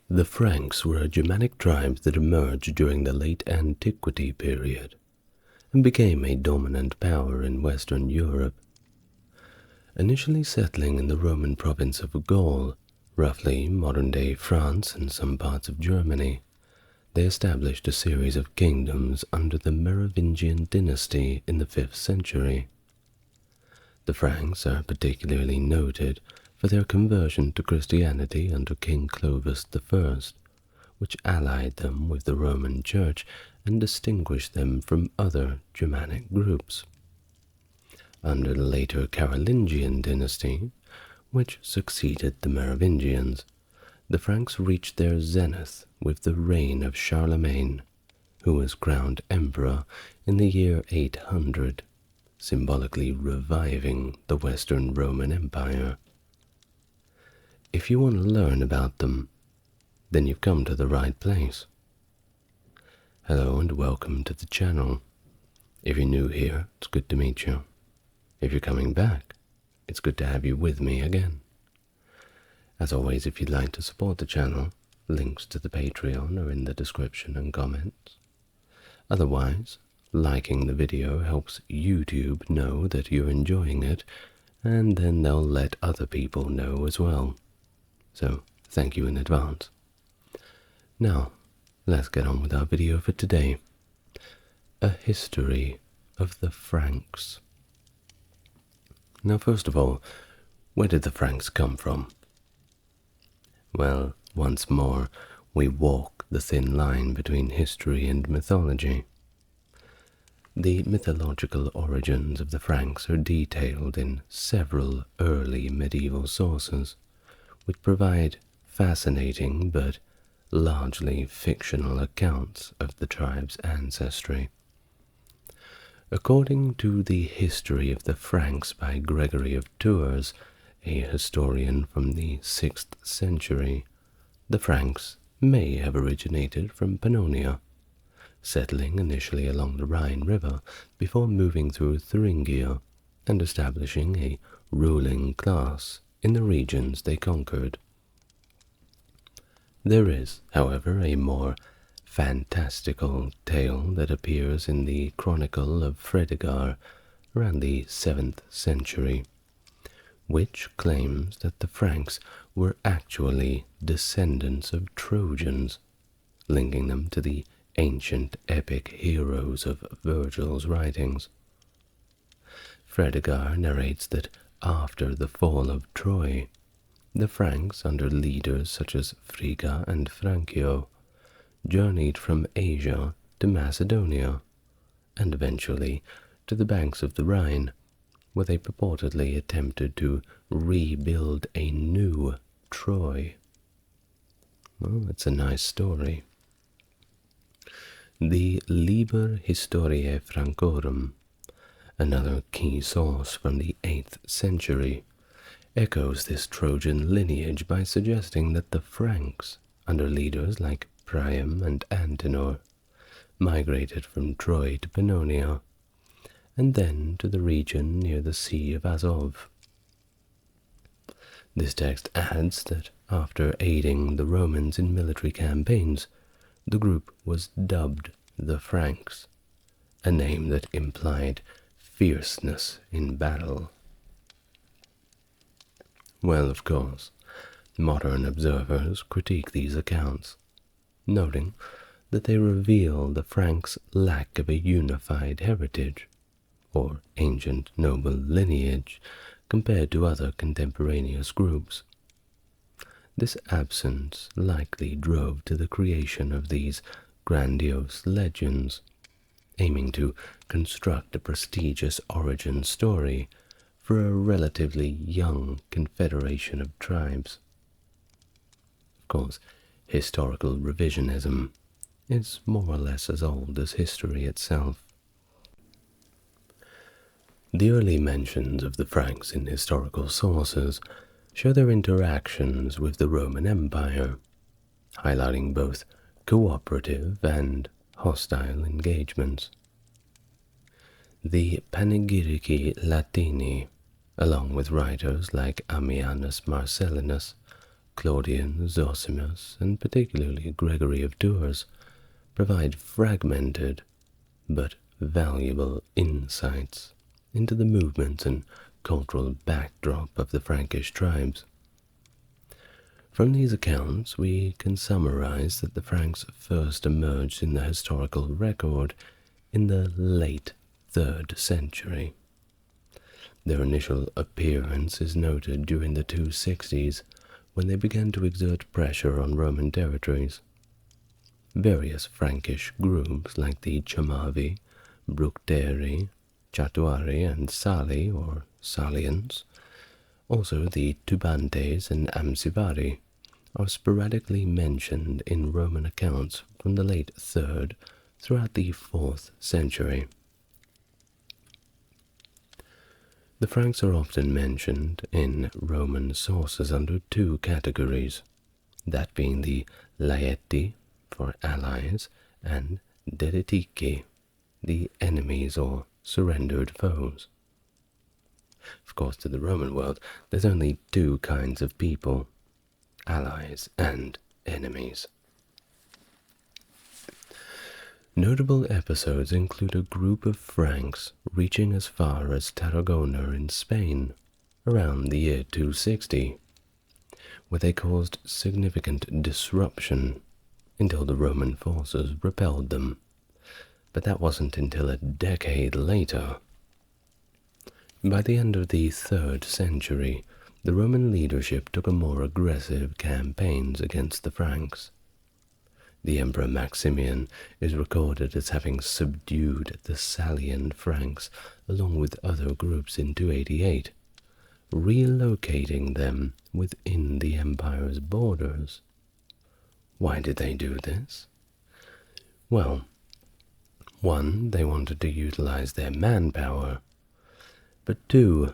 The Franks were a Germanic tribe that emerged during the late Antiquity period and became a dominant power in Western Europe. Initially settling in the Roman province of Gaul, roughly modern-day France and some parts of Germany, they established a series of kingdoms under the Merovingian dynasty in the 5th century. The Franks are particularly noted for their conversion to Christianity under King Clovis I, which allied them with the Roman Church and distinguished them from other Germanic groups. Under the later Carolingian dynasty, which succeeded the Merovingians, the Franks reached their zenith with the reign of Charlemagne, who was crowned emperor in the year 800, symbolically reviving the Western Roman Empire. If you want to learn about them, then you've come to the right place. Hello and welcome to the channel. If you're new here, it's good to meet you. If you're coming back, it's good to have you with me again. As always, if you'd like to support the channel, links to the Patreon are in the description and comments. Otherwise, liking the video helps YouTube know that you're enjoying it, and then they'll let other people know as well. So, thank you in advance. Now, let's get on with our video for today. A history of the Franks. Now, first of all, where did the Franks come from? Well, once more, we walk the thin line between history and mythology. The mythological origins of the Franks are detailed in several early medieval sources, which provide fascinating but largely fictional accounts of the tribe's ancestry. According to the History of the Franks by Gregory of Tours, a historian from the 6th century, the Franks may have originated from Pannonia, settling initially along the Rhine River before moving through Thuringia and establishing a ruling class in the regions they conquered. There is, however, a more fantastical tale that appears in the Chronicle of Fredegar around the 7th century, which claims that the Franks were actually descendants of Trojans, linking them to the ancient epic heroes of Virgil's writings. Fredegar narrates that after the fall of Troy, the Franks, under leaders such as Frigga and Frankio, journeyed from Asia to Macedonia, and eventually to the banks of the Rhine, where they purportedly attempted to rebuild a new Troy. Well, it's a nice story. The Liber Historiae Francorum, another key source from the 8th century, echoes this Trojan lineage by suggesting that the Franks, under leaders like Priam and Antenor, migrated from Troy to Pannonia, and then to the region near the Sea of Azov. This text adds that after aiding the Romans in military campaigns, the group was dubbed the Franks, a name that implied fierceness in battle. Well, of course, modern observers critique these accounts, noting that they reveal the Franks' lack of a unified heritage, or ancient noble lineage, compared to other contemporaneous groups. This absence likely drove to the creation of these grandiose legends, aiming to construct a prestigious origin story for a relatively young confederation of tribes. Of course, historical revisionism is more or less as old as history itself. The early mentions of the Franks in historical sources show their interactions with the Roman Empire, highlighting both cooperative and hostile engagements. The Panegyrici Latini, along with writers like Ammianus Marcellinus, Claudian, Zosimus, and particularly Gregory of Tours provide fragmented but valuable insights into the movements and cultural backdrop of the Frankish tribes. From these accounts, we can summarize that the Franks first emerged in the historical record in the late 3rd century. Their initial appearance is noted during the 260s, when they began to exert pressure on Roman territories. Various Frankish groups like the Chamavi, Bructeri, Chatuari, and Sali, or Salians, also the Tubantes and Amsivari, are sporadically mentioned in Roman accounts from the late 3rd throughout the 4th century. The Franks are often mentioned in Roman sources under 2 categories, that being the Laeti, for allies, and Deditici, the enemies or surrendered foes. Of course, to the Roman world, there's only 2 kinds of people, allies and enemies. Notable episodes include a group of Franks reaching as far as Tarragona in Spain around the year 260, where they caused significant disruption until the Roman forces repelled them, but that wasn't until a decade later. By the end of the 3rd century, the Roman leadership took a more aggressive campaigns against the Franks. The Emperor Maximian is recorded as having subdued the Salian Franks along with other groups in 288, relocating them within the empire's borders. Why did they do this? Well, 1, they wanted to utilize their manpower, but 2,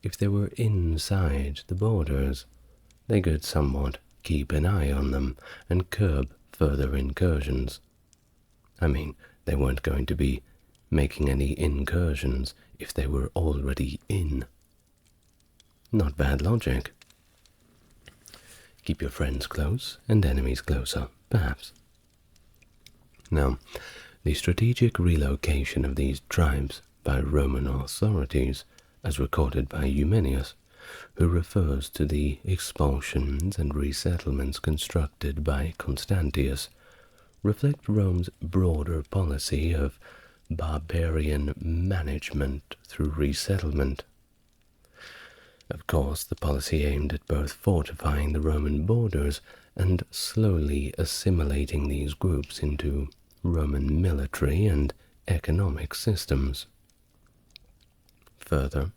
if they were inside the borders, they could somewhat keep an eye on them and curb further incursions. I mean, they weren't going to be making any incursions if they were already in. Not bad logic. Keep your friends close and enemies closer, perhaps. Now, the strategic relocation of these tribes by Roman authorities, as recorded by Eumenius, who refers to the expulsions and resettlements constructed by Constantius, reflect Rome's broader policy of barbarian management through resettlement. Of course, the policy aimed at both fortifying the Roman borders and slowly assimilating these groups into Roman military and economic systems. Further,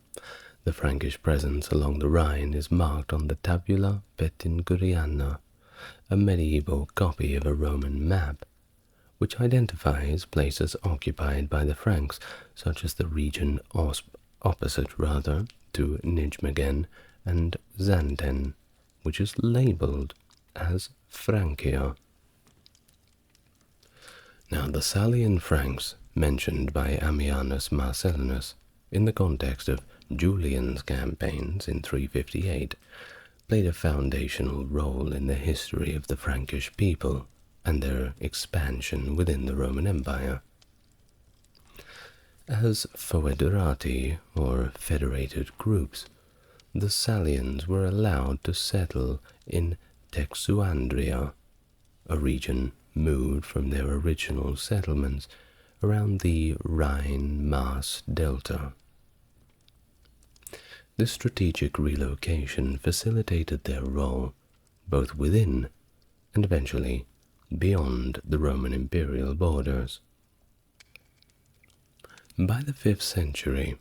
the Frankish presence along the Rhine is marked on the Tabula Petinguriana, a medieval copy of a Roman map, which identifies places occupied by the Franks, such as the region opposite to Nijmegen and Xanten, which is labeled as Francia. Now, the Salian Franks, mentioned by Ammianus Marcellinus in the context of Julian's campaigns in 358, played a foundational role in the history of the Frankish people and their expansion within the Roman Empire. As foederati, or federated groups, the Salians were allowed to settle in Texuandria, a region moved from their original settlements around the Rhine-Maas delta. This strategic relocation facilitated their role both within and eventually beyond the Roman imperial borders. By the 5th century,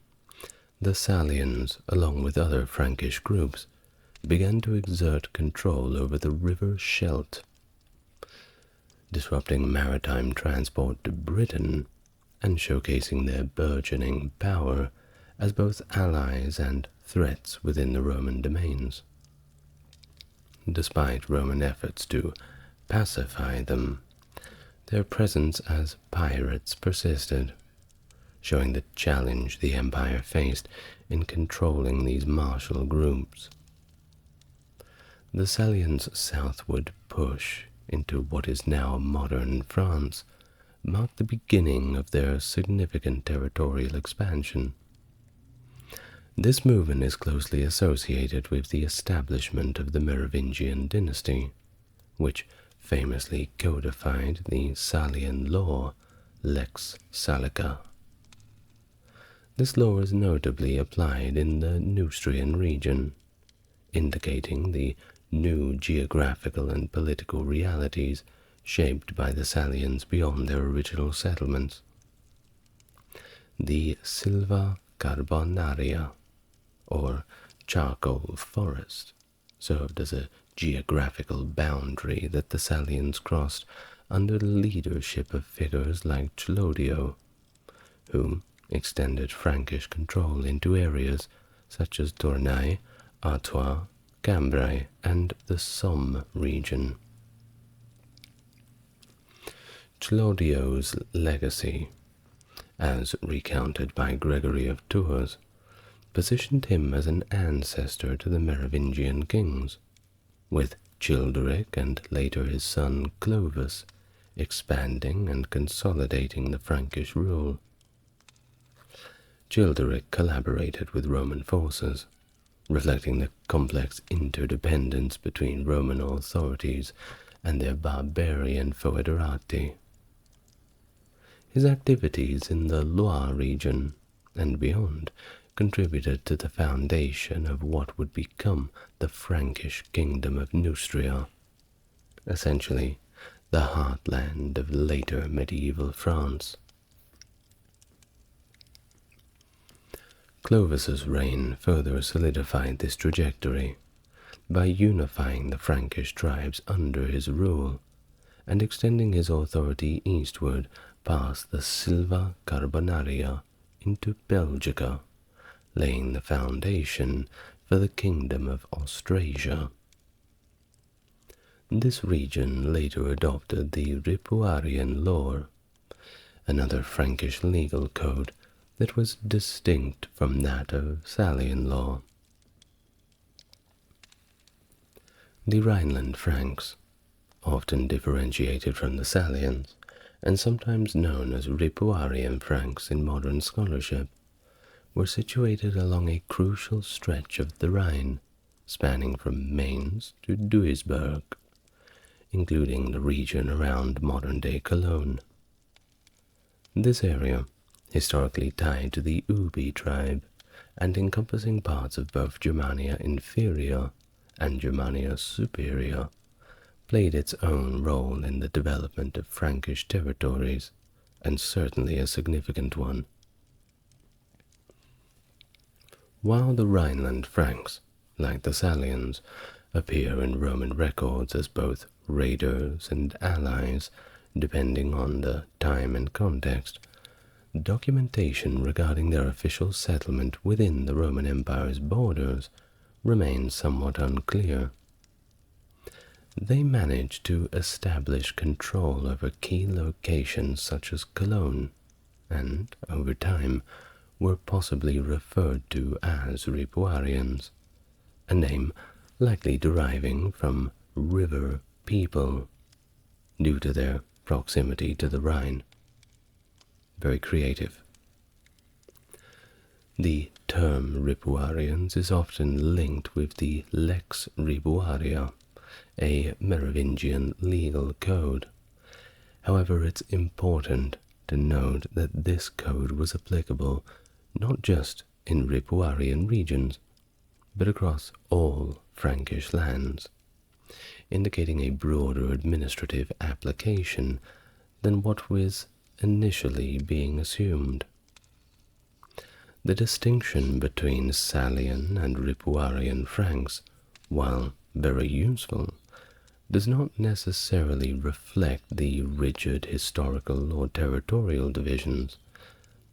the Salians, along with other Frankish groups, began to exert control over the river Scheldt, disrupting maritime transport to Britain and showcasing their burgeoning power as both allies and threats within the Roman domains. Despite Roman efforts to pacify them, their presence as pirates persisted, showing the challenge the empire faced in controlling these martial groups. The Salians' southward push into what is now modern France marked the beginning of their significant territorial expansion. This movement is closely associated with the establishment of the Merovingian dynasty, which famously codified the Salian law, Lex Salica. This law is notably applied in the Neustrian region, indicating the new geographical and political realities shaped by the Salians beyond their original settlements. The Silva Carbonaria, or charcoal forest, served as a geographical boundary that the Salians crossed under the leadership of figures like Clodio, who extended Frankish control into areas such as Tournai, Artois, Cambrai, and the Somme region. Clodio's legacy, as recounted by Gregory of Tours, positioned him as an ancestor to the Merovingian kings, with Childeric and later his son Clovis expanding and consolidating the Frankish rule. Childeric collaborated with Roman forces, reflecting the complex interdependence between Roman authorities and their barbarian foederati. His activities in the Loire region and beyond contributed to the foundation of what would become the Frankish kingdom of Neustria, essentially the heartland of later medieval France. Clovis's reign further solidified this trajectory by unifying the Frankish tribes under his rule and extending his authority eastward past the Silva Carbonaria into Belgica, laying the foundation for the kingdom of Austrasia. This region later adopted the Ripuarian law, another Frankish legal code that was distinct from that of Salian law. The Rhineland Franks, often differentiated from the Salians, and sometimes known as Ripuarian Franks in modern scholarship, were situated along a crucial stretch of the Rhine, spanning from Mainz to Duisburg, including the region around modern-day Cologne. This area, historically tied to the Ubi tribe and encompassing parts of both Germania Inferior and Germania Superior, played its own role in the development of Frankish territories, and certainly a significant one. While the Rhineland Franks, like the Salians, appear in Roman records as both raiders and allies, depending on the time and context, documentation regarding their official settlement within the Roman Empire's borders remains somewhat unclear. They managed to establish control over key locations such as Cologne, and, over time, were possibly referred to as Ripuarians, a name likely deriving from river people, due to their proximity to the Rhine. Very creative. The term Ripuarians is often linked with the Lex Ripuaria, a Merovingian legal code. However, it's important to note that this code was applicable not just in Ripuarian regions, but across all Frankish lands, indicating a broader administrative application than what was initially being assumed. The distinction between Salian and Ripuarian Franks, while very useful, does not necessarily reflect the rigid historical or territorial divisions,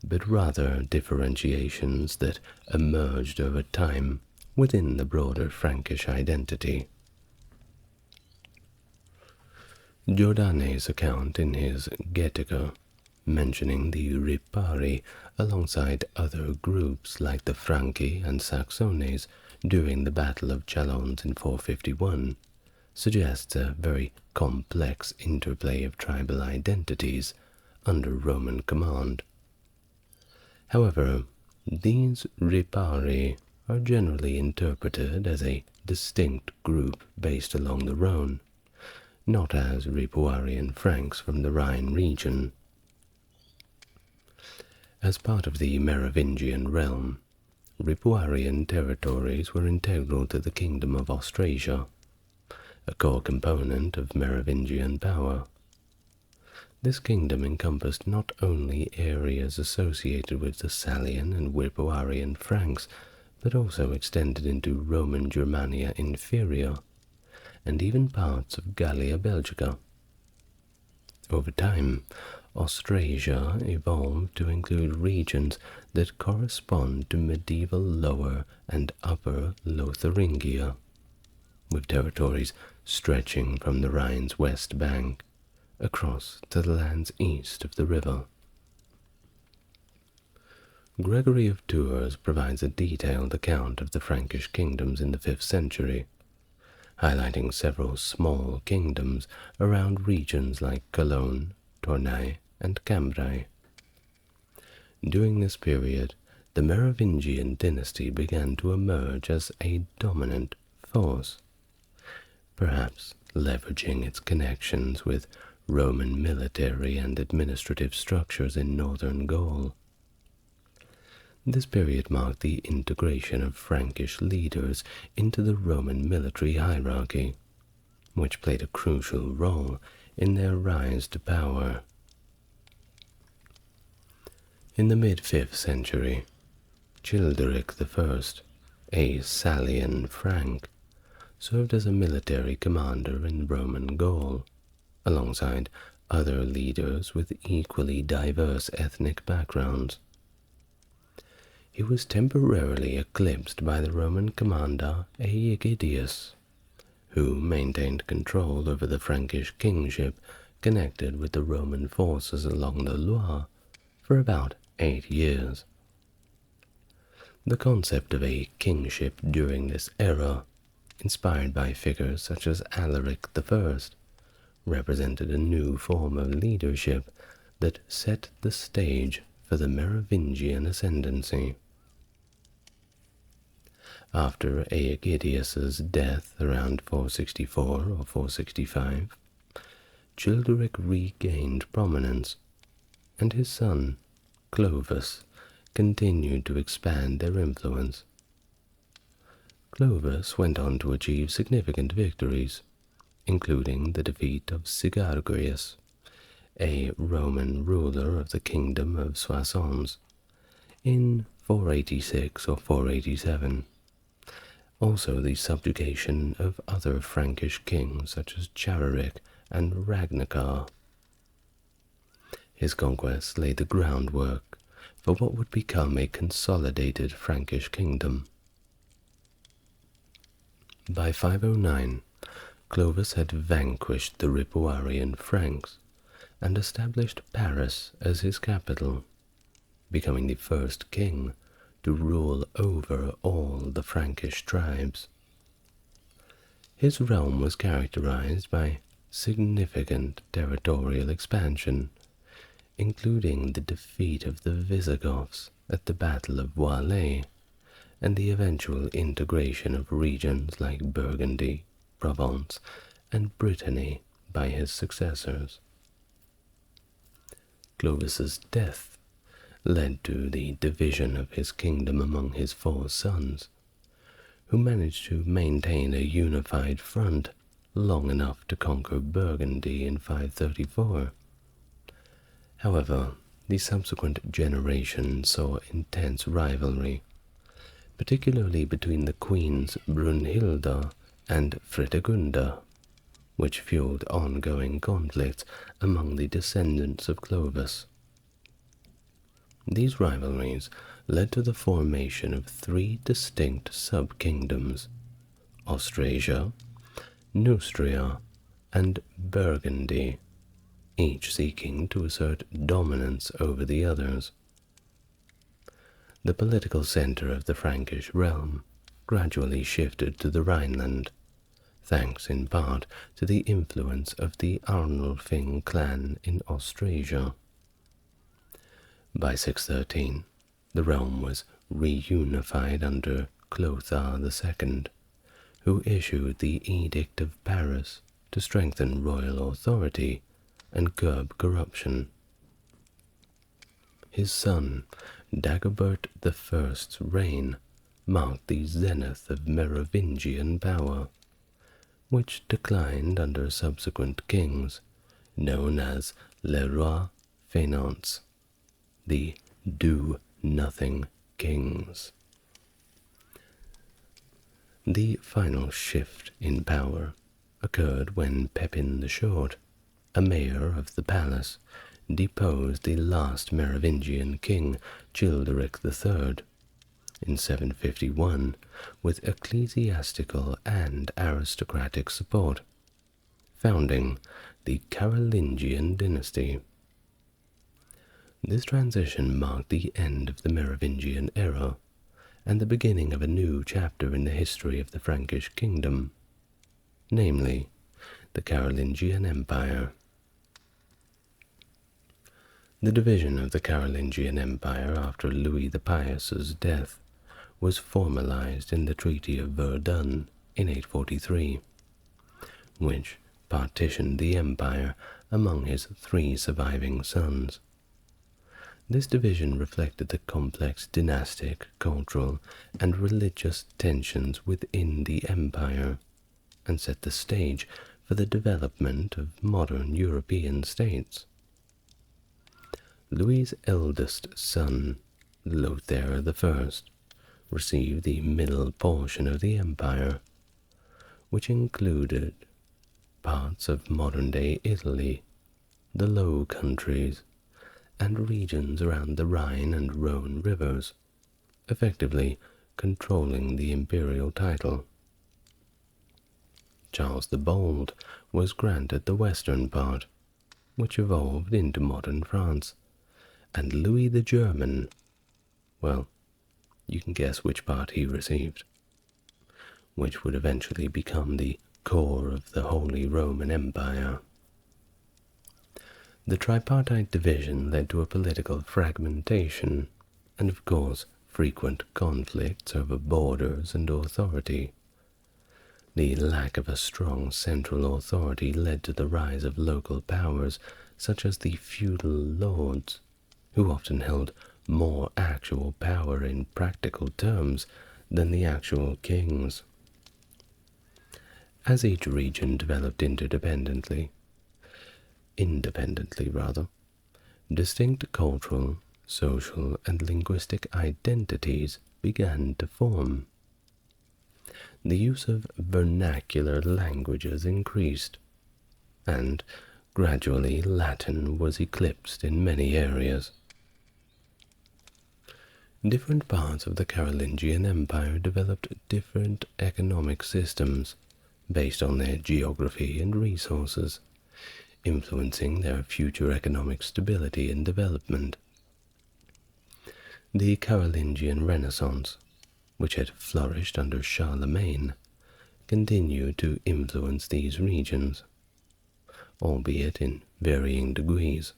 but rather differentiations that emerged over time within the broader Frankish identity. Jordanes' account in his Getica, mentioning the Ripari alongside other groups like the Franchi and Saxones during the Battle of Chalons in 451 suggests a very complex interplay of tribal identities under Roman command. However, these ripari are generally interpreted as a distinct group based along the Rhone, not as Ripuarian Franks from the Rhine region. As part of the Merovingian realm, Ripuarian territories were integral to the Kingdom of Austrasia, a core component of Merovingian power. This kingdom encompassed not only areas associated with the Salian and Ripuarian Franks, but also extended into Roman Germania Inferior, and even parts of Gallia Belgica. Over time, Austrasia evolved to include regions that correspond to medieval Lower and Upper Lotharingia, with territories stretching from the Rhine's west bank across to the lands east of the river. Gregory of Tours provides a detailed account of the Frankish kingdoms in the 5th century, highlighting several small kingdoms around regions like Cologne, Tournai, and Cambrai. During this period, the Merovingian dynasty began to emerge as a dominant force, perhaps leveraging its connections with Roman military and administrative structures in northern Gaul. This period marked the integration of Frankish leaders into the Roman military hierarchy, which played a crucial role in their rise to power. In the mid-5th century, Childeric I, a Salian Frank, served as a military commander in Roman Gaul, alongside other leaders with equally diverse ethnic backgrounds. He was temporarily eclipsed by the Roman commander Aegidius, who maintained control over the Frankish kingship connected with the Roman forces along the Loire for about 8 years. The concept of a kingship during this era, inspired by figures such as Alaric I, represented a new form of leadership that set the stage for the Merovingian ascendancy. After Aegidius's death around 464 or 465, Childeric regained prominence, and his son, Clovis, continued to expand their influence. Clovis went on to achieve significant victories, including the defeat of Sigargius, a Roman ruler of the Kingdom of Soissons, in 486 or 487. Also the subjugation of other Frankish kings such as Chararic and Ragnacar. His conquests laid the groundwork for what would become a consolidated Frankish kingdom. By 509, Clovis had vanquished the Ripuarian Franks and established Paris as his capital, becoming the first king to rule over all the Frankish tribes. His realm was characterized by significant territorial expansion, including the defeat of the Visigoths at the Battle of Boilet and the eventual integration of regions like Burgundy, Provence, and Brittany by his successors. Clovis's death led to the division of his kingdom among his 4 sons, who managed to maintain a unified front long enough to conquer Burgundy in 534. However, the subsequent generations saw intense rivalry, particularly between the queens Brunhilda and Fredegunda, which fueled ongoing conflicts among the descendants of Clovis. These rivalries led to the formation of 3 distinct sub-kingdoms: Austrasia, Neustria, and Burgundy, each seeking to assert dominance over the others. The political center of the Frankish realm gradually shifted to the Rhineland, thanks in part to the influence of the Arnulfing clan in Austrasia. By 613, the realm was reunified under Clothar II, who issued the Edict of Paris to strengthen royal authority and curb corruption. His son, Dagobert I's reign marked the zenith of Merovingian power, which declined under subsequent kings, known as les rois fainéants, the do-nothing kings. The final shift in power occurred when Pepin the Short, a mayor of the palace, deposed the last Merovingian king, Childeric III, in 751 with ecclesiastical and aristocratic support, founding the Carolingian dynasty. This transition marked the end of the Merovingian era and the beginning of a new chapter in the history of the Frankish kingdom, namely the Carolingian Empire. The division of the Carolingian Empire after Louis the Pious's death was formalized in the Treaty of Verdun in 843, which partitioned the empire among his 3 surviving sons. This division reflected the complex dynastic, cultural, and religious tensions within the empire, and set the stage for the development of modern European states. Louis's eldest son, Lothair I, received the middle portion of the empire, which included parts of modern-day Italy, the Low Countries, and regions around the Rhine and Rhone rivers, effectively controlling the imperial title. Charles the Bold was granted the western part, which evolved into modern France, and Louis the German, well, you can guess which part he received, which would eventually become the core of the Holy Roman Empire. The tripartite division led to a political fragmentation, and of course frequent conflicts over borders and authority. The lack of a strong central authority led to the rise of local powers such as the feudal lords, who often held more actual power in practical terms than the actual kings. As each region developed independently, distinct cultural, social, and linguistic identities began to form. The use of vernacular languages increased, and gradually Latin was eclipsed in many areas. Different parts of the Carolingian Empire developed different economic systems based on their geography and resources, influencing their future economic stability and development. The Carolingian Renaissance, which had flourished under Charlemagne, continued to influence these regions, albeit in varying degrees.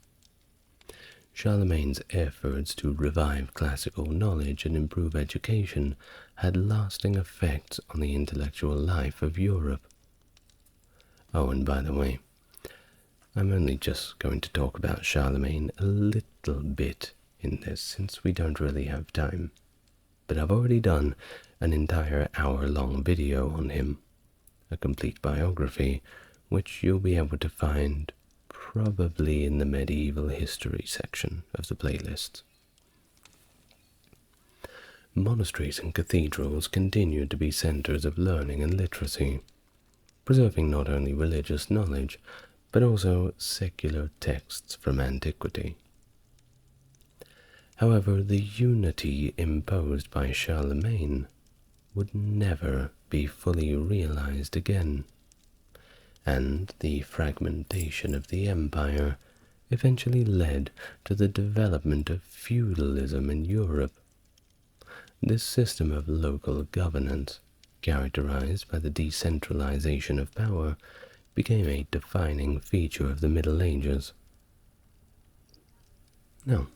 Charlemagne's efforts to revive classical knowledge and improve education had lasting effects on the intellectual life of Europe. Oh, and by the way, I'm only just going to talk about Charlemagne a little bit in this, since we don't really have time. But I've already done an entire hour-long video on him, a complete biography, which you'll be able to find probably in the medieval history section of the playlist. Monasteries and cathedrals continued to be centers of learning and literacy, preserving not only religious knowledge, but also secular texts from antiquity. However, the unity imposed by Charlemagne would never be fully realized again, and the fragmentation of the empire eventually led to the development of feudalism in Europe, This system of local governance, characterized by the decentralization of power, became a defining feature of the Middle Ages. Now,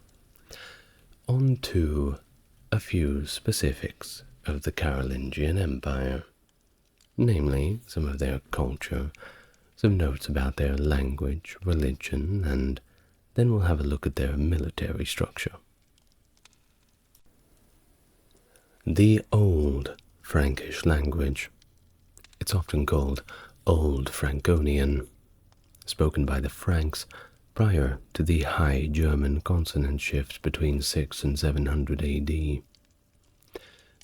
on to a few specifics of the Carolingian Empire, namely some of their culture, some notes about their language, religion, and then we'll have a look at their military structure. The Old Frankish language. It's often called Old Franconian, spoken by the Franks prior to the High German consonant shift between 6 and 700 AD.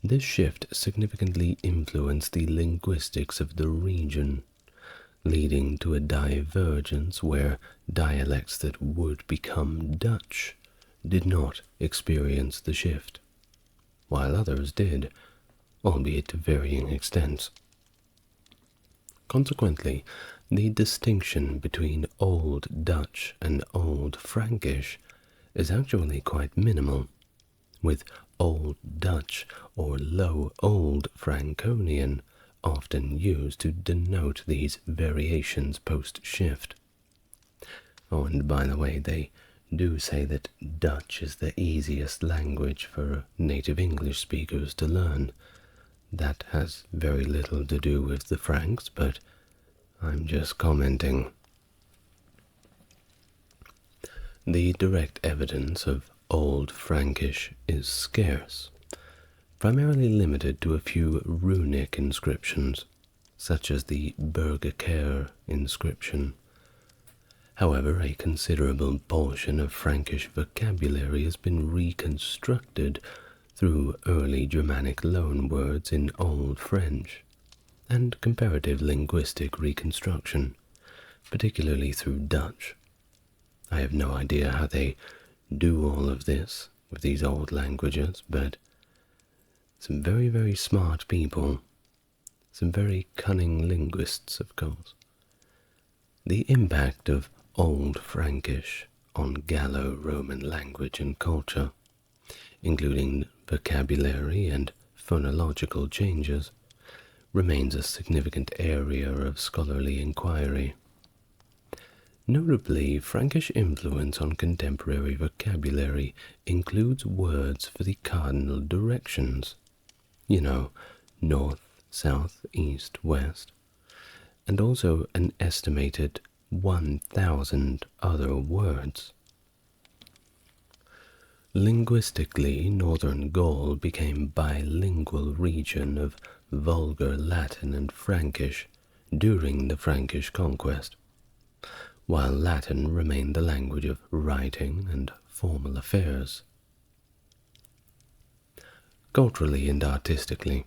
This shift significantly influenced the linguistics of the region, leading to a divergence where dialects that would become Dutch did not experience the shift, while others did, albeit to varying extents. Consequently, the distinction between Old Dutch and Old Frankish is actually quite minimal, with Old Dutch or Low Old Franconian often used to denote these variations post-shift. Oh, and by the way, they do say that Dutch is the easiest language for native English speakers to learn. That has very little to do with the Franks, but I'm just commenting. The direct evidence of Old Frankish is scarce, primarily limited to a few runic inscriptions, such as the Bergaker inscription. However, a considerable portion of Frankish vocabulary has been reconstructed through early Germanic loanwords in Old French, and comparative linguistic reconstruction, particularly through Dutch. I have no idea how they do all of this with these old languages, but some very, very smart people, some very cunning linguists, of course. The impact of Old Frankish on Gallo-Roman language and culture, including vocabulary and phonological changes, remains a significant area of scholarly inquiry. Notably, Frankish influence on contemporary vocabulary includes words for the cardinal directions, north, south, east, west, and also an estimated 1,000 other words. Linguistically, Northern Gaul became a bilingual region of Vulgar Latin and Frankish during the Frankish conquest, while Latin remained the language of writing and formal affairs. Culturally and artistically,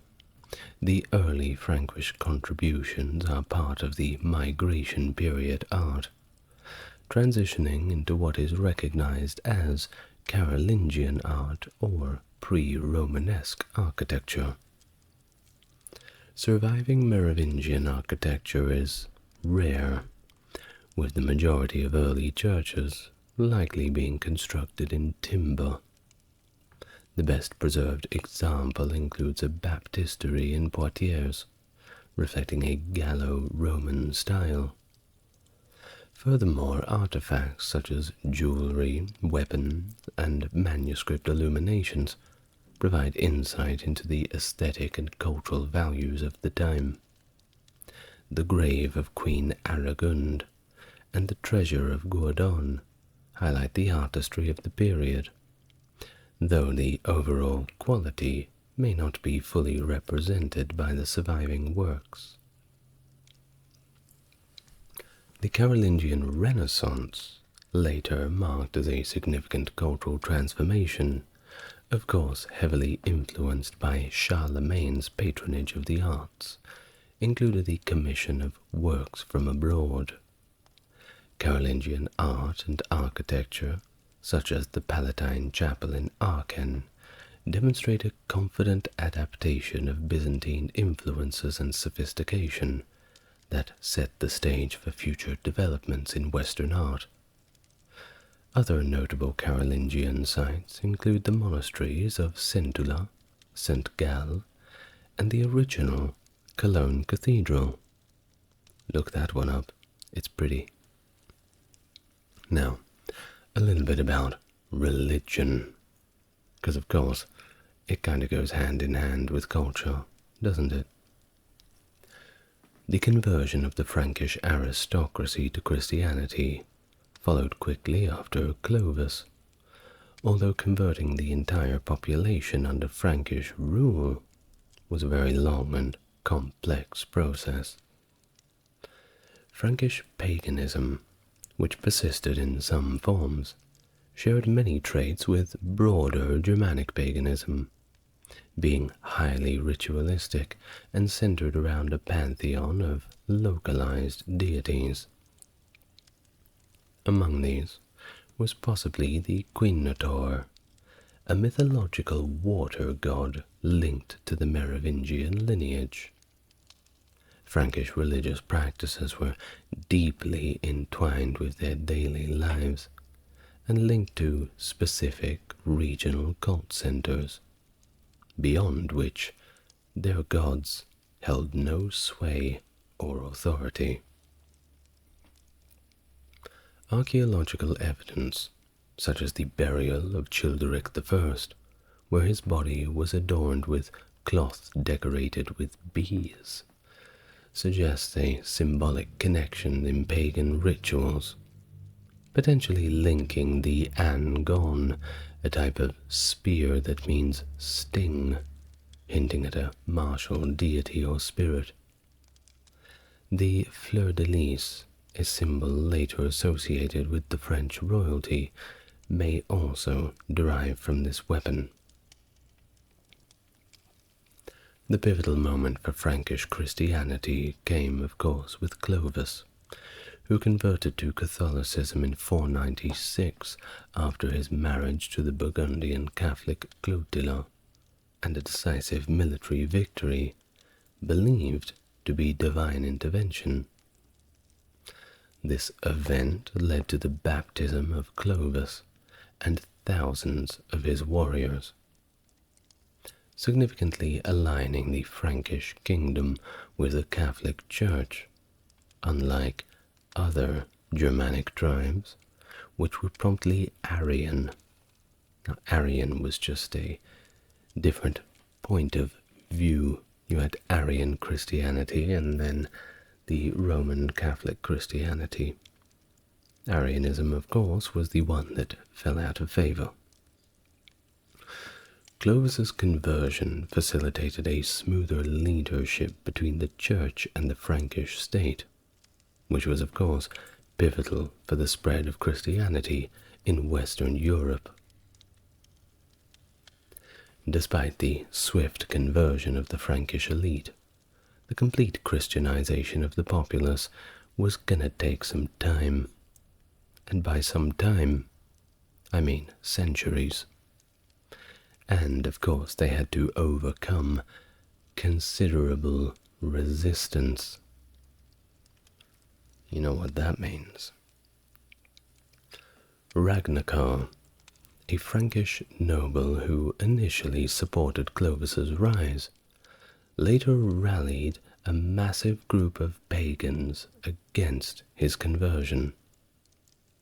the early Frankish contributions are part of the Migration period art, transitioning into what is recognized as Carolingian art or pre-Romanesque architecture. Surviving Merovingian architecture is rare, with the majority of early churches likely being constructed in timber. The best preserved example includes a baptistery in Poitiers, reflecting a Gallo-Roman style. Furthermore, artifacts such as jewelry, weapons, and manuscript illuminations provide insight into the aesthetic and cultural values of the time. The grave of Queen Aragonde and the treasure of Gourdon highlight the artistry of the period, though the overall quality may not be fully represented by the surviving works. The Carolingian Renaissance, later marked as a significant cultural transformation, of course heavily influenced by Charlemagne's patronage of the arts, included the commission of works from abroad. Carolingian art and architecture, such as the Palatine Chapel in Aachen, demonstrate a confident adaptation of Byzantine influences and sophistication that set the stage for future developments in Western art. Other notable Carolingian sites include the monasteries of Centula, St. Gall, and the original Cologne Cathedral. Look that one up, it's pretty. Now, a little bit about religion, because of course it kind of goes hand in hand with culture, doesn't it? The conversion of the Frankish aristocracy to Christianity followed quickly after Clovis, although converting the entire population under Frankish rule was a very long and complex process. Frankish paganism, which persisted in some forms, shared many traits with broader Germanic paganism, being highly ritualistic and centered around a pantheon of localized deities. Among these was possibly the Cnut, a mythological water god linked to the Merovingian lineage. Frankish religious practices were deeply entwined with their daily lives and linked to specific regional cult centers, beyond which their gods held no sway or authority. Archaeological evidence, such as the burial of Childeric I, where his body was adorned with cloth decorated with bees, suggests a symbolic connection in pagan rituals, potentially linking the angon, a type of spear that means sting, hinting at a martial deity or spirit. The fleur-de-lis, a symbol later associated with the French royalty, may also derive from this weapon. The pivotal moment for Frankish Christianity came, of course, with Clovis, who converted to Catholicism in 496 after his marriage to the Burgundian Catholic Clotilde, and a decisive military victory, believed to be divine intervention. This event led to the baptism of Clovis and thousands of his warriors, significantly aligning the Frankish kingdom with the Catholic Church, unlike other Germanic tribes, which were promptly Arian. Now, Arian was just a different point of view. You had Arian Christianity and then the Roman Catholic Christianity. Arianism, of course, was the one that fell out of favor. Clovis's conversion facilitated a smoother leadership between the Church and the Frankish state, which was, of course, pivotal for the spread of Christianity in Western Europe. Despite the swift conversion of the Frankish elite, the complete Christianization of the populace was gonna take some time. And by some time, I mean centuries. And, of course, they had to overcome considerable resistance. You know what that means. Ragnar, a Frankish noble who initially supported Clovis's rise, later rallied a massive group of pagans against his conversion.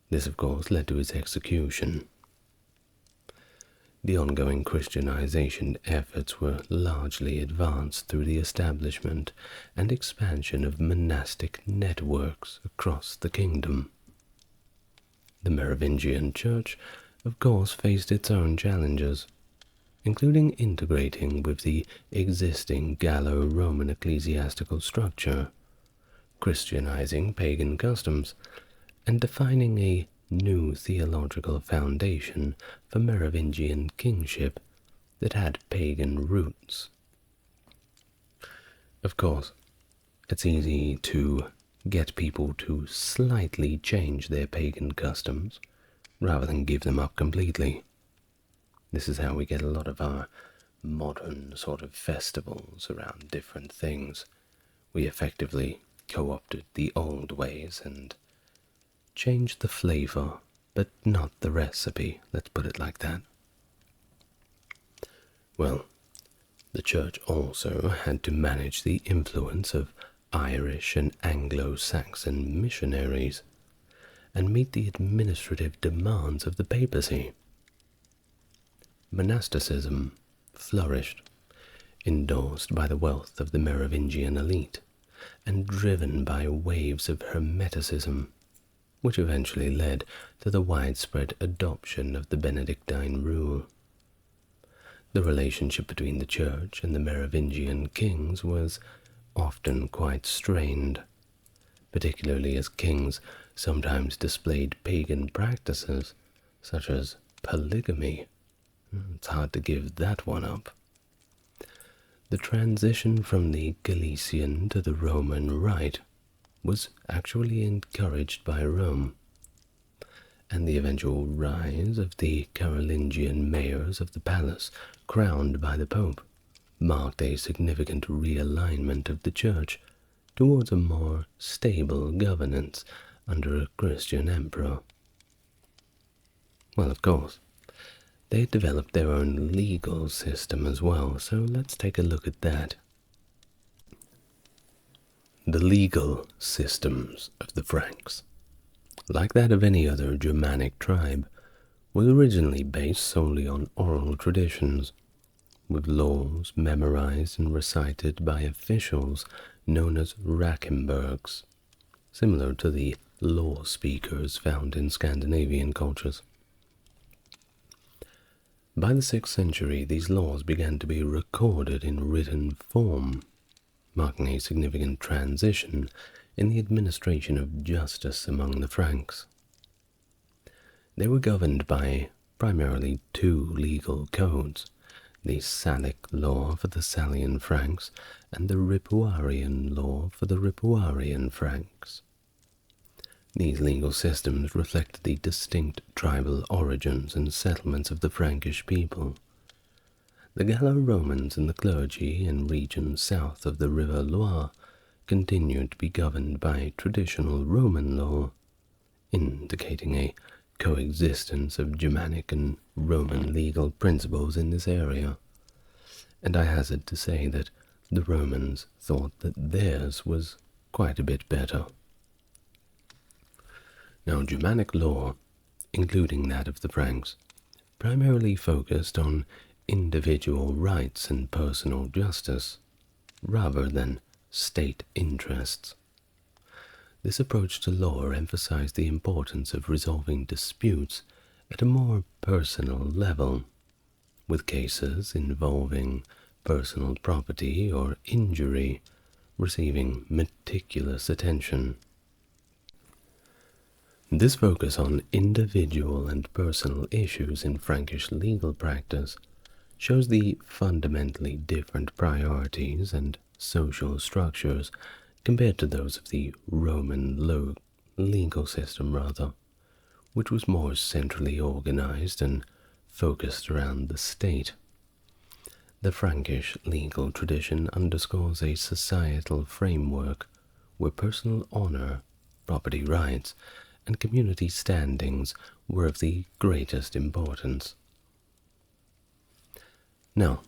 This, of course, led to his execution. The ongoing Christianization efforts were largely advanced through the establishment and expansion of monastic networks across the kingdom. The Merovingian Church, of course, faced its own challenges, including integrating with the existing Gallo-Roman ecclesiastical structure, Christianizing pagan customs, and defining a new theological foundation for Merovingian kingship that had pagan roots. Of course, it's easy to get people to slightly change their pagan customs rather than give them up completely. This is how we get a lot of our modern sort of festivals around different things. We effectively co-opted the old ways and changed the flavor, but not the recipe, let's put it like that. Well, The Church also had to manage the influence of Irish and Anglo-Saxon missionaries and meet the administrative demands of the papacy. Monasticism flourished, endorsed by the wealth of the Merovingian elite, and driven by waves of Hermeticism, which eventually led to the widespread adoption of the Benedictine rule. The relationship between the Church and the Merovingian kings was often quite strained, particularly as kings sometimes displayed pagan practices, such as polygamy. It's hard to give that one up. The transition from the Galician to the Roman Rite was actually encouraged by Rome, and the eventual rise of the Carolingian mayors of the palace, crowned by the Pope, marked a significant realignment of the Church towards a more stable governance under a Christian emperor. Well, of course, they developed their own legal system as well, so let's take a look at that. The legal systems of the Franks, like that of any other Germanic tribe, was originally based solely on oral traditions, with laws memorized and recited by officials known as Rakembergs, similar to the law speakers found in Scandinavian cultures. By the 6th century, these laws began to be recorded in written form, marking a significant transition in the administration of justice among the Franks. They were governed by primarily two legal codes, the Salic law for the Salian Franks and the Ripuarian law for the Ripuarian Franks. These legal systems reflected the distinct tribal origins and settlements of the Frankish people. The Gallo-Romans and the clergy in regions south of the River Loire continued to be governed by traditional Roman law, indicating a coexistence of Germanic and Roman legal principles in this area, and I hazard to say that the Romans thought that theirs was quite a bit better. Now, Germanic law, including that of the Franks, primarily focused on individual rights and personal justice, rather than state interests. This approach to law emphasized the importance of resolving disputes at a more personal level, with cases involving personal property or injury receiving meticulous attention. This focus on individual and personal issues in Frankish legal practice shows the fundamentally different priorities and social structures compared to those of the Roman legal system, which was more centrally organized and focused around the state. The Frankish legal tradition underscores a societal framework where personal honor, property rights, and community standings were of the greatest importance. Now,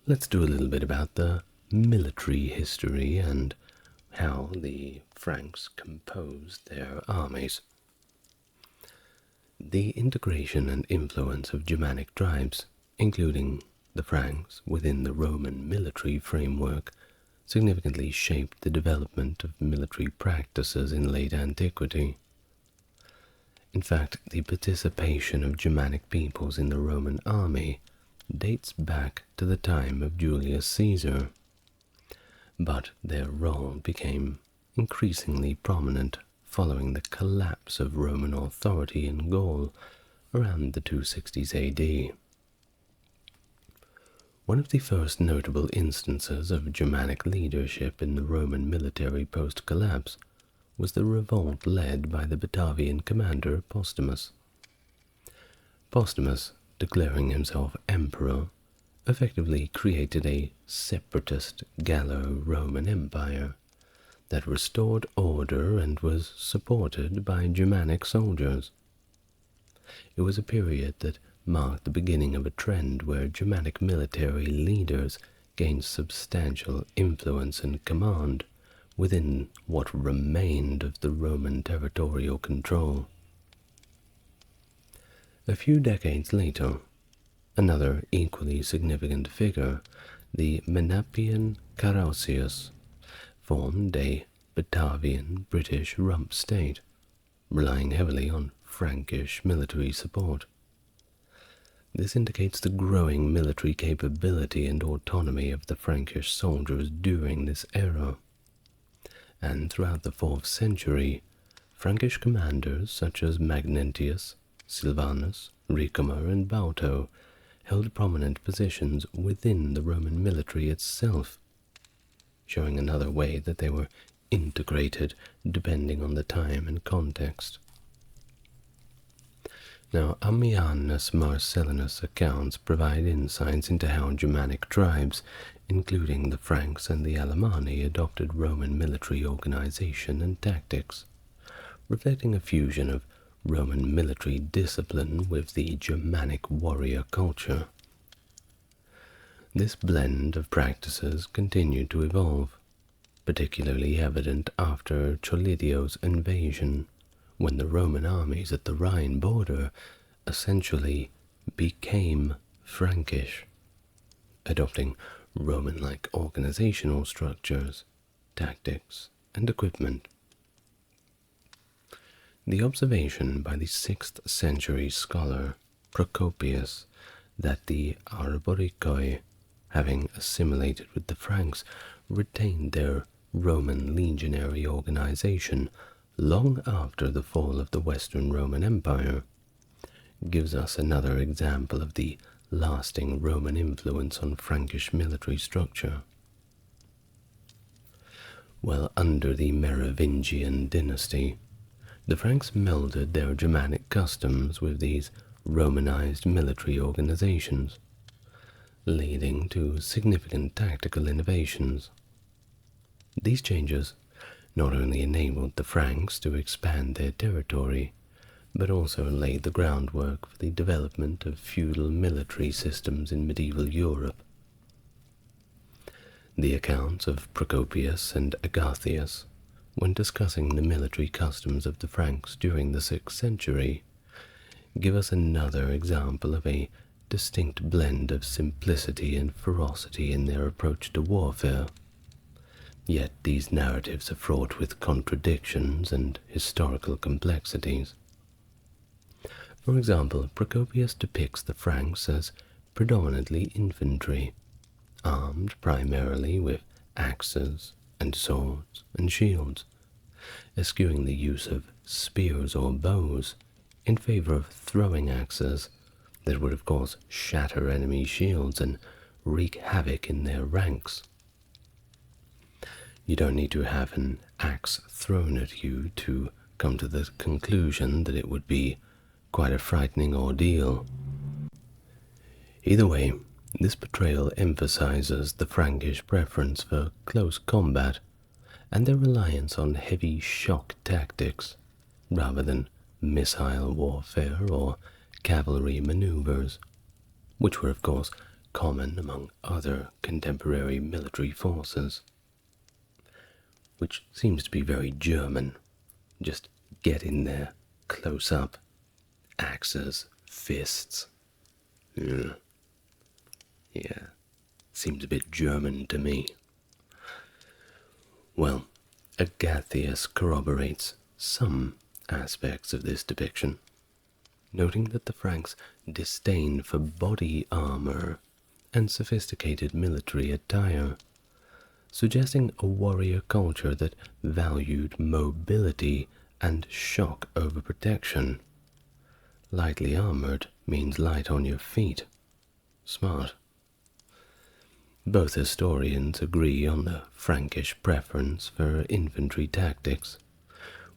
let's do a little bit about the military history and how the Franks composed their armies. The integration and influence of Germanic tribes, including the Franks within the Roman military framework, significantly shaped the development of military practices in late antiquity. In fact, the participation of Germanic peoples in the Roman army dates back to the time of Julius Caesar, but their role became increasingly prominent following the collapse of Roman authority in Gaul around the 260s AD. One of the first notable instances of Germanic leadership in the Roman military post-collapse was the revolt led by the Batavian commander Postumus. Postumus, declaring himself emperor, effectively created a separatist Gallo-Roman empire that restored order and was supported by Germanic soldiers. It was a period that marked the beginning of a trend where Germanic military leaders gained substantial influence and command within what remained of the Roman territorial control. A few decades later, another equally significant figure, the Menapian Carausius, formed a Batavian British rump state, relying heavily on Frankish military support. This indicates the growing military capability and autonomy of the Frankish soldiers during this era. And throughout the 4th century, Frankish commanders such as Magnentius, Silvanus, Ricimer, and Bauto held prominent positions within the Roman military itself, showing another way that they were integrated depending on the time and context. Now, Ammianus Marcellinus' accounts provide insights into how Germanic tribes, including the Franks and the Alemanni, adopted Roman military organization and tactics, reflecting a fusion of Roman military discipline with the Germanic warrior culture. This blend of practices continued to evolve, particularly evident after Cholidio's invasion, when the Roman armies at the Rhine border essentially became Frankish, adopting Roman-like organizational structures, tactics, and equipment. The observation by the 6th century scholar Procopius that the Arboricoi, having assimilated with the Franks, retained their Roman legionary organization long after the fall of the Western Roman Empire, gives us another example of the lasting Roman influence on Frankish military structure. Well, under the Merovingian dynasty, the Franks melded their Germanic customs with these Romanized military organizations, leading to significant tactical innovations. These changes not only enabled the Franks to expand their territory, but also laid the groundwork for the development of feudal military systems in medieval Europe. The accounts of Procopius and Agathias, when discussing the military customs of the Franks during the 6th century, give us another example of a distinct blend of simplicity and ferocity in their approach to warfare. Yet these narratives are fraught with contradictions and historical complexities. For example, Procopius depicts the Franks as predominantly infantry, armed primarily with axes and swords and shields, eschewing the use of spears or bows in favor of throwing axes that would of course shatter enemy shields and wreak havoc in their ranks. You don't need to have an axe thrown at you to come to the conclusion that it would be quite a frightening ordeal. Either way, this portrayal emphasizes the Frankish preference for close combat and their reliance on heavy shock tactics rather than missile warfare or cavalry maneuvers, which were of course common among other contemporary military forces. Which seems to be very German. Just get in there, close up, axes, fists. Yeah, seems a bit German to me. Well, Agathias corroborates some aspects of this depiction, noting that the Franks' disdain for body armor and sophisticated military attire, suggesting a warrior culture that valued mobility and shock over protection. Lightly armored means light on your feet. Smart. Both historians agree on the Frankish preference for infantry tactics,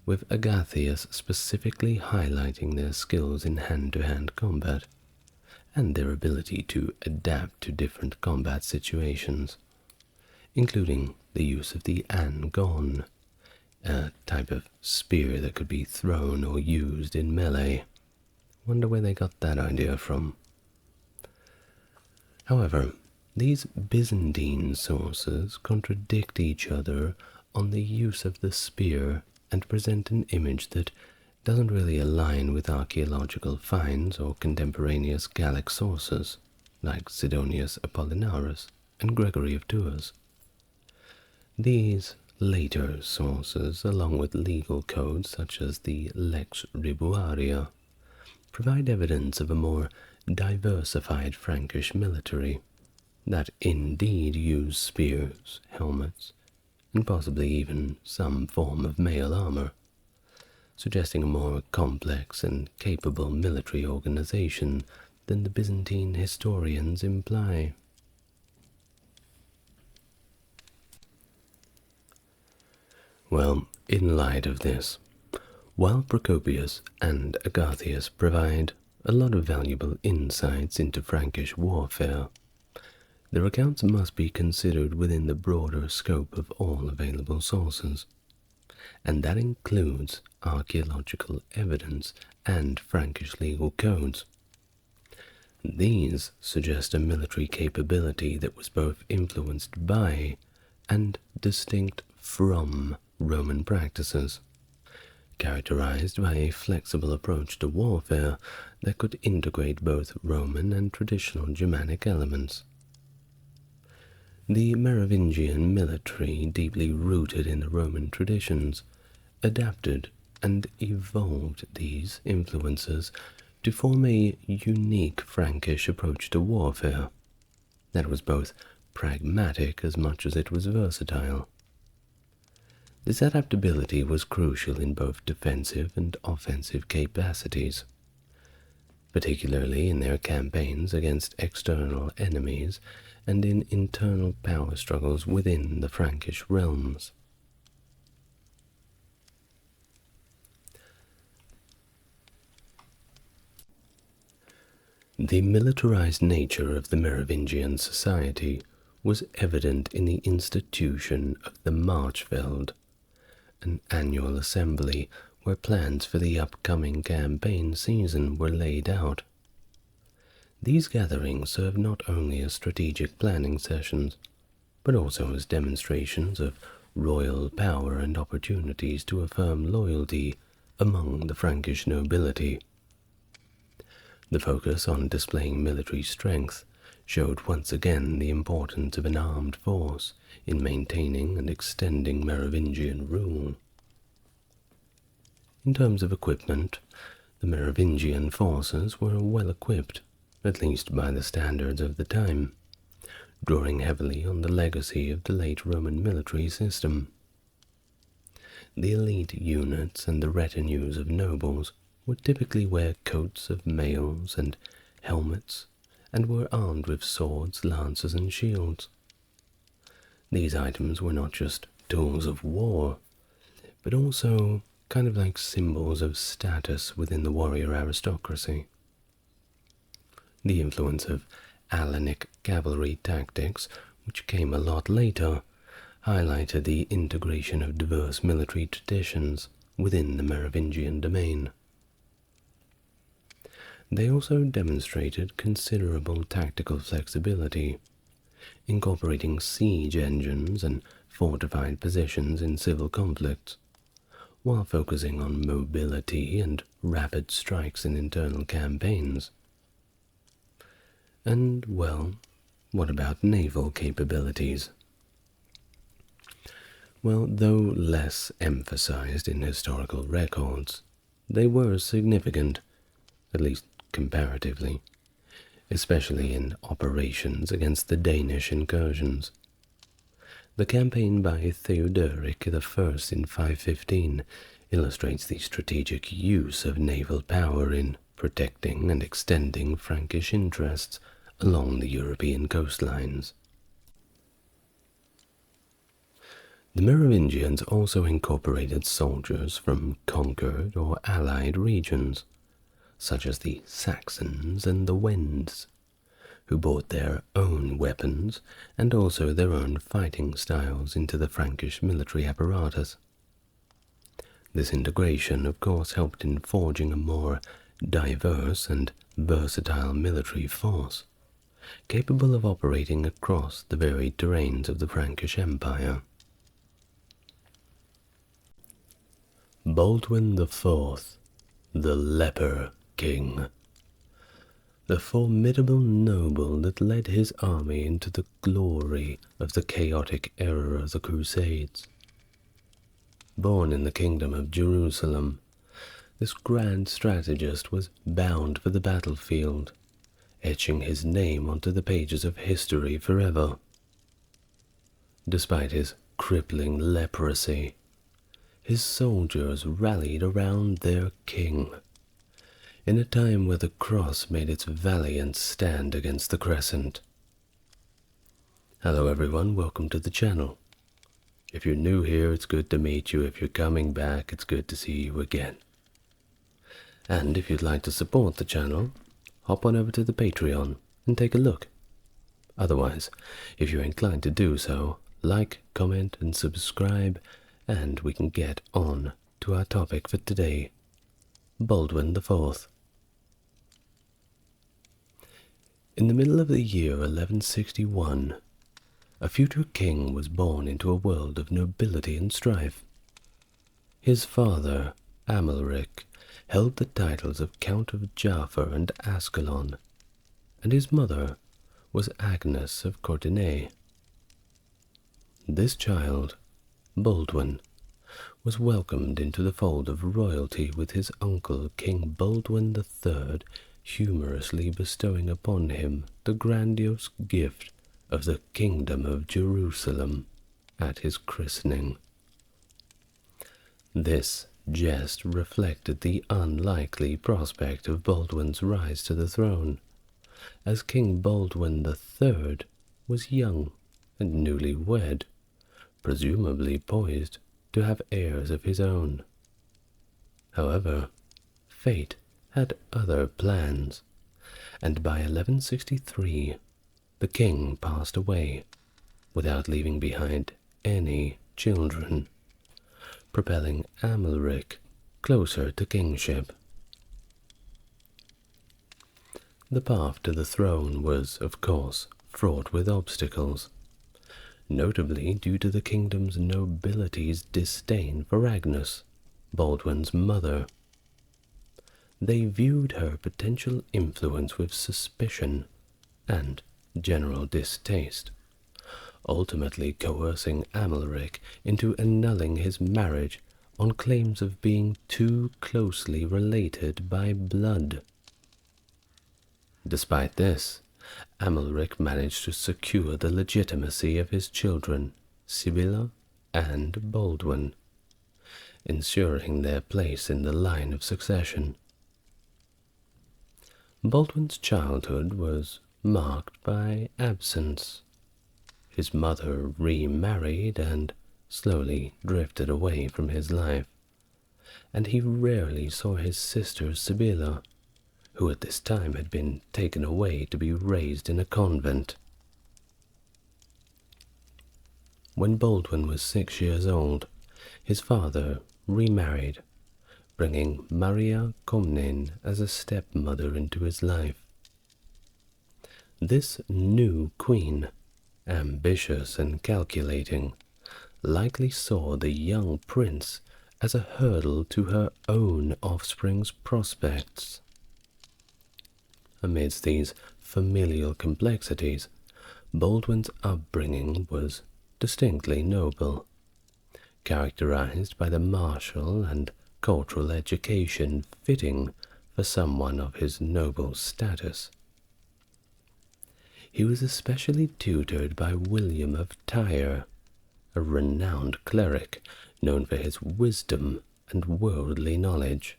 with Agathias specifically highlighting their skills in hand-to-hand combat and their ability to adapt to different combat situations, including the use of the angon, a type of spear that could be thrown or used in melee. Wonder where they got that idea from. However, These Byzantine sources contradict each other on the use of the spear and present an image that doesn't really align with archaeological finds or contemporaneous Gallic sources like Sidonius Apollinaris and Gregory of Tours. These later sources, along with legal codes such as the Lex Ribuaria, provide evidence of a more diversified Frankish military that indeed used spears, helmets, and possibly even some form of mail armor, suggesting a more complex and capable military organization than the Byzantine historians imply. Well, in light of this, while Procopius and Agathias provide a lot of valuable insights into Frankish warfare, their accounts must be considered within the broader scope of all available sources, and that includes archaeological evidence and Frankish legal codes. These suggest a military capability that was both influenced by and distinct from Roman practices, characterized by a flexible approach to warfare that could integrate both Roman and traditional Germanic elements. The Merovingian military, deeply rooted in the Roman traditions, adapted and evolved these influences to form a unique Frankish approach to warfare that was both pragmatic as much as it was versatile. This adaptability was crucial in both defensive and offensive capacities, particularly in their campaigns against external enemies and in internal power struggles within the Frankish realms. The militarized nature of the Merovingian society was evident in the institution of the Marchfeld, an annual assembly where plans for the upcoming campaign season were laid out. These gatherings served not only as strategic planning sessions, but also as demonstrations of royal power and opportunities to affirm loyalty among the Frankish nobility. The focus on displaying military strength showed once again the importance of an armed force in maintaining and extending Merovingian rule. In terms of equipment, the Merovingian forces were well equipped, at least by the standards of the time, drawing heavily on the legacy of the late Roman military system. The elite units and the retinues of nobles would typically wear coats of mails and helmets, and were armed with swords, lances, and shields. These items were not just tools of war, but also kind of like symbols of status within the warrior aristocracy. The influence of Alanic cavalry tactics, which came a lot later, highlighted the integration of diverse military traditions within the Merovingian domain. They also demonstrated considerable tactical flexibility, incorporating siege engines and fortified positions in civil conflicts, while focusing on mobility and rapid strikes in internal campaigns. And, well, what about naval capabilities? Well, though less emphasized in historical records, they were significant, at least comparatively, especially in operations against the Danish incursions. The campaign by Theodoric I in 515 illustrates the strategic use of naval power in protecting and extending Frankish interests along the European coastlines. The Merovingians also incorporated soldiers from conquered or allied regions, such as the Saxons and the Wends, who brought their own weapons and also their own fighting styles into the Frankish military apparatus. This integration, of course, helped in forging a more diverse and versatile military force, capable of operating across the varied terrains of the Frankish Empire. Baldwin IV, the Leper King. The formidable noble that led his army into the glory of the chaotic era of the Crusades. Born in the kingdom of Jerusalem, this grand strategist was bound for the battlefield, etching his name onto the pages of history forever. Despite his crippling leprosy, his soldiers rallied around their king, in a time where the cross made its valiant stand against the crescent. Hello everyone, welcome to the channel. If you're new here, it's good to meet you. If you're coming back, it's good to see you again. And if you'd like to support the channel, hop on over to the Patreon and take a look. Otherwise, if you're inclined to do so, like, comment and subscribe, and we can get on to our topic for today, Baldwin IV. In the middle of the year 1161, a future king was born into a world of nobility and strife. His father, Amalric, held the titles of Count of Jaffa and Ascalon, and his mother was Agnes of Courtenay. This child, Baldwin, was welcomed into the fold of royalty with his uncle King Baldwin III humorously bestowing upon him the grandiose gift of the Kingdom of Jerusalem at his christening. This jest reflected the unlikely prospect of Baldwin's rise to the throne, as King Baldwin III was young and newly wed, presumably poised to have heirs of his own. However, fate had other plans, and by 1163 the king passed away without leaving behind any children, propelling Amalric closer to kingship. The path to the throne was, of course, fraught with obstacles, notably due to the kingdom's nobility's disdain for Agnes, Baldwin's mother. They viewed her potential influence with suspicion and general distaste, ultimately coercing Amalric into annulling his marriage on claims of being too closely related by blood. Despite this, Amalric managed to secure the legitimacy of his children, Sibylla and Baldwin, ensuring their place in the line of succession. Baldwin's childhood was marked by absence. His mother remarried and slowly drifted away from his life, and he rarely saw his sister Sibylla, who at this time had been taken away to be raised in a convent. When Baldwin was 6 years old, his father remarried, bringing Maria Comnene as a stepmother into his life. This new queen, ambitious and calculating, likely saw the young prince as a hurdle to her own offspring's prospects. Amidst these familial complexities, Baldwin's upbringing was distinctly noble, characterized by the martial and cultural education fitting for someone of his noble status. He was especially tutored by William of Tyre, a renowned cleric known for his wisdom and worldly knowledge.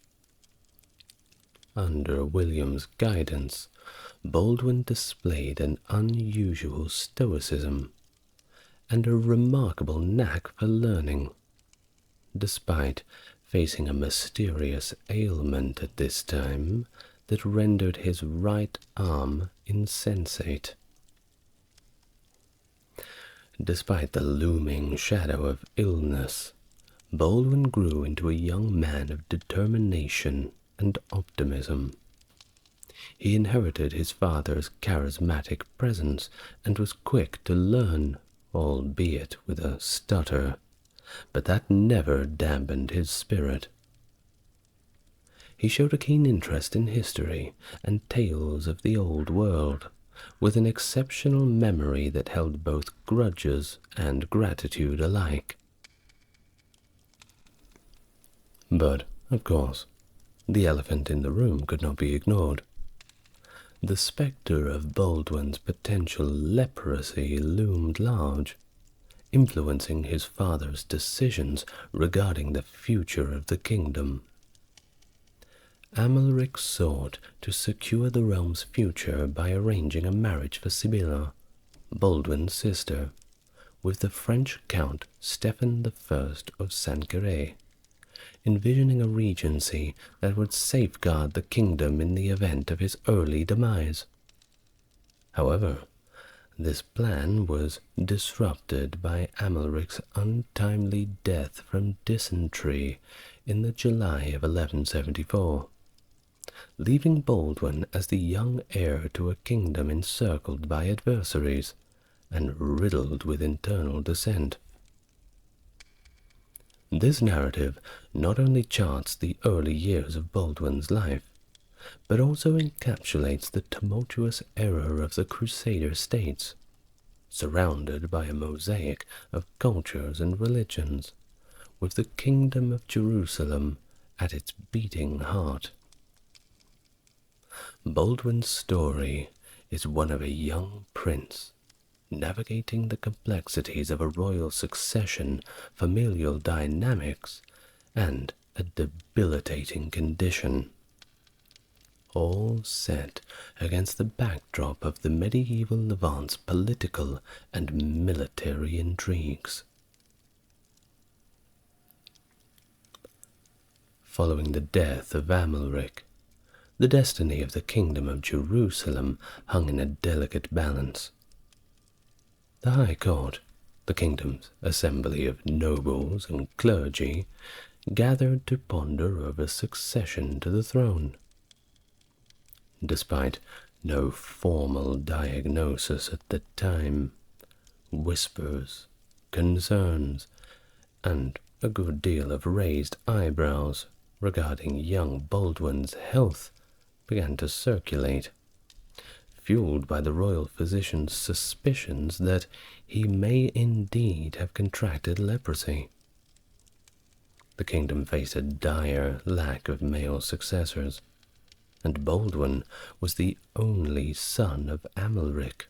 Under William's guidance, Baldwin displayed an unusual stoicism and a remarkable knack for learning, despite facing a mysterious ailment at this time that rendered his right arm insensate. Despite the looming shadow of illness, Baldwin grew into a young man of determination and optimism. He inherited his father's charismatic presence and was quick to learn, albeit with a stutter, but that never dampened his spirit. He showed a keen interest in history and tales of the old world, with an exceptional memory that held both grudges and gratitude alike. But, of course, the elephant in the room could not be ignored. The spectre of Baldwin's potential leprosy loomed large, influencing his father's decisions regarding the future of the kingdom. Amalric sought to secure the realm's future by arranging a marriage for Sibylla, Baldwin's sister, with the French Count Stephen I of Sanqueré, envisioning a regency that would safeguard the kingdom in the event of his early demise. However, this plan was disrupted by Amalric's untimely death from dysentery in the July of 1174. Leaving Baldwin as the young heir to a kingdom encircled by adversaries and riddled with internal dissent. This narrative not only charts the early years of Baldwin's life, but also encapsulates the tumultuous era of the Crusader states, surrounded by a mosaic of cultures and religions, with the kingdom of Jerusalem at its beating heart. Baldwin's story is one of a young prince navigating the complexities of a royal succession, familial dynamics, and a debilitating condition, all set against the backdrop of the medieval Levant's political and military intrigues. Following the death of Amalric, the destiny of the kingdom of Jerusalem hung in a delicate balance. The High Court, the kingdom's assembly of nobles and clergy, gathered to ponder over succession to the throne. Despite no formal diagnosis at the time, whispers, concerns, and a good deal of raised eyebrows regarding young Baldwin's health began to circulate, fueled by the royal physician's suspicions that he may indeed have contracted leprosy. The kingdom faced a dire lack of male successors, and Baldwin was the only son of Amalric.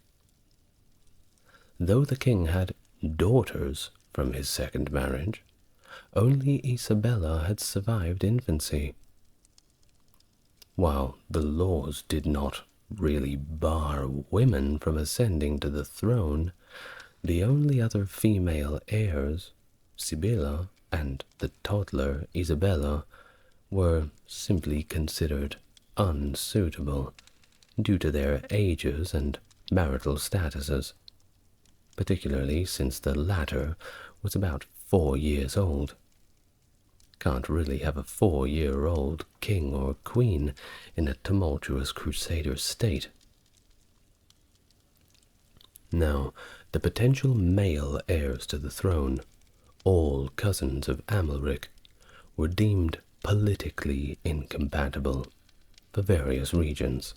Though the king had daughters from his second marriage, only Isabella had survived infancy. While the laws did not really bar women from ascending to the throne, the only other female heirs, Sibylla and the toddler Isabella, were simply considered unsuitable due to their ages and marital statuses, particularly since the latter was about 4 years old. Can't really have a 4-year-old king or queen in a tumultuous Crusader state. Now, the potential male heirs to the throne, all cousins of Amalric, were deemed politically incompatible for various reasons.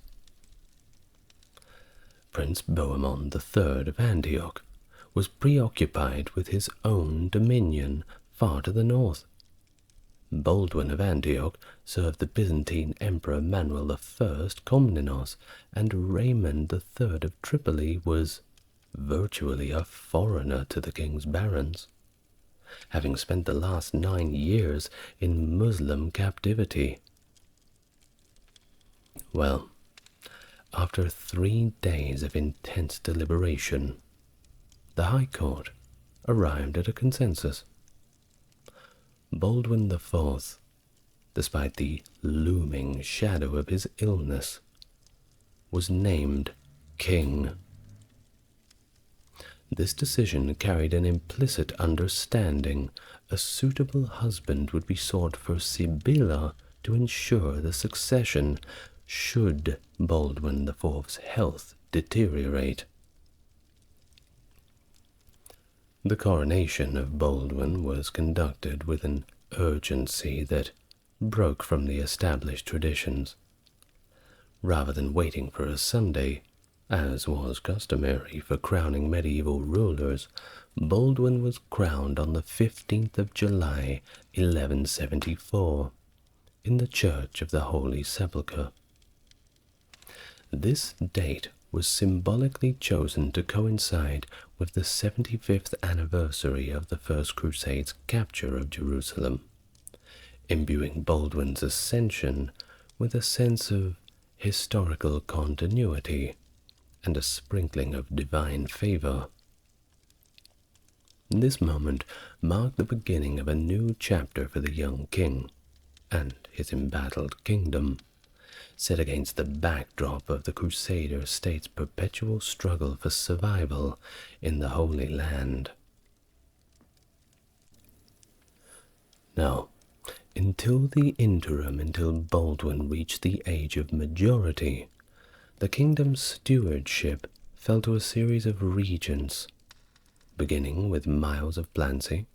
Prince Bohemond III of Antioch was preoccupied with his own dominion far to the north. Baldwin of Antioch served the Byzantine Emperor Manuel I Komnenos, and Raymond III of Tripoli was virtually a foreigner to the king's barons, having spent the last 9 years in Muslim captivity. Well, after 3 days of intense deliberation, the High Court arrived at a consensus. Baldwin IV, despite the looming shadow of his illness, was named king. This decision carried an implicit understanding a suitable husband would be sought for Sibylla to ensure the succession, should Baldwin IV's health deteriorate. The coronation of Baldwin was conducted with an urgency that broke from the established traditions. Rather than waiting for a Sunday, as was customary for crowning medieval rulers, Baldwin was crowned on the 15th of July, 1174, in the Church of the Holy Sepulchre. This date was symbolically chosen to coincide with the 75th anniversary of the First Crusade's capture of Jerusalem, imbuing Baldwin's ascension with a sense of historical continuity and a sprinkling of divine favor. This moment marked the beginning of a new chapter for the young king and his embattled kingdom, set against the backdrop of the Crusader state's perpetual struggle for survival in the Holy Land. Now, until Baldwin reached the age of majority, the kingdom's stewardship fell to a series of regents, beginning with Miles of Blancy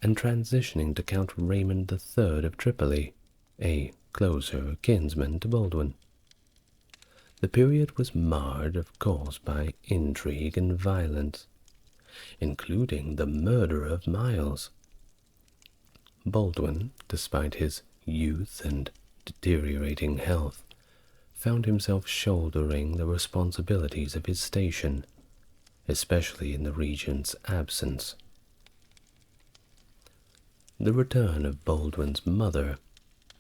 and transitioning to Count Raymond III of Tripoli, a closer kinsman to Baldwin. The period was marred, of course, by intrigue and violence, including the murder of Miles. Baldwin, despite his youth and deteriorating health, found himself shouldering the responsibilities of his station, especially in the regent's absence. The return of Baldwin's mother,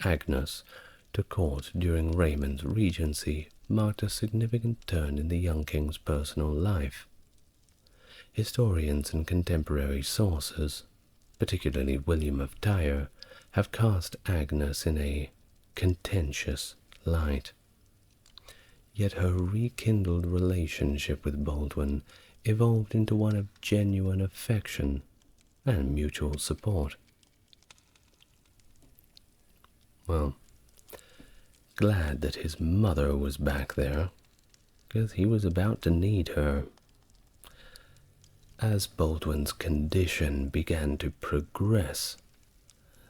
Agnes, to court during Raymond's regency marked a significant turn in the young king's personal life. Historians and contemporary sources, particularly William of Tyre, have cast Agnes in a contentious light. Yet her rekindled relationship with Baldwin evolved into one of genuine affection and mutual support. Well, glad that his mother was back there, because he was about to need her. As Baldwin's condition began to progress,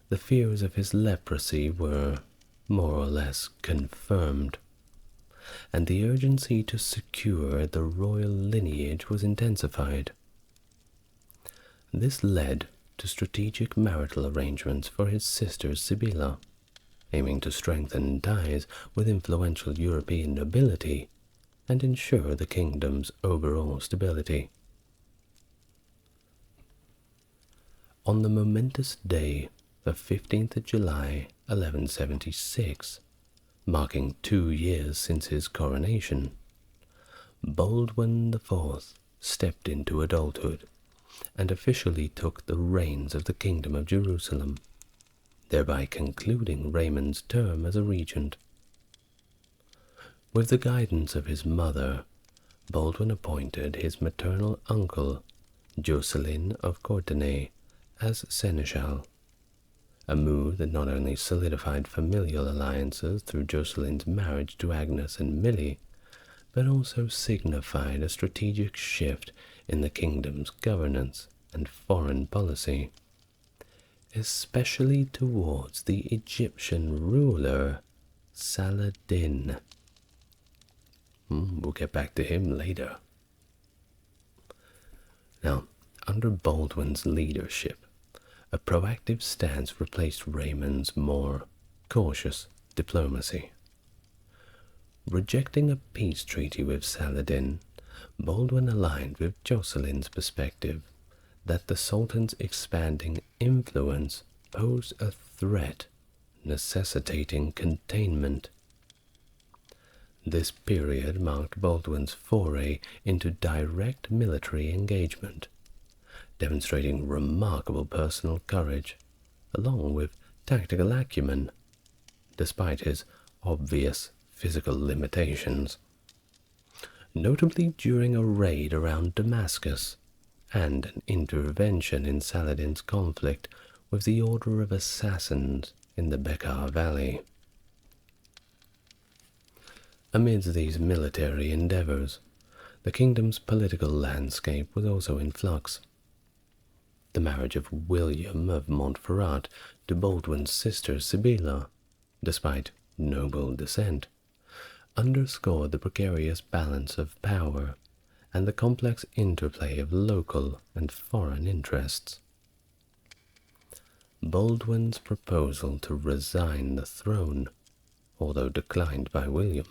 the fears of his leprosy were more or less confirmed, and the urgency to secure the royal lineage was intensified. This led to strategic marital arrangements for his sister Sibylla, aiming to strengthen ties with influential European nobility and ensure the kingdom's overall stability. On the momentous day of 15th of July, 1176, marking 2 years since his coronation, Baldwin IV stepped into adulthood and officially took the reins of the Kingdom of Jerusalem, thereby concluding Raymond's term as a regent. With the guidance of his mother, Baldwin appointed his maternal uncle, Jocelyn of Courtenay, as seneschal, a move that not only solidified familial alliances through Jocelyn's marriage to Agnes and Millie, but also signified a strategic shift in the kingdom's governance and foreign policy, especially towards the Egyptian ruler Saladin. We'll get back to him later. Now, under Baldwin's leadership, a proactive stance replaced Raymond's more cautious diplomacy. Rejecting a peace treaty with Saladin, Baldwin aligned with Jocelyn's perspective that the Sultan's expanding influence posed a threat necessitating containment. This period marked Baldwin's foray into direct military engagement, demonstrating remarkable personal courage, along with tactical acumen, despite his obvious physical limitations. Notably during a raid around Damascus and an intervention in Saladin's conflict with the Order of Assassins in the Bekaa Valley. Amidst these military endeavors, the kingdom's political landscape was also in flux. The marriage of William of Montferrat to Baldwin's sister Sibylla, despite noble descent, underscored the precarious balance of power and the complex interplay of local and foreign interests. Baldwin's proposal to resign the throne, although declined by William,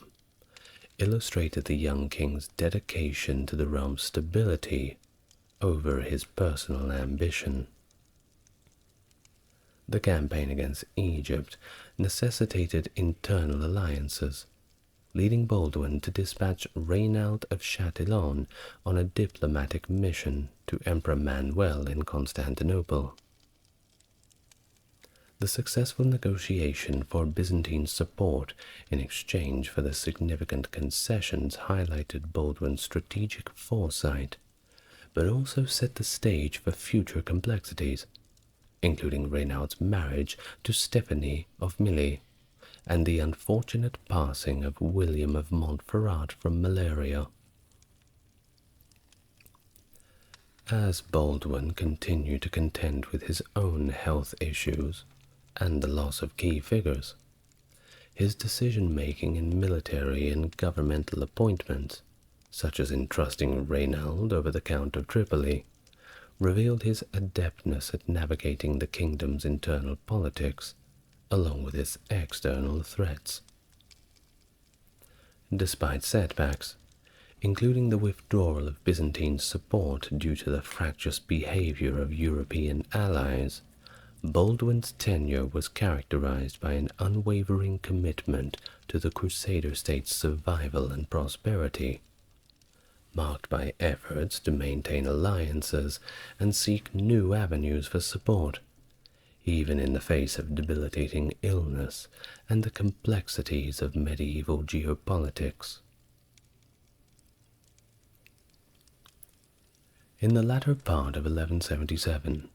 illustrated the young king's dedication to the realm's stability over his personal ambition. The campaign against Egypt necessitated internal alliances, leading Baldwin to dispatch Reynald of Chatillon on a diplomatic mission to Emperor Manuel in Constantinople. The successful negotiation for Byzantine support in exchange for the significant concessions highlighted Baldwin's strategic foresight, but also set the stage for future complexities, including Reynald's marriage to Stephanie of Milly and the unfortunate passing of William of Montferrat from malaria. As Baldwin continued to contend with his own health issues and the loss of key figures, his decision-making in military and governmental appointments, such as entrusting Reynald over the Count of Tripoli, revealed his adeptness at navigating the kingdom's internal politics, along with its external threats. Despite setbacks, including the withdrawal of Byzantine support due to the fractious behavior of European allies, Baldwin's tenure was characterized by an unwavering commitment to the Crusader state's survival and prosperity, marked by efforts to maintain alliances and seek new avenues for support, even in the face of debilitating illness and the complexities of medieval geopolitics. In the latter part of 1177,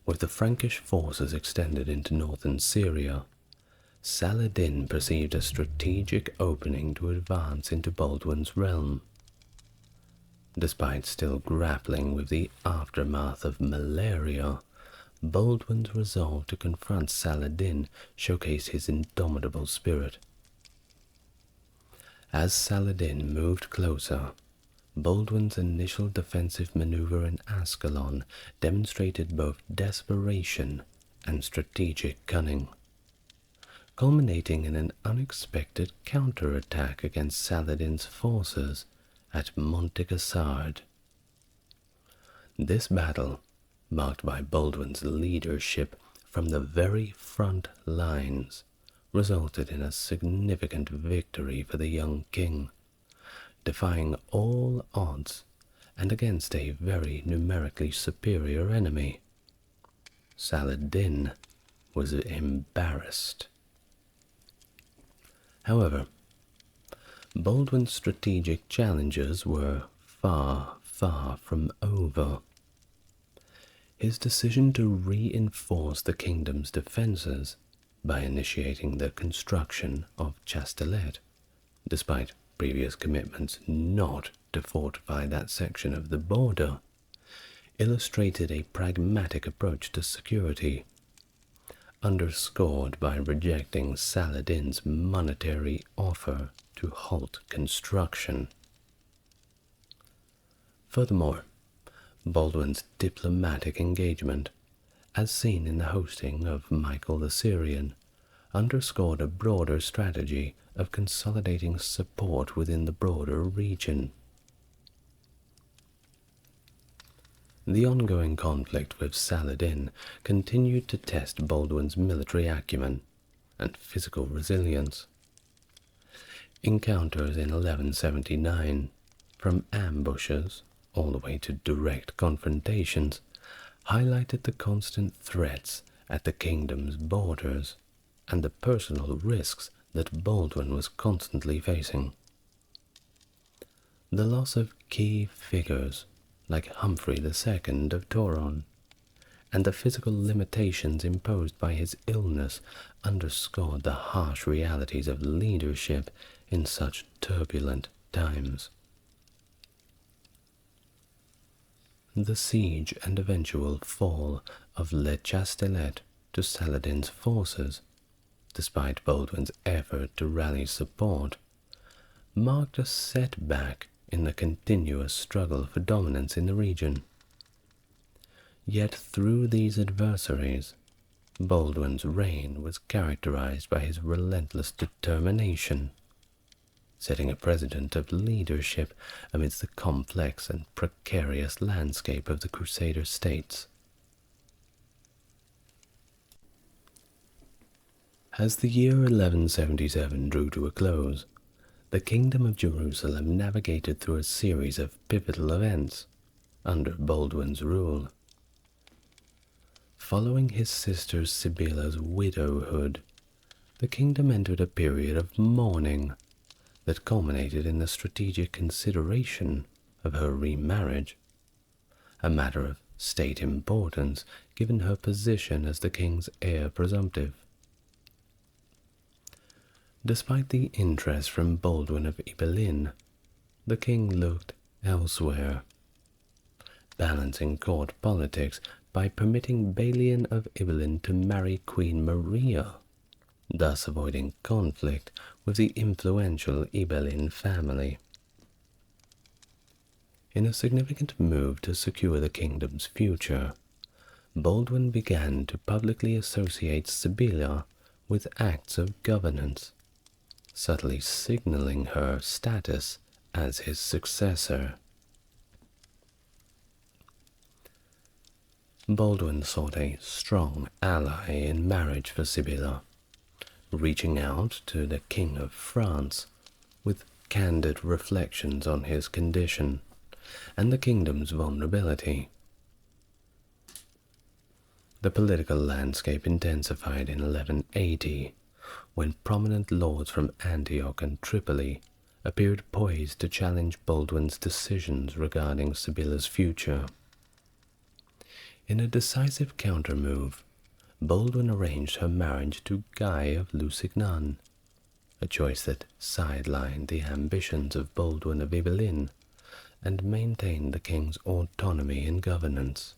with the Frankish forces extended into northern Syria, Saladin perceived a strategic opening to advance into Baldwin's realm. Despite still grappling with the aftermath of malaria, Baldwin's resolve to confront Saladin showcased his indomitable spirit. As Saladin moved closer, Baldwin's initial defensive maneuver in Ascalon demonstrated both desperation and strategic cunning, culminating in an unexpected counterattack against Saladin's forces at Montegassard. This battle, marked by Baldwin's leadership from the very front lines, resulted in a significant victory for the young king, defying all odds and against a very numerically superior enemy. Saladin was embarrassed. However, Baldwin's strategic challenges were far, far from over. His decision to reinforce the kingdom's defenses by initiating the construction of Chastelet, despite previous commitments not to fortify that section of the border, illustrated a pragmatic approach to security, underscored by rejecting Saladin's monetary offer to halt construction. Furthermore, Baldwin's diplomatic engagement, as seen in the hosting of Michael the Syrian, underscored a broader strategy of consolidating support within the broader region. The ongoing conflict with Saladin continued to test Baldwin's military acumen and physical resilience. Encounters in 1179, from ambushes all the way to direct confrontations, highlighted the constant threats at the kingdom's borders and the personal risks that Baldwin was constantly facing. The loss of key figures like Humphrey II of Toron and the physical limitations imposed by his illness underscored the harsh realities of leadership in such turbulent times. The siege and eventual fall of Le Chastelet to Saladin's forces, despite Baldwin's effort to rally support, marked a setback in the continuous struggle for dominance in the region. Yet through these adversaries, Baldwin's reign was characterized by his relentless determination, setting a precedent of leadership amidst the complex and precarious landscape of the Crusader states. As the year 1177 drew to a close, the Kingdom of Jerusalem navigated through a series of pivotal events under Baldwin's rule. Following his sister Sibilla's widowhood, the kingdom entered a period of mourning that culminated in the strategic consideration of her remarriage, a matter of state importance given her position as the king's heir presumptive. Despite the interest from Baldwin of Ibelin, the king looked elsewhere, balancing court politics by permitting Balian of Ibelin to marry Queen Maria, thus avoiding conflict with the influential Ibelin family. In a significant move to secure the kingdom's future, Baldwin began to publicly associate Sibilla with acts of governance, subtly signaling her status as his successor. Baldwin sought a strong ally in marriage for Sibilla, reaching out to the King of France with candid reflections on his condition and the kingdom's vulnerability. The political landscape intensified in 1180, when prominent lords from Antioch and Tripoli appeared poised to challenge Baldwin's decisions regarding Sibilla's future. In a decisive countermove, Baldwin arranged her marriage to Guy of Lusignan, a choice that sidelined the ambitions of Baldwin of Ibelin and maintained the king's autonomy in governance.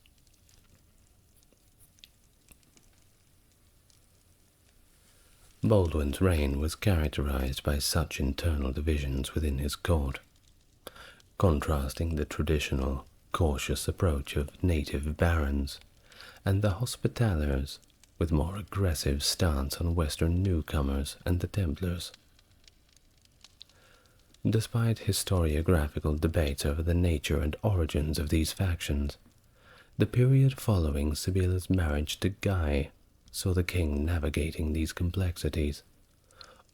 Baldwin's reign was characterized by such internal divisions within his court, contrasting the traditional, cautious approach of native barons and the Hospitallers with more aggressive stance on Western newcomers and the Templars. Despite historiographical debates over the nature and origins of these factions, the period following Sibilla's marriage to Guy saw the king navigating these complexities,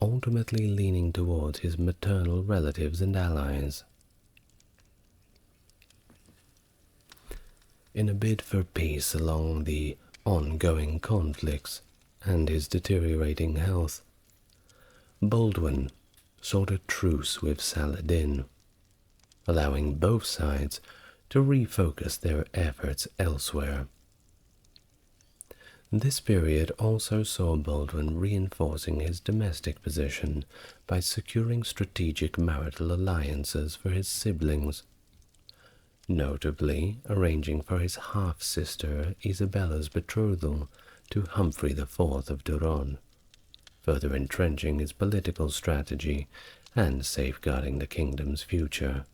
ultimately leaning towards his maternal relatives and allies. In a bid for peace along the ongoing conflicts and his deteriorating health, Baldwin sought a truce with Saladin, allowing both sides to refocus their efforts elsewhere. This period also saw Baldwin reinforcing his domestic position by securing strategic marital alliances for his siblings, notably arranging for his half-sister Isabella's betrothal to Humphrey IV of Duron, further entrenching his political strategy and safeguarding the kingdom's future.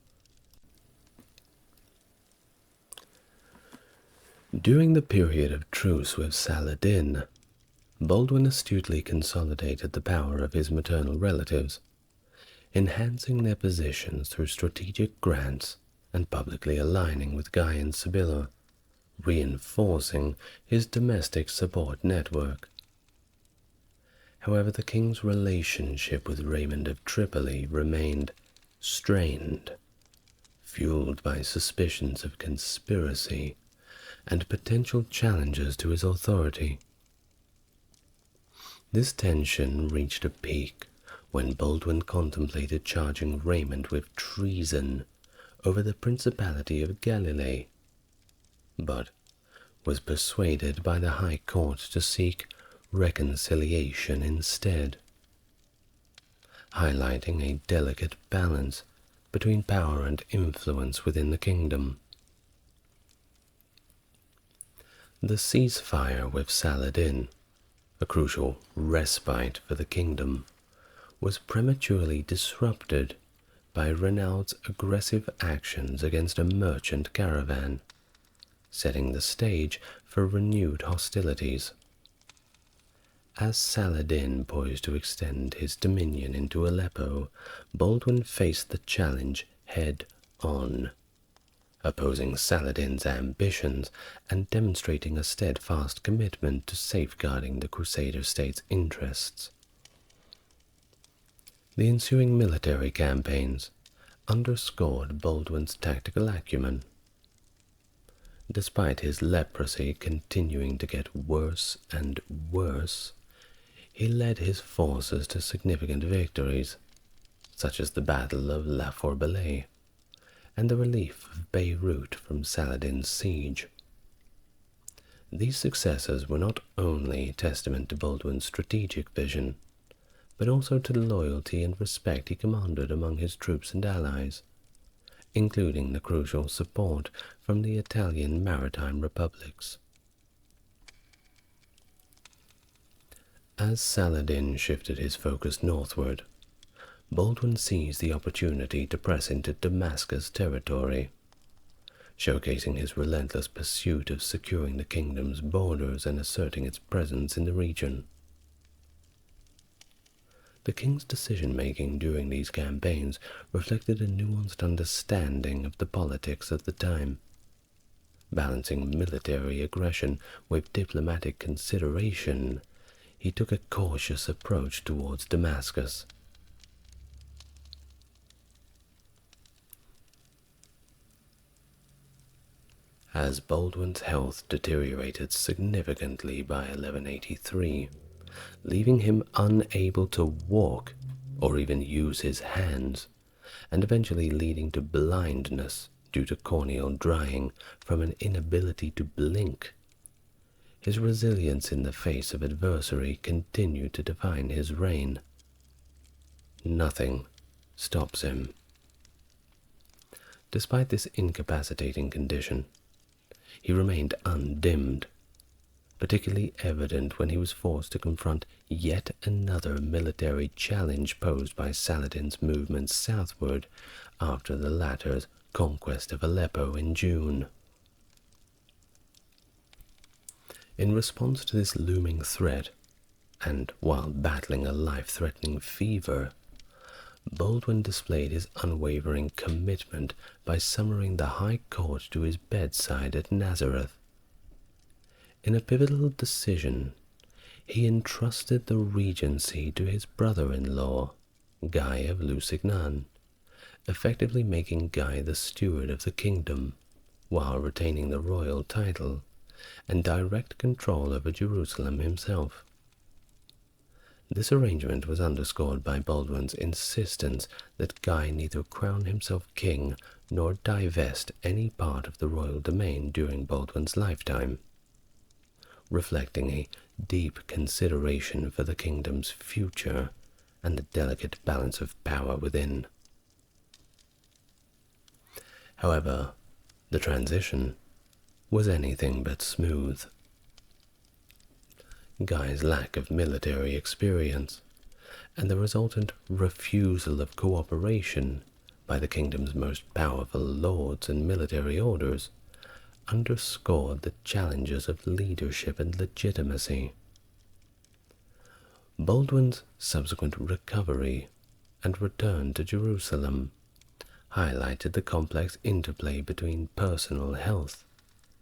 During the period of truce with Saladin, Baldwin astutely consolidated the power of his maternal relatives, enhancing their positions through strategic grants and publicly aligning with Guy and Sibilla, reinforcing his domestic support network. However, the king's relationship with Raymond of Tripoli remained strained, fueled by suspicions of conspiracy and potential challenges to his authority. This tension reached a peak when Baldwin contemplated charging Raymond with treason over the Principality of Galilee, but was persuaded by the High Court to seek reconciliation instead, highlighting a delicate balance between power and influence within the kingdom. The ceasefire with Saladin, a crucial respite for the kingdom, was prematurely disrupted by Renaud's aggressive actions against a merchant caravan, setting the stage for renewed hostilities. As Saladin poised to extend his dominion into Aleppo, Baldwin faced the challenge head-on, opposing Saladin's ambitions and demonstrating a steadfast commitment to safeguarding the Crusader state's interests. The ensuing military campaigns underscored Baldwin's tactical acumen. Despite his leprosy continuing to get worse and worse, he led his forces to significant victories, such as the Battle of La Forbelay and the relief of Beirut from Saladin's siege. These successes were not only testament to Baldwin's strategic vision, but also to the loyalty and respect he commanded among his troops and allies, including the crucial support from the Italian maritime republics. As Saladin shifted his focus northward, Baldwin seized the opportunity to press into Damascus territory, showcasing his relentless pursuit of securing the kingdom's borders and asserting its presence in the region. The king's decision-making during these campaigns reflected a nuanced understanding of the politics of the time. Balancing military aggression with diplomatic consideration, he took a cautious approach towards Damascus. As Baldwin's health deteriorated significantly by 1183, leaving him unable to walk or even use his hands, and eventually leading to blindness due to corneal drying from an inability to blink, his resilience in the face of adversity continued to define his reign. Nothing stops him. Despite this incapacitating condition, he remained undimmed, particularly evident when he was forced to confront yet another military challenge posed by Saladin's movements southward after the latter's conquest of Aleppo in June. In response to this looming threat, and while battling a life-threatening fever, Baldwin displayed his unwavering commitment by summoning the High Court to his bedside at Nazareth. In a pivotal decision, he entrusted the regency to his brother-in-law, Guy of Lusignan, effectively making Guy the steward of the kingdom, while retaining the royal title and direct control over Jerusalem himself. This arrangement was underscored by Baldwin's insistence that Guy neither crown himself king nor divest any part of the royal domain during Baldwin's lifetime, reflecting a deep consideration for the kingdom's future and the delicate balance of power within. However, the transition was anything but smooth. Guy's lack of military experience and the resultant refusal of cooperation by the kingdom's most powerful lords and military orders underscored the challenges of leadership and legitimacy. Baldwin's subsequent recovery and return to Jerusalem highlighted the complex interplay between personal health,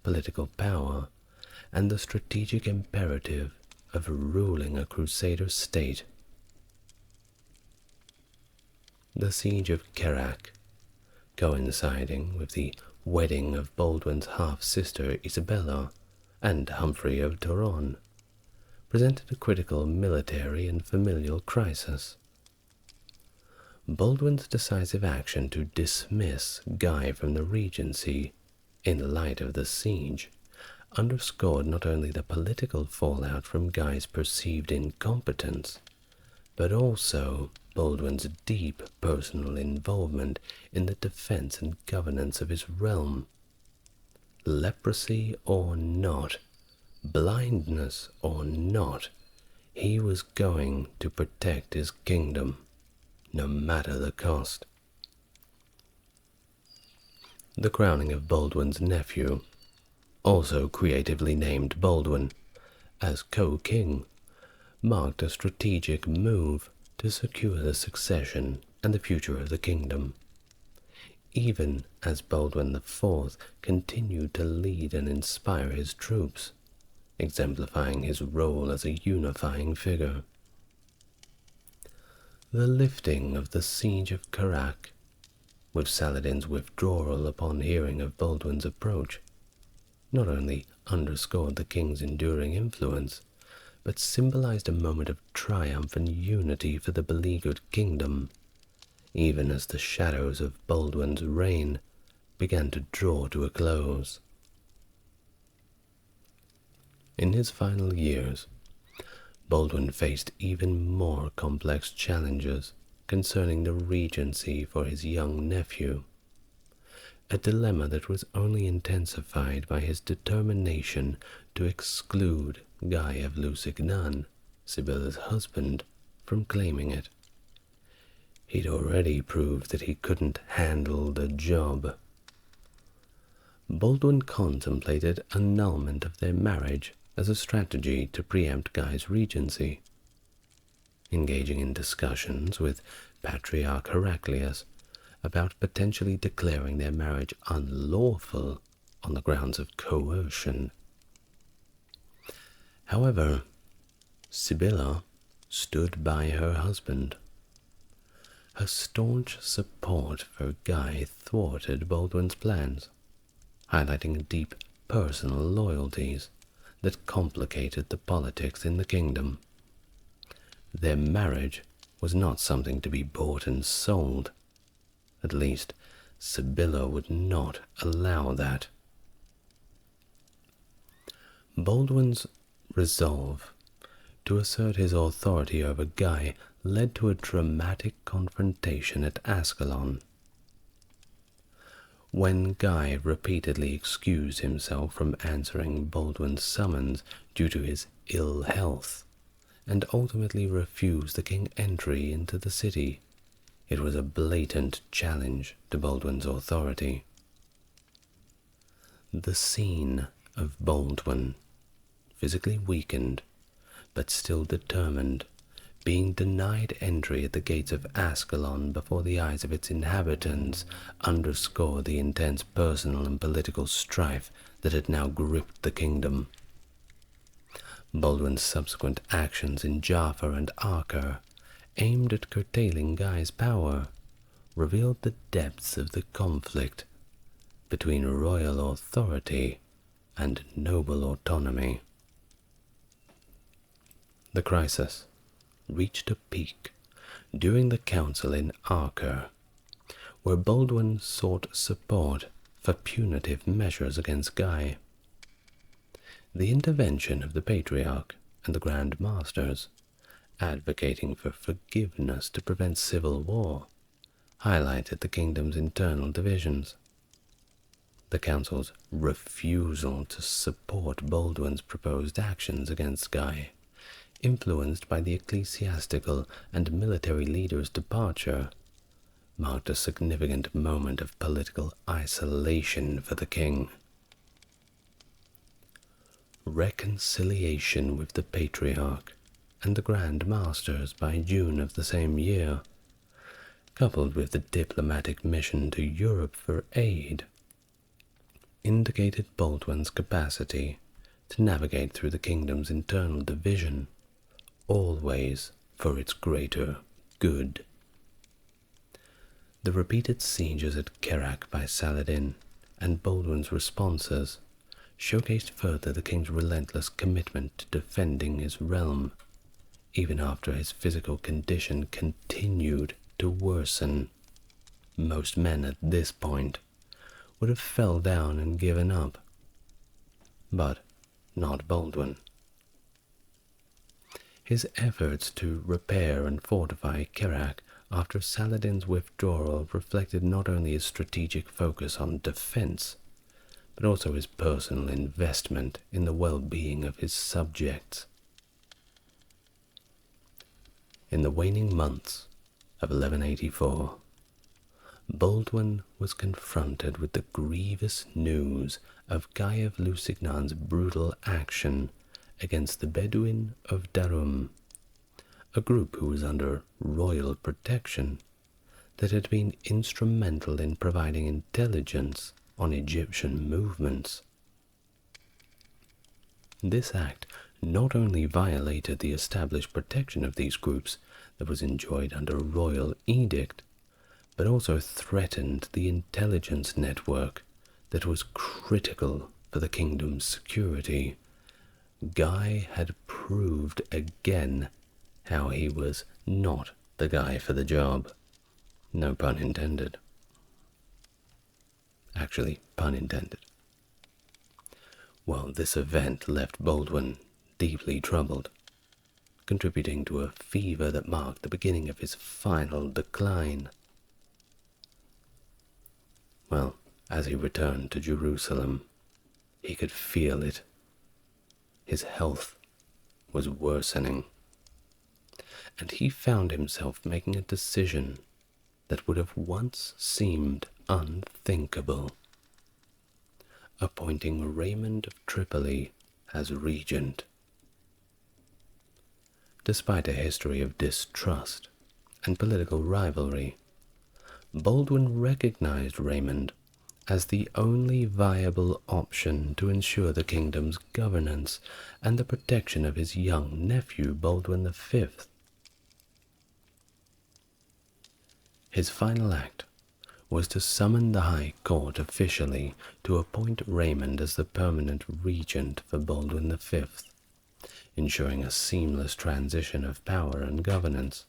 political power, and the strategic imperative of ruling a Crusader state. The siege of Kerak, coinciding with the wedding of Baldwin's half-sister Isabella and Humphrey of Toron, presented a critical military and familial crisis. Baldwin's decisive action to dismiss Guy from the regency in light of the siege underscored not only the political fallout from Guy's perceived incompetence, but also Baldwin's deep personal involvement in the defense and governance of his realm. Leprosy or not, blindness or not, he was going to protect his kingdom, no matter the cost. The crowning of Baldwin's nephew, also creatively named Baldwin, as co-king, marked a strategic move to secure the succession and the future of the kingdom, even as Baldwin IV continued to lead and inspire his troops, exemplifying his role as a unifying figure. The lifting of the siege of Kerak, with Saladin's withdrawal upon hearing of Baldwin's approach, not only underscored the king's enduring influence, but symbolized a moment of triumph and unity for the beleaguered kingdom, even as the shadows of Baldwin's reign began to draw to a close. In his final years, Baldwin faced even more complex challenges concerning the regency for his young nephew, a dilemma that was only intensified by his determination to exclude Guy of Lusignan, Sibylla's husband, from claiming it. He'd already proved that he couldn't handle the job. Baldwin contemplated annulment of their marriage as a strategy to preempt Guy's regency. Engaging in discussions with Patriarch Heraclius about potentially declaring their marriage unlawful on the grounds of coercion. However, Sibylla stood by her husband. Her staunch support for Guy thwarted Baldwin's plans, highlighting deep personal loyalties that complicated the politics in the kingdom. Their marriage was not something to be bought and sold. At least, Sibylla would not allow that. Baldwin's resolve to assert his authority over Guy led to a dramatic confrontation at Ascalon. When Guy repeatedly excused himself from answering Baldwin's summons due to his ill health, and ultimately refused the king entry into the city, it was a blatant challenge to Baldwin's authority. The scene of Baldwin, physically weakened, but still determined, being denied entry at the gates of Ascalon before the eyes of its inhabitants, underscored the intense personal and political strife that had now gripped the kingdom. Baldwin's subsequent actions in Jaffa and Acre, aimed at curtailing Guy's power, revealed the depths of the conflict between royal authority and noble autonomy. The crisis reached a peak during the council in Acre, where Baldwin sought support for punitive measures against Guy. The intervention of the Patriarch and the Grand Masters, advocating for forgiveness to prevent civil war, highlighted the kingdom's internal divisions. The council's refusal to support Baldwin's proposed actions against Guy, influenced by the ecclesiastical and military leaders' departure, marked a significant moment of political isolation for the king. Reconciliation with the Patriarch and the Grand Masters by June of the same year, coupled with the diplomatic mission to Europe for aid, indicated Baldwin's capacity to navigate through the kingdom's internal division, always for its greater good. The repeated sieges at Kerak by Saladin and Baldwin's responses showcased further the king's relentless commitment to defending his realm, even after his physical condition continued to worsen. Most men at this point would have fell down and given up. but not Baldwin. His efforts to repair and fortify Kerak after Saladin's withdrawal reflected not only his strategic focus on defense, but also his personal investment in the well-being of his subjects. In the waning months of 1184, Baldwin was confronted with the grievous news of Guy of Lusignan's brutal action against the Bedouin of Darum, a group who was under royal protection that had been instrumental in providing intelligence on Egyptian movements. This act not only violated the established protection of these groups that was enjoyed under royal edict, but also threatened the intelligence network that was critical for the kingdom's security. Guy had proved again how he was not the guy for the job. No pun intended. Actually, pun intended. Well, this event left Baldwin deeply troubled, contributing to a fever that marked the beginning of his final decline. Well, as he returned to Jerusalem, he could feel it. His health was worsening, and he found himself making a decision that would have once seemed unthinkable: appointing Raymond of Tripoli as regent. Despite a history of distrust and political rivalry, Baldwin recognized Raymond as the only viable option to ensure the kingdom's governance and the protection of his young nephew Baldwin V. His final act was to summon the High Court officially to appoint Raymond as the permanent regent for Baldwin V, ensuring a seamless transition of power and governance.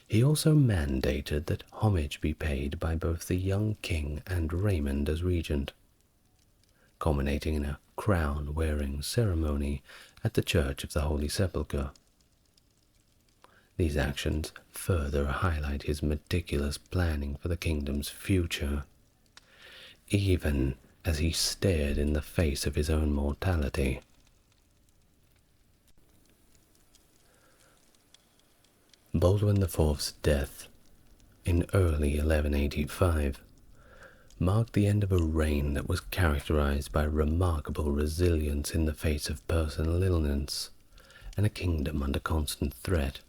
He also mandated that homage be paid by both the young king and Raymond as regent, culminating in a crown-wearing ceremony at the Church of the Holy Sepulchre. These actions further highlight his meticulous planning for the kingdom's future, even as he stared in the face of his own mortality. Baldwin IV's death in early 1185 marked the end of a reign that was characterized by remarkable resilience in the face of personal illness and a kingdom under constant threat.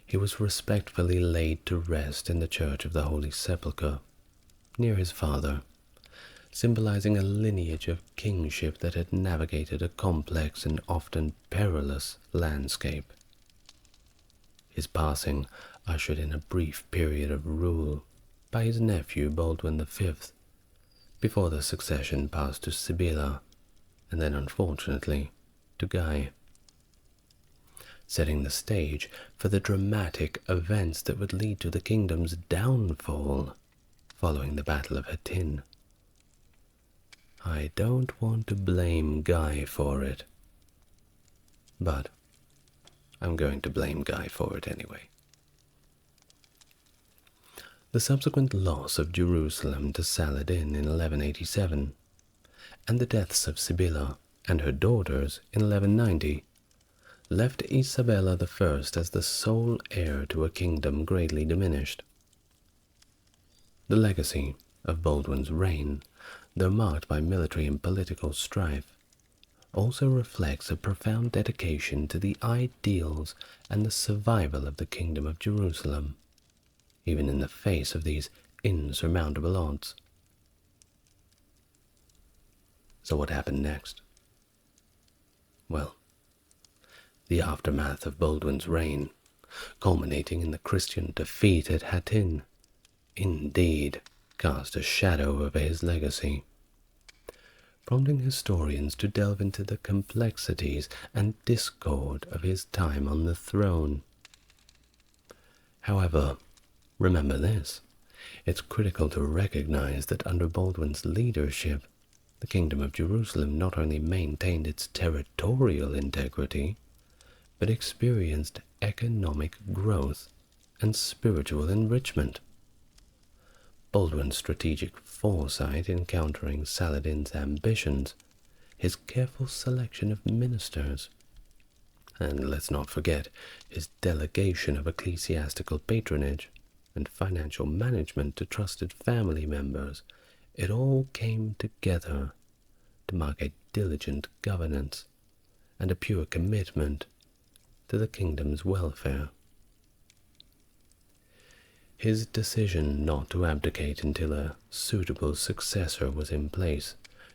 He was respectfully laid to rest in the Church of the Holy Sepulchre, near his father, symbolizing a lineage of kingship that had navigated a complex and often perilous landscape. His passing ushered in a brief period of rule by his nephew Baldwin V, before the succession passed to Sibylla, and then unfortunately to Guy, setting the stage for the dramatic events that would lead to the kingdom's downfall following the Battle of Hattin. I don't want to blame Guy for it, but I'm going to blame Guy for it anyway. The subsequent loss of Jerusalem to Saladin in 1187, and the deaths of Sibylla and her daughters in 1190, left Isabella I as the sole heir to a kingdom greatly diminished. The legacy of Baldwin's reign, though marked by military and political strife, also reflects a profound dedication to the ideals and the survival of the Kingdom of Jerusalem, even in the face of these insurmountable odds. So what happened next? Well, the aftermath of Baldwin's reign, culminating in the Christian defeat at Hattin, indeed cast a shadow over his legacy, prompting historians to delve into the complexities and discord of his time on the throne. However, remember this: it's critical to recognize that under Baldwin's leadership, the Kingdom of Jerusalem not only maintained its territorial integrity, but experienced economic growth and spiritual enrichment. Baldwin's strategic foresight in countering Saladin's ambitions, his careful selection of ministers, and let's not forget his delegation of ecclesiastical patronage and financial management to trusted family members, it all came together to mark a diligent governance and a pure commitment to the kingdom's welfare. His decision not to abdicate until a suitable successor was in place,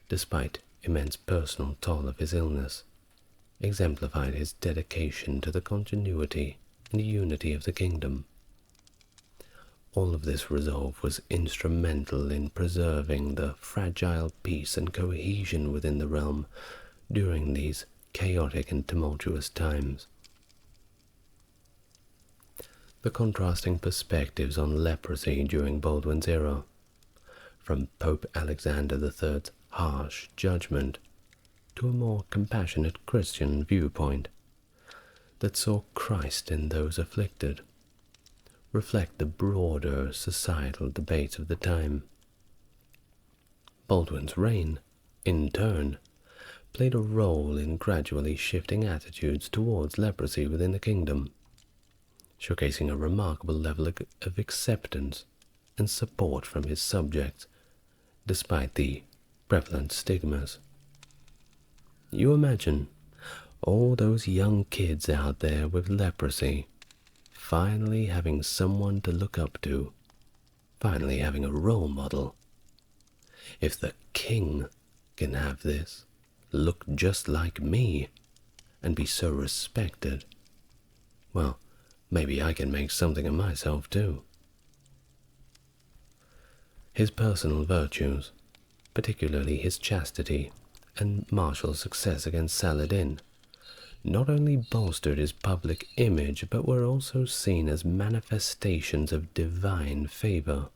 despite immense personal toll of his illness, exemplified his dedication to the continuity and unity of the kingdom. All of this resolve was instrumental in preserving the fragile peace and cohesion within the realm during these chaotic and tumultuous times. The contrasting perspectives on leprosy during Baldwin's era, from Pope Alexander III's harsh judgment to a more compassionate Christian viewpoint that saw Christ in those afflicted, reflect the broader societal debates of the time. Baldwin's reign, in turn, played a role in gradually shifting attitudes towards leprosy within the kingdom, showcasing a remarkable level of acceptance and support from his subjects, despite the prevalent stigmas. You imagine all those young kids out there with leprosy, finally having someone to look up to, finally having a role model. If the king can have this, look just like me, and be so respected, well, maybe I can make something of myself too. His personal virtues, particularly his chastity and martial success against Saladin, not only bolstered his public image but were also seen as manifestations of divine favor.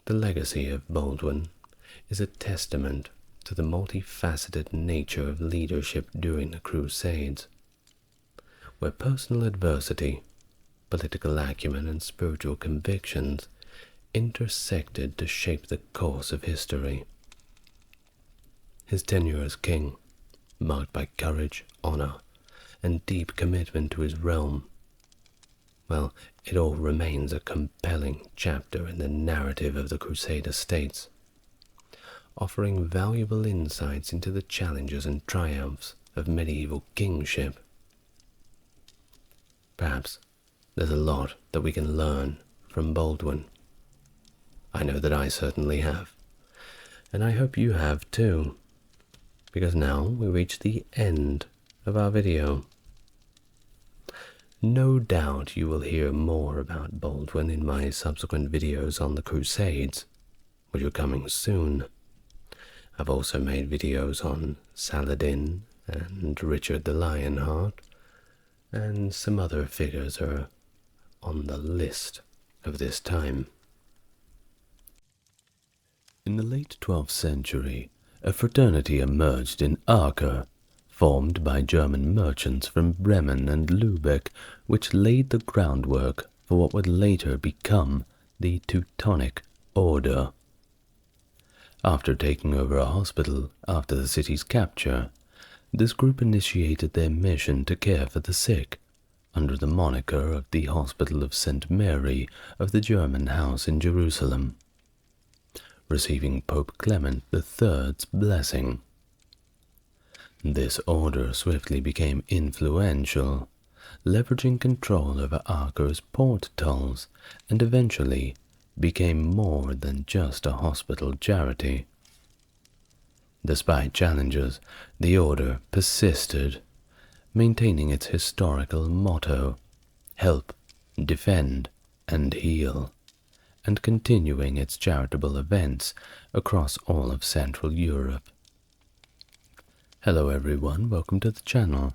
The legacy of Baldwin is a testament to the multifaceted nature of leadership during the Crusades, where personal adversity, political acumen, and spiritual convictions intersected to shape the course of history. His tenure as king, marked by courage, honor, and deep commitment to his realm, well, it all remains a compelling chapter in the narrative of the Crusader states, offering valuable insights into the challenges and triumphs of medieval kingship. Perhaps there's a lot that we can learn from Baldwin. I know that I certainly have, and I hope you have too, because now we reach the end of our video. No doubt you will hear more about Baldwin in my subsequent videos on the Crusades, which are coming soon. I've also made videos on Saladin and Richard the Lionheart, and some other figures are on the list of this time. In the late 12th century, a fraternity emerged in Acre, formed by German merchants from Bremen and Lübeck, which laid the groundwork for what would later become the Teutonic Order. After taking over a hospital after the city's capture, this group initiated their mission to care for the sick, under the moniker of the Hospital of St. Mary of the German House in Jerusalem, receiving Pope Clement III's blessing. This order swiftly became influential, leveraging control over Acre's port tolls, and eventually became more than just a hospital charity. Despite challenges, the order persisted, maintaining its historical motto, help, defend, and heal, and continuing its charitable events across all of Central Europe. Hello everyone, welcome to the channel.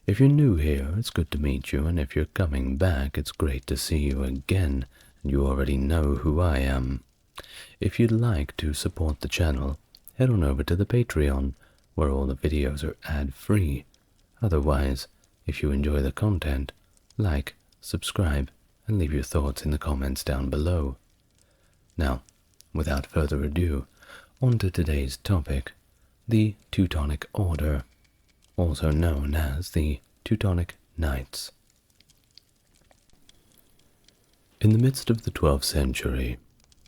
If you're new here, it's good to meet you, and if you're coming back, it's great to see you again, and you already know who I am. If you'd like to support the channel, head on over to the Patreon, where all the videos are ad-free. Otherwise, if you enjoy the content, like, subscribe, and leave your thoughts in the comments down below. Now, without further ado, on to today's topic, the Teutonic Order, also known as the Teutonic Knights. In the midst of the 12th century,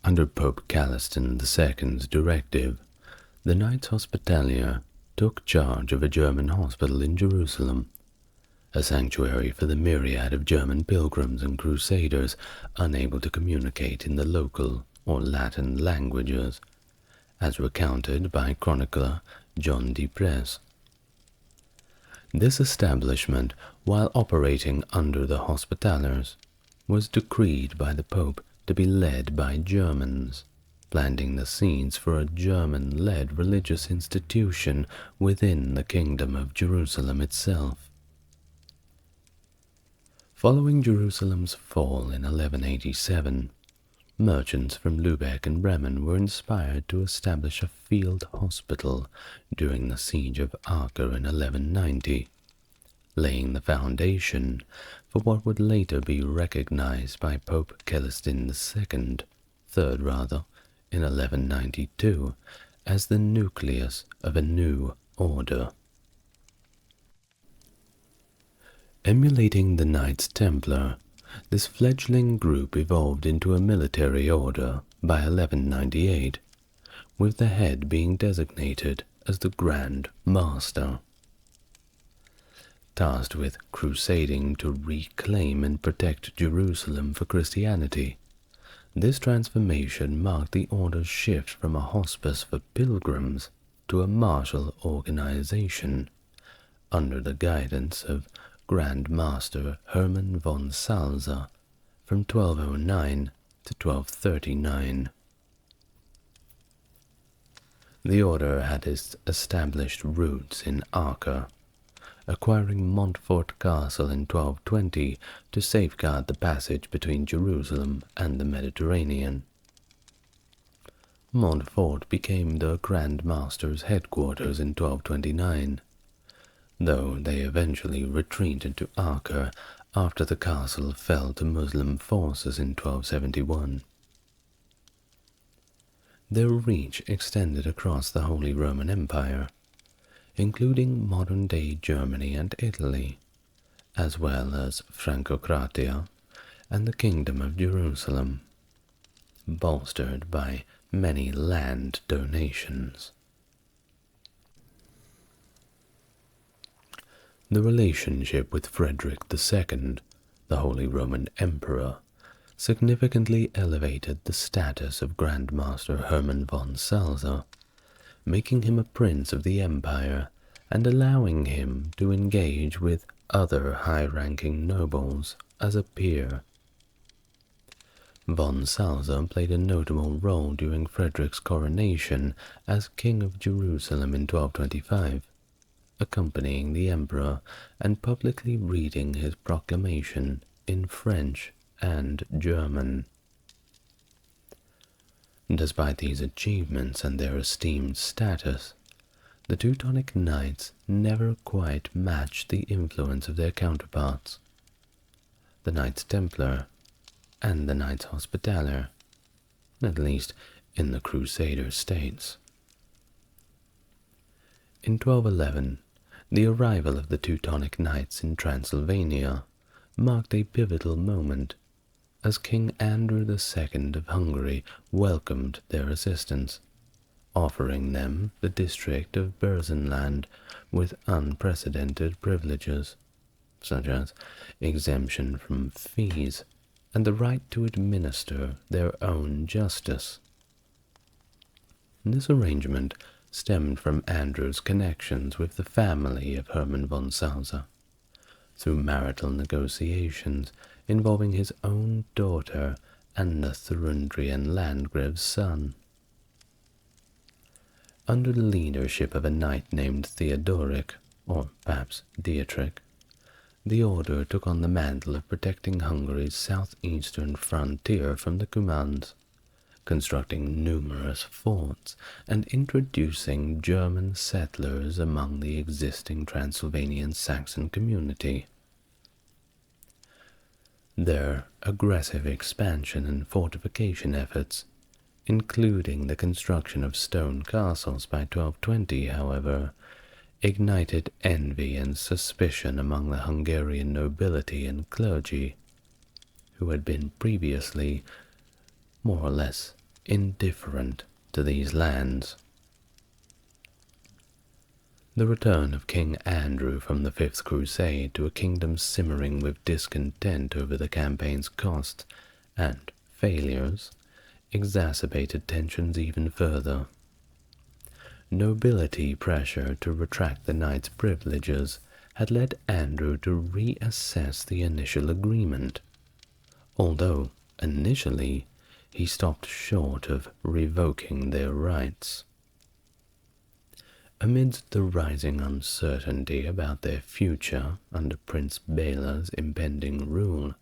under Pope Calliston II's directive, the Knights Hospitalier took charge of a German hospital in Jerusalem, a sanctuary for the myriad of German pilgrims and crusaders unable to communicate in the local or Latin languages, as recounted by chronicler John de Presse. This establishment, while operating under the Hospitallers, was decreed by the Pope to be led by Germans, planting the seeds for a German-led religious institution within the Kingdom of Jerusalem itself. Following Jerusalem's fall in 1187, merchants from Lübeck and Bremen were inspired to establish a field hospital during the siege of Acre in 1190, laying the foundation for what would later be recognized by Pope Calliston II, third rather, in 1192, as the nucleus of a new order. Emulating the Knights Templar, this fledgling group evolved into a military order by 1198, with the head being designated as the Grand Master. Tasked with crusading to reclaim and protect Jerusalem for Christianity, this transformation marked the order's shift from a hospice for pilgrims to a martial organization, under the guidance of Grand Master Hermann von Salza from 1209 to 1239. The order had its established roots in Acre, acquiring Montfort Castle in 1220 to safeguard the passage between Jerusalem and the Mediterranean. Montfort became the Grand Master's headquarters in 1229, though they eventually retreated to Acre after the castle fell to Muslim forces in 1271. Their reach extended across the Holy Roman Empire, including modern-day Germany and Italy, as well as Francocratia and the Kingdom of Jerusalem, bolstered by many land donations. The relationship with Frederick II, the Holy Roman Emperor, significantly elevated the status of Grand Master Hermann von Salza, making him a prince of the empire and allowing him to engage with other high-ranking nobles as a peer. Von Salza played a notable role during Frederick's coronation as King of Jerusalem in 1225, accompanying the emperor and publicly reading his proclamation in French and German. Despite these achievements and their esteemed status, the Teutonic Knights never quite matched the influence of their counterparts, the Knights Templar and the Knights Hospitaller, at least in the Crusader states. In 1211, the arrival of the Teutonic Knights in Transylvania marked a pivotal moment, as King Andrew II of Hungary welcomed their assistance, offering them the district of Burzenland with unprecedented privileges, such as exemption from fees and the right to administer their own justice. This arrangement stemmed from Andrew's connections with the family of Hermann von Salza, through marital negotiations involving his own daughter and the Thuringian Landgrave's son. Under the leadership of a knight named Theodoric, or perhaps Dietrich, the order took on the mantle of protecting Hungary's southeastern frontier from the Cumans, constructing numerous forts and introducing German settlers among the existing Transylvanian Saxon community. Their aggressive expansion and fortification efforts, including the construction of stone castles by 1220, however, ignited envy and suspicion among the Hungarian nobility and clergy, who had been previously more or less indifferent to these lands. The return of King Andrew from the Fifth Crusade to a kingdom simmering with discontent over the campaign's cost and failures exacerbated tensions even further. Nobility pressure to retract the knight's privileges had led Andrew to reassess the initial agreement, although initially he stopped short of revoking their rights. Amidst the rising uncertainty about their future under Prince Bela's impending rule,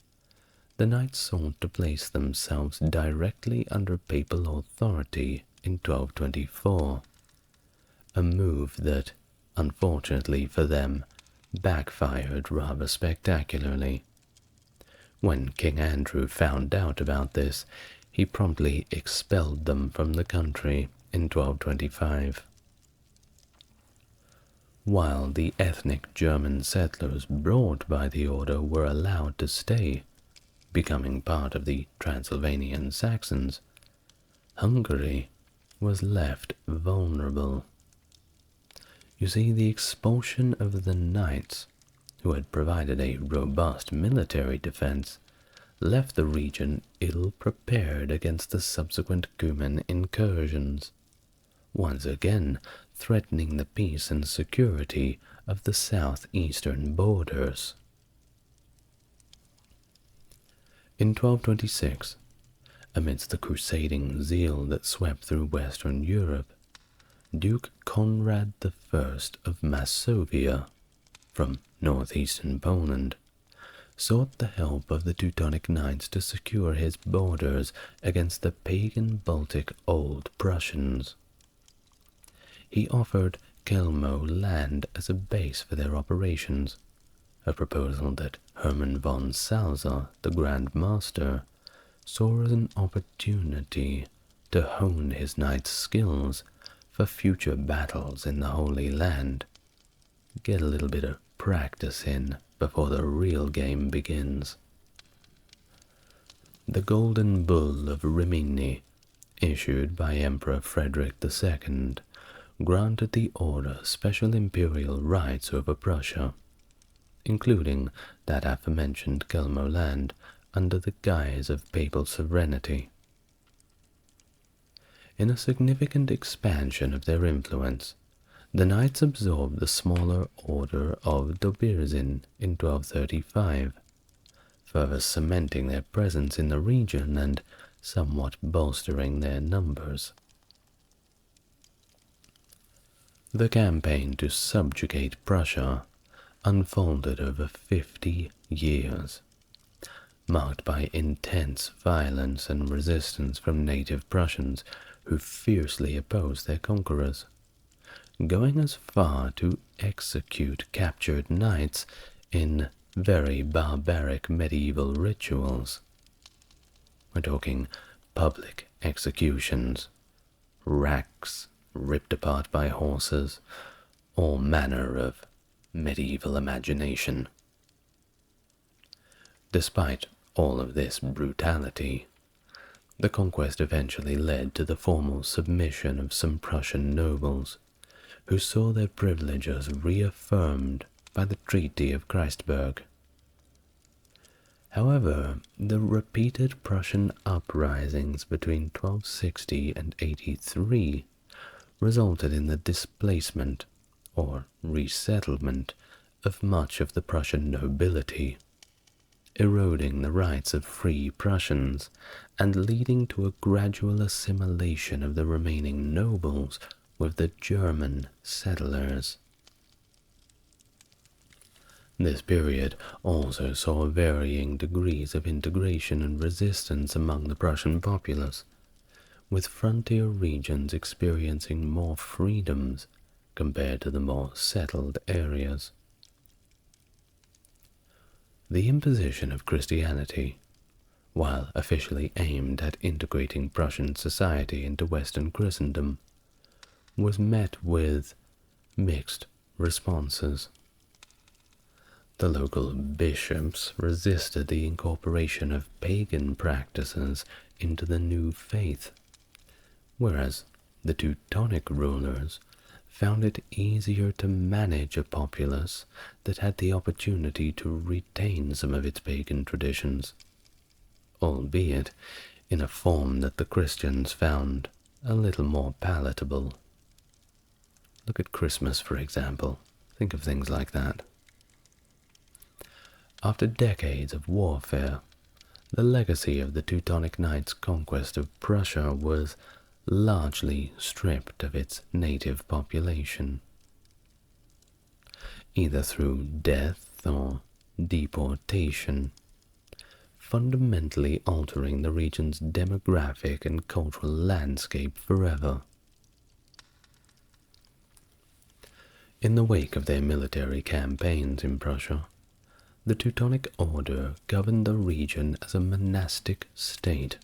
the knights sought to place themselves directly under papal authority in 1224, a move that, unfortunately for them, backfired rather spectacularly. When King Andrew found out about this, he promptly expelled them from the country in 1225. While the ethnic German settlers brought by the order were allowed to stay, becoming part of the Transylvanian Saxons, Hungary was left vulnerable. You see, the expulsion of the knights, who had provided a robust military defense, left the region ill-prepared against the subsequent Cuman incursions, once again threatening the peace and security of the southeastern borders. In 1226, amidst the crusading zeal that swept through Western Europe, Duke Conrad I of Masovia, from northeastern Poland, sought the help of the Teutonic Knights to secure his borders against the pagan Baltic Old Prussians. He offered Kelmo land as a base for their operations, a proposal that Hermann von Salza, the Grand Master, saw as an opportunity to hone his knight's skills for future battles in the Holy Land, get a little bit of practice in before the real game begins. The Golden Bull of Rimini, issued by Emperor Frederick II, granted the order special imperial rights over Prussia, including that aforementioned Kelmo land under the guise of papal sovereignty. In a significant expansion of their influence, the knights absorbed the smaller order of Dobirzin in 1235, further cementing their presence in the region and somewhat bolstering their numbers. The campaign to subjugate Prussia unfolded over 50 years, marked by intense violence and resistance from native Prussians who fiercely opposed their conquerors, going as far to execute captured knights in very barbaric medieval rituals. We're talking public executions, racks ripped apart by horses, all manner of medieval imagination. Despite all of this brutality, the conquest eventually led to the formal submission of some Prussian nobles, who saw their privileges reaffirmed by the Treaty of Christberg. However, the repeated Prussian uprisings between 1260 and 83 resulted in the displacement, or resettlement, of much of the Prussian nobility, eroding the rights of free Prussians and leading to a gradual assimilation of the remaining nobles with the German settlers. This period also saw varying degrees of integration and resistance among the Prussian populace, with frontier regions experiencing more freedoms compared to the more settled areas. The imposition of Christianity, while officially aimed at integrating Prussian society into Western Christendom, was met with mixed responses. The local bishops resisted the incorporation of pagan practices into the new faith, whereas the Teutonic rulers found it easier to manage a populace that had the opportunity to retain some of its pagan traditions, albeit in a form that the Christians found a little more palatable. Look at Christmas, for example. Think of things like that. After decades of warfare, the legacy of the Teutonic Knights' conquest of Prussia was largely stripped of its native population, either through death or deportation, fundamentally altering the region's demographic and cultural landscape forever. In the wake of their military campaigns in Prussia, the Teutonic Order governed the region as a monastic state,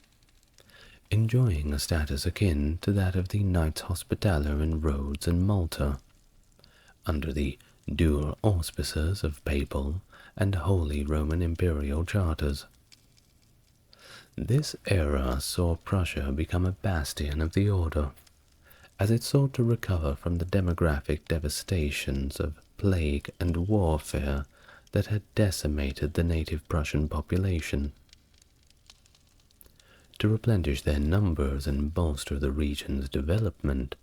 enjoying a status akin to that of the Knights Hospitaller in Rhodes and Malta, under the dual auspices of papal and Holy Roman Imperial charters. This era saw Prussia become a bastion of the Order, as it sought to recover from the demographic devastations of plague and warfare that had decimated the native Prussian population. To replenish their numbers and bolster the region's development,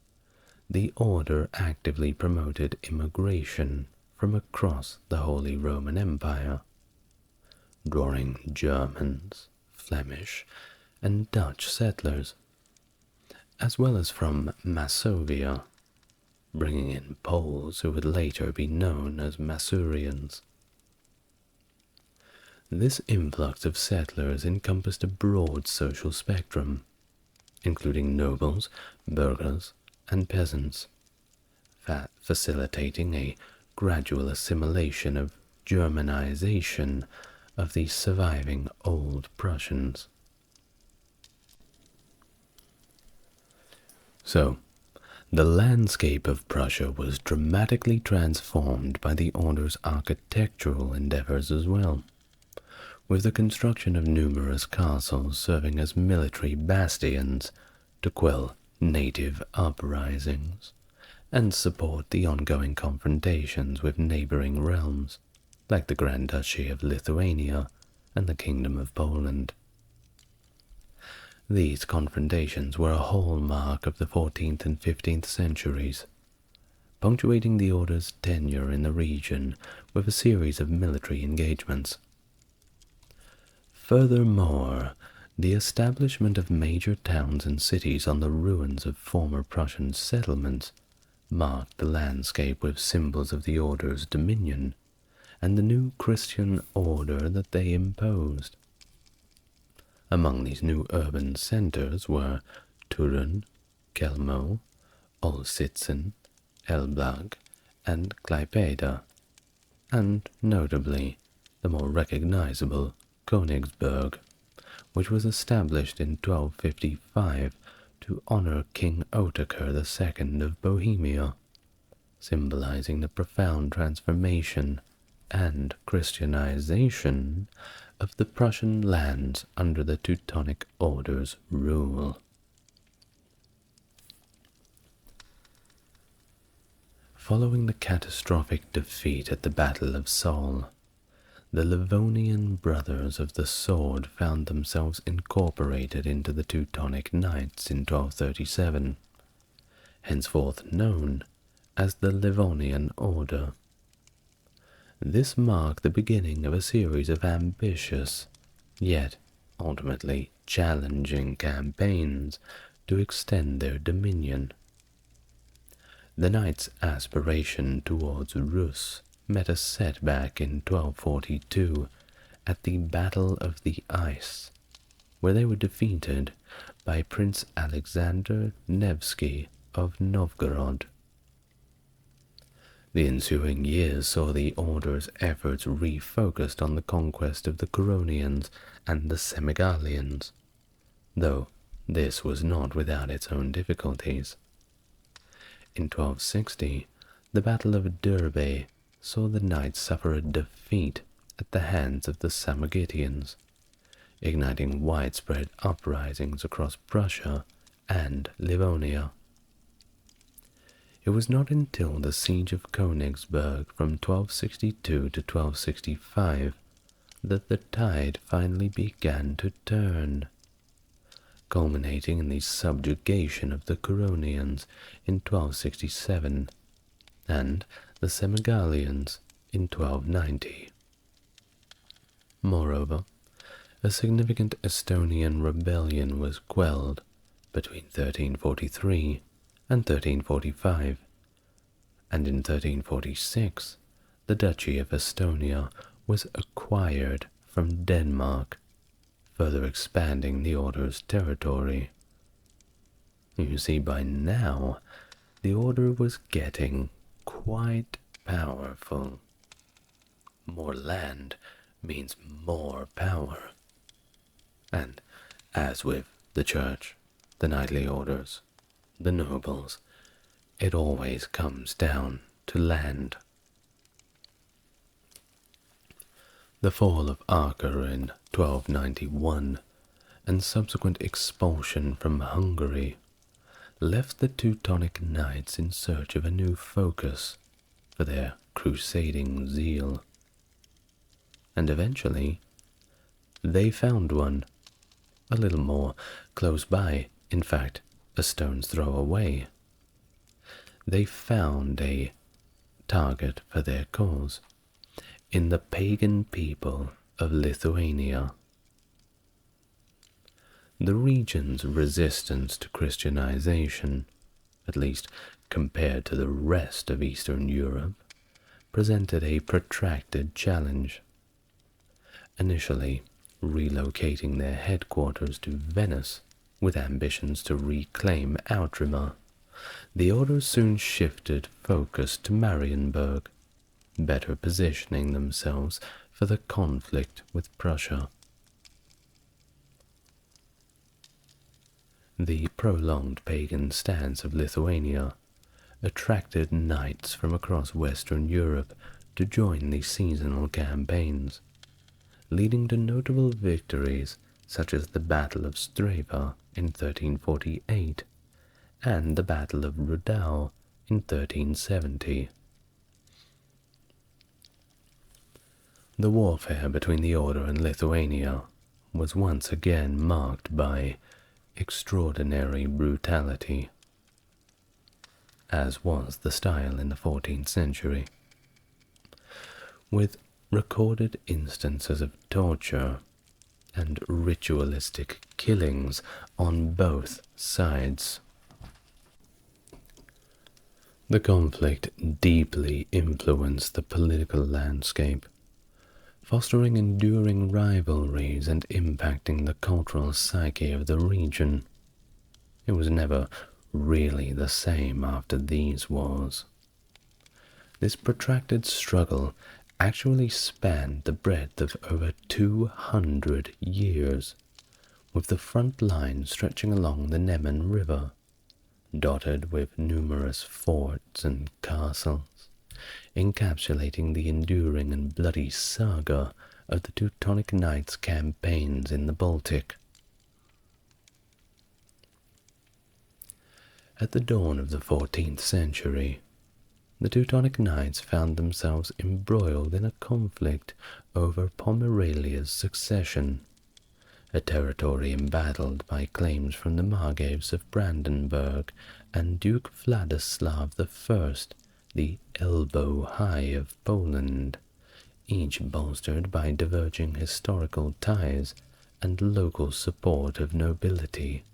the Order actively promoted immigration from across the Holy Roman Empire, drawing Germans, Flemish, and Dutch settlers, as well as from Masovia, bringing in Poles who would later be known as Masurians. This influx of settlers encompassed a broad social spectrum, including nobles, burghers, and peasants, facilitating a gradual assimilation of Germanization of the surviving Old Prussians. So, the landscape of Prussia was dramatically transformed by the Order's architectural endeavors as well, with the construction of numerous castles serving as military bastions to quell native uprisings and support the ongoing confrontations with neighboring realms, like the Grand Duchy of Lithuania and the Kingdom of Poland. These confrontations were a hallmark of the 14th and 15th centuries, punctuating the Order's tenure in the region with a series of military engagements. Furthermore, the establishment of major towns and cities on the ruins of former Prussian settlements marked the landscape with symbols of the Order's dominion and the new Christian order that they imposed. Among these new urban centers were Turin, Kelmo, Olsztyn, Elbląg, and Klaipėda, and notably the more recognizable Königsberg, which was established in 1255 to honor King Otakar II of Bohemia, symbolizing the profound transformation and Christianization of the Prussian lands under the Teutonic Order's rule. Following the catastrophic defeat at the Battle of Sol, the Livonian Brothers of the Sword found themselves incorporated into the Teutonic Knights in 1237, henceforth known as the Livonian Order. This marked the beginning of a series of ambitious, yet ultimately challenging campaigns to extend their dominion. The Knights' aspiration towards Rus met a setback in 1242 at the Battle of the Ice, where they were defeated by Prince Alexander Nevsky of Novgorod. The ensuing years saw the Order's efforts refocused on the conquest of the Curonians and the Semigalians, though this was not without its own difficulties. In 1260, the Battle of Derbe saw the knights suffer a defeat at the hands of the Samogitians, igniting widespread uprisings across Prussia and Livonia. It was not until the siege of Königsberg from 1262 to 1265 that the tide finally began to turn, culminating in the subjugation of the Curonians in 1267 and the Semigalians in 1290. Moreover, a significant Estonian rebellion was quelled between 1343 and 1345, and in 1346 the Duchy of Estonia was acquired from Denmark, further expanding the Order's territory. You see, by now, the Order was getting quite powerful. More land means more power. And, as with the Church, the knightly orders, the nobles, it always comes down to land. The fall of Acre in 1291 and subsequent expulsion from Hungary left the Teutonic Knights in search of a new focus for their crusading zeal. And eventually, they found one, a little more close by, in fact, a stone's throw away. They found a target for their cause in the pagan people of Lithuania. The region's resistance to Christianization, at least compared to the rest of Eastern Europe, presented a protracted challenge. Initially relocating their headquarters to Venice with ambitions to reclaim Outremer, the Order soon shifted focus to Marienburg, better positioning themselves for the conflict with Prussia. The prolonged pagan stance of Lithuania attracted knights from across Western Europe to join the seasonal campaigns, leading to notable victories such as the Battle of Strava in 1348 and the Battle of Rudau in 1370. The warfare between the Order and Lithuania was once again marked by extraordinary brutality, as was the style in the 14th century, with recorded instances of torture and ritualistic killings on both sides. The conflict deeply influenced the political landscape, fostering enduring rivalries and impacting the cultural psyche of the region. It was never really the same after these wars. This protracted struggle actually spanned the breadth of over 200 years, with the front line stretching along the Neman River, dotted with numerous forts and castles, encapsulating the enduring and bloody saga of the Teutonic Knights' campaigns in the Baltic. At the dawn of the 14th century, the Teutonic Knights found themselves embroiled in a conflict over Pomeralia's succession, a territory embattled by claims from the Margraves of Brandenburg and Duke Vladislav I, the elbow high of Poland, each bolstered by diverging historical ties and local support of nobility.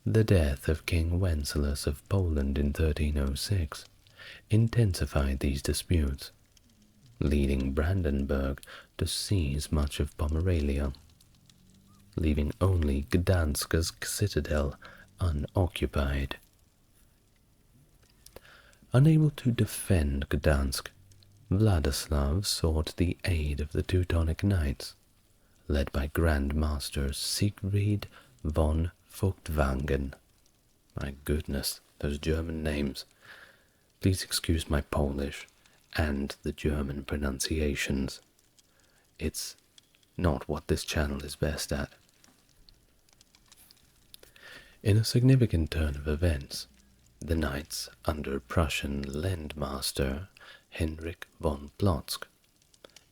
The death of King Wenceslas of Poland in 1306 intensified these disputes, leading Brandenburg to seize much of Pomerania leaving only Gdansk's citadel unoccupied. Unable to defend Gdansk, Vladislav sought the aid of the Teutonic Knights, led by Grand Master Siegfried von Furtwangen. My goodness, those German names. Please excuse my Polish and the German pronunciations. It's not what this channel is best at. In a significant turn of events, the knights under Prussian Landmaster Henrik von Plotzk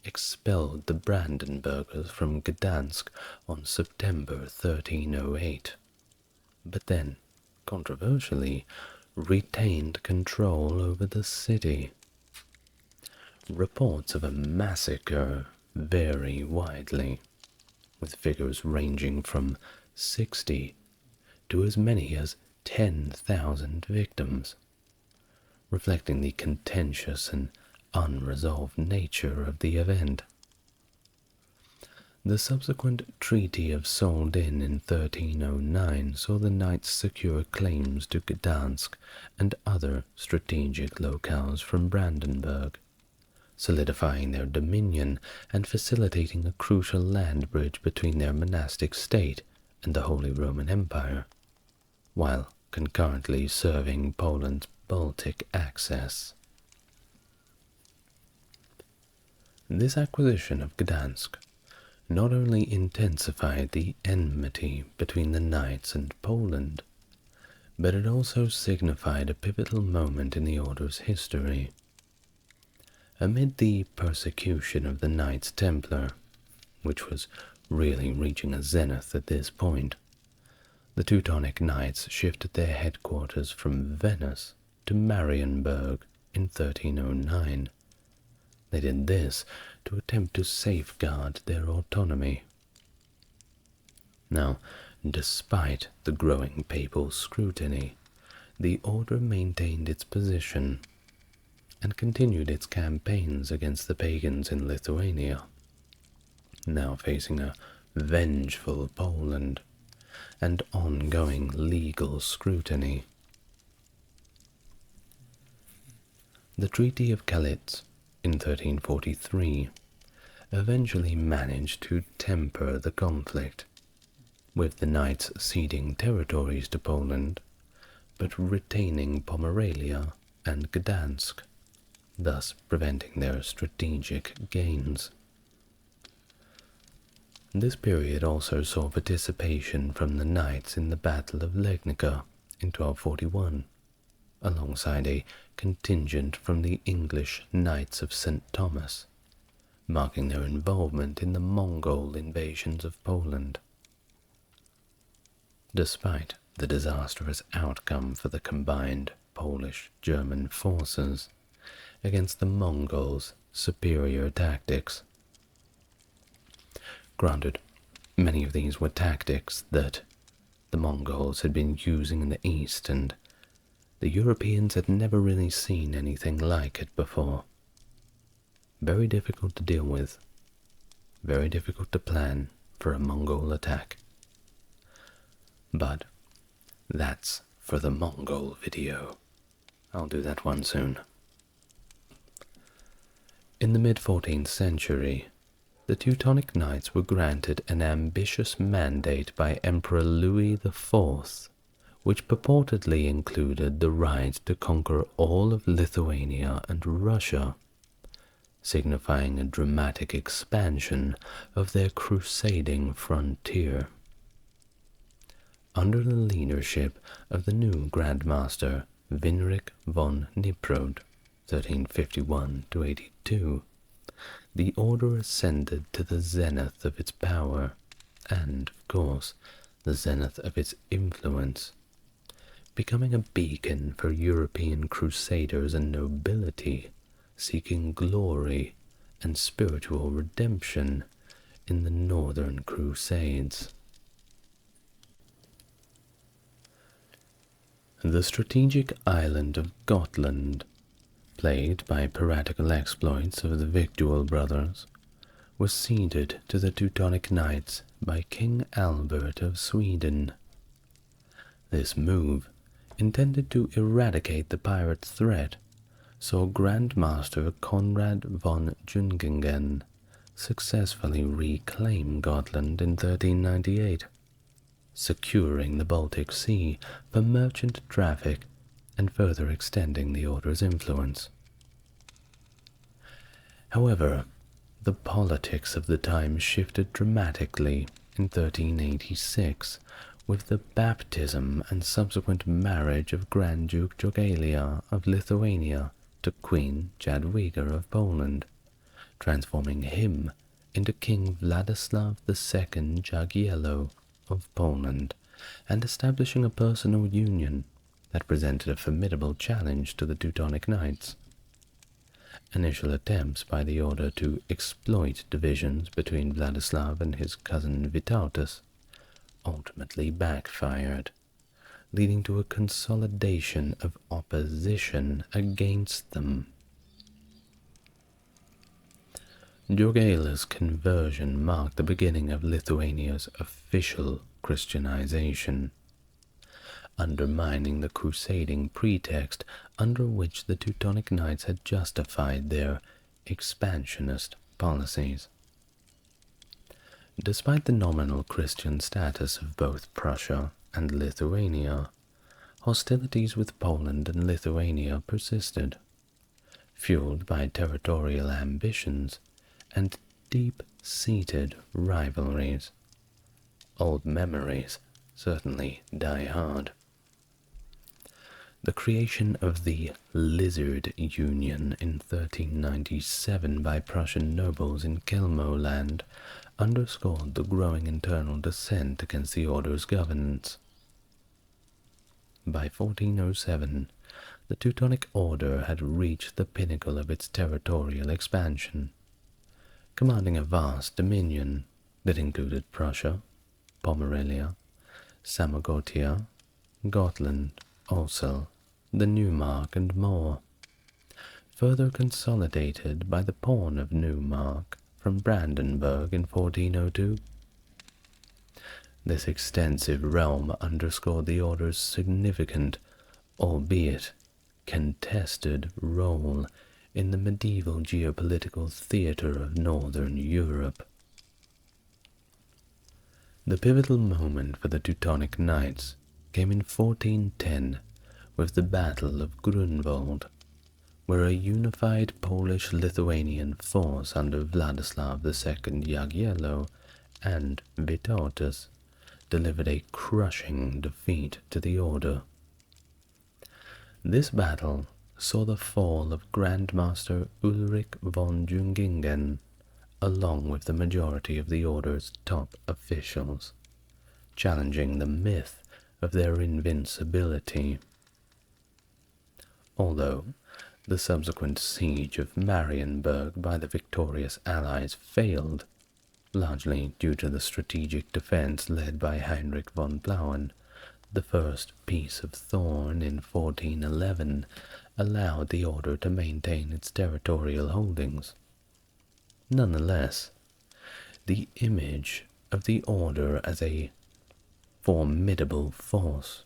expelled the Brandenburgers from Gdansk on September 1308, but then, controversially, retained control over the city. Reports of a massacre vary widely, with figures ranging from 60 to as many as 10,000 victims, reflecting the contentious and unresolved nature of the event. The subsequent Treaty of Soldin in 1309 saw the knights secure claims to Gdansk and other strategic locales from Brandenburg, solidifying their dominion and facilitating a crucial land bridge between their monastic state and the Holy Roman Empire, while concurrently serving Poland's Baltic access. This acquisition of Gdansk not only intensified the enmity between the knights and Poland, but it also signified a pivotal moment in the Order's history. Amid the persecution of the Knights Templar, which was really reaching a zenith at this point, the Teutonic Knights shifted their headquarters from Venice to Marienburg in 1309. They did this to attempt to safeguard their autonomy. Now, despite the growing papal scrutiny, the Order maintained its position and continued its campaigns against the pagans in Lithuania, now facing a vengeful Poland and ongoing legal scrutiny. The Treaty of Kalitz in 1343 eventually managed to temper the conflict, with the knights ceding territories to Poland, but retaining Pomerania and Gdansk, thus preventing their strategic gains. This period also saw participation from the knights in the Battle of Legnica in 1241, alongside a contingent from the English Knights of St. Thomas, marking their involvement in the Mongol invasions of Poland. Despite the disastrous outcome for the combined Polish-German forces against the Mongols' superior tactics. Granted, many of these were tactics that the Mongols had been using in the East, and the Europeans had never really seen anything like it before. Very difficult to deal with, very difficult to plan for a Mongol attack. But that's for the Mongol video. I'll do that one soon. In the mid-14th century, the Teutonic Knights were granted an ambitious mandate by Emperor Louis IV, which purportedly included the right to conquer all of Lithuania and Russia, signifying a dramatic expansion of their crusading frontier. Under the leadership of the new Grand Master Winrich von Niprod, 1351–82, the Order ascended to the zenith of its power and, of course, the zenith of its influence, becoming a beacon for European crusaders and nobility seeking glory and spiritual redemption in the Northern Crusades. The strategic island of Gotland, plagued by piratical exploits of the Victual brothers, was ceded to the Teutonic Knights by King Albert of Sweden. This move, intended to eradicate the pirate threat, saw Grandmaster Konrad von Jungingen successfully reclaim Gotland in 1398, securing the Baltic Sea for merchant traffic and further extending the order's influence. However, the politics of the time shifted dramatically in 1386 with the baptism and subsequent marriage of Grand Duke Jogaila of Lithuania to Queen Jadwiga of Poland, transforming him into King Vladislav II Jagiello of Poland and establishing a personal union that presented a formidable challenge to the Teutonic Knights. Initial attempts by the order to exploit divisions between Vladislav and his cousin Vytautas ultimately backfired, leading to a consolidation of opposition against them. Jogaila's conversion marked the beginning of Lithuania's official Christianization, undermining the crusading pretext under which the Teutonic Knights had justified their expansionist policies. Despite the nominal Christian status of both Prussia and Lithuania, hostilities with Poland and Lithuania persisted, fueled by territorial ambitions and deep-seated rivalries. Old memories certainly die hard. The creation of the Lizard Union in 1397 by Prussian nobles in Kelmo land underscored the growing internal dissent against the order's governance. By 1407, the Teutonic Order had reached the pinnacle of its territorial expansion, commanding a vast dominion that included Prussia, Pomerania, Samogotia, Gotland, Osel, the Neumark, and more, further consolidated by the pawn of Neumark from Brandenburg in 1402. This extensive realm underscored the order's significant, albeit contested, role in the medieval geopolitical theater of Northern Europe. The pivotal moment for the Teutonic Knights came in 1410 with the Battle of Grunwald, where a unified Polish-Lithuanian force under Vladislav II Jagiello and Vytautas delivered a crushing defeat to the order. This battle saw the fall of Grandmaster Ulrich von Jungingen, along with the majority of the order's top officials, challenging the myth of their invincibility. Although the subsequent siege of Marienburg by the victorious Allies failed, largely due to the strategic defense led by Heinrich von Plauen, the first Peace of Thorn in 1411 allowed the order to maintain its territorial holdings. Nonetheless, the image of the order as a formidable force,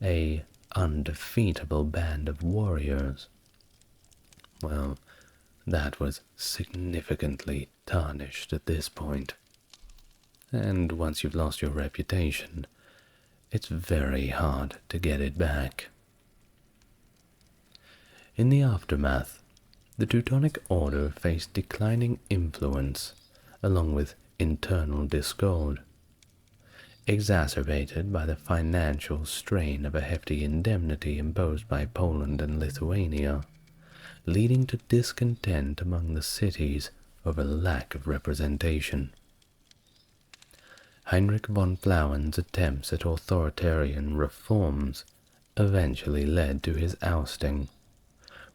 a undefeatable band of warriors, well, that was significantly tarnished at this point. And once you've lost your reputation, it's very hard to get it back. In the aftermath, the Teutonic Order faced declining influence along with internal discord, exacerbated by the financial strain of a hefty indemnity imposed by Poland and Lithuania, leading to discontent among the cities over lack of representation. Heinrich von Plauen's attempts at authoritarian reforms eventually led to his ousting,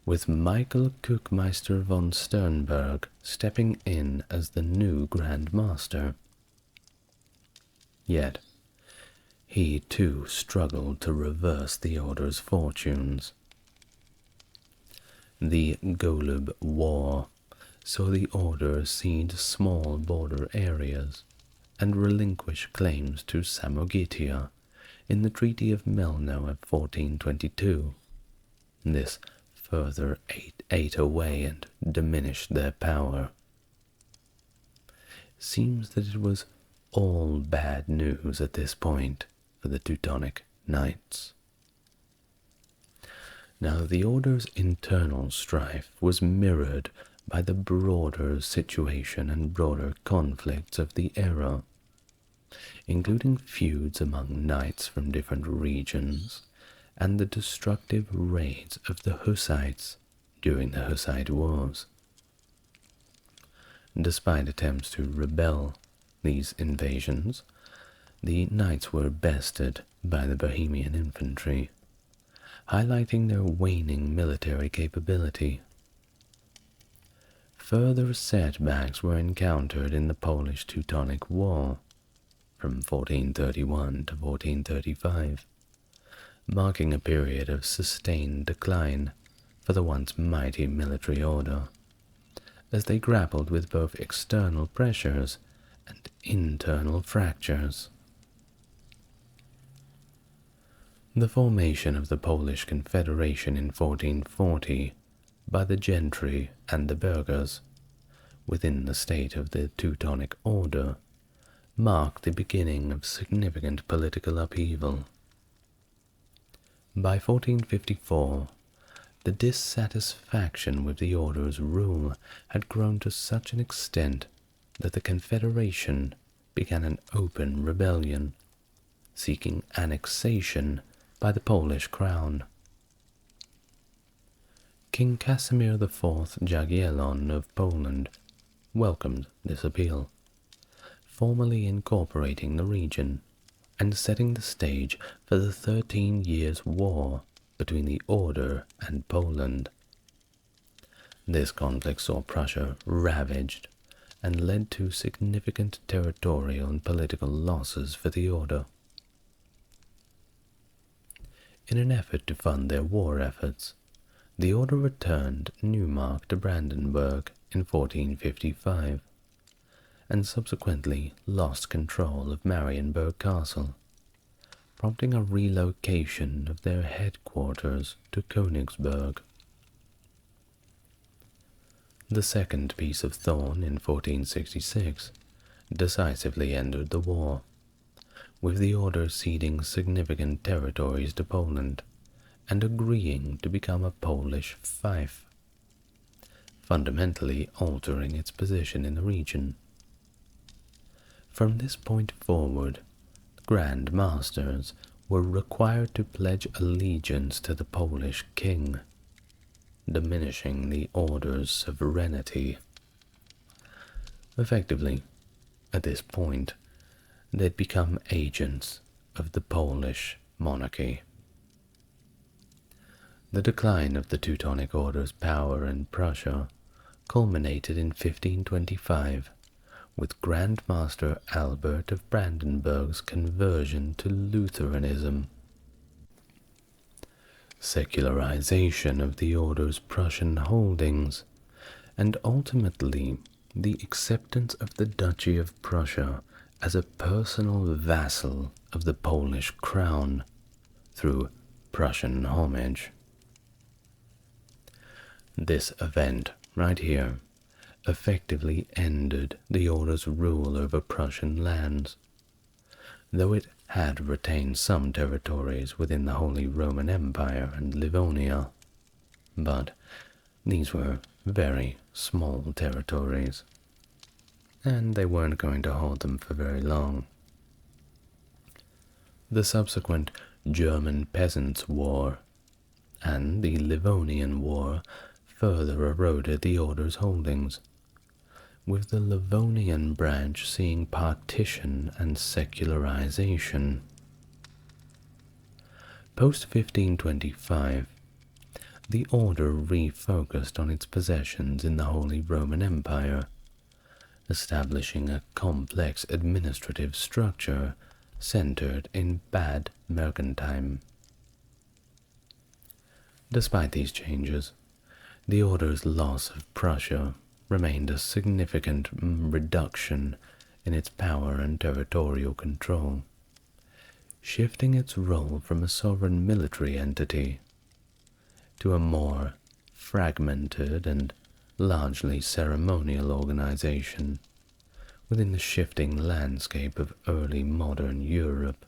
with Michael Kuckmeister von Sternberg stepping in as the new Grand Master. Yet, he too struggled to reverse the order's fortunes. The Golub War so the order cede small border areas and relinquish claims to Samogitia in the Treaty of Melno of 1422. This further ate away and diminished their power. Seems that it was all bad news at this point for the Teutonic Knights. Now the order's internal strife was mirrored by the broader situation and broader conflicts of the era, including feuds among knights from different regions and the destructive raids of the Hussites during the Hussite Wars. Despite attempts to repel these invasions, the knights were bested by the Bohemian infantry, highlighting their waning military capability. Further setbacks were encountered in the Polish-Teutonic War from 1431 to 1435, marking a period of sustained decline for the once mighty military order, as they grappled with both external pressures and internal fractures. The formation of the Polish Confederation in 1440 by the gentry and the burghers within the state of the Teutonic Order marked the beginning of significant political upheaval. By 1454, the dissatisfaction with the order's rule had grown to such an extent that the Confederation began an open rebellion, seeking annexation by the Polish crown. King Casimir IV Jagiellon of Poland welcomed this appeal, formally incorporating the region and setting the stage for the 13 Years' War between the Order and Poland. This conflict saw Prussia ravaged and led to significant territorial and political losses for the Order. In an effort to fund their war efforts, the Order returned Neumark to Brandenburg in 1455, and subsequently lost control of Marienburg Castle, prompting a relocation of their headquarters to Königsberg. The second Peace of Thorn in 1466 decisively ended the war, with the Order ceding significant territories to Poland and agreeing to become a Polish fief, fundamentally altering its position in the region. From this point forward, Grand Masters were required to pledge allegiance to the Polish king, diminishing the Order's sovereignty. Effectively, at this point, they'd become agents of the Polish monarchy. The decline of the Teutonic Order's power in Prussia culminated in 1525 with Grand Master Albert of Brandenburg's conversion to Lutheranism. Secularization of the Order's Prussian holdings, and ultimately the acceptance of the Duchy of Prussia as a personal vassal of the Polish crown through Prussian homage. This event, right here, effectively ended the Order's rule over Prussian lands, though it had retained some territories within the Holy Roman Empire and Livonia, but these were very small territories, and they weren't going to hold them for very long. The subsequent German Peasants' War and the Livonian War further eroded the Order's holdings, with the Livonian branch seeing partition and secularization. Post-1525, the Order refocused on its possessions in the Holy Roman Empire, establishing a complex administrative structure centered in Bad Mergentheim. Despite these changes, the Order's loss of Prussia remained a significant reduction in its power and territorial control, shifting its role from a sovereign military entity to a more fragmented and largely ceremonial organization within the shifting landscape of early modern Europe.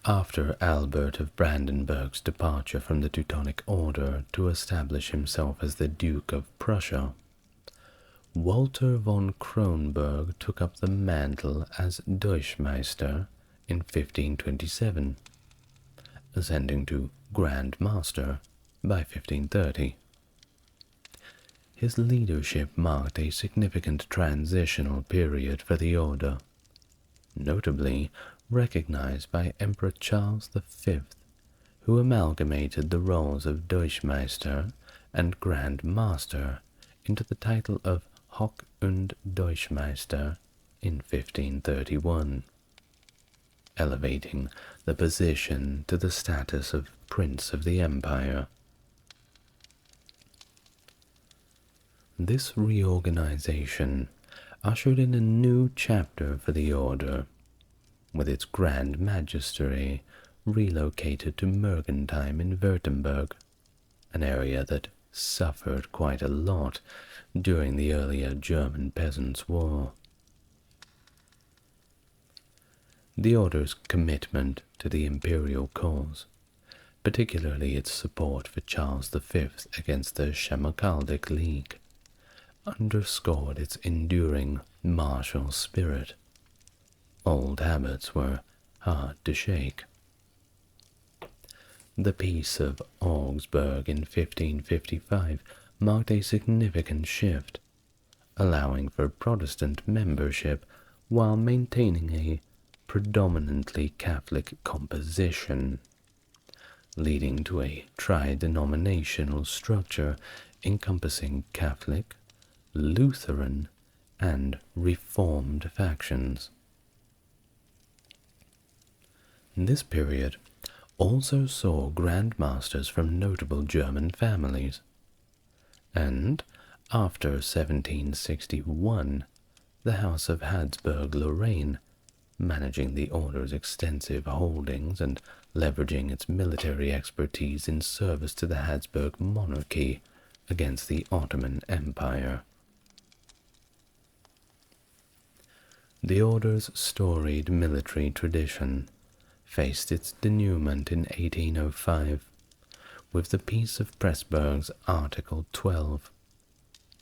After Albert of Brandenburg's departure from the Teutonic Order to establish himself as the Duke of Prussia, Walter von Kronberg took up the mantle as Deutschmeister in 1527, ascending to Grand Master by 1530. His leadership marked a significant transitional period for the order, notably recognized by Emperor Charles V, who amalgamated the roles of Deutschmeister and Grand Master into the title of Hoch- und Deutschmeister in 1531, elevating the position to the status of Prince of the Empire. This reorganization ushered in a new chapter for the order, with its Grand Magistery relocated to Mergentheim in Württemberg, an area that suffered quite a lot during the earlier German Peasants' War. The order's commitment to the imperial cause, particularly its support for Charles V against the Schmalkaldic League, underscored its enduring martial spirit. Old habits were hard to shake. The Peace of Augsburg in 1555 marked a significant shift, allowing for Protestant membership while maintaining a predominantly Catholic composition, leading to a tri-denominational structure encompassing Catholic, Lutheran, and Reformed factions. This period also saw Grand Masters from notable German families, and after 1761, the House of Habsburg-Lorraine, managing the order's extensive holdings and leveraging its military expertise in service to the Habsburg monarchy against the Ottoman Empire. The order's storied military tradition faced its denouement in 1805 with the Peace of Pressburg's Article 12,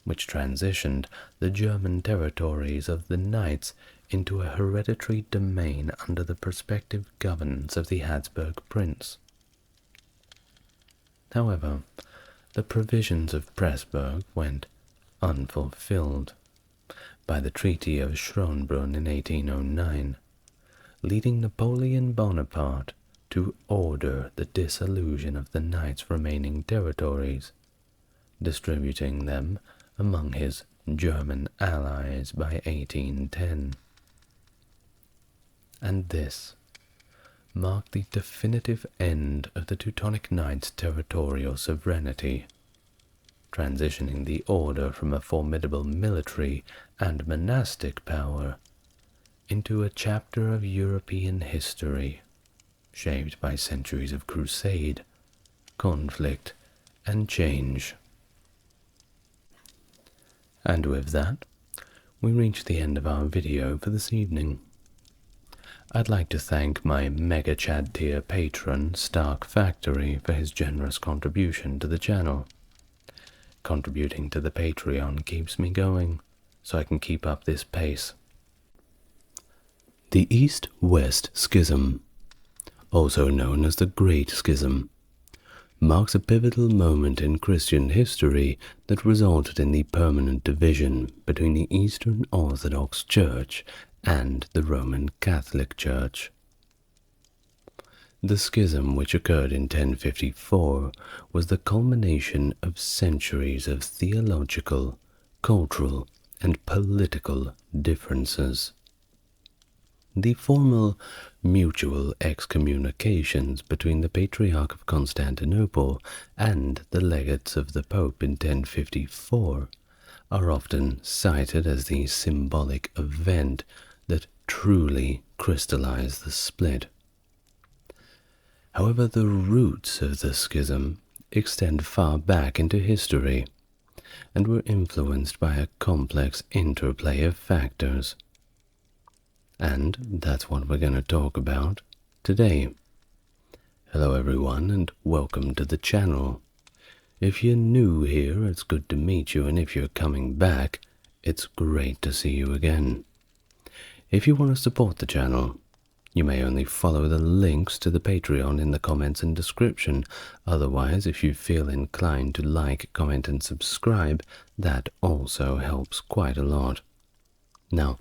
which transitioned the German territories of the Knights into a hereditary domain under the prospective governance of the Habsburg prince. However, the provisions of Pressburg went unfulfilled by the Treaty of Schönbrunn in 1809, leading Napoleon Bonaparte to order the dissolution of the Knights' remaining territories, distributing them among his German allies by 1810. And this marked the definitive end of the Teutonic Knights' territorial sovereignty, transitioning the order from a formidable military and monastic power into a chapter of European history shaped by centuries of crusade, conflict, and change. And with that, we reach the end of our video for this evening. I'd like to thank my Mega Chad tier patron, Stark Factory, for his generous contribution to the channel. Contributing to the Patreon keeps me going, so I can keep up this pace. The East-West Schism, also known as the Great Schism, marks a pivotal moment in Christian history that resulted in the permanent division between the Eastern Orthodox Church and the Roman Catholic Church. The schism, which occurred in 1054, was the culmination of centuries of theological, cultural, and political differences. The formal mutual excommunications between the Patriarch of Constantinople and the legates of the Pope in 1054 are often cited as the symbolic event that truly crystallized the split. However, the roots of the schism extend far back into history and were influenced by a complex interplay of factors. And that's what we're going to talk about today. Hello everyone and welcome to the channel. If you're new here, it's good to meet you, and if you're coming back, it's great to see you again. If you want to support the channel, you may only follow the links to the Patreon in the comments and description. Otherwise, if you feel inclined to like, comment and subscribe, that also helps quite a lot. Now,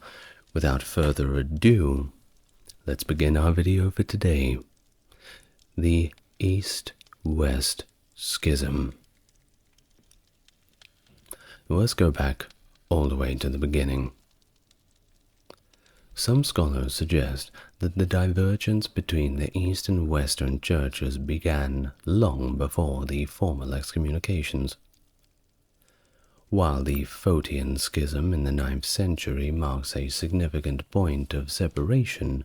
without further ado, let's begin our video for today. The East-West Schism. Let's go back all the way to the beginning. Some scholars suggest that the divergence between the East and Western churches began long before the formal excommunications. While the Photian Schism in the 9th century marks a significant point of separation,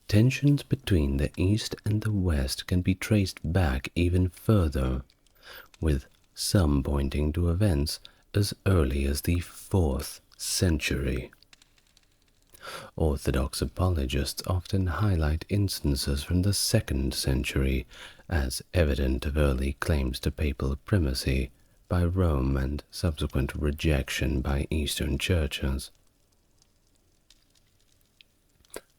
tensions between the East and the West can be traced back even further, with some pointing to events as early as the 4th century. Orthodox apologists often highlight instances from the 2nd century as evident of early claims to papal primacy by Rome and subsequent rejection by Eastern churches.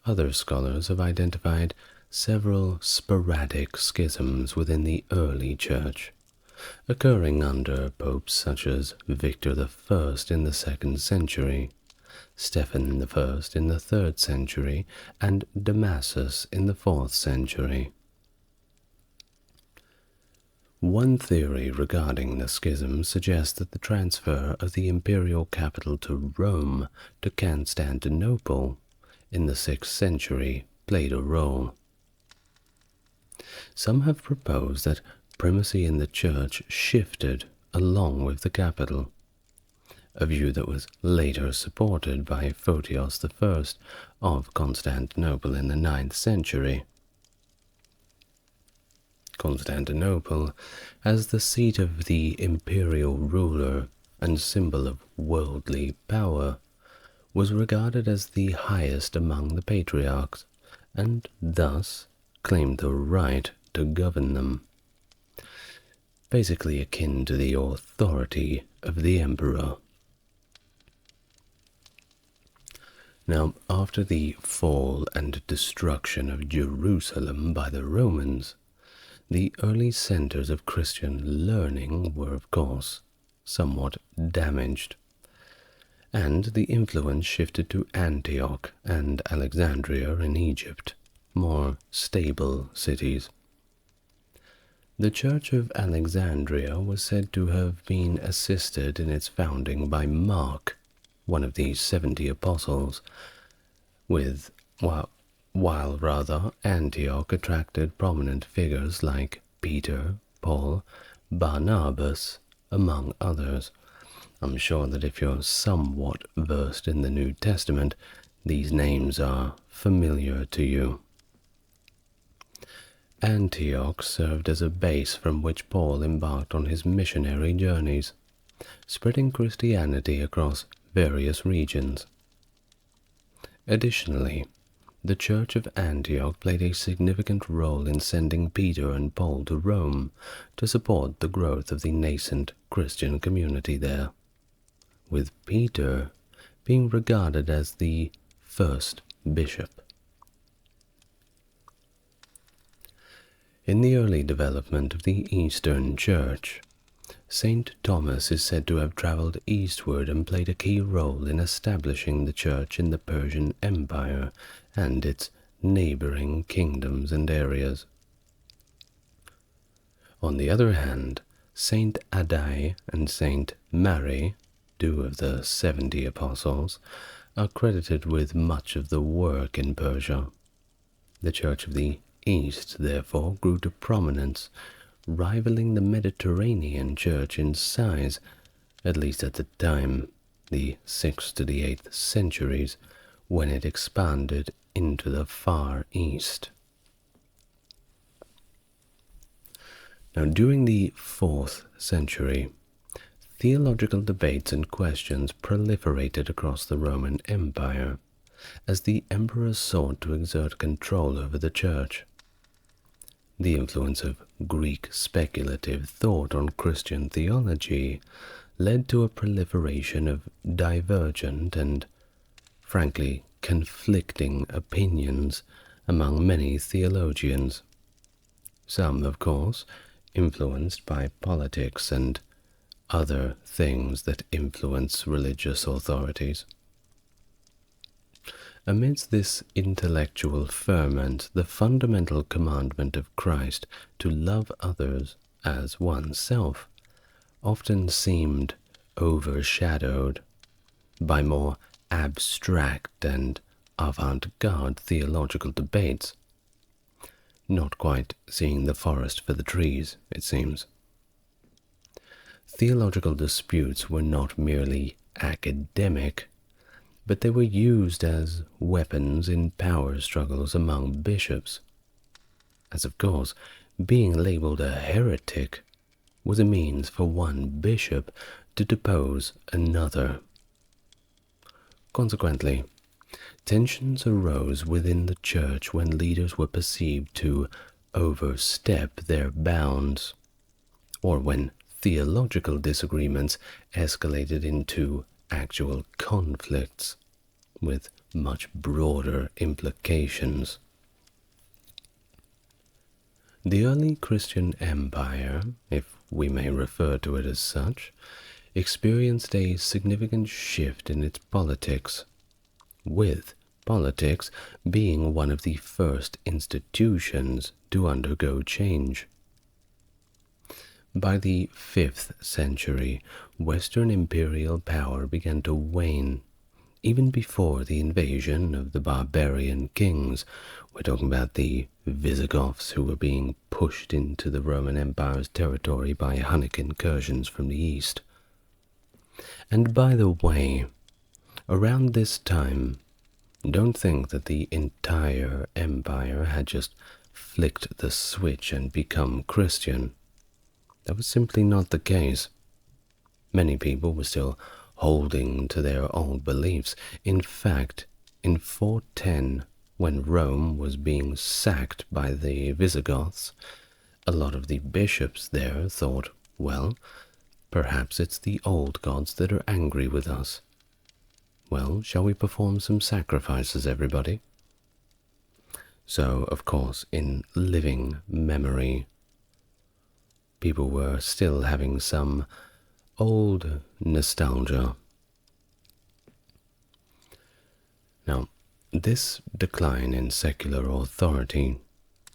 Other scholars have identified several sporadic schisms within the early church, occurring under popes such as Victor I in the 2nd century, Stephen I in the 3rd century, and Damasus in the 4th century. One theory regarding the schism suggests that the transfer of the imperial capital to Rome to Constantinople in the 6th century played a role. Some have proposed that primacy in the church shifted along with the capital, a view that was later supported by Photios I of Constantinople in the 9th century. Constantinople, as the seat of the imperial ruler and symbol of worldly power, was regarded as the highest among the patriarchs, and thus claimed the right to govern them, basically akin to the authority of the emperor. Now, after the fall and destruction of Jerusalem by the Romans, the early centers of Christian learning were, of course, somewhat damaged, and the influence shifted to Antioch and Alexandria in Egypt, more stable cities. The Church of Alexandria was said to have been assisted in its founding by Mark, one of the 70 apostles, while Antioch attracted prominent figures like Peter, Paul, Barnabas, among others. I'm sure that if you're somewhat versed in the New Testament, these names are familiar to you. Antioch served as a base from which Paul embarked on his missionary journeys, spreading Christianity across various regions. Additionally, the Church of Antioch played a significant role in sending Peter and Paul to Rome to support the growth of the nascent Christian community there, with Peter being regarded as the first bishop. In the early development of the Eastern Church, Saint Thomas is said to have traveled eastward and played a key role in establishing the Church in the Persian Empire and its neighboring kingdoms and areas. On the other hand, Saint Addai and Saint Mary, two of the 70 apostles, are credited with much of the work in Persia. The Church of the East, therefore, grew to prominence, rivaling the Mediterranean Church in size, at least at the time, the 6th to the 8th centuries, when it expanded into the Far East. Now, during the 4th century, theological debates and questions proliferated across the Roman Empire as the emperors sought to exert control over the Church. The influence of Greek speculative thought on Christian theology led to a proliferation of divergent and, frankly, conflicting opinions among many theologians. Some, of course, influenced by politics and other things that influence religious authorities. Amidst this intellectual ferment, the fundamental commandment of Christ to love others as oneself often seemed overshadowed by more abstract and avant-garde theological debates, not quite seeing the forest for the trees, it seems. Theological disputes were not merely academic, but they were used as weapons in power struggles among bishops, as of course being labeled a heretic was a means for one bishop to depose another. Consequently, tensions arose within the Church when leaders were perceived to overstep their bounds, or when theological disagreements escalated into actual conflicts with much broader implications. The early Christian empire, if we may refer to it as such, experienced a significant shift in its politics, with politics being one of the first institutions to undergo change. By the 5th century, Western imperial power began to wane, even before the invasion of the barbarian kings. We're talking about the Visigoths, who were being pushed into the Roman Empire's territory by Hunnic incursions from the east. And by the way, around this time, don't think that the entire empire had just flicked the switch and become Christian. That was simply not the case. Many people were still holding to their old beliefs. In fact, in 410, when Rome was being sacked by the Visigoths, a lot of the bishops there thought, well, perhaps it's the old gods that are angry with us. Well, shall we perform some sacrifices, everybody? So, of course, in living memory, people were still having some old nostalgia. Now, this decline in secular authority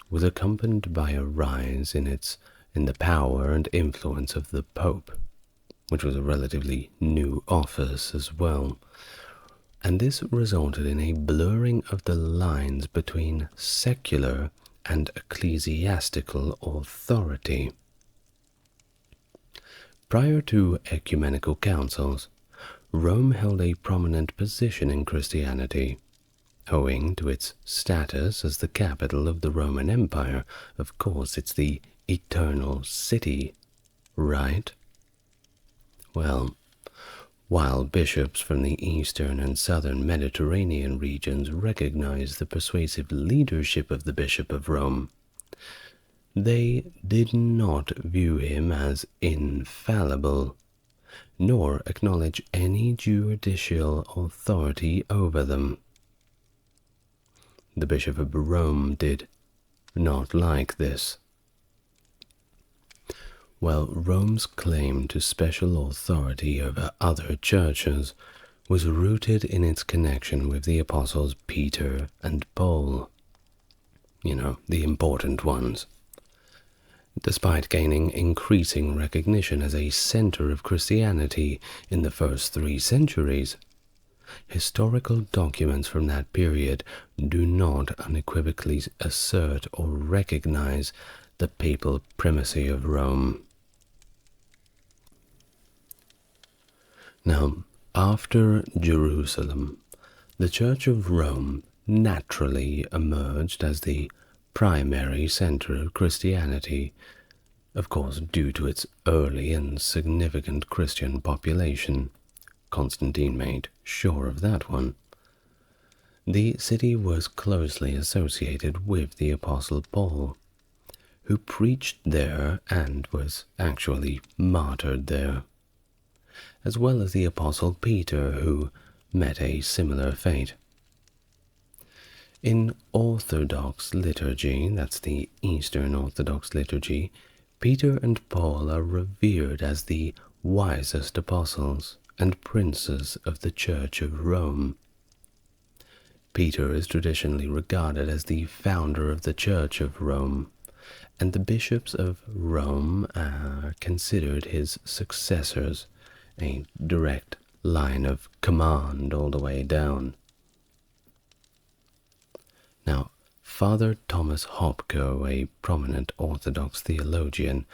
was accompanied by a rise in the power and influence of the Pope, which was a relatively new office as well. And this resulted in a blurring of the lines between secular and ecclesiastical authority. Prior to ecumenical councils, Rome held a prominent position in Christianity, owing to its status as the capital of the Roman Empire. Of course, it's the eternal city, right? Well, while bishops from the eastern and southern Mediterranean regions recognized the persuasive leadership of the Bishop of Rome, they did not view him as infallible, nor acknowledge any judicial authority over them. The Bishop of Rome did not like this. While Rome's claim to special authority over other churches was rooted in its connection with the apostles Peter and Paul, the important ones. Despite gaining increasing recognition as a center of Christianity in the first 3 centuries, historical documents from that period do not unequivocally assert or recognize the papal primacy of Rome. Now, after Jerusalem, the Church of Rome naturally emerged as the primary center of Christianity, of course due to its early and significant Christian population. Constantine made sure of that one. The city was closely associated with the Apostle Paul, who preached there and was actually martyred there, as well as the Apostle Peter, who met a similar fate. In Orthodox liturgy, that's the Eastern Orthodox liturgy, Peter and Paul are revered as the wisest apostles and princes of the Church of Rome. Peter is traditionally regarded as the founder of the Church of Rome, and the bishops of Rome are considered his successors, a direct line of command all the way down. Now, Father Thomas Hopko, a prominent Orthodox theologian,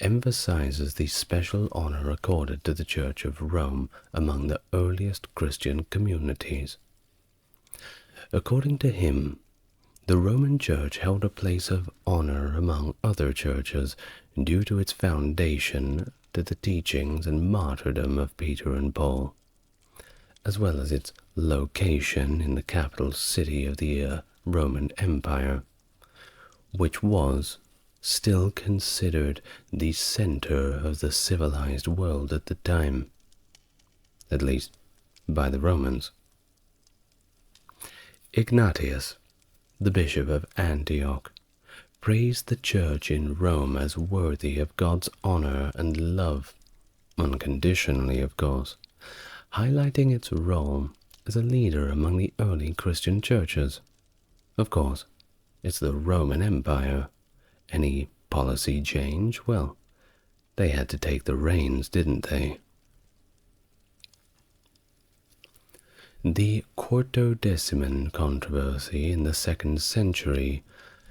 emphasizes the special honor accorded to the Church of Rome among the earliest Christian communities. According to him, the Roman Church held a place of honor among other churches due to its foundation to the teachings and martyrdom of Peter and Paul, as well as its location in the capital city of the Roman Empire, which was still considered the center of the civilized world at the time, at least by the Romans. Ignatius, the bishop of Antioch, praised the church in Rome as worthy of God's honor and love, unconditionally of course, highlighting its role as a leader among the early Christian churches. Of course, it's the Roman Empire. Any policy change, well, they had to take the reins, didn't they? The Quartodeciman controversy in the 2nd century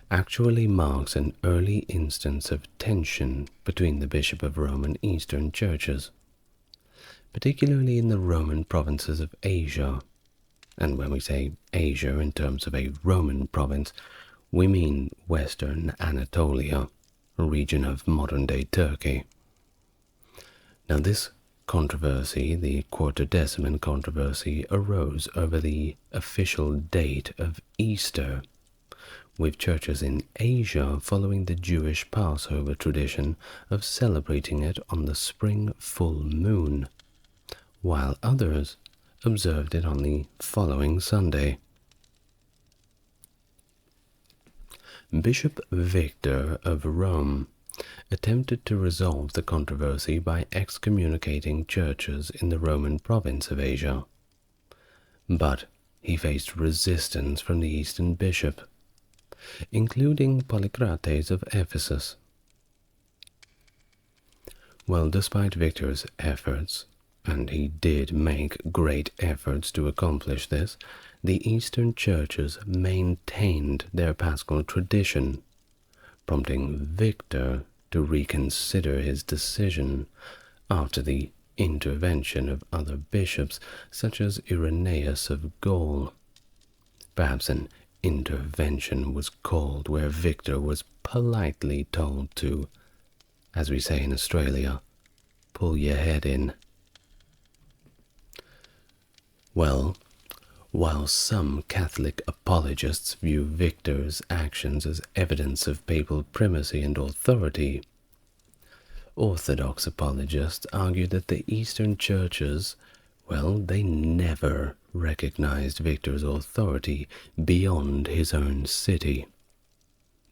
actually marks an early instance of tension between the Bishop of Rome and Eastern churches, particularly in the Roman provinces of Asia. And when we say Asia in terms of a Roman province, we mean Western Anatolia, a region of modern-day Turkey. Now this controversy, the Quartodeciman controversy, arose over the official date of Easter, with churches in Asia following the Jewish Passover tradition of celebrating it on the spring full moon, while others observed it on the following Sunday. Bishop Victor of Rome attempted to resolve the controversy by excommunicating churches in the Roman province of Asia, but he faced resistance from the Eastern bishop, including Polycrates of Ephesus. Well, despite Victor's efforts, and he did make great efforts to accomplish this, the Eastern churches maintained their paschal tradition, prompting Victor to reconsider his decision after the intervention of other bishops such as Irenaeus of Gaul. Perhaps an intervention was called where Victor was politely told to, as we say in Australia, pull your head in. Well, while some Catholic apologists view Victor's actions as evidence of papal primacy and authority, Orthodox apologists argue that the Eastern churches, well, they never recognized Victor's authority beyond his own city.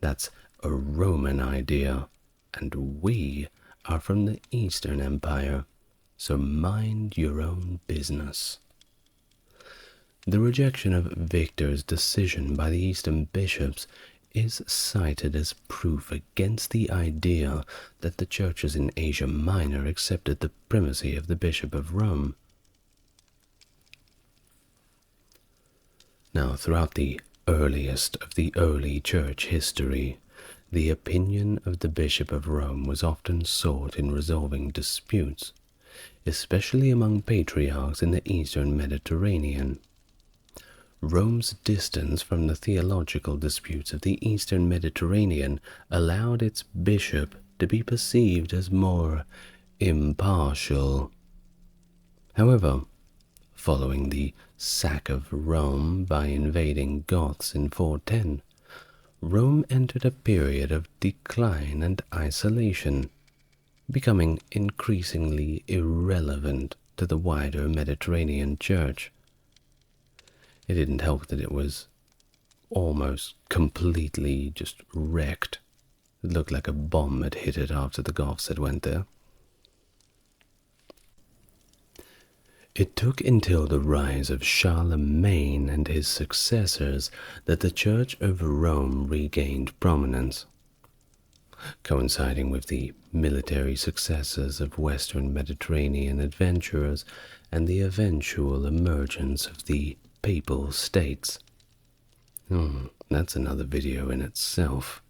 That's a Roman idea, and we are from the Eastern Empire, so mind your own business. The rejection of Victor's decision by the Eastern bishops is cited as proof against the idea that the churches in Asia Minor accepted the primacy of the Bishop of Rome. Now, throughout the earliest of the early church history, the opinion of the Bishop of Rome was often sought in resolving disputes, especially among patriarchs in the eastern Mediterranean. Rome's distance from the theological disputes of the eastern Mediterranean allowed its bishop to be perceived as more impartial. However, following the sack of Rome by invading Goths in 410, Rome entered a period of decline and isolation, becoming increasingly irrelevant to the wider Mediterranean Church. It didn't help that it was almost completely just wrecked. It looked like a bomb had hit it after the Goths had went there. It took until the rise of Charlemagne and his successors that the Church of Rome regained prominence, coinciding with the military successes of Western Mediterranean adventurers and the eventual emergence of the Papal States. That's another video in itself.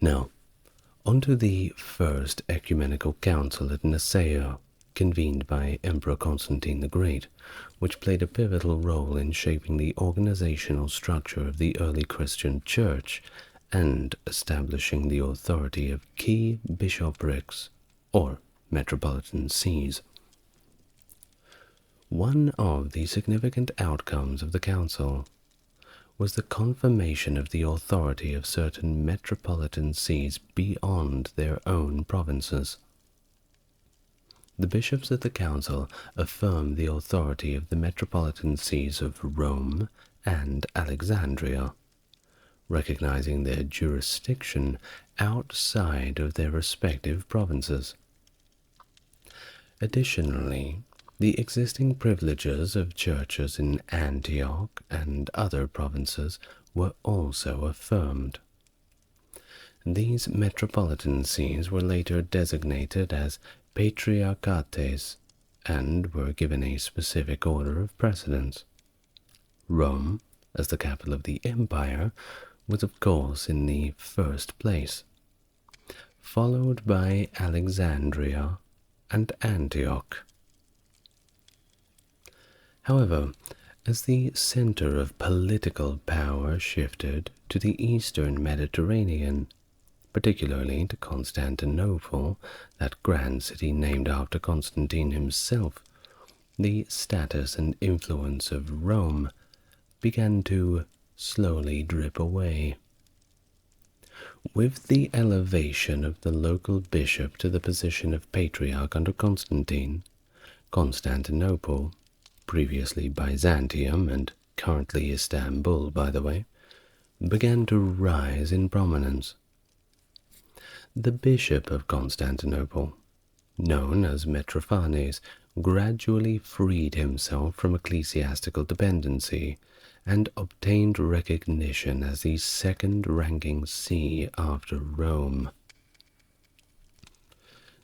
Now, onto the First Ecumenical Council at Nicaea, convened by Emperor Constantine the Great, which played a pivotal role in shaping the organizational structure of the early Christian Church and establishing the authority of key bishoprics, or metropolitan sees. One of the significant outcomes of the council was the confirmation of the authority of certain metropolitan sees beyond their own provinces. The bishops of the council affirmed the authority of the metropolitan sees of Rome and Alexandria, recognizing their jurisdiction outside of their respective provinces. Additionally, the existing privileges of churches in Antioch and other provinces were also affirmed. These metropolitan sees were later designated as patriarchates and were given a specific order of precedence. Rome, as the capital of the empire, was of course in the first place, followed by Alexandria and Antioch. However, as the center of political power shifted to the eastern Mediterranean, particularly to Constantinople, that grand city named after Constantine himself, the status and influence of Rome began to slowly drip away. With the elevation of the local bishop to the position of patriarch under Constantine, Constantinople, previously Byzantium and currently Istanbul, by the way, began to rise in prominence. The Bishop of Constantinople, known as Metrophanes, gradually freed himself from ecclesiastical dependency and obtained recognition as the second-ranking see after Rome.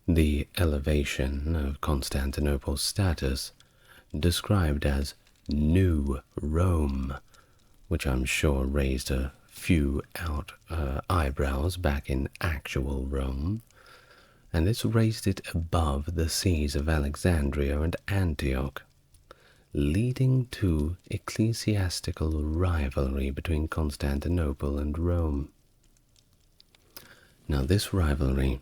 The elevation of Constantinople's status, described as New Rome, which I'm sure raised a few eyebrows back in actual Rome, and this raised it above the sees of Alexandria and Antioch, leading to ecclesiastical rivalry between Constantinople and Rome. Now this rivalry,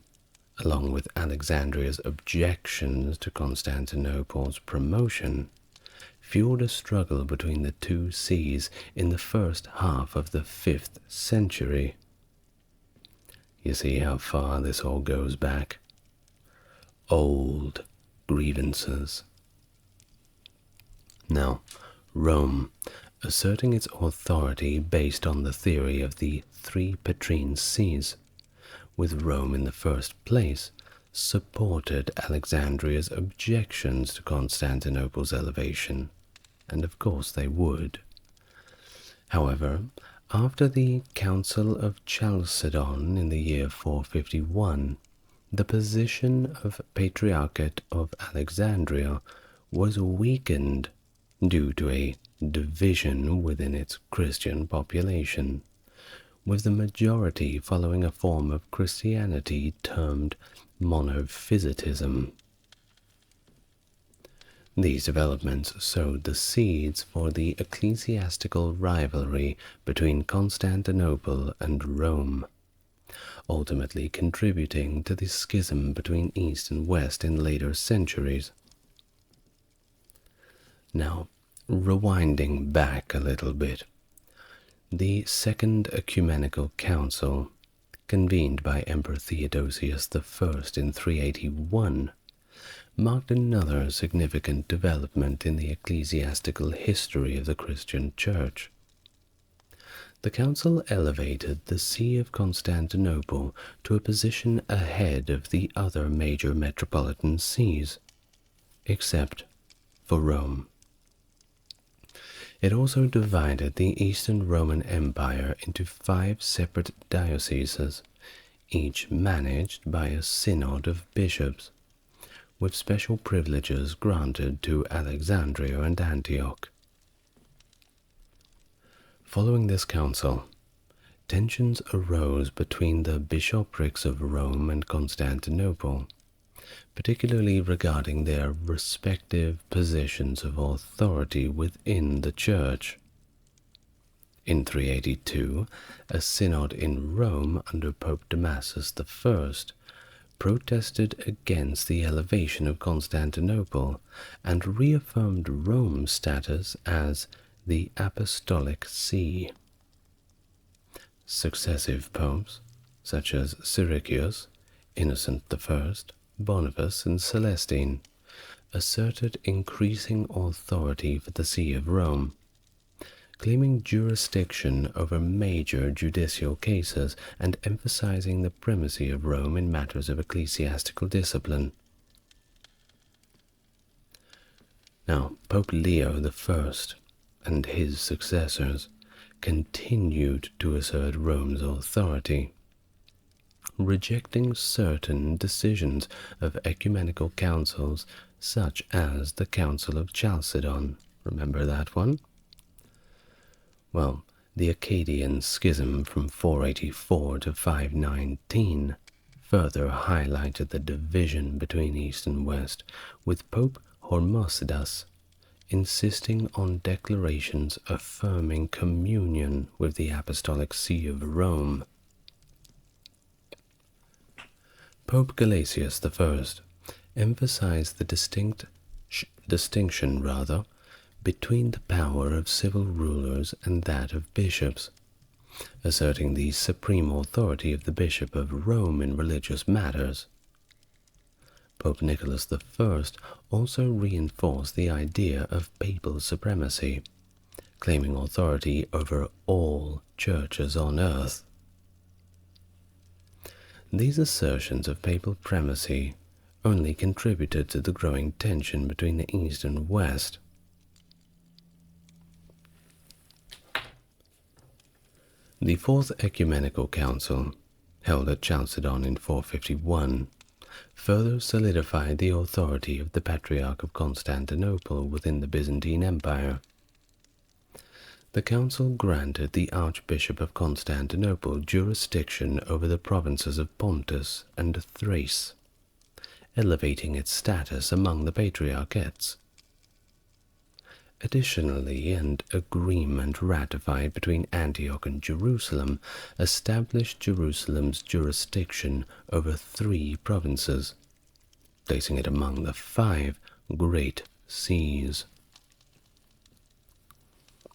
along with Alexandria's objections to Constantinople's promotion, fueled a struggle between the two sees in the first half of the 5th century. You see how far this all goes back? Old grievances. Now, Rome, asserting its authority based on the theory of the three Petrine sees, with Rome in the first place, supported Alexandria's objections to Constantinople's elevation, and of course they would. However, after the Council of Chalcedon in the year 451, the position of Patriarchate of Alexandria was weakened due to a division within its Christian population, with the majority following a form of Christianity termed monophysitism. These developments sowed the seeds for the ecclesiastical rivalry between Constantinople and Rome, ultimately contributing to the schism between East and West in later centuries. Now, rewinding back a little bit, the Second Ecumenical Council, convened by Emperor Theodosius I in 381, marked another significant development in the ecclesiastical history of the Christian Church. The council elevated the See of Constantinople to a position ahead of the other major metropolitan sees, except for Rome. It also divided the Eastern Roman Empire into 5 separate dioceses, each managed by a synod of bishops, with special privileges granted to Alexandria and Antioch. Following this council, tensions arose between the bishoprics of Rome and Constantinople, particularly regarding their respective positions of authority within the Church. In 382, a synod in Rome under Pope Damasus I protested against the elevation of Constantinople and reaffirmed Rome's status as the Apostolic See. Successive popes, such as Siricius, Innocent I, Boniface, and Celestine, asserted increasing authority for the See of Rome, claiming jurisdiction over major judicial cases and emphasizing the primacy of Rome in matters of ecclesiastical discipline. Now, Pope Leo I and his successors continued to assert Rome's authority, rejecting certain decisions of ecumenical councils such as the Council of Chalcedon. Remember that one? Well, the Akkadian Schism from 484 to 519 further highlighted the division between East and West, with Pope Hormosidas insisting on declarations affirming communion with the Apostolic See of Rome. Pope Gelasius I emphasized the distinction between the power of civil rulers and that of bishops, asserting the supreme authority of the Bishop of Rome in religious matters. Pope Nicholas I also reinforced the idea of papal supremacy, claiming authority over all churches on earth. These assertions of papal primacy only contributed to the growing tension between the East and West. The Fourth Ecumenical Council, held at Chalcedon in 451, further solidified the authority of the Patriarch of Constantinople within the Byzantine Empire. The council granted the Archbishop of Constantinople jurisdiction over the provinces of Pontus and Thrace, elevating its status among the patriarchates. Additionally, an agreement ratified between Antioch and Jerusalem established Jerusalem's jurisdiction over 3 provinces, placing it among the 5 great sees.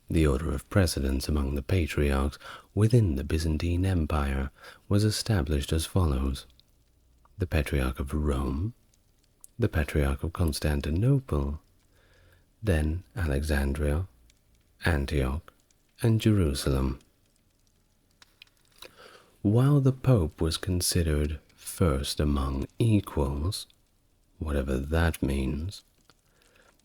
The order of precedence among the patriarchs within the Byzantine Empire was established as follows: the Patriarch of Rome, the Patriarch of Constantinople, then Alexandria, Antioch, and Jerusalem. While the Pope was considered first among equals, whatever that means,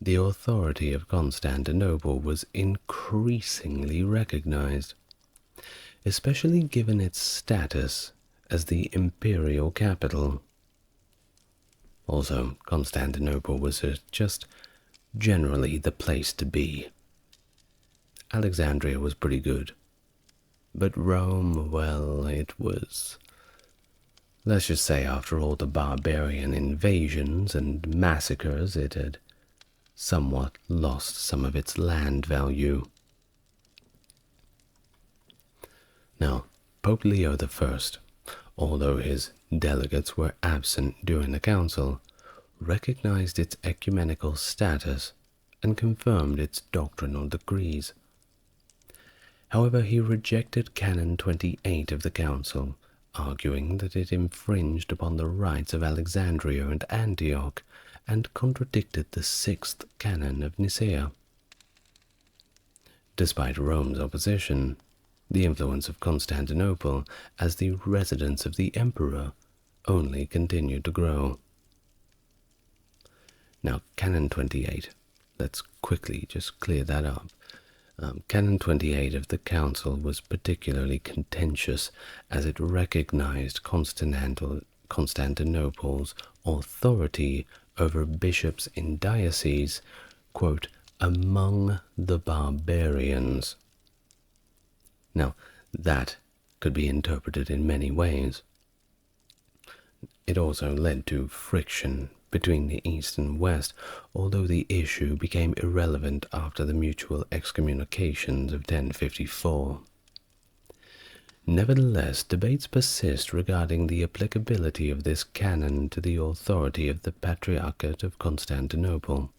the authority of Constantinople was increasingly recognized, especially given its status as the imperial capital. Also, Constantinople was just generally the place to be. Alexandria was pretty good, but Rome, well, it was... Let's just say after all the barbarian invasions and massacres, it had somewhat lost some of its land value. Now, Pope Leo I, although his delegates were absent during the council, recognized its ecumenical status and confirmed its doctrinal decrees. However, he rejected Canon 28 of the council, arguing that it infringed upon the rights of Alexandria and Antioch and contradicted the 6th canon of Nicaea. Despite Rome's opposition, the influence of Constantinople as the residence of the emperor only continued to grow. Now, Canon 28, let's quickly just clear that up. Canon 28 of the Council was particularly contentious as it recognized Constantinople's authority over bishops in dioceses, quote, among the barbarians. Now, that could be interpreted in many ways. It also led to friction between the East and West, although the issue became irrelevant after the mutual excommunications of 1054. Nevertheless, debates persist regarding the applicability of this canon to the authority of the Patriarchate of Constantinople.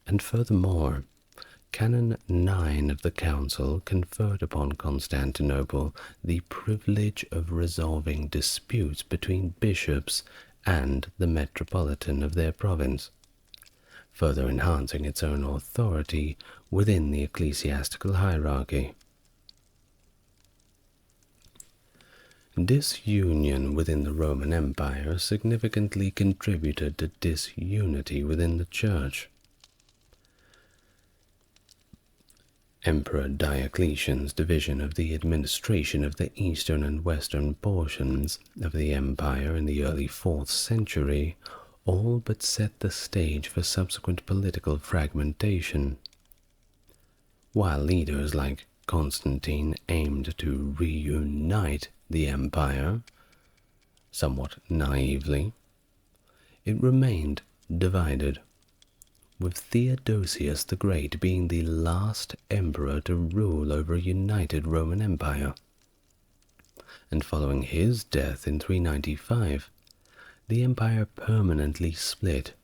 And furthermore, Canon 9 of the Council conferred upon Constantinople the privilege of resolving disputes between bishops and the metropolitan of their province, further enhancing its own authority within the ecclesiastical hierarchy. Disunion within the Roman Empire significantly contributed to disunity within the Church. Emperor Diocletian's division of the administration of the eastern and western portions of the empire in the early 4th century all but set the stage for subsequent political fragmentation. While leaders like Constantine aimed to reunite the empire, somewhat naively, it remained divided, with Theodosius the Great being the last emperor to rule over a united Roman Empire. And following his death in 395, the empire permanently split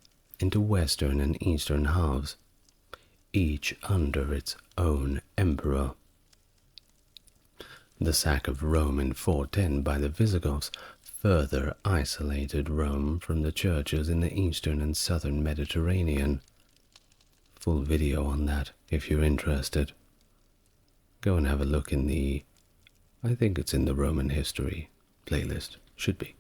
into western and eastern halves, each under its own emperor. The sack of Rome in 410 by the Visigoths further isolated Rome from the churches in the eastern and southern Mediterranean. Full video on that if you're interested. Go and have a look in the, I think it's in the Roman History playlist, should be.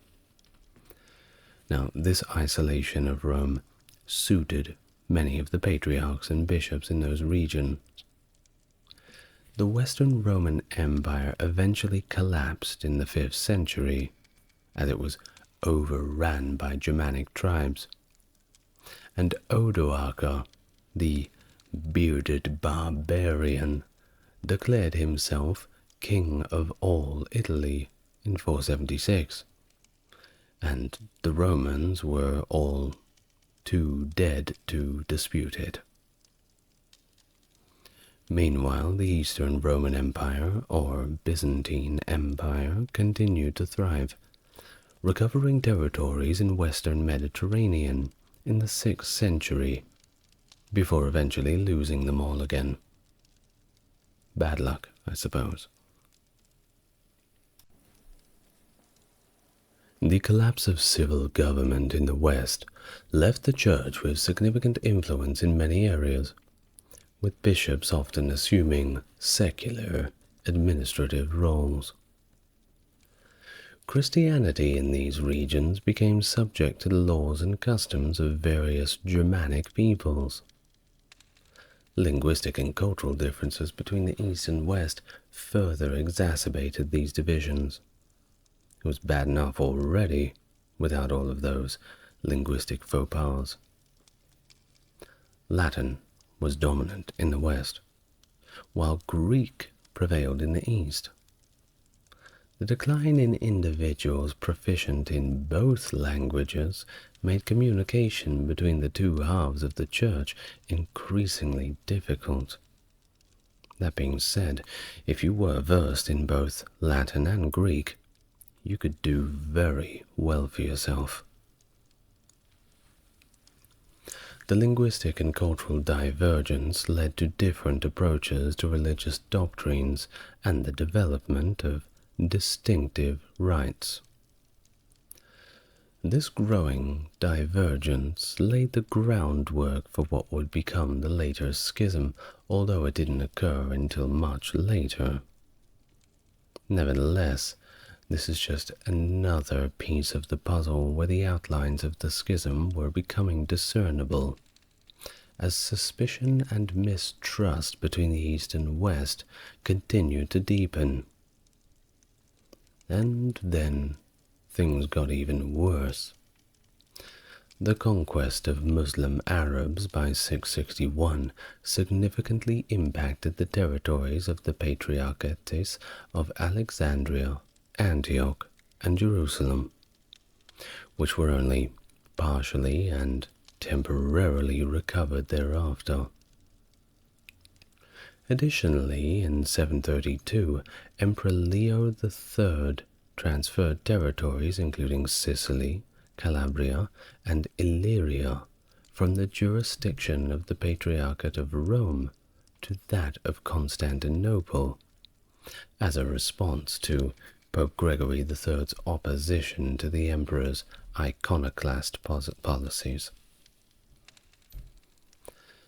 Now, this isolation of Rome suited many of the patriarchs and bishops in those regions. The Western Roman Empire eventually collapsed in the 5th century, as it was overrun by Germanic tribes, and Odoacer, the bearded barbarian, declared himself king of all Italy in 476, and the Romans were all too dead to dispute it. Meanwhile, the Eastern Roman Empire, or Byzantine Empire, continued to thrive, recovering territories in Western Mediterranean in the 6th century, before eventually losing them all again. Bad luck, I suppose. The collapse of civil government in the West left the Church with significant influence in many areas, with bishops often assuming secular administrative roles. Christianity in these regions became subject to the laws and customs of various Germanic peoples. Linguistic and cultural differences between the East and West further exacerbated these divisions. It was bad enough already without all of those linguistic faux pas. Latin was dominant in the West, while Greek prevailed in the East. The decline in individuals proficient in both languages made communication between the two halves of the Church increasingly difficult. That being said, if you were versed in both Latin and Greek, you could do very well for yourself. The linguistic and cultural divergence led to different approaches to religious doctrines and the development of distinctive rites. This growing divergence laid the groundwork for what would become the later schism, although it didn't occur until much later. Nevertheless, this is just another piece of the puzzle where the outlines of the schism were becoming discernible, as suspicion and mistrust between the East and West continued to deepen. And then things got even worse. The conquest of Muslim Arabs by 661 significantly impacted the territories of the Patriarchates of Alexandria, Antioch, and Jerusalem, which were only partially and temporarily recovered thereafter. Additionally, in 732, Emperor Leo III transferred territories including Sicily, Calabria, and Illyria from the jurisdiction of the Patriarchate of Rome to that of Constantinople, as a response to Pope Gregory III's opposition to the emperor's iconoclast policies.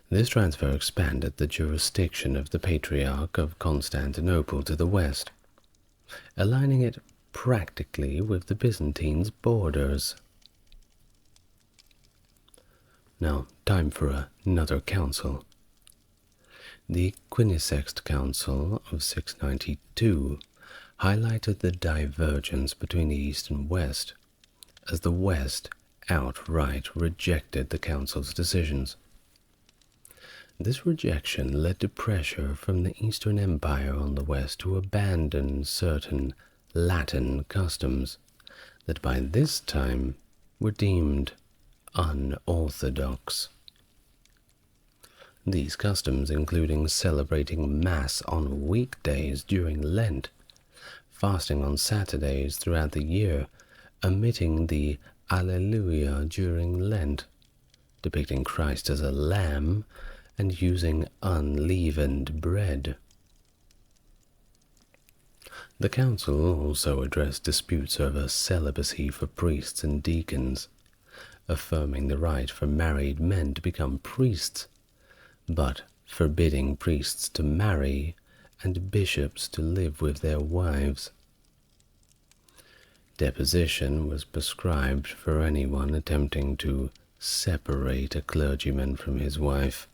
This transfer expanded the jurisdiction of the Patriarch of Constantinople to the west, aligning it practically with the Byzantines' borders. Now, time for another council. The Quinisext Council of 692 highlighted the divergence between the East and West, as the West outright rejected the Council's decisions. This rejection led to pressure from the Eastern Empire on the West to abandon certain Latin customs that by this time were deemed unorthodox. These customs including celebrating Mass on weekdays during Lent, fasting on Saturdays throughout the year, omitting the Alleluia during Lent, depicting Christ as a lamb, and using unleavened bread. The council also addressed disputes over celibacy for priests and deacons, affirming the right for married men to become priests, but forbidding priests to marry and bishops to live with their wives. Deposition was prescribed for anyone attempting to separate a clergyman from his wife.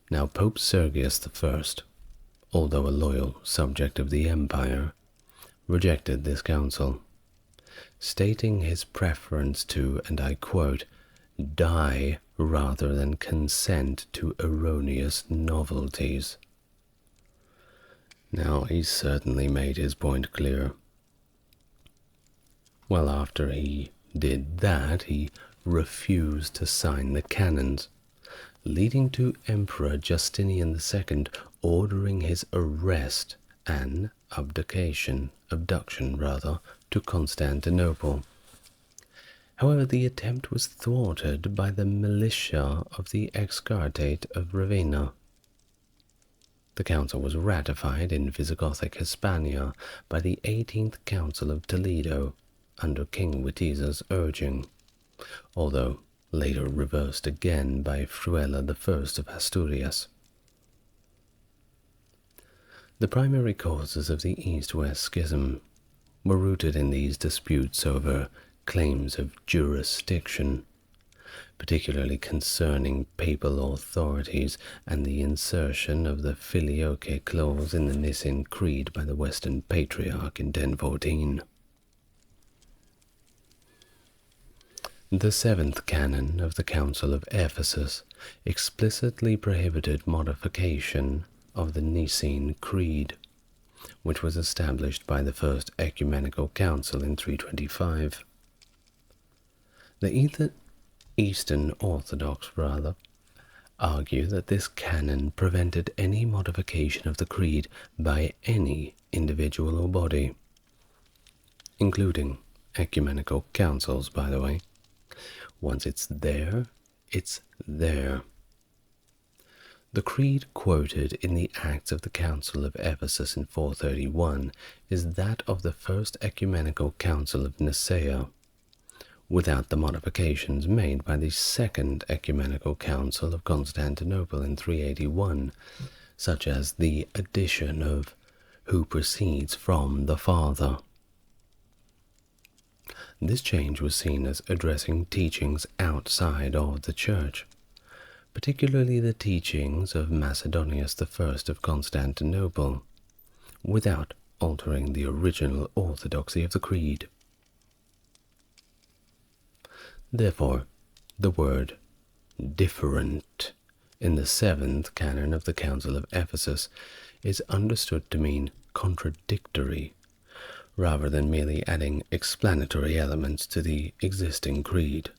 Now Pope Sergius I, although a loyal subject of the empire, rejected this council, stating his preference to, and I quote, die rather than consent to erroneous novelties. Now he certainly made his point clear. Well, after he did that, he refused to sign the canons, leading to Emperor Justinian II ordering his arrest and abduction to Constantinople. However, the attempt was thwarted by the militia of the Exarchate of Ravenna. The council was ratified in Visigothic Hispania by the 18th Council of Toledo under King Witiza's urging, although later reversed again by Fruela I of Asturias. The primary causes of the East-West Schism were rooted in these disputes over claims of jurisdiction, particularly concerning papal authorities and the insertion of the Filioque clause in the Nicene Creed by the Western Patriarch in 1014. The seventh canon of the Council of Ephesus explicitly prohibited modification of the Nicene Creed, which was established by the First Ecumenical Council in 325. The Eastern Orthodox, argue that this canon prevented any modification of the creed by any individual or body, including ecumenical councils, by the way. Once it's there, it's there. The creed quoted in the Acts of the Council of Ephesus in 431 is that of the First Ecumenical Council of Nicaea, without the modifications made by the Second Ecumenical Council of Constantinople in 381, such as the addition of "who proceeds from the Father." This change was seen as addressing teachings outside of the Church, particularly the teachings of Macedonius I of Constantinople, without altering the original orthodoxy of the creed. Therefore, the word "different" in the seventh canon of the Council of Ephesus is understood to mean contradictory, rather than merely adding explanatory elements to the existing creed.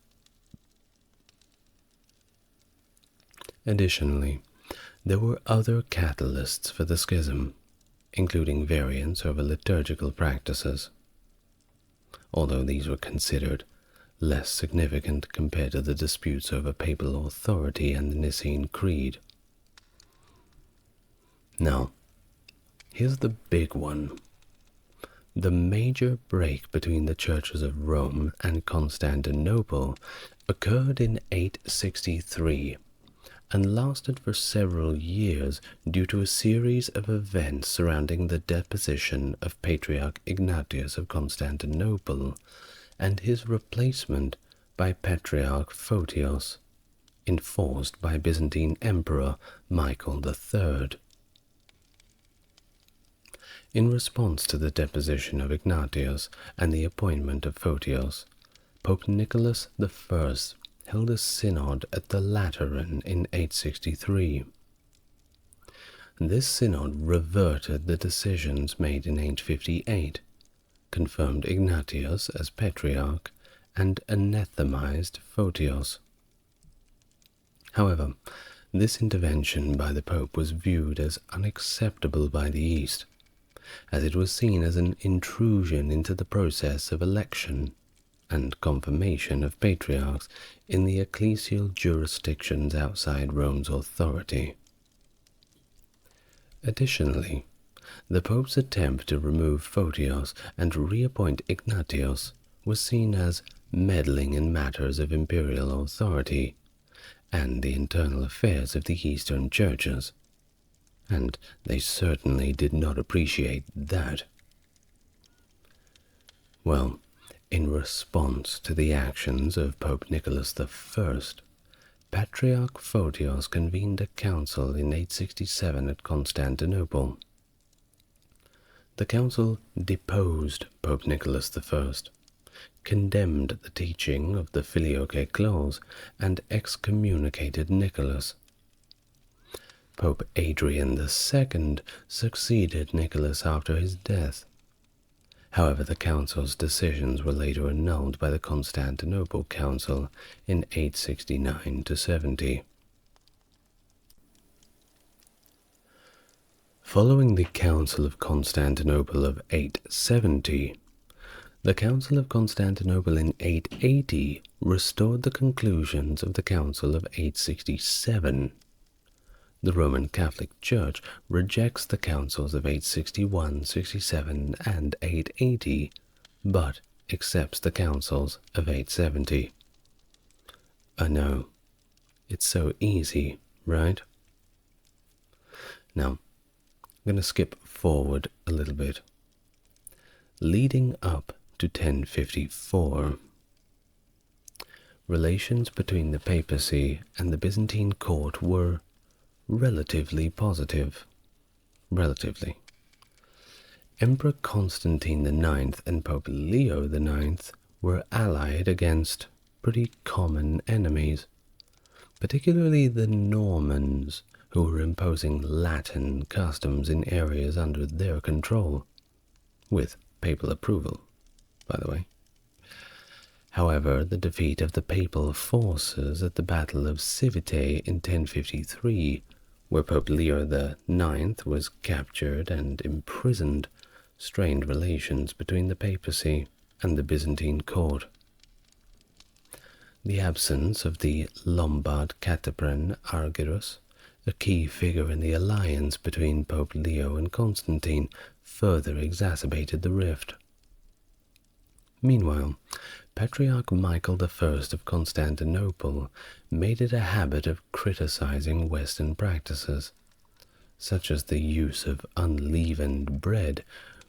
Additionally, there were other catalysts for the schism, including variants over liturgical practices, although these were considered less significant compared to the disputes over papal authority and the Nicene Creed. Now, here's the big one. The major break between the churches of Rome and Constantinople occurred in 863 and lasted for several years due to a series of events surrounding the deposition of Patriarch Ignatius of Constantinople and his replacement by Patriarch Photios, enforced by Byzantine Emperor Michael III. In response to the deposition of Ignatius and the appointment of Photios, Pope Nicholas I held a synod at the Lateran in 863. This synod reverted the decisions made in 858, confirmed Ignatius as Patriarch, and anathemized Photios. However, this intervention by the Pope was viewed as unacceptable by the East, as it was seen as an intrusion into the process of election and confirmation of patriarchs in the ecclesial jurisdictions outside Rome's authority. Additionally, the Pope's attempt to remove Photios and reappoint Ignatius was seen as meddling in matters of imperial authority and the internal affairs of the Eastern churches, and they certainly did not appreciate that. Well, in response to the actions of Pope Nicholas I, Patriarch Photios convened a council in 867 at Constantinople. The council deposed Pope Nicholas I, condemned the teaching of the Filioque Clause, and excommunicated Nicholas. Pope Adrian II succeeded Nicholas after his death. However, the council's decisions were later annulled by the Constantinople Council in 869–70. Following the Council of Constantinople of 870, the Council of Constantinople in 880 restored the conclusions of the Council of 867. The Roman Catholic Church rejects the councils of 861, 67, and 880, but accepts the councils of 870. I know, it's so easy, right? Now, I'm going to skip forward a little bit. Leading up to 1054, relations between the papacy and the Byzantine court were relatively positive. Emperor Constantine IX and Pope Leo IX were allied against pretty common enemies, particularly the Normans, who were imposing Latin customs in areas under their control, with papal approval, by the way. However, the defeat of the papal forces at the Battle of Civite in 1053, where Pope Leo IX was captured and imprisoned, strained relations between the papacy and the Byzantine court. The absence of the Lombard Catapran Argyrus, a key figure in the alliance between Pope Leo and Constantine, further exacerbated the rift. Meanwhile, Patriarch Michael I of Constantinople made it a habit of criticizing Western practices, such as the use of unleavened bread,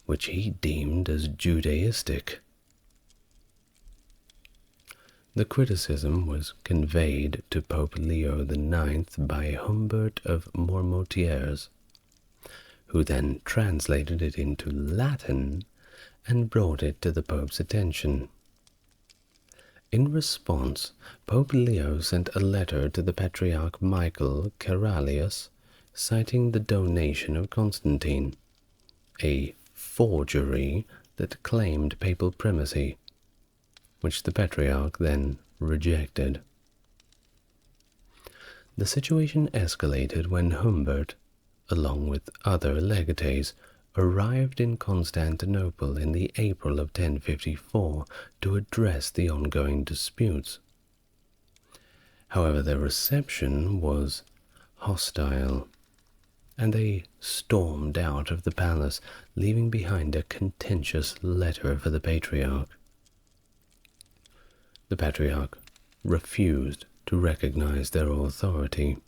which he deemed as Judaistic. The criticism was conveyed to Pope Leo IX by Humbert of Mormotiers, who then translated it into Latin and brought it to the Pope's attention. In response, Pope Leo sent a letter to the Patriarch Michael Caralius, citing the donation of Constantine, a forgery that claimed papal primacy, which the Patriarch then rejected. The situation escalated when Humbert, along with other legates, arrived in Constantinople in the April of 1054 to address the ongoing disputes. However, their reception was hostile, and they stormed out of the palace, leaving behind a contentious letter for the Patriarch. The Patriarch refused to recognize their authority,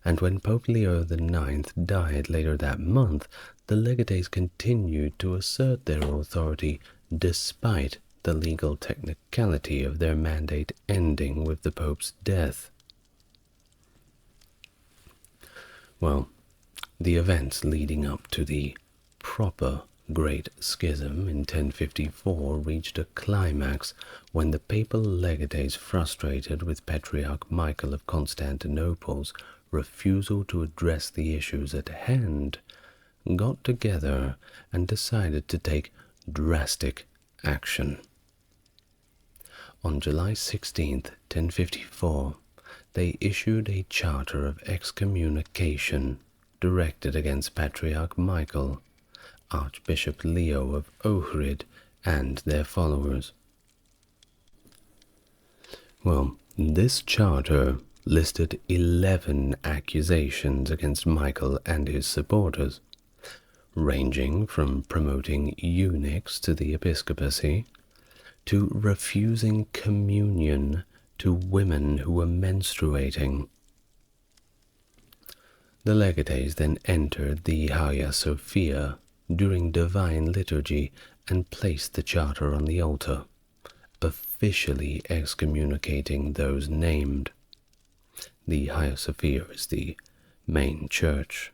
and when Pope Leo IX died later that month, the legates continued to assert their authority despite the legal technicality of their mandate ending with the Pope's death. Well, the events leading up to the proper Great Schism in 1054 reached a climax when the papal legates, frustrated with Patriarch Michael of Constantinople's refusal to address the issues at hand, got together and decided to take drastic action. On July 16, 1054, they issued a charter of excommunication directed against Patriarch Michael, Archbishop Leo of Ohrid, and their followers. Well, this charter listed 11 accusations against Michael and his supporters, ranging from promoting eunuchs to the episcopacy, to refusing communion to women who were menstruating. The legates then entered the Hagia Sophia during divine liturgy and placed the charter on the altar, officially excommunicating those named. The Hagia Sophia is the main church,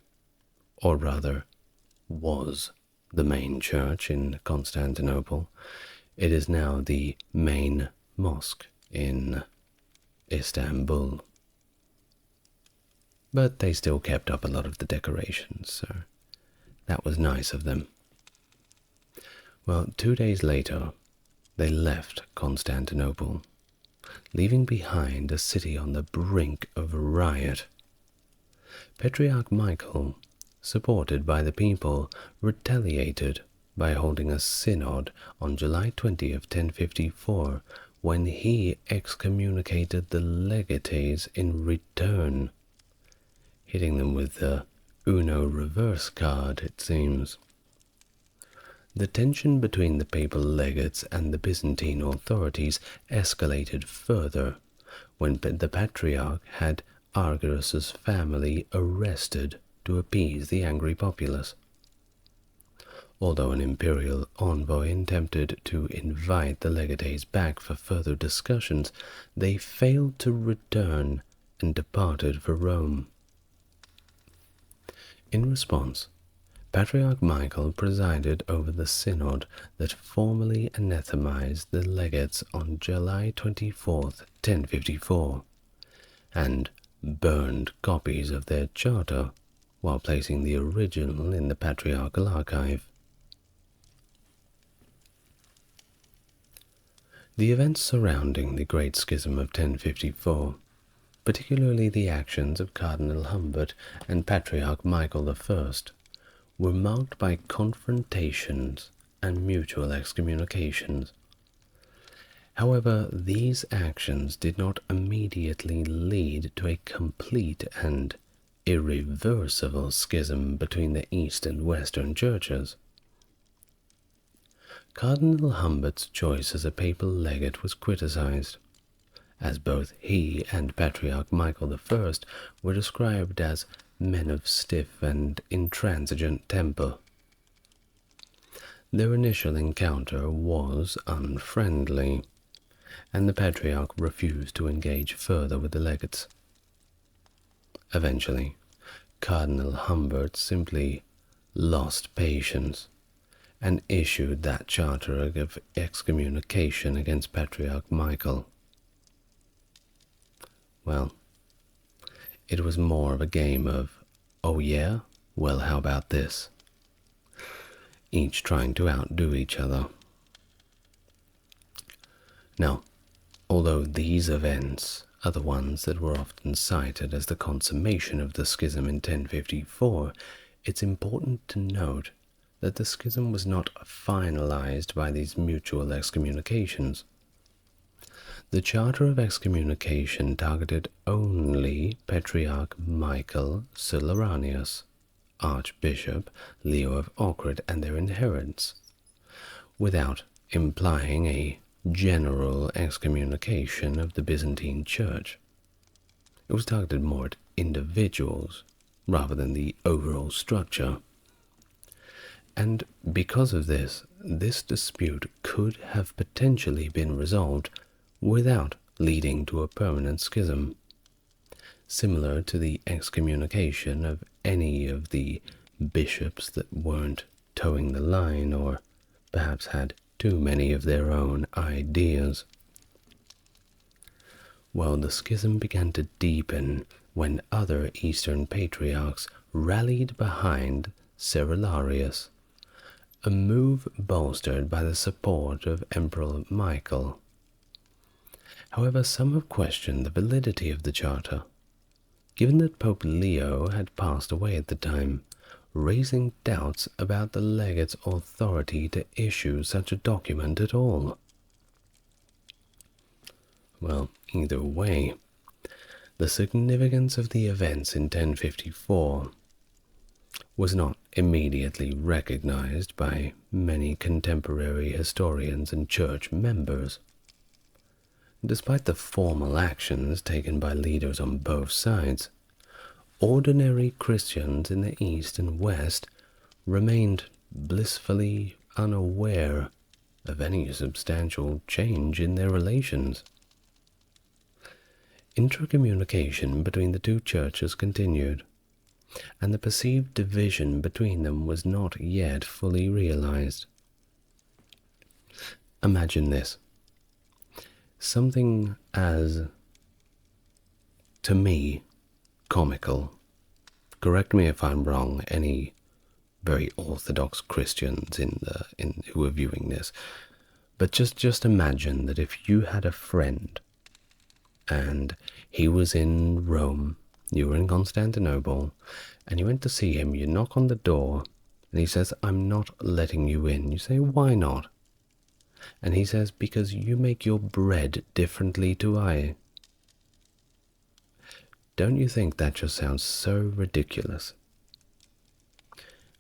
or rather, was the main church in Constantinople. It is now the main mosque in Istanbul. But they still kept up a lot of the decorations, so that was nice of them. Well, 2 days later, they left Constantinople, leaving behind a city on the brink of riot. Patriarch Michael, supported by the people, retaliated by holding a synod on July 20 of 1054, when he excommunicated the legates in return, hitting them with the Uno reverse card, it seems. The tension between the papal legates and the Byzantine authorities escalated further when the Patriarch had Argyrus's family arrested to appease the angry populace. Although an imperial envoy attempted to invite the legates back for further discussions, they failed to return and departed for Rome. In response, Patriarch Michael presided over the synod that formally anathemized the legates on July 24th, 1054, and burned copies of their charter while placing the original in the patriarchal archive. The events surrounding the Great Schism of 1054, particularly the actions of Cardinal Humbert and Patriarch Michael I, were marked by confrontations and mutual excommunications. However, these actions did not immediately lead to a complete and irreversible schism between the East and Western churches. Cardinal Humbert's choice as a papal legate was criticized, as both he and Patriarch Michael I were described as men of stiff and intransigent temper. Their initial encounter was unfriendly, and the Patriarch refused to engage further with the legates. Eventually, Cardinal Humbert simply lost patience and issued that charter of excommunication against Patriarch Michael. Well, it was more of a game of, oh yeah, well how about this? Each trying to outdo each other. Now, although these events are the ones that were often cited as the consummation of the schism in 1054, it's important to note that the schism was not finalized by these mutual excommunications. The charter of excommunication targeted only Patriarch Michael Siluranius, Archbishop Leo of Ohrid, and their adherents, without implying a general excommunication of the Byzantine Church. It was targeted more at individuals rather than the overall structure. And because of this, this dispute could have potentially been resolved without leading to a permanent schism, similar to the excommunication of any of the bishops that weren't towing the line or perhaps had too many of their own ideas. Well, the schism began to deepen when other Eastern patriarchs rallied behind Cerularius, a move bolstered by the support of Emperor Michael. However, some have questioned the validity of the charter, given that Pope Leo had passed away at the time, raising doubts about the legate's authority to issue such a document at all. Well, either way, the significance of the events in 1054 was not immediately recognized by many contemporary historians and church members. Despite the formal actions taken by leaders on both sides, ordinary Christians in the East and West remained blissfully unaware of any substantial change in their relations. Intercommunication between the two churches continued, and the perceived division between them was not yet fully realized. Imagine this. Something as, to me, comical. Correct me if I'm wrong, any very orthodox Christians who are viewing this. But just imagine that if you had a friend and he was in Rome, you were in Constantinople, and you went to see him, you knock on the door, and he says, "I'm not letting you in." You say, "Why not?" And he says, "Because you make your bread differently to I." Don't you think that just sounds so ridiculous?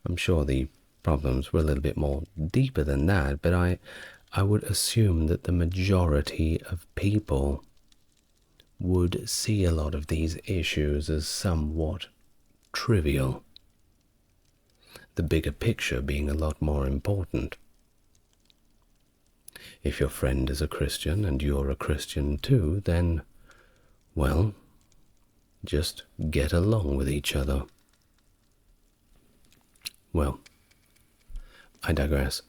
I'm sure the problems were a little bit more deeper than that, but I would assume that the majority of people would see a lot of these issues as somewhat trivial, the bigger picture being a lot more important. If your friend is a Christian and you're a Christian too, then, well, just get along with each other. Well, I digress.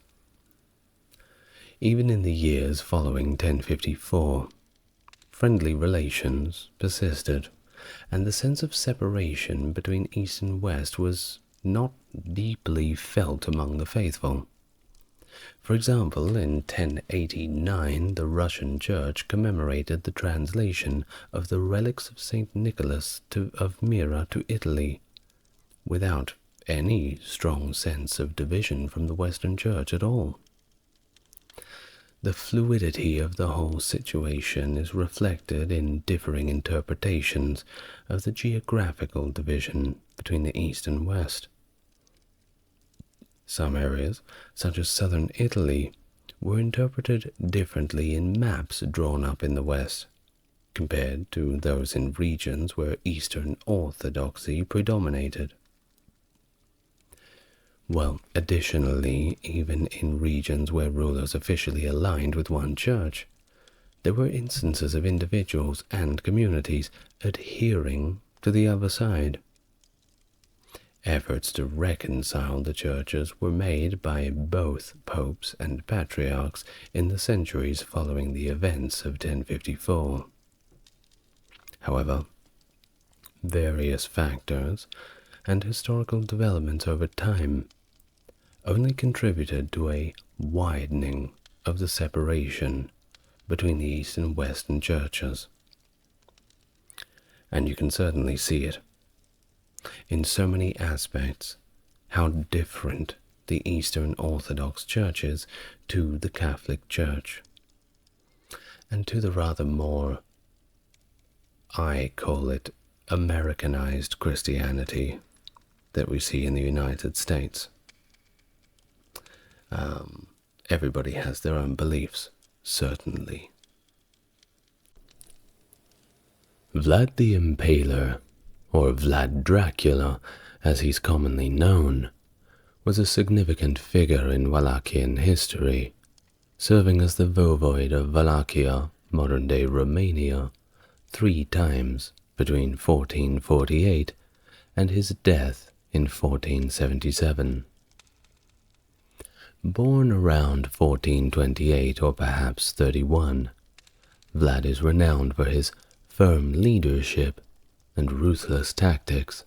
Even in the years following 1054, friendly relations persisted, and the sense of separation between East and West was not deeply felt among the faithful. For example, in 1089, the Russian Church commemorated the translation of the relics of St. Nicholas of Myra to Italy, without any strong sense of division from the Western Church at all. The fluidity of the whole situation is reflected in differing interpretations of the geographical division between the East and West. Some areas, such as southern Italy, were interpreted differently in maps drawn up in the West, compared to those in regions where Eastern Orthodoxy predominated. Well, additionally, even in regions where rulers officially aligned with one church, there were instances of individuals and communities adhering to the other side. Efforts to reconcile the churches were made by both popes and patriarchs in the centuries following the events of 1054. However, various factors and historical developments over time only contributed to a widening of the separation between the East and Western churches. And you can certainly see it in so many aspects, how different the Eastern Orthodox Church is to the Catholic Church, and to the rather more, I call it, Americanized Christianity that we see in the United States. Everybody has their own beliefs, certainly. Vlad the Impaler, or Vlad Dracula, as he's commonly known, was a significant figure in Wallachian history, serving as the voivode of Wallachia, modern-day Romania, 3 times between 1448 and his death in 1477. Born around 1428 or perhaps 31, Vlad is renowned for his firm leadership and ruthless tactics,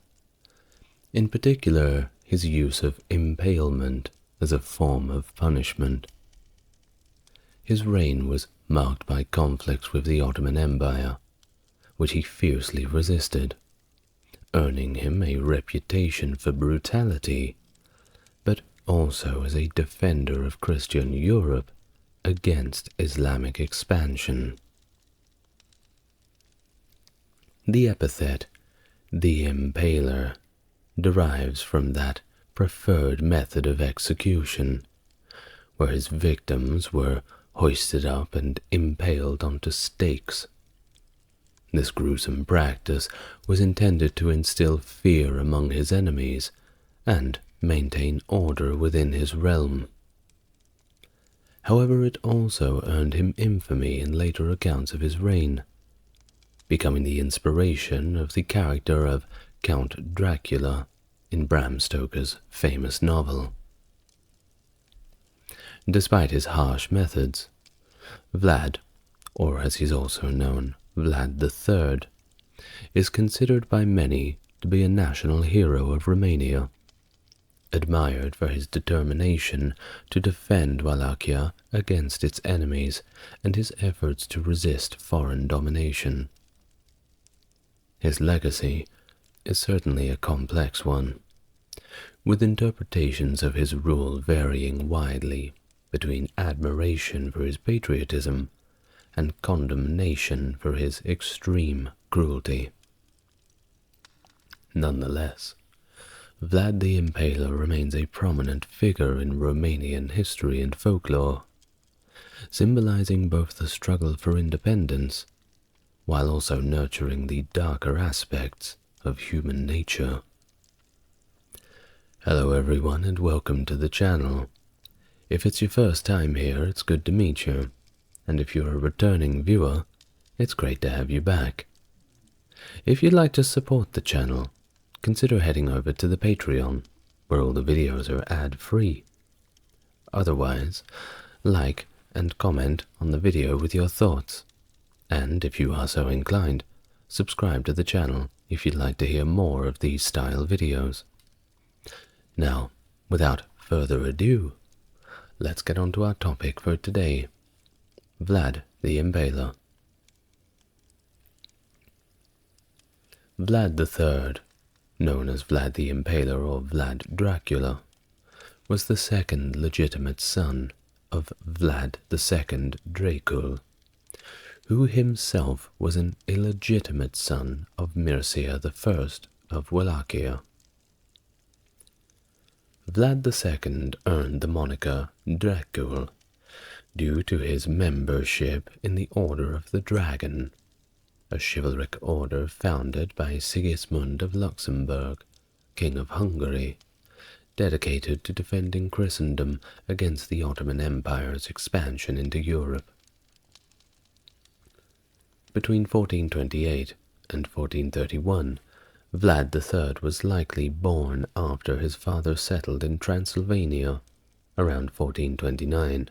in particular his use of impalement as a form of punishment. His reign was marked by conflicts with the Ottoman Empire, which he fiercely resisted, earning him a reputation for brutality, but also as a defender of Christian Europe against Islamic expansion. The epithet, the Impaler, derives from that preferred method of execution, where his victims were hoisted up and impaled onto stakes. This gruesome practice was intended to instill fear among his enemies and maintain order within his realm. However, it also earned him infamy in later accounts of his reign, becoming the inspiration of the character of Count Dracula in Bram Stoker's famous novel. Despite his harsh methods, Vlad, or as he's also known, Vlad III, is considered by many to be a national hero of Romania, admired for his determination to defend Wallachia against its enemies and his efforts to resist foreign domination. His legacy is certainly a complex one, with interpretations of his rule varying widely between admiration for his patriotism and condemnation for his extreme cruelty. Nonetheless, Vlad the Impaler remains a prominent figure in Romanian history and folklore, symbolizing both the struggle for independence while also nurturing the darker aspects of human nature. Hello everyone and welcome to the channel. If it's your first time here, it's good to meet you, and if you're a returning viewer, it's great to have you back. If you'd like to support the channel, consider heading over to the Patreon, where all the videos are ad-free. Otherwise, like and comment on the video with your thoughts. And if you are so inclined, subscribe to the channel if you'd like to hear more of these style videos. Now, without further ado, let's get on to our topic for today, Vlad the Impaler. Vlad III, known as Vlad the Impaler or Vlad Dracula, was the second legitimate son of Vlad II Dracul, who himself was an illegitimate son of Mircea I of Wallachia. Vlad II earned the moniker Dracul due to his membership in the Order of the Dragon, a chivalric order founded by Sigismund of Luxembourg, King of Hungary, dedicated to defending Christendom against the Ottoman Empire's expansion into Europe. Between 1428 and 1431, Vlad III was likely born after his father settled in Transylvania around 1429.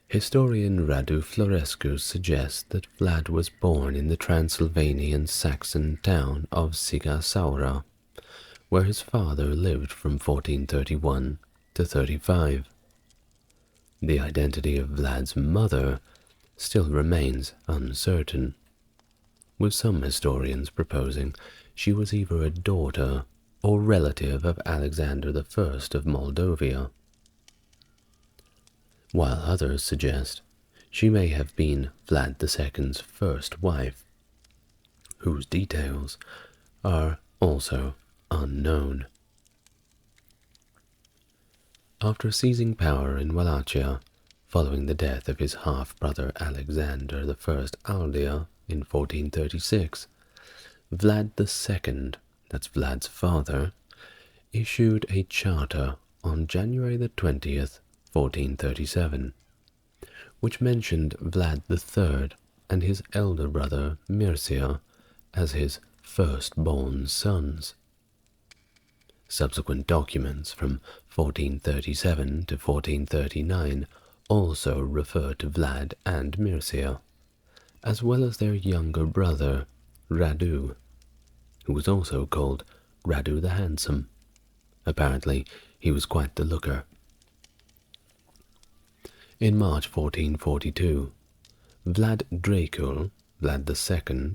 Historian Radu Florescu suggests that Vlad was born in the Transylvanian Saxon town of Sigasaura, where his father lived from 1431 to 35. The identity of Vlad's mother still remains uncertain, with some historians proposing she was either a daughter or relative of Alexander I of Moldavia, while others suggest she may have been Vlad II's first wife, whose details are also unknown. After seizing power in Wallachia, following the death of his half-brother Alexander I Aldia in 1436, Vlad II, that's Vlad's father, issued a charter on January the 20th, 1437, which mentioned Vlad III and his elder brother Mircea as his firstborn sons. Subsequent documents from 1437 to 1439 also refer to Vlad and Mircea, as well as their younger brother, Radu, who was also called Radu the Handsome. Apparently, he was quite the looker. In March 1442, Vlad Dracul, Vlad II,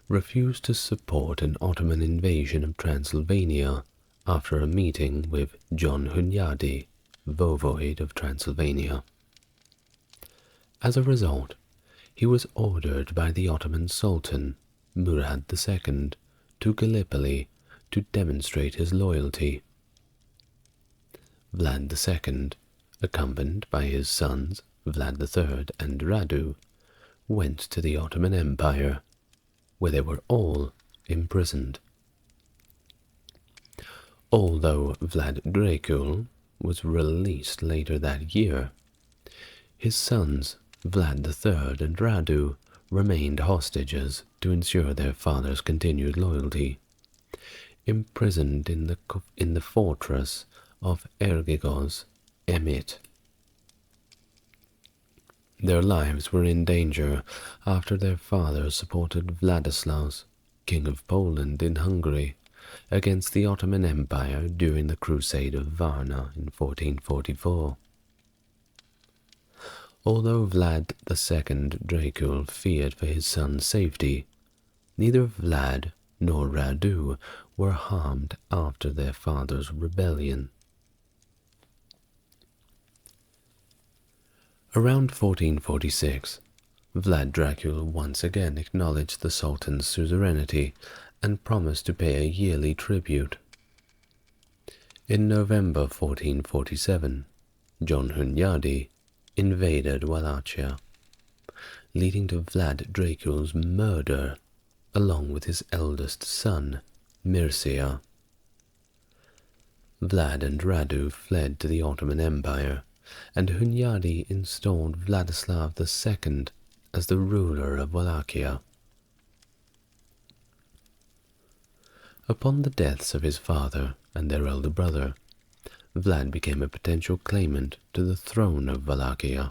refused to support an Ottoman invasion of Transylvania after a meeting with John Hunyadi, voivode of Transylvania. As a result, he was ordered by the Ottoman Sultan, Murad II, to Gallipoli to demonstrate his loyalty. Vlad II, accompanied by his sons Vlad III and Radu, went to the Ottoman Empire, where they were all imprisoned. Although Vlad Dracul was released later that year, his sons Vlad III and Radu remained hostages to ensure their father's continued loyalty, imprisoned in the fortress of Ergigos Emit. Their lives were in danger after their father supported Vladislaus, King of Poland in Hungary, against the Ottoman Empire during the Crusade of Varna in 1444. Although Vlad II Dracul feared for his son's safety, neither Vlad nor Radu were harmed after their father's rebellion. Around 1446, Vlad Dracul once again acknowledged the Sultan's suzerainty and promised to pay a yearly tribute. In November 1447, John Hunyadi invaded Wallachia, leading to Vlad Dracul's murder, along with his eldest son, Mircea. Vlad and Radu fled to the Ottoman Empire, and Hunyadi installed Vladislav II as the ruler of Wallachia. Upon the deaths of his father and their elder brother, Vlad became a potential claimant to the throne of Wallachia.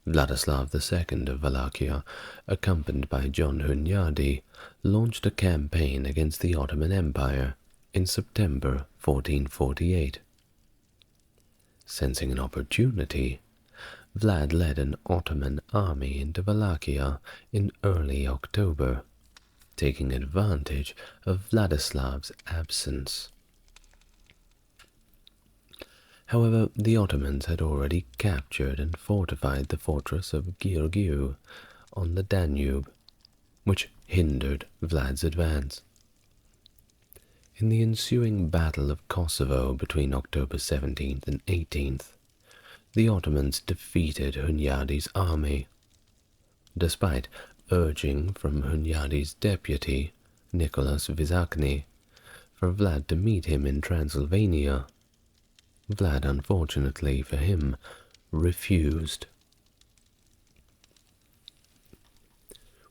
Vladislav II of Wallachia, accompanied by John Hunyadi, launched a campaign against the Ottoman Empire in September 1448. Sensing an opportunity, Vlad led an Ottoman army into Wallachia in early October, taking advantage of Vladislav's absence. However, the Ottomans had already captured and fortified the fortress of Giurgiu on the Danube, which hindered Vlad's advance. In the ensuing Battle of Kosovo between October 17th and 18th, the Ottomans defeated Hunyadi's army. Despite urging from Hunyadi's deputy, Nicholas Vizakni, for Vlad to meet him in Transylvania, Vlad, unfortunately for him, refused.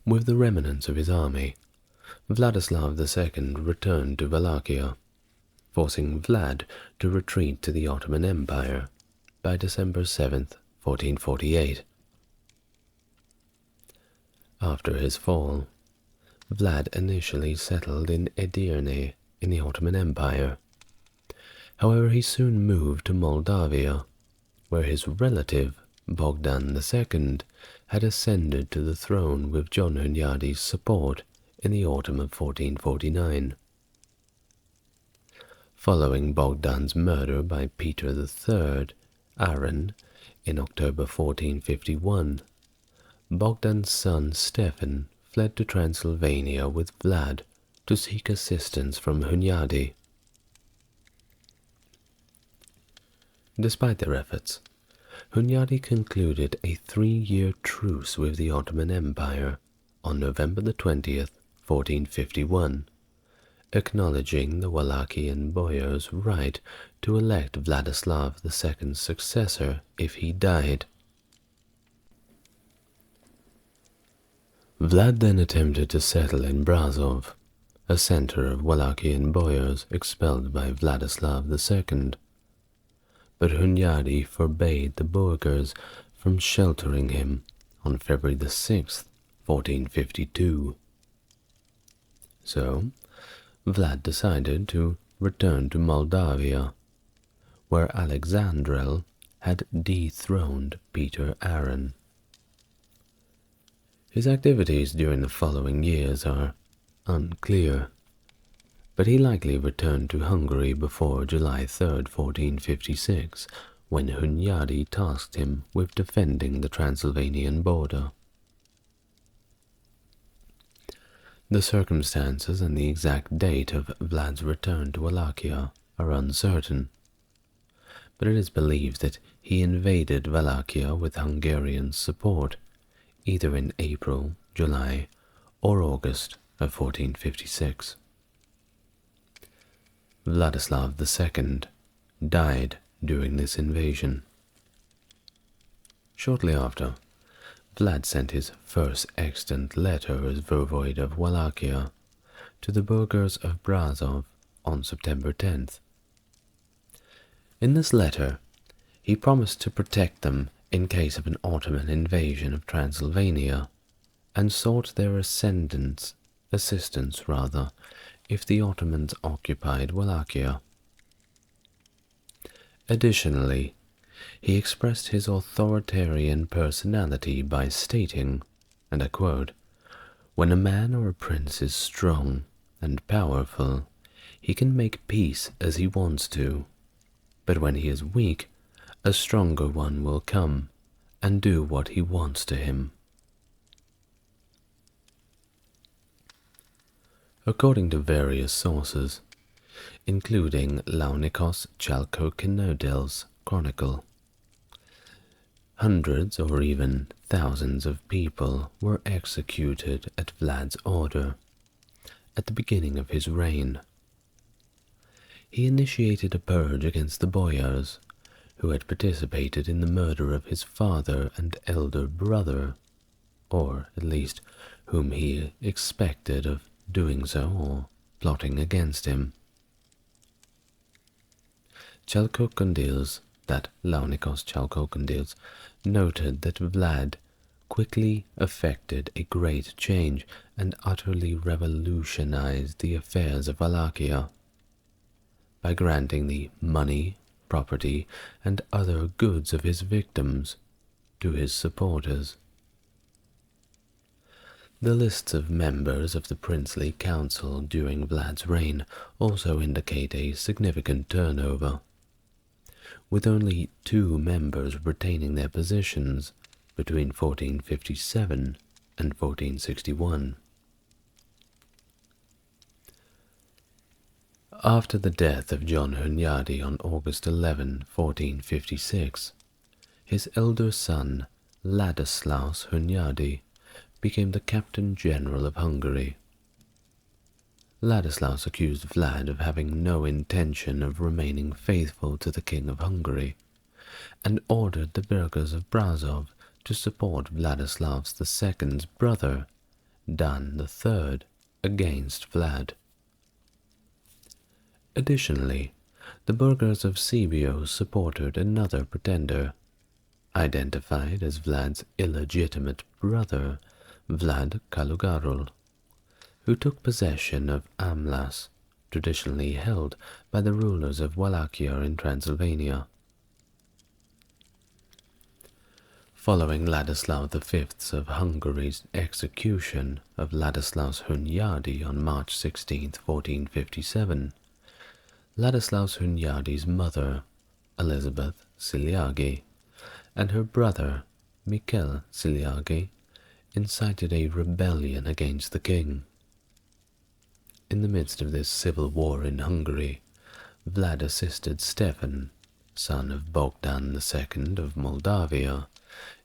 With the remnants of his army, Vladislav II returned to Wallachia, forcing Vlad to retreat to the Ottoman Empire by December 7th, 1448. After his fall, Vlad initially settled in Edirne in the Ottoman Empire. However, he soon moved to Moldavia, where his relative, Bogdan II, had ascended to the throne with John Hunyadi's support in the autumn of 1449. Following Bogdan's murder by Peter III, Aaron, in October 1451, Bogdan's son Stefan fled to Transylvania with Vlad to seek assistance from Hunyadi. Despite their efforts, Hunyadi concluded a 3-year truce with the Ottoman Empire on November 20th, 1451, acknowledging the Wallachian boyar's right to elect Vladislav II's successor if he died. Vlad then attempted to settle in Brasov, a center of Wallachian boyars expelled by Vladislav II. But Hunyadi forbade the burghers from sheltering him on February 6th, 1452. So, Vlad decided to return to Moldavia, where Alexandrel had dethroned Peter Aaron. His activities during the following years are unclear, but he likely returned to Hungary before July 3rd, 1456, when Hunyadi tasked him with defending the Transylvanian border. The circumstances and the exact date of Vlad's return to Wallachia are uncertain, but it is believed that he invaded Wallachia with Hungarian support, either in April, July, or August of 1456. Vladislav II died during this invasion. Shortly after, Vlad sent his first extant letter as voivode of Wallachia to the burghers of Brasov on September 10th. In this letter, he promised to protect them in case of an Ottoman invasion of Transylvania, and sought their assistance if the Ottomans occupied Wallachia. Additionally, he expressed his authoritarian personality by stating, and I quote, "When a man or a prince is strong and powerful, he can make peace as he wants to, but when he is weak, a stronger one will come and do what he wants to him." According to various sources, including Launikos Chalkokinodel's Chronicle, hundreds or even thousands of people were executed at Vlad's order at the beginning of his reign. He initiated a purge against the boyars, who had participated in the murder of his father and elder brother, or at least whom he expected of doing so or plotting against him. Chalkokondyles, that Launikos Chalkokondyles, noted that Vlad quickly effected a great change and utterly revolutionized the affairs of Wallachia by granting the money, property, and other goods of his victims to his supporters. The lists of members of the princely council during Vlad's reign also indicate a significant turnover, with only 2 members retaining their positions between 1457 and 1461. After the death of John Hunyadi on August 11, 1456, his elder son, Ladislaus Hunyadi, became the Captain General of Hungary. Ladislaus accused Vlad of having no intention of remaining faithful to the King of Hungary, and ordered the burghers of Brasov to support Vladislav II's brother, Dan III, against Vlad. Additionally, the burghers of Sibiu supported another pretender, identified as Vlad's illegitimate brother, Vlad Kalugarul, who took possession of Amlas, traditionally held by the rulers of Wallachia in Transylvania. Following Ladislaus V of Hungary's execution of Ladislaus Hunyadi on March 16, 1457, Ladislaus Hunyadi's mother, Elizabeth Siliagi, and her brother, Mikhail Siliagi, incited a rebellion against the king. In the midst of this civil war in Hungary, Vlad assisted Stefan, son of Bogdan II of Moldavia,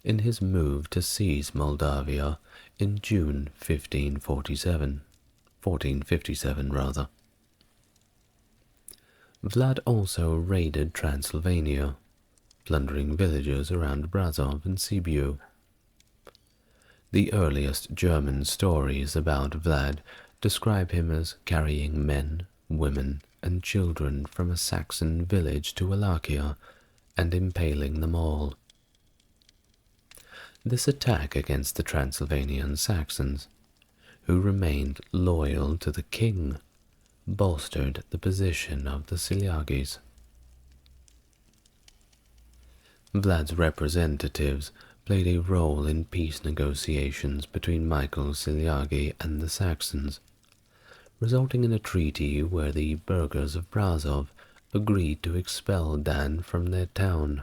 in his move to seize Moldavia in June 1457 rather. Vlad also raided Transylvania, plundering villages around Brasov and Sibiu. The earliest German stories about Vlad describe him as carrying men, women, and children from a Saxon village to Wallachia and impaling them all. This attack against the Transylvanian Saxons, who remained loyal to the king, bolstered the position of the Siliagis. Vlad's representatives played a role in peace negotiations between Michael Siliagi and the Saxons, resulting in a treaty where the burghers of Brasov agreed to expel Dan from their town.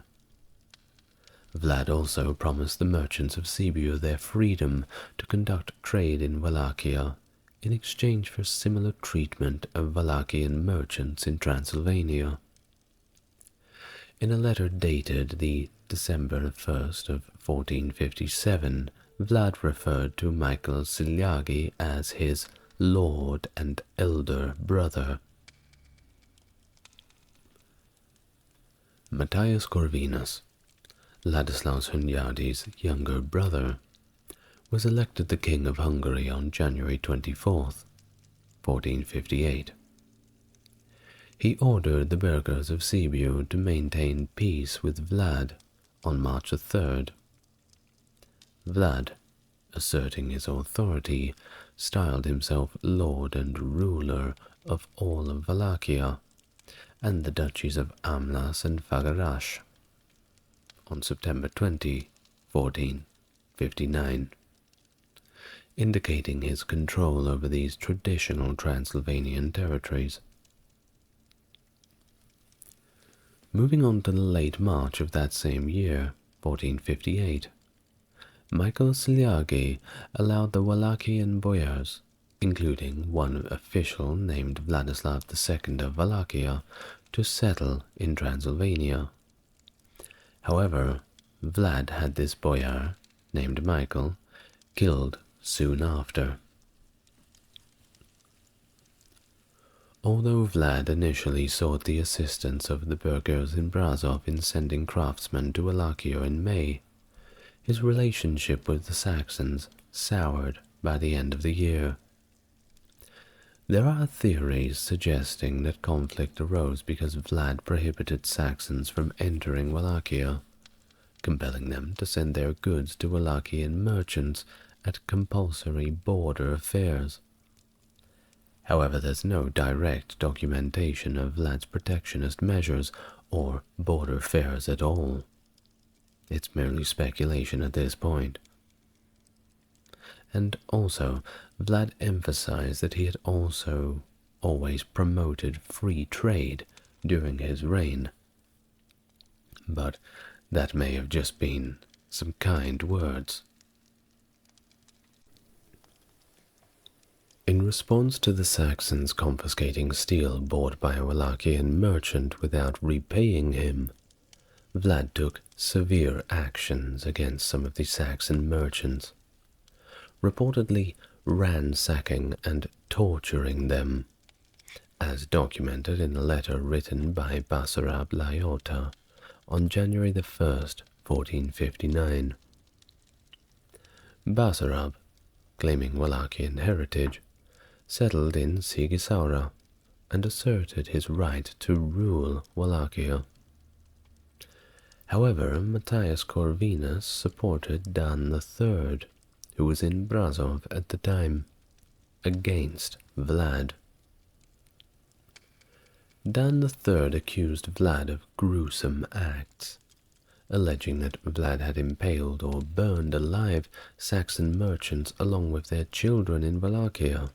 Vlad also promised the merchants of Sibiu their freedom to conduct trade in Wallachia in exchange for similar treatment of Wallachian merchants in Transylvania. In a letter dated the December 1st of 1457, Vlad referred to Michael Siliagi as his lord and elder brother. Matthias Corvinus, Ladislaus Hunyadi's younger brother, was elected the King of Hungary on January 24th, 1458. He ordered the burghers of Sibiu to maintain peace with Vlad on March 3rd. Vlad, asserting his authority, styled himself Lord and Ruler of all of Wallachia and the duchies of Amlas and Fagarash on September 20, 1459, indicating his control over these traditional Transylvanian territories. Moving on to the late March of that same year, 1458, Michael Siliagi allowed the Wallachian boyars, including one official named Vladislav II of Wallachia, to settle in Transylvania. However, Vlad had this boyar, named Michael, killed soon after. Although Vlad initially sought the assistance of the burghers in Brasov in sending craftsmen to Wallachia in May, his relationship with the Saxons soured by the end of the year. There are theories suggesting that conflict arose because Vlad prohibited Saxons from entering Wallachia, compelling them to send their goods to Wallachian merchants at compulsory border fairs. However, there's no direct documentation of Vlad's protectionist measures or border fairs at all. It's merely speculation at this point. And also, Vlad emphasized that he had also always promoted free trade during his reign. But that may have just been some kind words. In response to the Saxons confiscating steel bought by a Wallachian merchant without repaying him, Vlad took severe actions against some of the Saxon merchants, reportedly ransacking and torturing them, as documented in a letter written by Basarab Laiota on January the 1st, 1459. Basarab, claiming Wallachian heritage, settled in Sigisaura and asserted his right to rule Wallachia. However, Matthias Corvinus supported Dan III, who was in Brasov at the time, against Vlad. Dan III accused Vlad of gruesome acts, alleging that Vlad had impaled or burned alive Saxon merchants along with their children in Wallachia,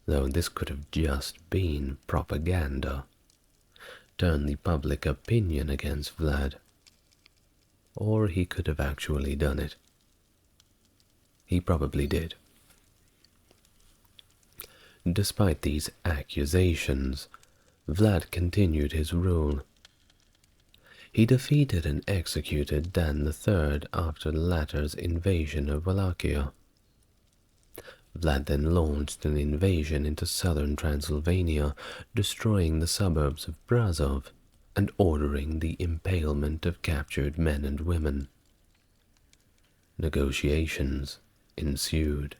though this could have just been propaganda, turn the public opinion against Vlad, or he could have actually done it. He probably did. Despite these accusations, Vlad continued his rule. He defeated and executed Dan III after the latter's invasion of Wallachia. Vlad then launched an invasion into southern Transylvania, destroying the suburbs of Brasov and ordering the impalement of captured men and women. Negotiations ensued,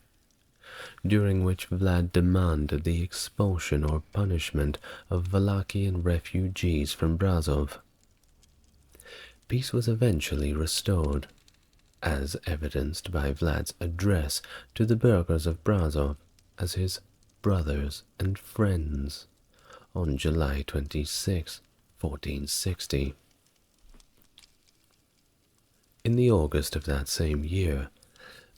during which Vlad demanded the expulsion or punishment of Wallachian refugees from Brasov. Peace was eventually restored, as evidenced by Vlad's address to the burghers of Brasov as his brothers and friends on July 26, 1460. In the August of that same year,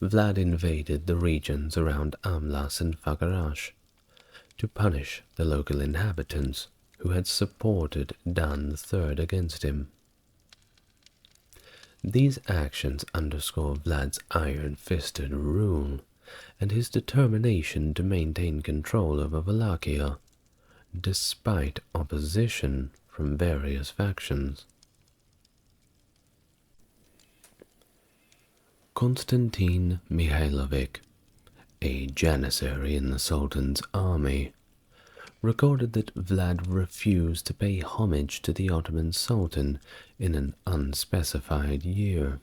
Vlad invaded the regions around Amlas and Fagarash to punish the local inhabitants who had supported Dan III against him. These actions underscore Vlad's iron-fisted rule and his determination to maintain control over Wallachia, despite opposition from various factions. Konstantin Mihailovic, a janissary in the Sultan's army, recorded that Vlad refused to pay homage to the Ottoman Sultan in an unspecified year.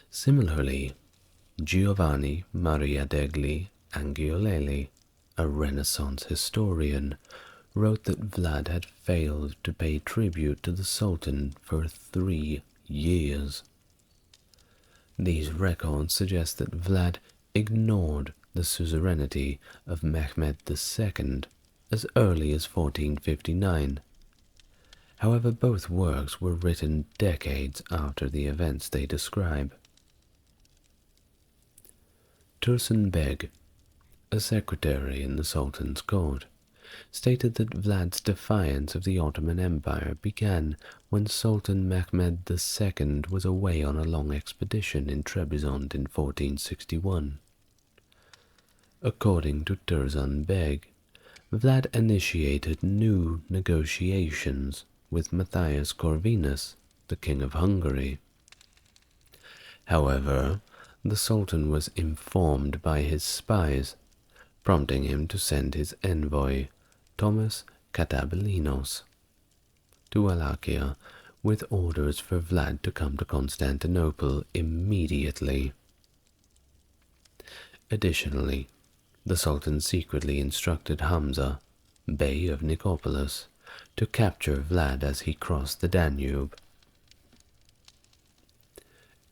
Similarly, Giovanni Maria degli Angiolelli, a Renaissance historian, wrote that Vlad had failed to pay tribute to the Sultan for 3 years. These records suggest that Vlad ignored the suzerainty of Mehmed II as early as 1459. However, both works were written decades after the events they describe. Tursun Beg, a secretary in the Sultan's court, stated that Vlad's defiance of the Ottoman Empire began when Sultan Mehmed II was away on a long expedition in Trebizond in 1461. According to Tursun Beg, Vlad initiated new negotiations with Matthias Corvinus, the King of Hungary. However, the Sultan was informed by his spies, prompting him to send his envoy, Thomas Katabelinos, to Wallachia with orders for Vlad to come to Constantinople immediately. Additionally, the Sultan secretly instructed Hamza, Bey of Nicopolis, to capture Vlad as he crossed the Danube.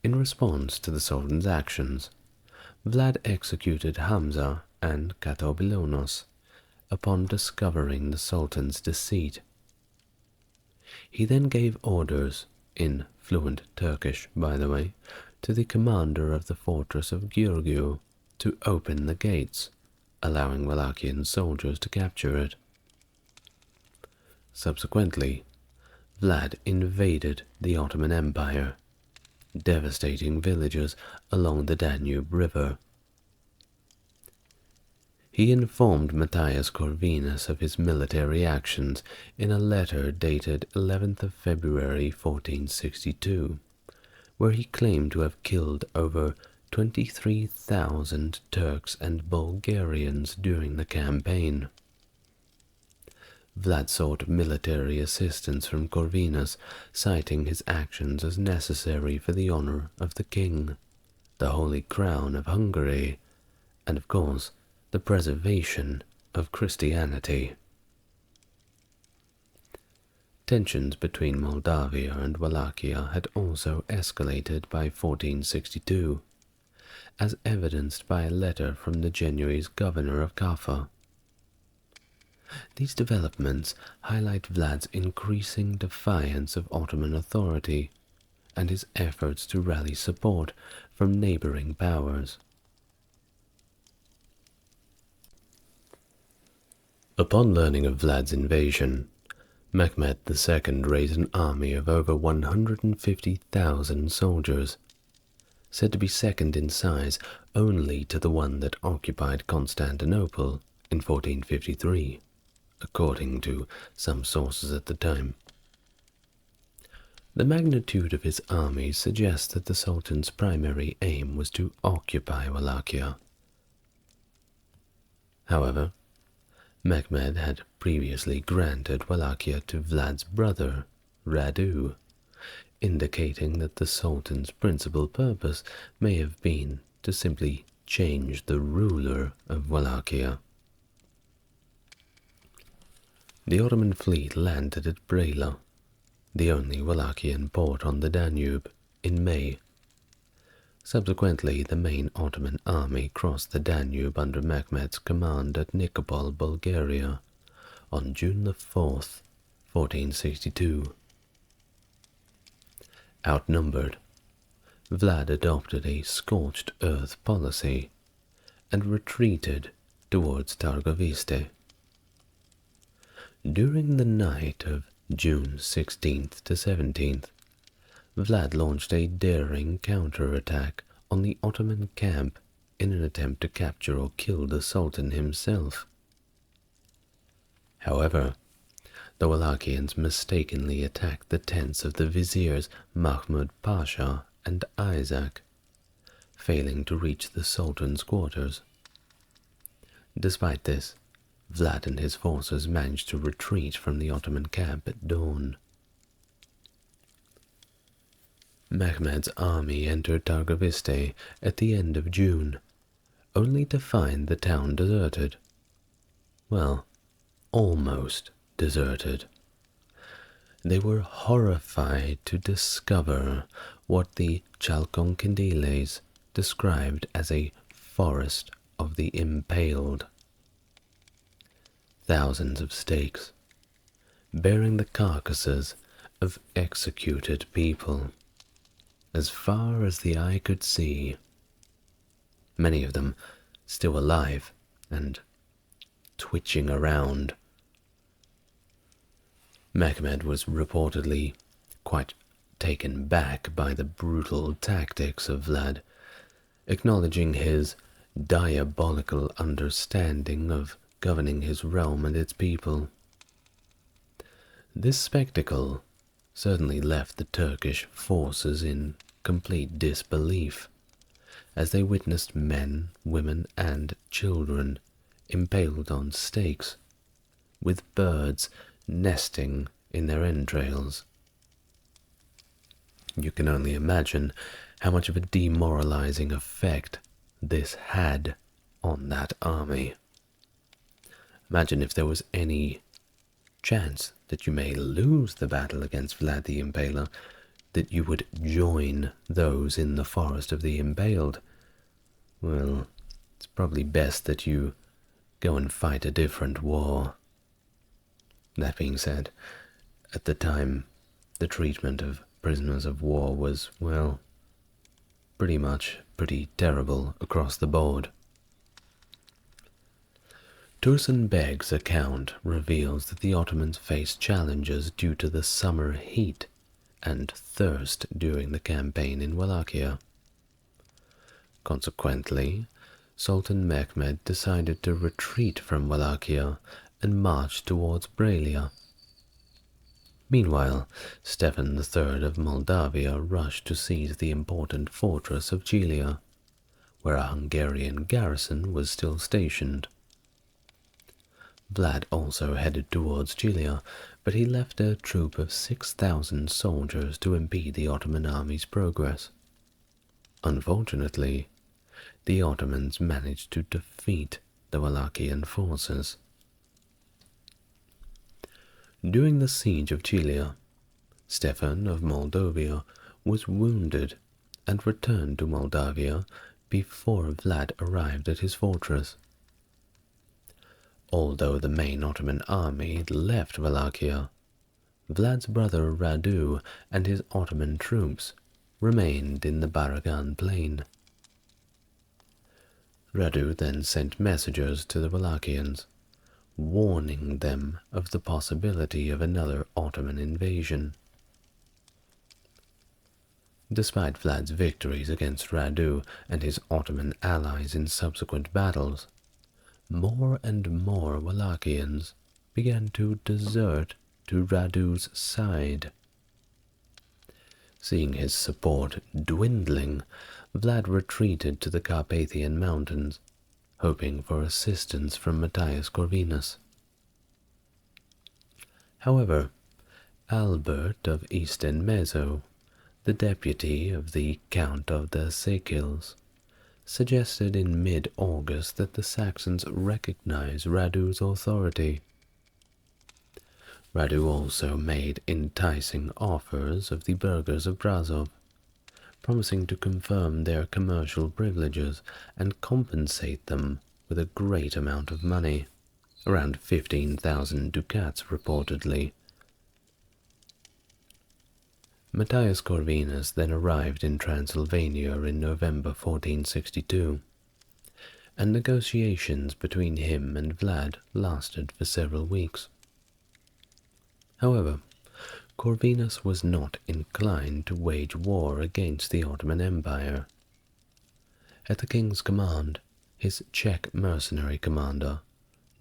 In response to the Sultan's actions, Vlad executed Hamza and Catobilonos upon discovering the Sultan's deceit. He then gave orders, in fluent Turkish by the way, to the commander of the fortress of Giurgiu to open the gates, allowing Wallachian soldiers to capture it. Subsequently, Vlad invaded the Ottoman Empire, devastating villages along the Danube River. He informed Matthias Corvinus of his military actions in a letter dated 11th of February 1462, where he claimed to have killed over 23,000 Turks and Bulgarians during the campaign. Vlad sought military assistance from Corvinus, citing his actions as necessary for the honor of the king, the Holy Crown of Hungary, and of course, the preservation of Christianity. Tensions between Moldavia and Wallachia had also escalated by 1462, as evidenced by a letter from the Genoese governor of Kaffa. These developments highlight Vlad's increasing defiance of Ottoman authority and his efforts to rally support from neighboring powers. Upon learning of Vlad's invasion, Mehmed II raised an army of over 150,000 soldiers, said to be second in size only to the one that occupied Constantinople in 1453, according to some sources at the time. The magnitude of his army suggests that the Sultan's primary aim was to occupy Wallachia. However, Mehmed had previously granted Wallachia to Vlad's brother, Radu, indicating that the Sultan's principal purpose may have been to simply change the ruler of Wallachia. The Ottoman fleet landed at Brela, the only Wallachian port on the Danube, in May. Subsequently, the main Ottoman army crossed the Danube under Mehmed's command at Nikopol, Bulgaria, on June the 4th, 1462. Outnumbered, Vlad adopted a scorched earth policy and retreated towards Targoviste. During the night of June 16th to 17th, Vlad launched a daring counterattack on the Ottoman camp in an attempt to capture or kill the Sultan himself. However, the Wallachians mistakenly attacked the tents of the viziers Mahmud Pasha and Isaac, failing to reach the Sultan's quarters. Despite this, Vlad and his forces managed to retreat from the Ottoman camp at dawn. Mehmed's army entered Targoviste at the end of June, only to find the town deserted. Well, almost deserted. They were horrified to discover what the Chalconkendiles described as a forest of the impaled. Thousands of stakes, bearing the carcasses of executed people, as far as the eye could see, many of them still alive and twitching around. Mehmed was reportedly quite taken back by the brutal tactics of Vlad, acknowledging his diabolical understanding of governing his realm and its people. This spectacle certainly left the Turkish forces in complete disbelief, as they witnessed men, women, and children impaled on stakes, with birds nesting in their entrails. You can only imagine how much of a demoralizing effect this had on that army. Imagine if there was any chance that you may lose the battle against Vlad the Impaler, that you would join those in the forest of the impaled. Well, it's probably best that you go and fight a different war. That being said, at the time, the treatment of prisoners of war was, well, pretty terrible across the board. Tursun Beg's account reveals that the Ottomans faced challenges due to the summer heat and thirst during the campaign in Wallachia. Consequently, Sultan Mehmed decided to retreat from Wallachia and march towards Bralia. Meanwhile, Stephen III of Moldavia rushed to seize the important fortress of Gilia, where a Hungarian garrison was still stationed. Vlad also headed towards Gilia, but he left a troop of 6,000 soldiers to impede the Ottoman army's progress. Unfortunately, the Ottomans managed to defeat the Wallachian forces. During the siege of Gilia, Stephen of Moldavia was wounded and returned to Moldavia before Vlad arrived at his fortress. Although the main Ottoman army left Wallachia, Vlad's brother Radu and his Ottoman troops remained in the Baragan plain. Radu then sent messengers to the Wallachians, warning them of the possibility of another Ottoman invasion. Despite Vlad's victories against Radu and his Ottoman allies in subsequent battles, more and more Wallachians began to desert to Radu's side. Seeing his support dwindling, Vlad retreated to the Carpathian Mountains, hoping for assistance from Matthias Corvinus. However, Albert of Eastern Meso, the deputy of the Count of the Seychelles, suggested in mid-August that the Saxons recognize Radu's authority. Radu also made enticing offers of the burghers of Brasov, promising to confirm their commercial privileges and compensate them with a great amount of money, around 15,000 ducats reportedly. Matthias Corvinus then arrived in Transylvania in November 1462, and negotiations between him and Vlad lasted for several weeks. However, Corvinus was not inclined to wage war against the Ottoman Empire. At the king's command, his Czech mercenary commander,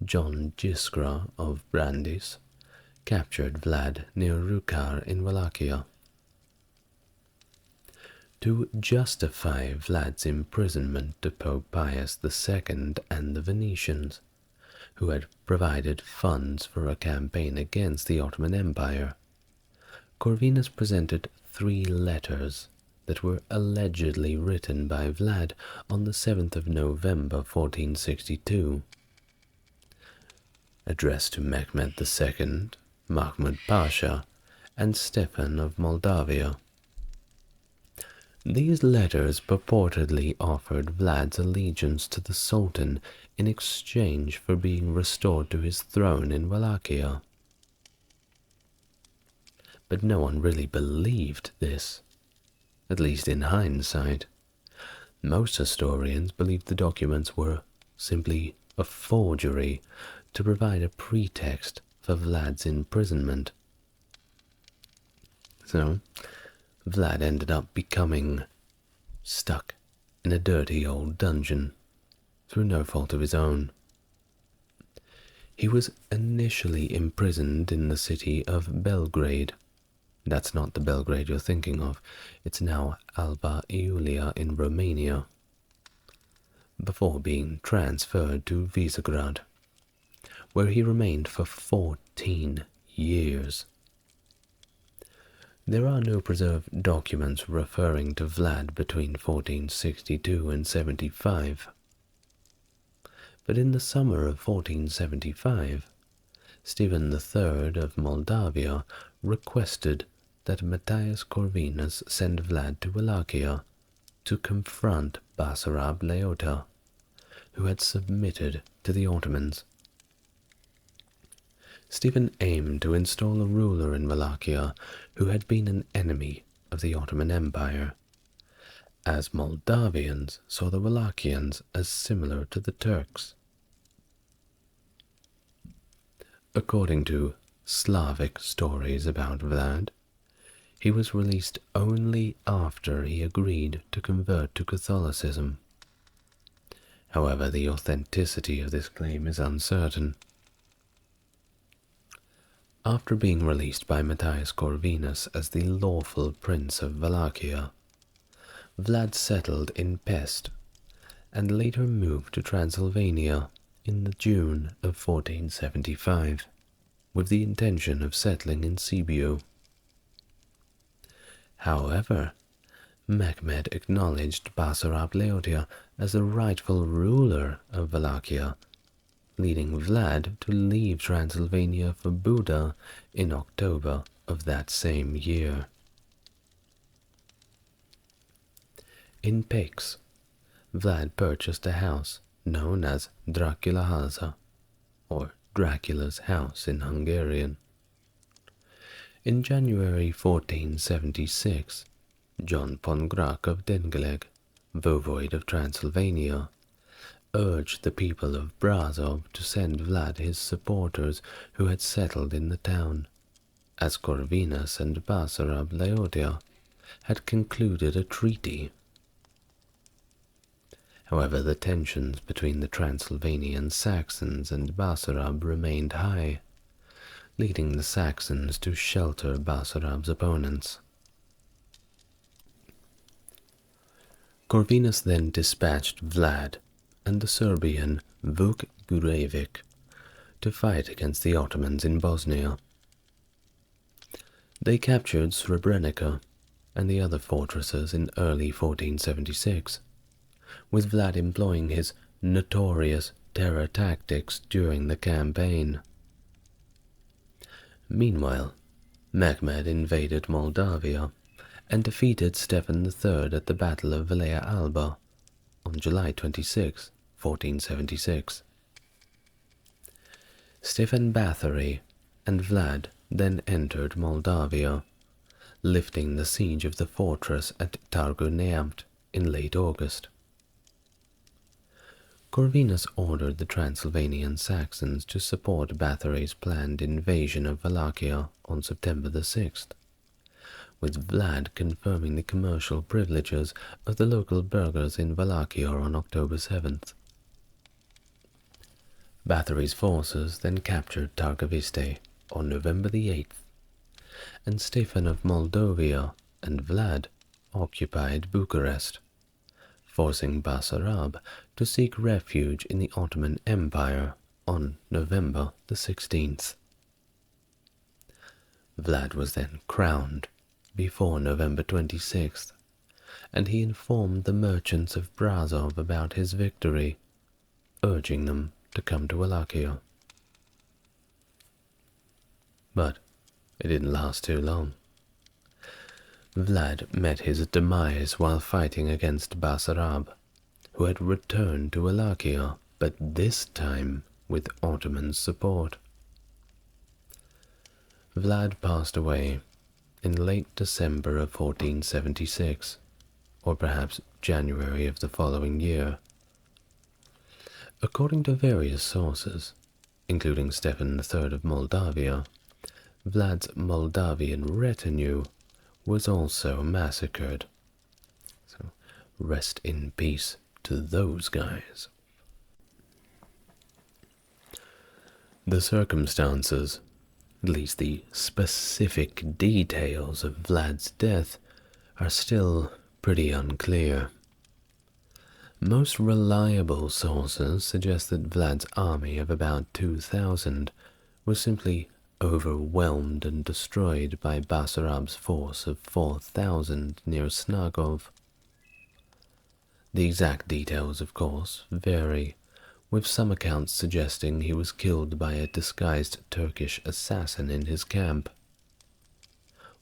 John Jiskra of Brandis, captured Vlad near Rukar in Wallachia. To justify Vlad's imprisonment of Pope Pius II and the Venetians, who had provided funds for a campaign against the Ottoman Empire, Corvinus presented 3 letters that were allegedly written by Vlad on the 7th of November 1462, addressed to Mehmed II, Mahmud Pasha, and Stephen of Moldavia. These letters purportedly offered Vlad's allegiance to the Sultan in exchange for being restored to his throne in Wallachia. But no one really believed this, at least in hindsight. Most historians believed the documents were simply a forgery to provide a pretext for Vlad's imprisonment. So, Vlad ended up becoming stuck in a dirty old dungeon through no fault of his own. He was initially imprisoned in the city of Belgrade. That's not the Belgrade you're thinking of. It's now Alba Iulia in Romania, before being transferred to Visegrad, where he remained for 14 years. There are no preserved documents referring to Vlad between 1462 and 75. but in the summer of 1475, Stephen III of Moldavia requested that Matthias Corvinus send Vlad to Wallachia to confront Basarab Leota, who had submitted to the Ottomans. Stephen aimed to install a ruler in Wallachia who had been an enemy of the Ottoman Empire, as Moldavians saw the Wallachians as similar to the Turks. According to Slavic stories about Vlad, he was released only after he agreed to convert to Catholicism. However, the authenticity of this claim is uncertain. After being released by Matthias Corvinus as the lawful prince of Wallachia, Vlad settled in Pest and later moved to Transylvania in the June of 1475, with the intention of settling in Sibiu. However, Mehmed acknowledged Basarab Leotia as the rightful ruler of Wallachia, leading Vlad to leave Transylvania for Buda in October of that same year. In Pécs, Vlad purchased a house known as Draculaháza, or Dracula's house in Hungarian. In January 1476, John Pongrak of Dengeleg, voivode of Transylvania, urged the people of Brasov to send Vlad his supporters who had settled in the town, as Corvinus and Basarab Leotia had concluded a treaty. However, the tensions between the Transylvanian Saxons and Basarab remained high, leading the Saxons to shelter Basarab's opponents. Corvinus then dispatched Vlad and the Serbian Vuk Gurevic to fight against the Ottomans in Bosnia. They captured Srebrenica and the other fortresses in early 1476, with Vlad employing his notorious terror tactics during the campaign. Meanwhile, Mehmed invaded Moldavia and defeated Stephen III at the Battle of Valea Alba on July 26, 1476. Stephen Bathory and Vlad then entered Moldavia, lifting the siege of the fortress at Targu Neamt in late August. Corvinus ordered the Transylvanian Saxons to support Bathory's planned invasion of Wallachia on September the 6th, with Vlad confirming the commercial privileges of the local burghers in Wallachia on October 7th. Bathory's forces then captured Targoviste on November the 8th, and Stephen of Moldavia and Vlad occupied Bucharest, forcing Basarab to seek refuge in the Ottoman Empire on November the 16th. Vlad was then crowned before November 26th, and he informed the merchants of Brasov about his victory, urging them to come to Wallachia. But it didn't last too long. Vlad met his demise while fighting against Basarab, who had returned to Wallachia, but this time with Ottoman support. Vlad passed away in late December of 1476, or perhaps January of the following year. According to various sources, including Stephen III of Moldavia, Vlad's Moldavian retinue was also massacred. So rest in peace to those guys. The circumstances, at least the specific details of Vlad's death, are still pretty unclear. Most reliable sources suggest that Vlad's army of about 2,000 was simply overwhelmed and destroyed by Basarab's force of 4,000 near Snagov. The exact details, of course, vary, with some accounts suggesting he was killed by a disguised Turkish assassin in his camp,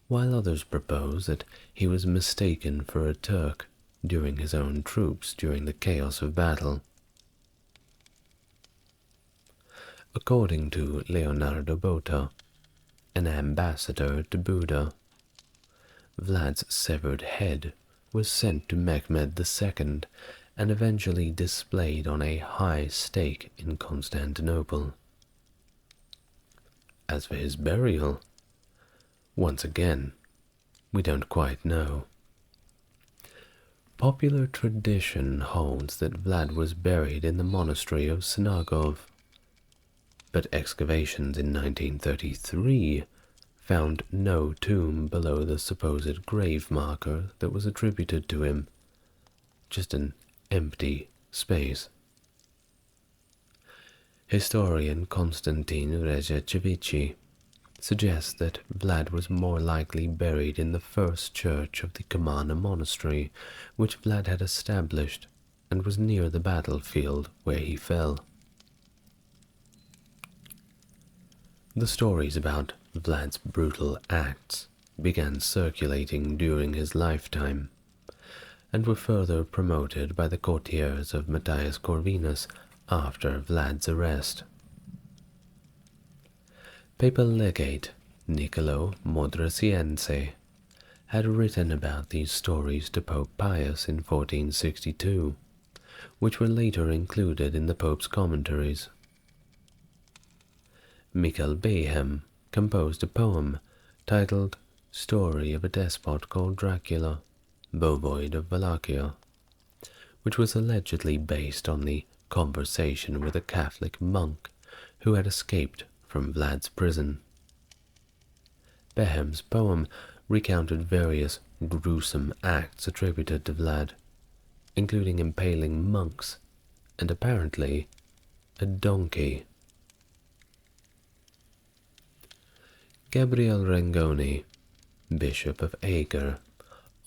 while others propose that he was mistaken for a Turk during his own troops during the chaos of battle. According to Leonardo Botta, an ambassador to Buda, Vlad's severed head was sent to Mehmed II and eventually displayed on a high stake in Constantinople. As for his burial, once again, we don't quite know. Popular tradition holds that Vlad was buried in the monastery of Snagov, but excavations in 1933 found no tomb below the supposed grave marker that was attributed to him, just an empty space. Historian Konstantin Rezhechevici suggests that Vlad was more likely buried in the first church of the Kamana monastery, which Vlad had established and was near the battlefield where he fell. The stories about Vlad's brutal acts began circulating during his lifetime, and were further promoted by the courtiers of Matthias Corvinus after Vlad's arrest. Papal legate Niccolo Modriciense had written about these stories to Pope Pius in 1462, which were later included in the Pope's commentaries. Michael Behem composed a poem titled Story of a Despot Called Dracula, Voivode of Wallachia, which was allegedly based on the conversation with a Catholic monk who had escaped from Vlad's prison. Behem's poem recounted various gruesome acts attributed to Vlad, including impaling monks and apparently a donkey. Gabriel Rengoni, Bishop of Eger,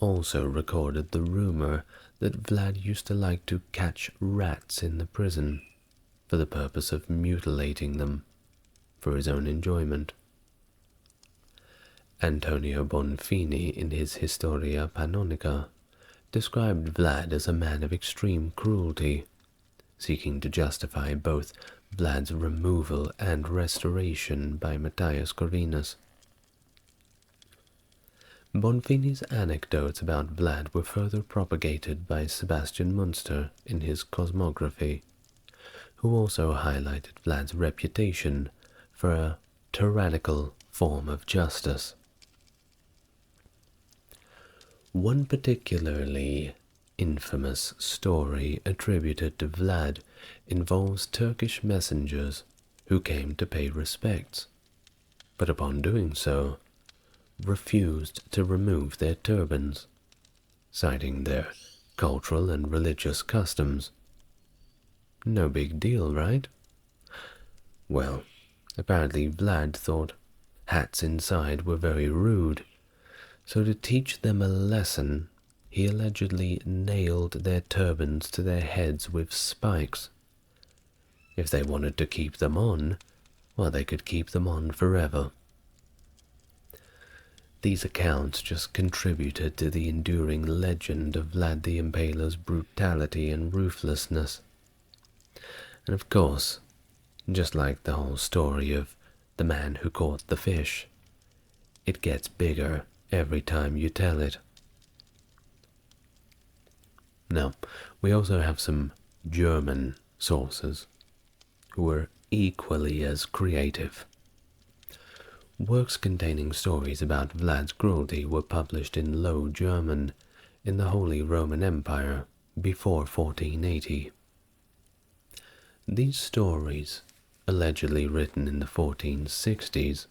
also recorded the rumor that Vlad used to like to catch rats in the prison for the purpose of mutilating them for his own enjoyment. Antonio Bonfini, in his Historia Pannonica, described Vlad as a man of extreme cruelty, seeking to justify both Vlad's removal and restoration by Matthias Corvinus. Bonfini's anecdotes about Vlad were further propagated by Sebastian Münster in his Cosmography, who also highlighted Vlad's reputation for a tyrannical form of justice. One particularly infamous story attributed to Vlad involves Turkish messengers who came to pay respects, but upon doing so, refused to remove their turbans, citing their cultural and religious customs. No big deal, right? Well, apparently Vlad thought hats inside were very rude, so to teach them a lesson, he allegedly nailed their turbans to their heads with spikes. If they wanted to keep them on, well, they could keep them on forever. These accounts just contributed to the enduring legend of Vlad the Impaler's brutality and ruthlessness. And of course, just like the whole story of the man who caught the fish, it gets bigger every time you tell it. Now, we also have some German sources who were equally as creative. Works containing stories about Vlad's cruelty were published in Low German in the Holy Roman Empire before 1480. These stories, allegedly written in the 1460s,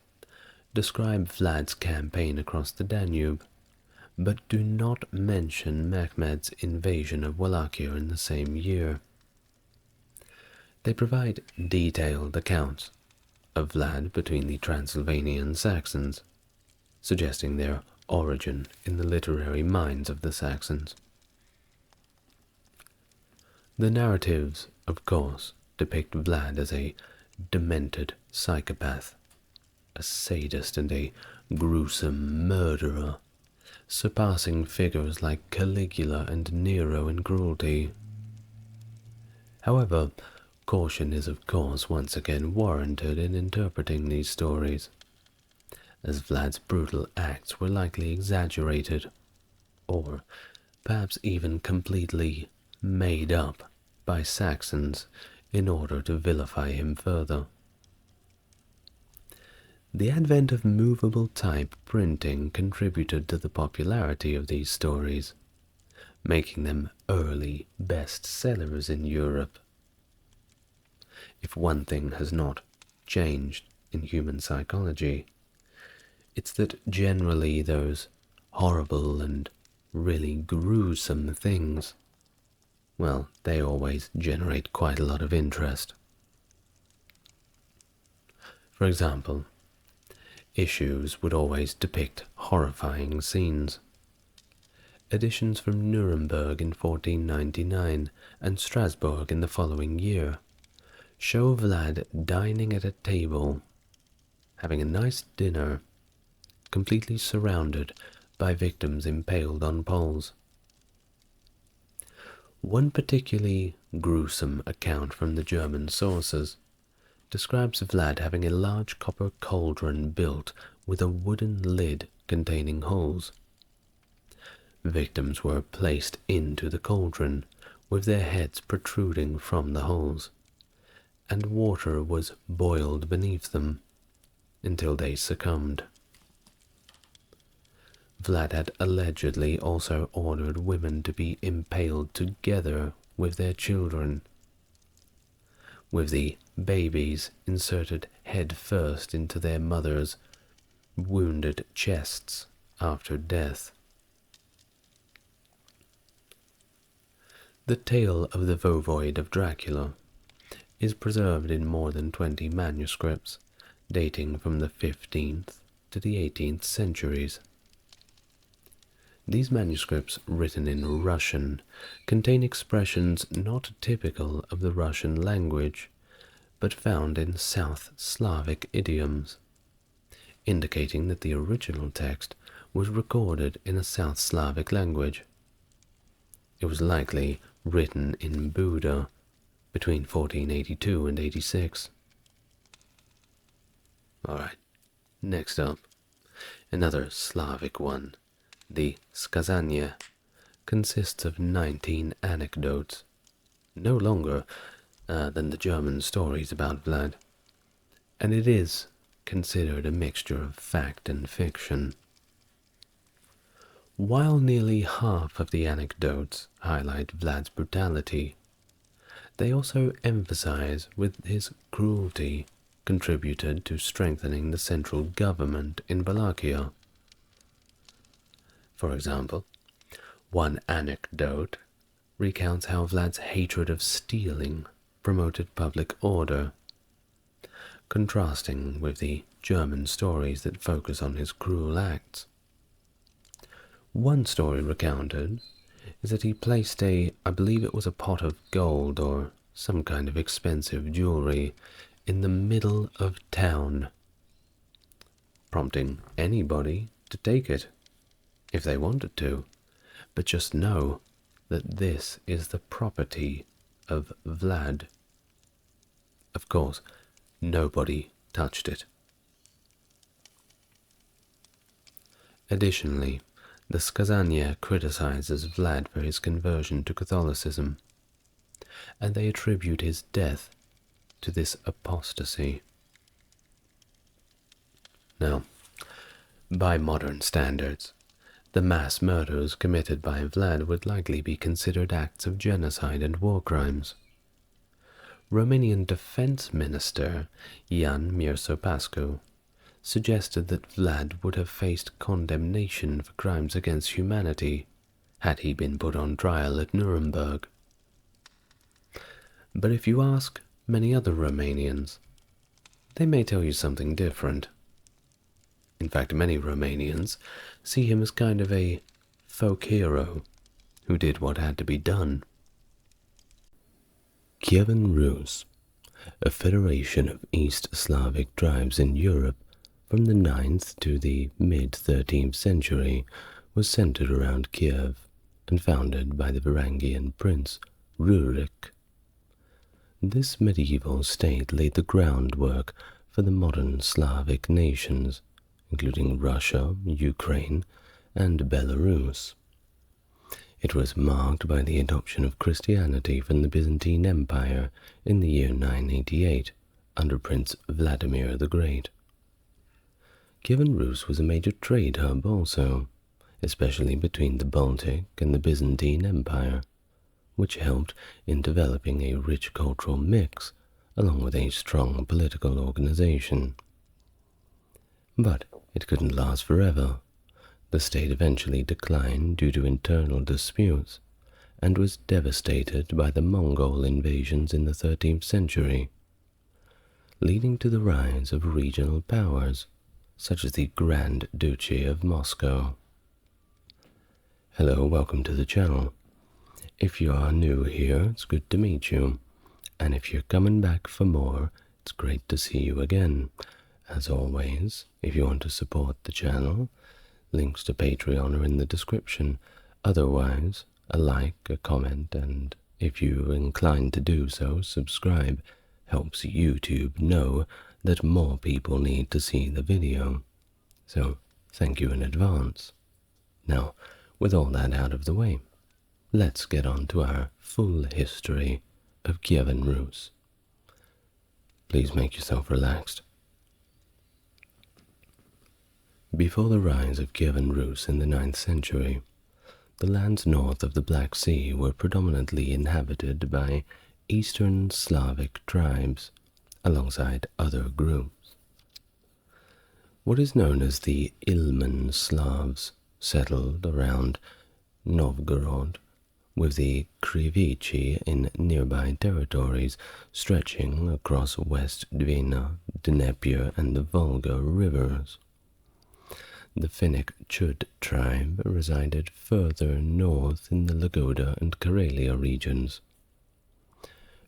describe Vlad's campaign across the Danube, but do not mention Mehmed's invasion of Wallachia in the same year. They provide detailed accounts of Vlad between the Transylvanian Saxons, suggesting their origin in the literary minds of the Saxons. The narratives, of course, depict Vlad as a demented psychopath, a sadist and a gruesome murderer, surpassing figures like Caligula and Nero in cruelty. However, caution is of course once again warranted in interpreting these stories, as Vlad's brutal acts were likely exaggerated, or perhaps even completely made up by Saxons in order to vilify him further. The advent of movable type printing contributed to the popularity of these stories, making them early bestsellers in Europe. If one thing has not changed in human psychology, it's that generally those horrible and really gruesome things, well, they always generate quite a lot of interest. For example, issues would always depict horrifying scenes. Editions from Nuremberg in 1499 and Strasbourg in the following year show Vlad dining at a table, having a nice dinner, completely surrounded by victims impaled on poles. One particularly gruesome account from the German sources describes Vlad having a large copper cauldron built with a wooden lid containing holes. Victims were placed into the cauldron with their heads protruding from the holes, and water was boiled beneath them until they succumbed. Vlad had allegedly also ordered women to be impaled together with their children, with the babies inserted head first into their mothers' wounded chests after death. The tale of the Voivode of Dracula is preserved in more than 20 manuscripts, dating from the 15th to the 18th centuries. These manuscripts, written in Russian, contain expressions not typical of the Russian language, but found in South Slavic idioms, indicating that the original text was recorded in a South Slavic language. It was likely written in Buda between 1482 and 86. Alright, next up, another Slavic one. The Skazania consists of 19 anecdotes, no longer than the German stories about Vlad, and it is considered a mixture of fact and fiction. While nearly half of the anecdotes highlight Vlad's brutality, they also emphasize with his cruelty contributed to strengthening the central government in Wallachia. For example, one anecdote recounts how Vlad's hatred of stealing promoted public order, contrasting with the German stories that focus on his cruel acts. One story recounted is that he placed I believe it was a pot of gold or some kind of expensive jewelry, in the middle of town, prompting anybody to take it if they wanted to, but just know that this is the property of Vlad. Of course, nobody touched it. Additionally, the Skazania criticizes Vlad for his conversion to Catholicism, and they attribute his death to this apostasy. Now, by modern standards, the mass murders committed by Vlad would likely be considered acts of genocide and war crimes. Romanian Defense Minister Jan Mirsopascu suggested that Vlad would have faced condemnation for crimes against humanity had he been put on trial at Nuremberg. But if you ask many other Romanians, they may tell you something different. In fact, many Romanians see him as kind of a folk hero who did what had to be done. Kievan Rus a federation of East Slavic tribes in Europe from the 9th to the mid-13th century, was centered around Kiev and founded by the Varangian prince Rurik. This medieval state laid the groundwork for the modern Slavic nations, including Russia, Ukraine, and Belarus. It was marked by the adoption of Christianity from the Byzantine Empire in the year 988 under Prince Vladimir the Great. Kievan Rus was a major trade hub also, especially between the Baltic and the Byzantine Empire, which helped in developing a rich cultural mix along with a strong political organization. But it couldn't last forever. The state eventually declined due to internal disputes and was devastated by the Mongol invasions in the 13th century, leading to the rise of regional powers such as the Grand Duchy of Moscow. Hello, welcome to the channel. If you are new here, it's good to meet you, and if you're coming back for more, it's great to see you again. As always, if you want to support the channel, links to Patreon are in the description. Otherwise, a like, a comment, and if you're inclined to do so, subscribe. Helps YouTube know that more people need to see the video. So, thank you in advance. Now, with all that out of the way, let's get on to our full history of Kievan Rus. Please make yourself relaxed. Before the rise of Kievan Rus in the 9th century, the lands north of the Black Sea were predominantly inhabited by Eastern Slavic tribes, alongside other groups. What is known as the Ilmen Slavs settled around Novgorod, with the Krivichi in nearby territories stretching across West Dwina, Dnieper, and the Volga rivers. The Finnic Chud tribe resided further north in the Lagoda and Karelia regions.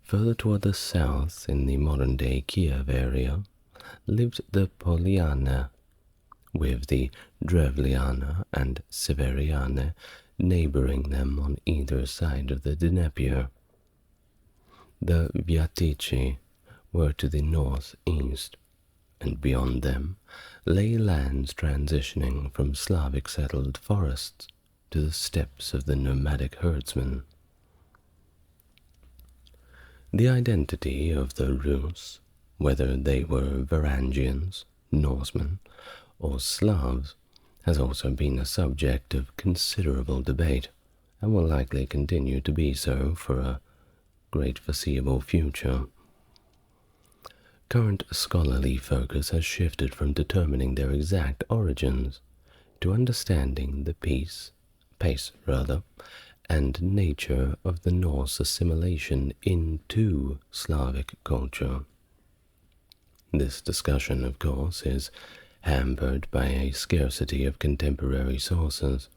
Further toward the south, in the modern-day Kiev area, lived the Poliana, with the Drevliana and Severiana neighboring them on either side of the Dnieper. The Vyatichi were to the northeast, and beyond them lay lands transitioning from Slavic settled forests to the steppes of the nomadic herdsmen. The identity of the Rus, whether they were Varangians, Norsemen, or Slavs, has also been a subject of considerable debate, and will likely continue to be so for a great foreseeable future. Current scholarly focus has shifted from determining their exact origins to understanding the pace, and nature of the Norse assimilation into Slavic culture. This discussion, of course, is hampered by a scarcity of contemporary sources,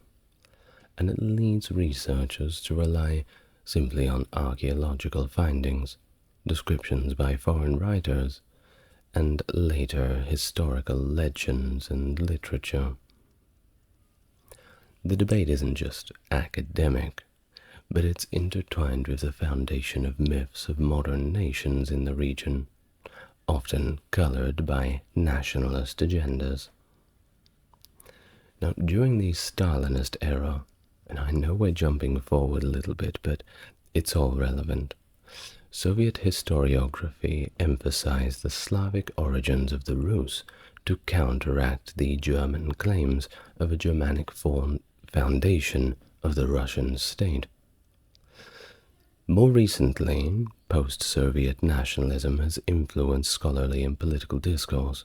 and it leads researchers to rely simply on archaeological findings, descriptions by foreign writers, and later historical legends and literature. The debate isn't just academic, but it's intertwined with the foundation of myths of modern nations in the region, often colored by nationalist agendas. Now, during the Stalinist era, and I know we're jumping forward a little bit, but it's all relevant, Soviet historiography emphasized the Slavic origins of the Rus to counteract the German claims of a Germanic foundation of the Russian state. More recently, post-Soviet nationalism has influenced scholarly and political discourse,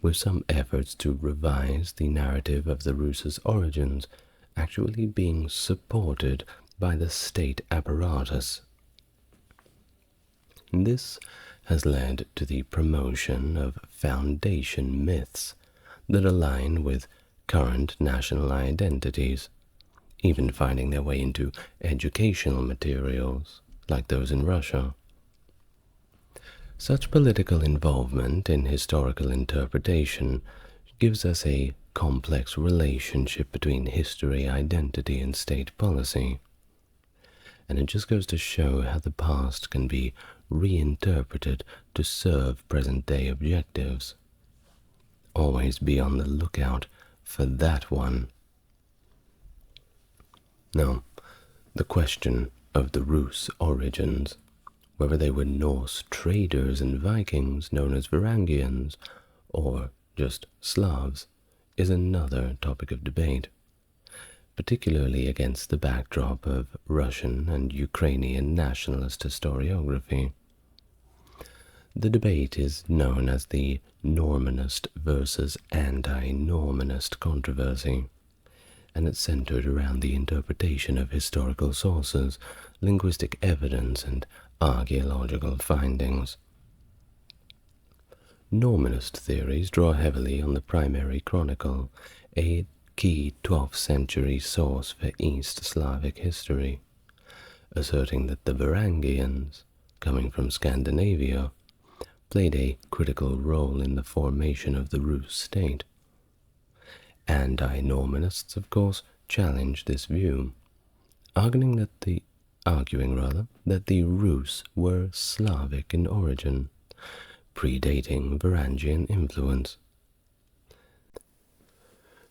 with some efforts to revise the narrative of the Rus' origins actually being supported by the state apparatus. This has led to the promotion of foundation myths that align with current national identities, even finding their way into educational materials like those in Russia. Such political involvement in historical interpretation gives us a complex relationship between history, identity, and state policy. And it just goes to show how the past can be reinterpreted to serve present-day objectives. Always be on the lookout for that one. Now, the question of the Rus origins, whether they were Norse traders and Vikings known as Varangians, or just Slavs, is another topic of debate, particularly against the backdrop of Russian and Ukrainian nationalist historiography. The debate is known as the Normanist versus anti-Normanist controversy, and it's centered around the interpretation of historical sources, linguistic evidence, and archaeological findings. Normanist theories draw heavily on the primary chronicle, a key 12th century source for East Slavic history, asserting that the Varangians, coming from Scandinavia, played a critical role in the formation of the Rus state. Anti-Normanists, of course, challenged this view, arguing that the Rus were Slavic in origin, predating Varangian influence.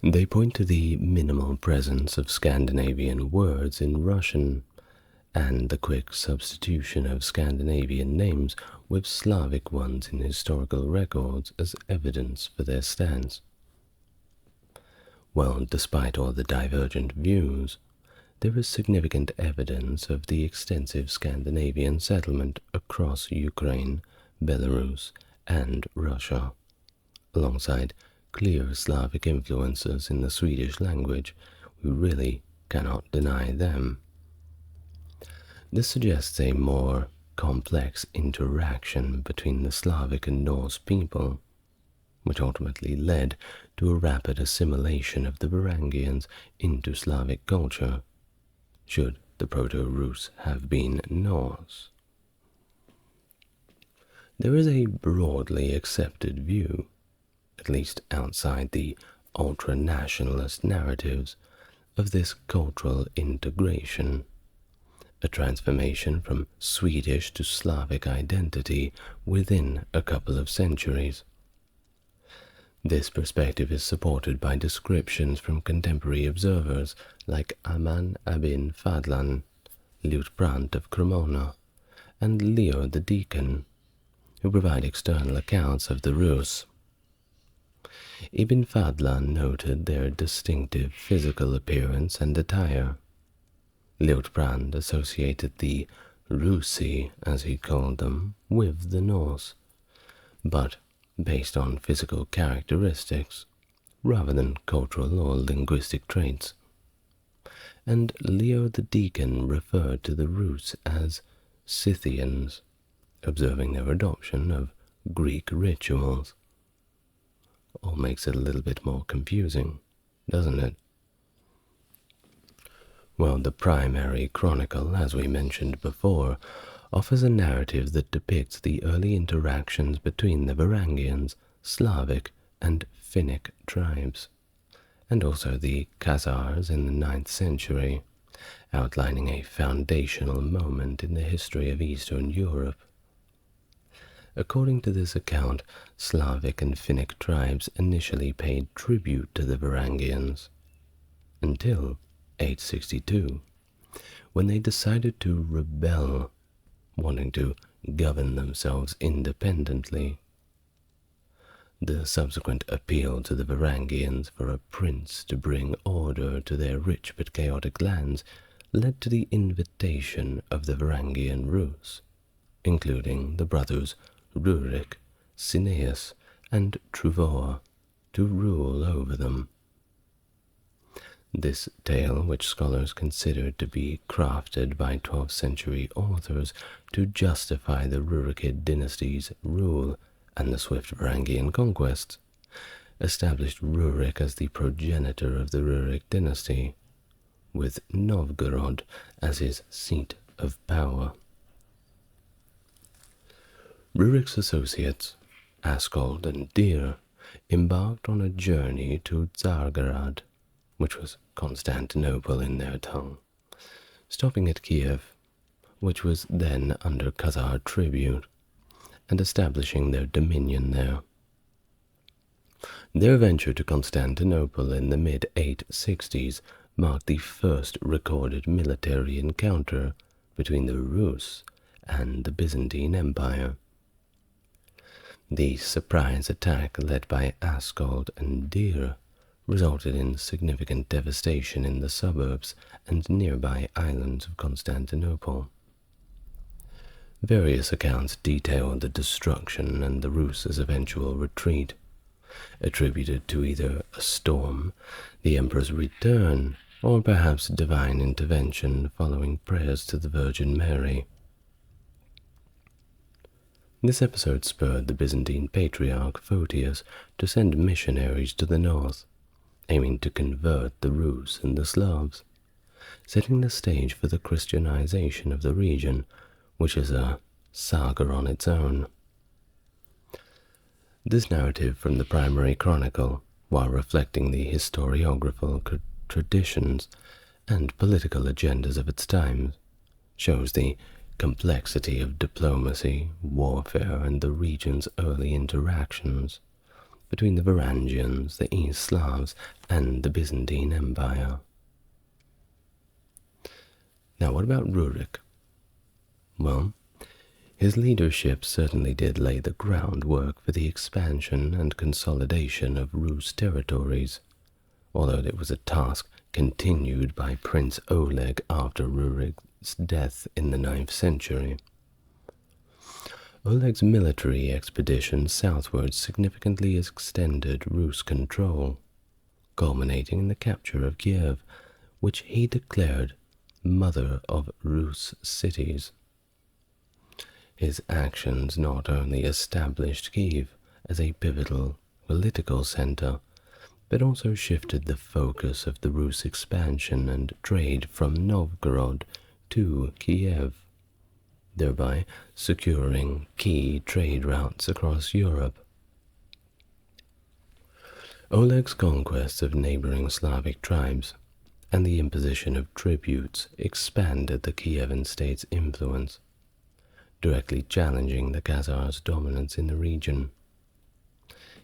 They point to the minimal presence of Scandinavian words in Russian, and the quick substitution of Scandinavian names with Slavic ones in historical records as evidence for their stance. Well, despite all the divergent views, there is significant evidence of the extensive Scandinavian settlement across Ukraine, Belarus, and Russia, alongside clear Slavic influences in the Swedish language. We really cannot deny them. This suggests a more complex interaction between the Slavic and Norse people, which ultimately led to a rapid assimilation of the Varangians into Slavic culture, should the Proto-Rus have been Norse. There is a broadly accepted view, at least outside the ultra-nationalist narratives, of this cultural integration, a transformation from Swedish to Slavic identity within a couple of centuries. This perspective is supported by descriptions from contemporary observers like Aman Abin Fadlan, Liutprand of Cremona, and Leo the Deacon, who provide external accounts of the Rus. Ibn Fadlan noted their distinctive physical appearance and attire. Liutprand associated the Rusi, as he called them, with the Norse, but based on physical characteristics rather than cultural or linguistic traits. And Leo the Deacon referred to the Rus as Scythians, observing their adoption of Greek rituals. All makes it a little bit more confusing, doesn't it? Well, the primary chronicle, as we mentioned before, offers a narrative that depicts the early interactions between the Varangians, Slavic, and Finnic tribes, and also the Khazars in the 9th century, outlining a foundational moment in the history of Eastern Europe. According to this account, Slavic and Finnic tribes initially paid tribute to the Varangians, until 862, when they decided to rebel, wanting to govern themselves independently. The subsequent appeal to the Varangians for a prince to bring order to their rich but chaotic lands led to the invitation of the Varangian Rus, including the brothers Rurik, Cineas, and Truvor, to rule over them. This tale, which scholars consider to be crafted by 12th century authors to justify the Rurikid dynasty's rule and the swift Varangian conquests, established Rurik as the progenitor of the Rurik dynasty, with Novgorod as his seat of power. Rurik's associates, Askold and Dir, embarked on a journey to Tsargrad, which was Constantinople in their tongue, stopping at Kiev, which was then under Khazar tribute, and establishing their dominion there. Their venture to Constantinople in the mid-860s marked the first recorded military encounter between the Rus and the Byzantine Empire. The surprise attack led by Askold and Dir resulted in significant devastation in the suburbs and nearby islands of Constantinople. Various accounts detail the destruction and the Rus' eventual retreat, attributed to either a storm, the emperor's return, or perhaps divine intervention following prayers to the Virgin Mary. This episode spurred the Byzantine Patriarch Photius to send missionaries to the north, aiming to convert the Rus and the Slavs, setting the stage for the Christianization of the region, which is a saga on its own. This narrative from the primary chronicle, while reflecting the historiographical traditions and political agendas of its times, shows the complexity of diplomacy, warfare, and the region's early interactions between the Varangians, the East Slavs, and the Byzantine Empire. Now, what about Rurik? Well, his leadership certainly did lay the groundwork for the expansion and consolidation of Rus territories, although it was a task continued by Prince Oleg after Rurik's death in the 9th century. Oleg's military expedition southward significantly extended Rus control, culminating in the capture of Kiev, which he declared mother of Rus cities. His actions not only established Kiev as a pivotal political center, but also shifted the focus of the Rus expansion and trade from Novgorod to Kiev, thereby securing key trade routes across Europe. Oleg's conquests of neighboring Slavic tribes and the imposition of tributes expanded the Kievan state's influence, directly challenging the Khazars' dominance in the region.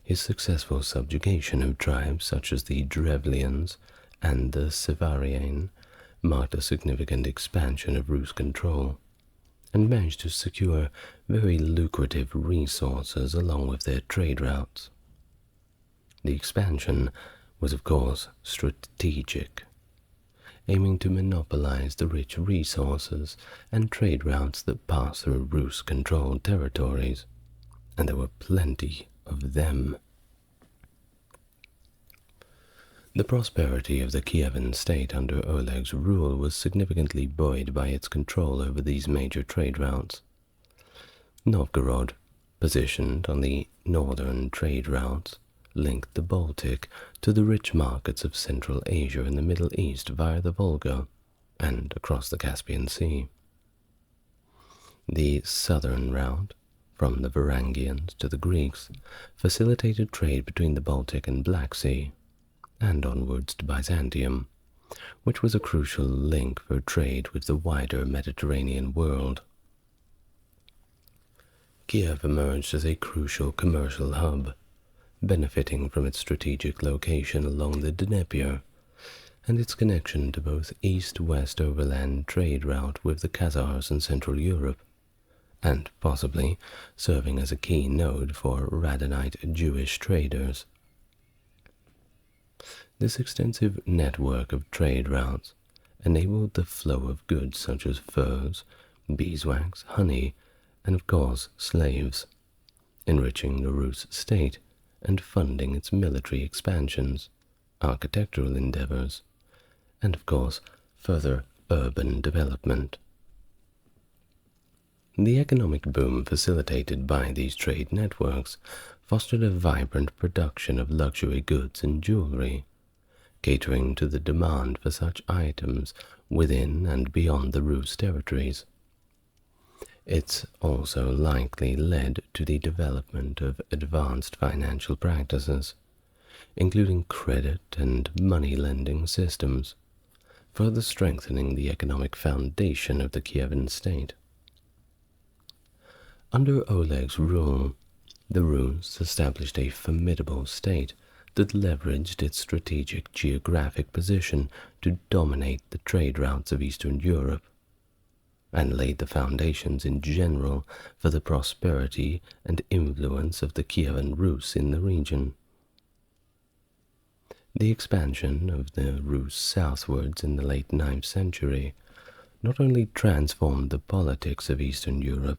His successful subjugation of tribes such as the Drevlians and the Sevarian marked a significant expansion of Rus control, and managed to secure very lucrative resources along with their trade routes. The expansion was, of course, strategic, aiming to monopolize the rich resources and trade routes that pass through Rus-controlled territories, and there were plenty of them. The prosperity of the Kievan state under Oleg's rule was significantly buoyed by its control over these major trade routes. Novgorod, positioned on the northern trade routes, linked the Baltic to the rich markets of Central Asia and the Middle East via the Volga and across the Caspian Sea. The southern route, from the Varangians to the Greeks, facilitated trade between the Baltic and Black Sea, and onwards to Byzantium, which was a crucial link for trade with the wider Mediterranean world. Kiev emerged as a crucial commercial hub, benefiting from its strategic location along the Dnieper and its connection to both east-west overland trade route with the Khazars in Central Europe, and possibly serving as a key node for Radhanite Jewish traders. This extensive network of trade routes enabled the flow of goods such as furs, beeswax, honey, and of course slaves, enriching the Rus state and funding its military expansions, architectural endeavors, and of course further urban development. The economic boom facilitated by these trade networks fostered a vibrant production of luxury goods and jewelry, catering to the demand for such items within and beyond the Rus territories. It's also likely led to the development of advanced financial practices, including credit and money lending systems, further strengthening the economic foundation of the Kievan state. Under Oleg's rule, the Rus established a formidable state that leveraged its strategic geographic position to dominate the trade routes of Eastern Europe, and laid the foundations in general for the prosperity and influence of the Kievan Rus in the region. The expansion of the Rus southwards in the late 9th century not only transformed the politics of Eastern Europe,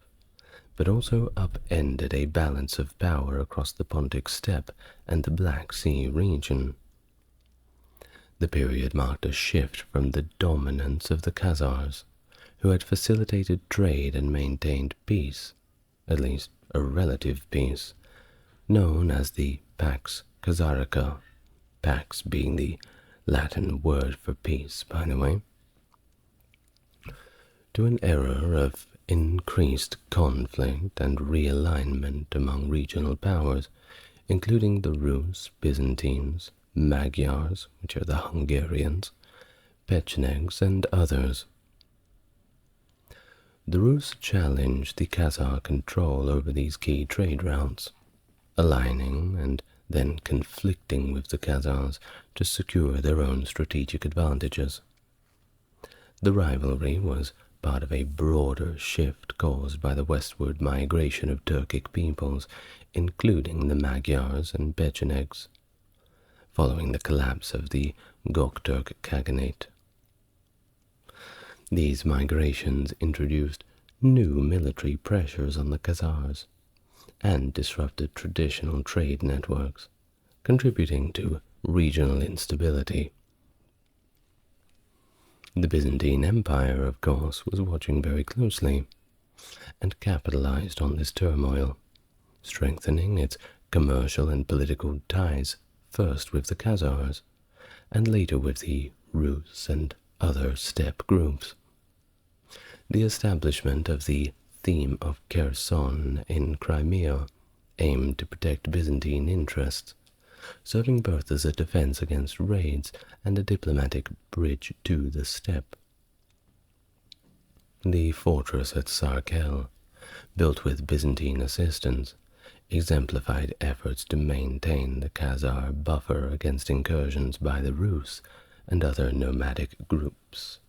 but also upended a balance of power across the Pontic steppe and the Black Sea region. The period marked a shift from the dominance of the Khazars, who had facilitated trade and maintained peace, at least a relative peace, known as the Pax Khazarica, Pax being the Latin word for peace, by the way, to an era of increased conflict and realignment among regional powers, including the Rus, Byzantines, Magyars, which are the Hungarians, Pechenegs, and others. The Rus challenged the Khazar control over these key trade routes, aligning and then conflicting with the Khazars to secure their own strategic advantages. The rivalry was part of a broader shift caused by the westward migration of Turkic peoples, including the Magyars and Pechenegs, following the collapse of the Göktürk Khaganate. These migrations introduced new military pressures on the Khazars and disrupted traditional trade networks, contributing to regional instability. The Byzantine Empire, of course, was watching very closely and capitalized on this turmoil, strengthening its commercial and political ties first with the Khazars and later with the Rus and other steppe groups. The establishment of the theme of Kherson in Crimea aimed to protect Byzantine interests, serving both as a defense against raids and a diplomatic bridge to the steppe. The fortress at Sarkel, built with Byzantine assistance, exemplified efforts to maintain the Khazar buffer against incursions by the Rus and other nomadic groups.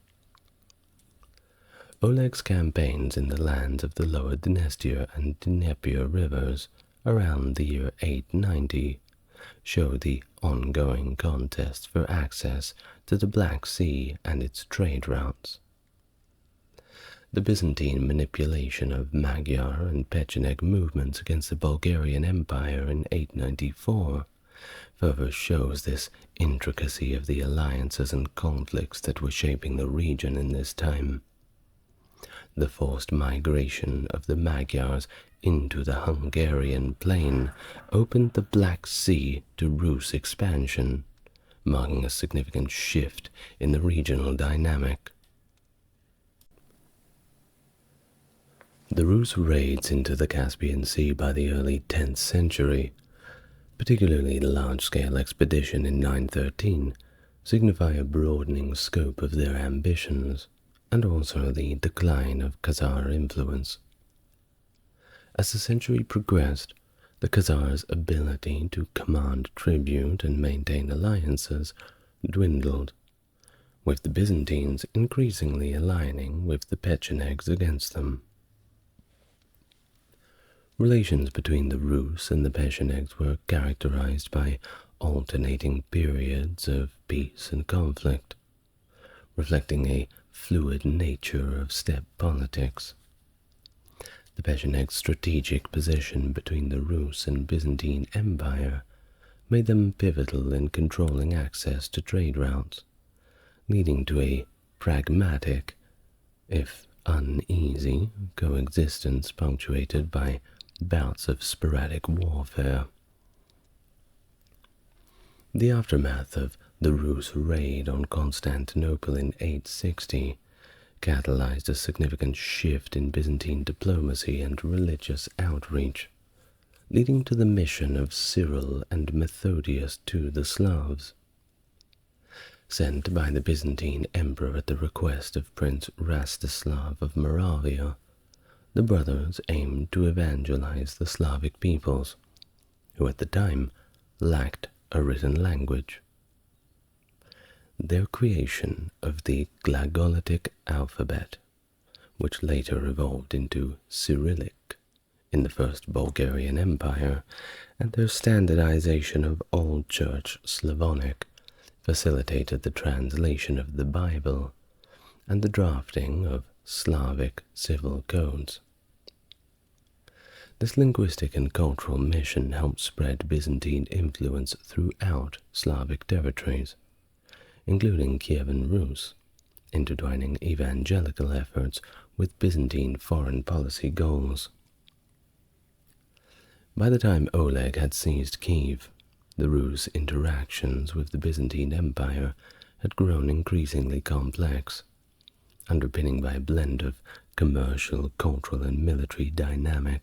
Oleg's campaigns in the lands of the lower Dniester and Dnieper rivers around the year 890 show the ongoing contest for access to the Black Sea and its trade routes. The Byzantine manipulation of Magyar and Pecheneg movements against the Bulgarian Empire in 894 further shows this intricacy of the alliances and conflicts that were shaping the region in this time. The forced migration of the Magyars into the Hungarian plain opened the Black Sea to Rus expansion, marking a significant shift in the regional dynamic. The Rus raids into the Caspian Sea by the early 10th century, particularly the large-scale expedition in 913, signify a broadening scope of their ambitions, and also the decline of Khazar influence. As the century progressed, the Khazars' ability to command tribute and maintain alliances dwindled, with the Byzantines increasingly aligning with the Pechenegs against them. Relations between the Rus and the Pechenegs were characterized by alternating periods of peace and conflict, reflecting a fluid nature of steppe politics. The Pechenegs' strategic position between the Rus and Byzantine Empire made them pivotal in controlling access to trade routes, leading to a pragmatic, if uneasy, coexistence punctuated by bouts of sporadic warfare. The aftermath of the Rus raid on Constantinople in 860 catalyzed a significant shift in Byzantine diplomacy and religious outreach, leading to the mission of Cyril and Methodius to the Slavs. Sent by the Byzantine emperor at the request of Prince Rastislav of Moravia, the brothers aimed to evangelize the Slavic peoples, who at the time lacked a written language. Their creation of the Glagolitic alphabet, which later evolved into Cyrillic in the First Bulgarian Empire, and their standardization of Old Church Slavonic facilitated the translation of the Bible and the drafting of Slavic civil codes. This linguistic and cultural mission helped spread Byzantine influence throughout Slavic territories, including Kievan Rus, intertwining evangelical efforts with Byzantine foreign policy goals. By the time Oleg had seized Kiev, the Rus' interactions with the Byzantine Empire had grown increasingly complex, underpinning by a blend of commercial, cultural, and military dynamic.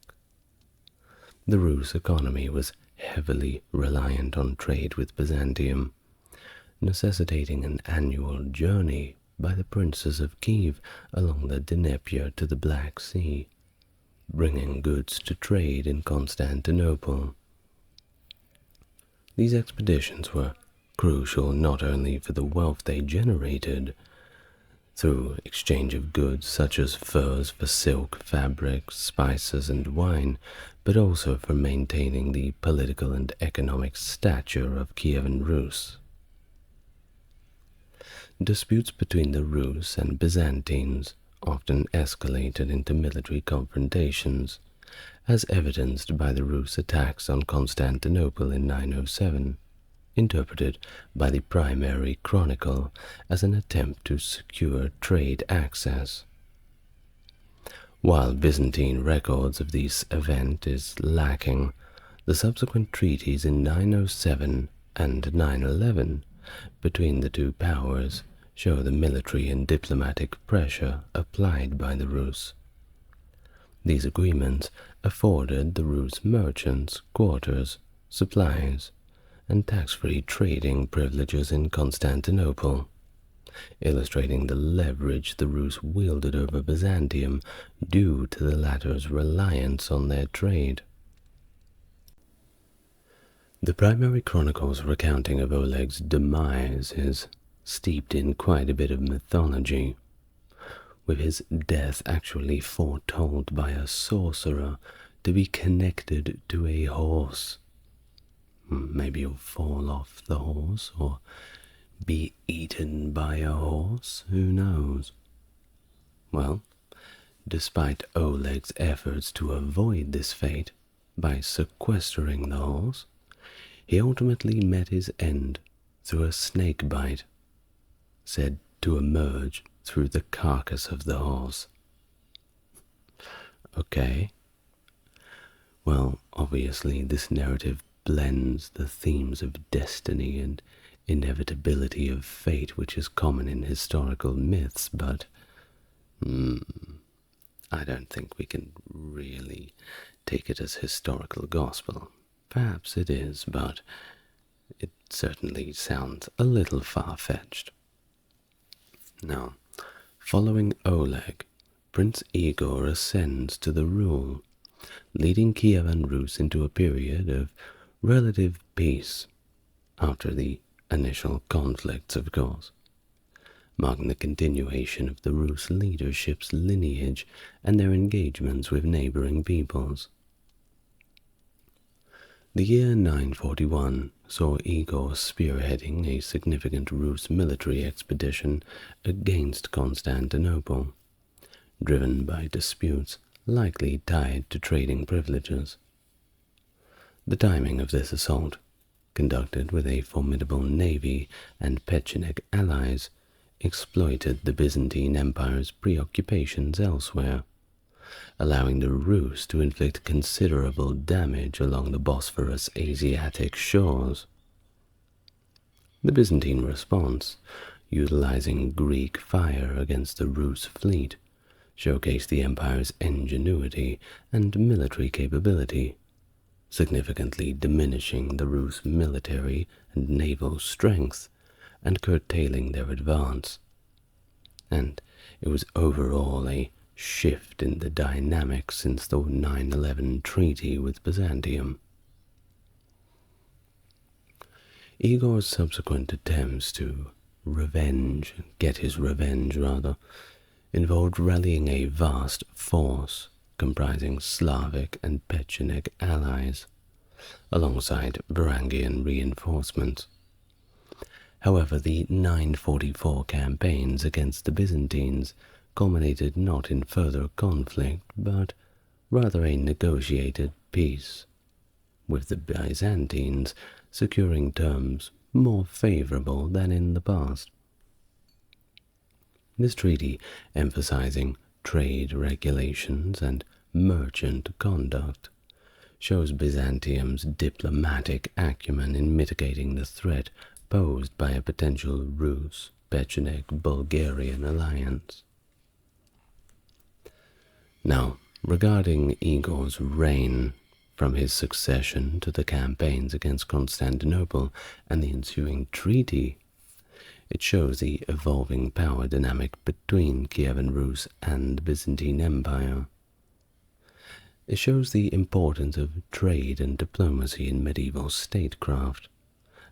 The Rus' economy was heavily reliant on trade with Byzantium, necessitating an annual journey by the princes of Kiev along the Dnieper to the Black Sea, bringing goods to trade in Constantinople. These expeditions were crucial not only for the wealth they generated through exchange of goods such as furs for silk, fabrics, spices, and wine, but also for maintaining the political and economic stature of Kievan Rus. Disputes between the Rus and Byzantines often escalated into military confrontations, as evidenced by the Rus' attacks on Constantinople in 907, interpreted by the primary chronicle as an attempt to secure trade access. While Byzantine records of this event is lacking, the subsequent treaties in 907 and 911 between the two powers show the military and diplomatic pressure applied by the Rus. These agreements afforded the Rus merchants quarters, supplies, and tax-free trading privileges in Constantinople, illustrating the leverage the Rus wielded over Byzantium due to the latter's reliance on their trade. The primary chronicle's recounting of Oleg's demise is steeped in quite a bit of mythology, with his death actually foretold by a sorcerer to be connected to a horse. Maybe he'll fall off the horse, or be eaten by a horse, who knows? Well, despite Oleg's efforts to avoid this fate by sequestering the horse, he ultimately met his end through a snake bite, said to emerge through the carcass of the horse. Okay. Well, obviously this narrative blends the themes of destiny and inevitability of fate, which is common in historical myths, but I don't think we can really take it as historical gospel. Perhaps it is, but it certainly sounds a little far-fetched. Now, following Oleg, Prince Igor ascends to the rule, leading Kievan Rus into a period of relative peace, after the initial conflicts, of course, marking the continuation of the Rus leadership's lineage and their engagements with neighboring peoples. The year 941 saw Igor spearheading a significant Rus military expedition against Constantinople, driven by disputes likely tied to trading privileges. The timing of this assault, conducted with a formidable navy and Pecheneг allies, exploited the Byzantine Empire's preoccupations elsewhere, allowing the Rus to inflict considerable damage along the Bosphorus Asiatic shores. The Byzantine response, utilizing Greek fire against the Rus fleet, showcased the empire's ingenuity and military capability, significantly diminishing the Rus' military and naval strength and curtailing their advance. And it was overall a shift in the dynamics since the 911 treaty with Byzantium. Igor's subsequent attempts to get his revenge, involved rallying a vast force comprising Slavic and Pecheneг allies, alongside Varangian reinforcements. However, the 944 campaigns against the Byzantines culminated not in further conflict, but rather a negotiated peace, with the Byzantines securing terms more favorable than in the past. This treaty, emphasizing trade regulations and merchant conduct, shows Byzantium's diplomatic acumen in mitigating the threat posed by a potential Rus-Pecheneг-Bulgarian alliance. Now, regarding Igor's reign, from his succession to the campaigns against Constantinople and the ensuing treaty, it shows the evolving power dynamic between Kievan Rus and the Byzantine Empire. It shows the importance of trade and diplomacy in medieval statecraft,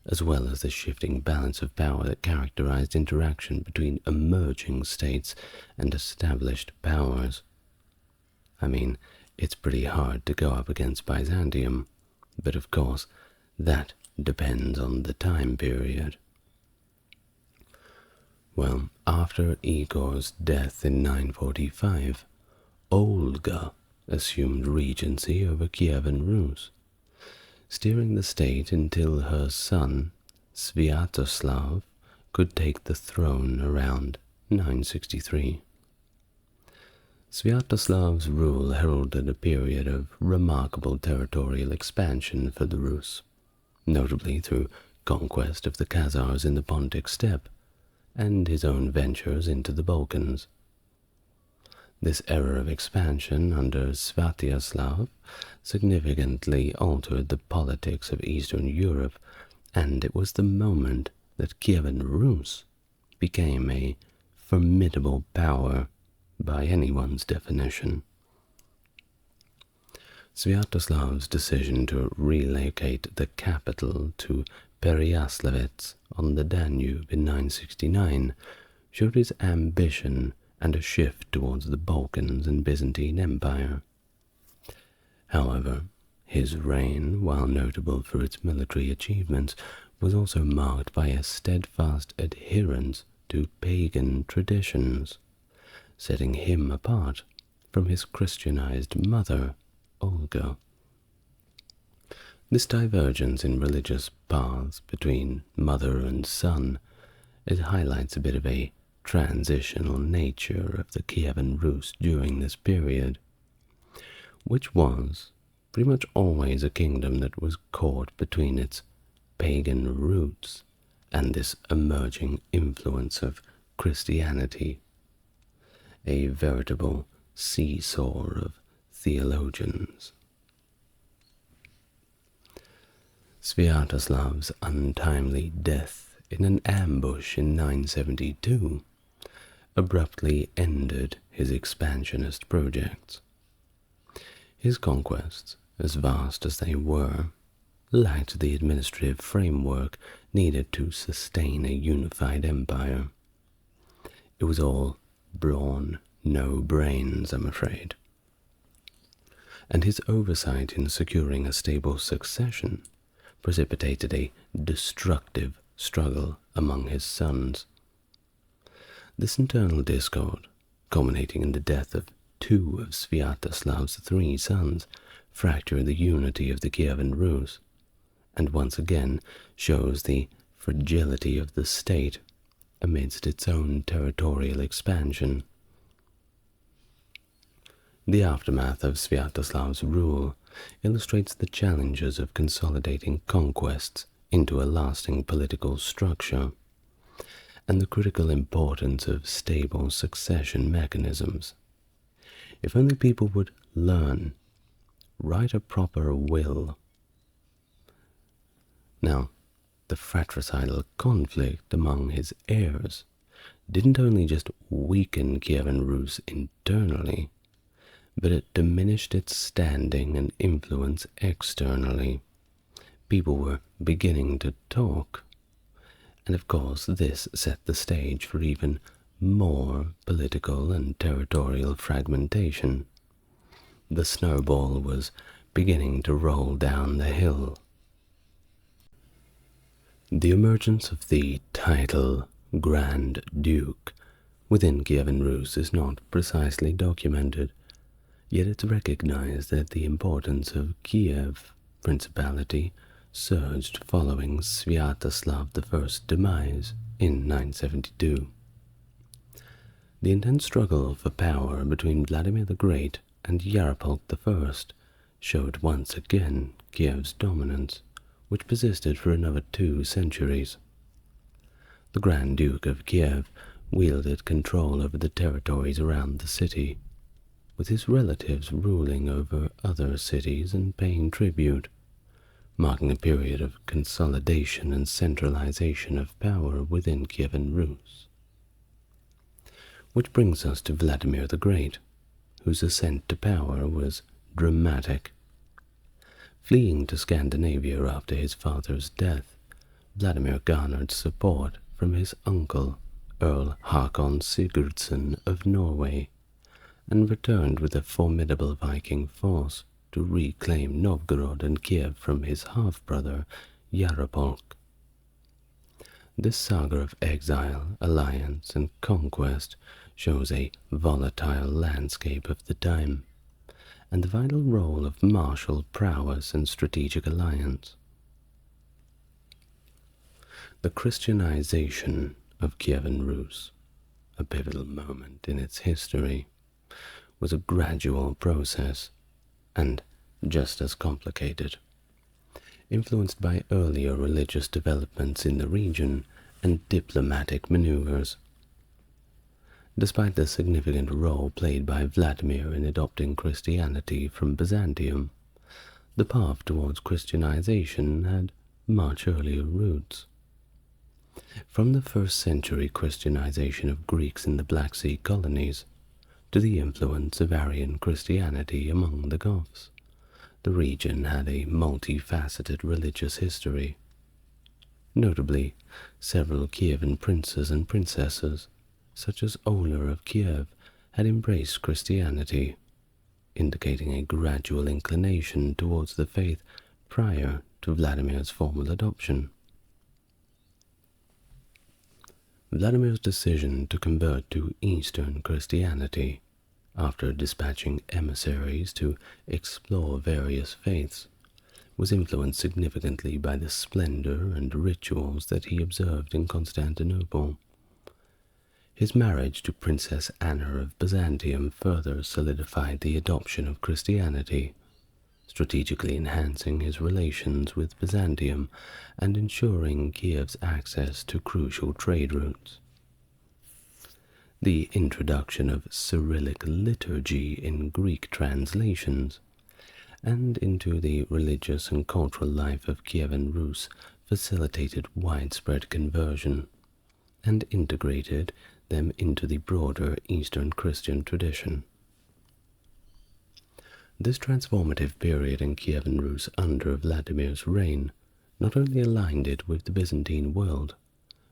as well as the shifting balance of power that characterized interaction between emerging states and established powers. I mean, it's pretty hard to go up against Byzantium, but of course, that depends on the time period. Well, after Igor's death in 945, Olga assumed regency over Kievan Rus, steering the state until her son, Sviatoslav, could take the throne around 963. Sviatoslav's rule heralded a period of remarkable territorial expansion for the Rus, notably through conquest of the Khazars in the Pontic steppe and his own ventures into the Balkans. This era of expansion under Sviatoslav significantly altered the politics of Eastern Europe, and it was the moment that Kievan Rus became a formidable power by anyone's definition. Sviatoslav's decision to relocate the capital to Pereyaslawets on the Danube in 969 showed his ambition and a shift towards the Balkans and Byzantine Empire. However, his reign, while notable for its military achievements, was also marked by a steadfast adherence to pagan traditions, setting him apart from his Christianized mother, Olga. This divergence in religious paths between mother and son, it highlights a bit of a transitional nature of the Kievan Rus during this period, which was pretty much always a kingdom that was caught between its pagan roots and this emerging influence of Christianity, a veritable seesaw of theologians. Sviatoslav's untimely death in an ambush in 972 abruptly ended his expansionist projects. His conquests, as vast as they were, lacked the administrative framework needed to sustain a unified empire. It was all brawn, no brains, I'm afraid. And his oversight in securing a stable succession precipitated a destructive struggle among his sons. This internal discord, culminating in the death of two of Sviatoslav's three sons, fractured the unity of the Kievan Rus, and once again shows the fragility of the state amidst its own territorial expansion. The aftermath of Sviatoslav's rule illustrates the challenges of consolidating conquests into a lasting political structure, and the critical importance of stable succession mechanisms. If only people would learn, write a proper will. Now, the fratricidal conflict among his heirs didn't only just weaken Kievan Rus internally, but it diminished its standing and influence externally. People were beginning to talk, and of course this set the stage for even more political and territorial fragmentation. The snowball was beginning to roll down the hill. The emergence of the title Grand Duke within Kievan Rus is not precisely documented, yet it's recognized that the importance of Kiev Principality surged following Sviatoslav I's demise in 972. The intense struggle for power between Vladimir the Great and Yaropolk I showed once again Kiev's dominance, which persisted for another 2 centuries. The Grand Duke of Kiev wielded control over the territories around the city, with his relatives ruling over other cities and paying tribute, marking a period of consolidation and centralization of power within Kievan Rus. Which brings us to Vladimir the Great, whose ascent to power was dramatic. Fleeing to Scandinavia after his father's death, Vladimir garnered support from his uncle, Earl Hakon Sigurdsson of Norway, and returned with a formidable Viking force to reclaim Novgorod and Kiev from his half-brother, Yaropolk. This saga of exile, alliance, and conquest shows a volatile landscape of the time, and the vital role of martial prowess and strategic alliance. The Christianization of Kievan Rus, a pivotal moment in its history, was a gradual process and just as complicated, influenced by earlier religious developments in the region and diplomatic maneuvers. Despite the significant role played by Vladimir in adopting Christianity from Byzantium, the path towards Christianization had much earlier roots. From the 1st century Christianization of Greeks in the Black Sea colonies to the influence of Arian Christianity among the Goths, the region had a multifaceted religious history. Notably, several Kievan princes and princesses, such as Oler of Kiev, had embraced Christianity, indicating a gradual inclination towards the faith prior to Vladimir's formal adoption. Vladimir's decision to convert to Eastern Christianity, after dispatching emissaries to explore various faiths, was influenced significantly by the splendor and rituals that he observed in Constantinople. His marriage to Princess Anna of Byzantium further solidified the adoption of Christianity, strategically enhancing his relations with Byzantium and ensuring Kiev's access to crucial trade routes. The introduction of Cyrillic liturgy in Greek translations and into the religious and cultural life of Kievan Rus facilitated widespread conversion and integrated them into the broader Eastern Christian tradition. This transformative period in Kievan Rus under Vladimir's reign not only aligned it with the Byzantine world,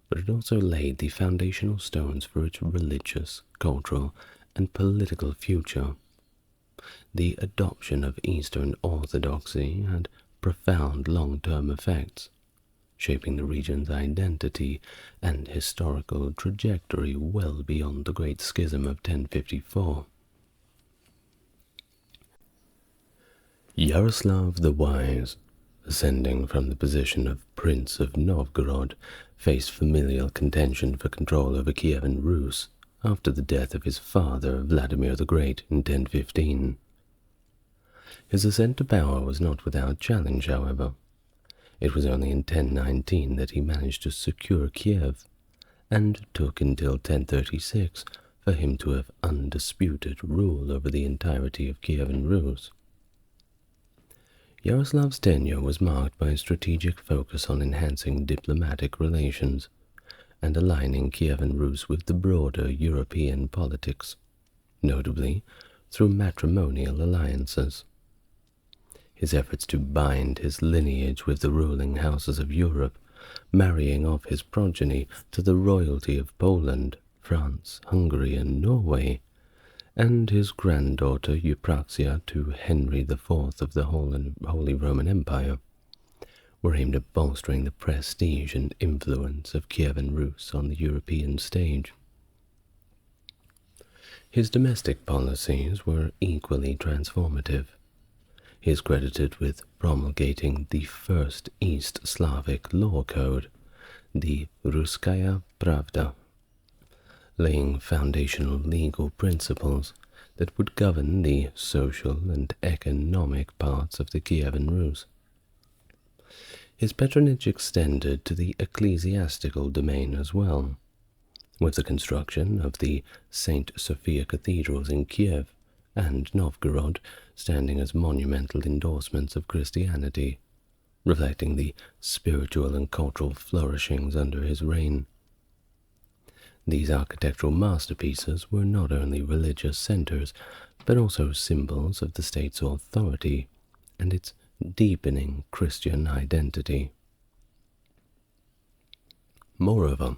but it also laid the foundational stones for its religious, cultural, and political future. The adoption of Eastern Orthodoxy had profound long-term effects, shaping the region's identity and historical trajectory well beyond the Great Schism of 1054. Yaroslav the Wise, ascending from the position of Prince of Novgorod, faced familial contention for control over Kievan Rus after the death of his father, Vladimir the Great, in 1015. His ascent to power was not without challenge, however. It was only in 1019 that he managed to secure Kiev, and took until 1036 for him to have undisputed rule over the entirety of Kievan Rus. Yaroslav's tenure was marked by a strategic focus on enhancing diplomatic relations and aligning Kievan Rus with the broader European politics, notably through matrimonial alliances. His efforts to bind his lineage with the ruling houses of Europe, marrying off his progeny to the royalty of Poland, France, Hungary, and Norway, and his granddaughter Eupraxia to Henry IV of the Holy Roman Empire, were aimed at bolstering the prestige and influence of Kievan Rus on the European stage. His domestic policies were equally transformative. He is credited with promulgating the first East Slavic law code, the Ruskaya Pravda, laying foundational legal principles that would govern the social and economic parts of the Kievan Rus. His patronage extended to the ecclesiastical domain as well, with the construction of the St. Sophia cathedrals in Kiev and Novgorod standing as monumental endorsements of Christianity, reflecting the spiritual and cultural flourishings under his reign. These architectural masterpieces were not only religious centers, but also symbols of the state's authority and its deepening Christian identity. Moreover,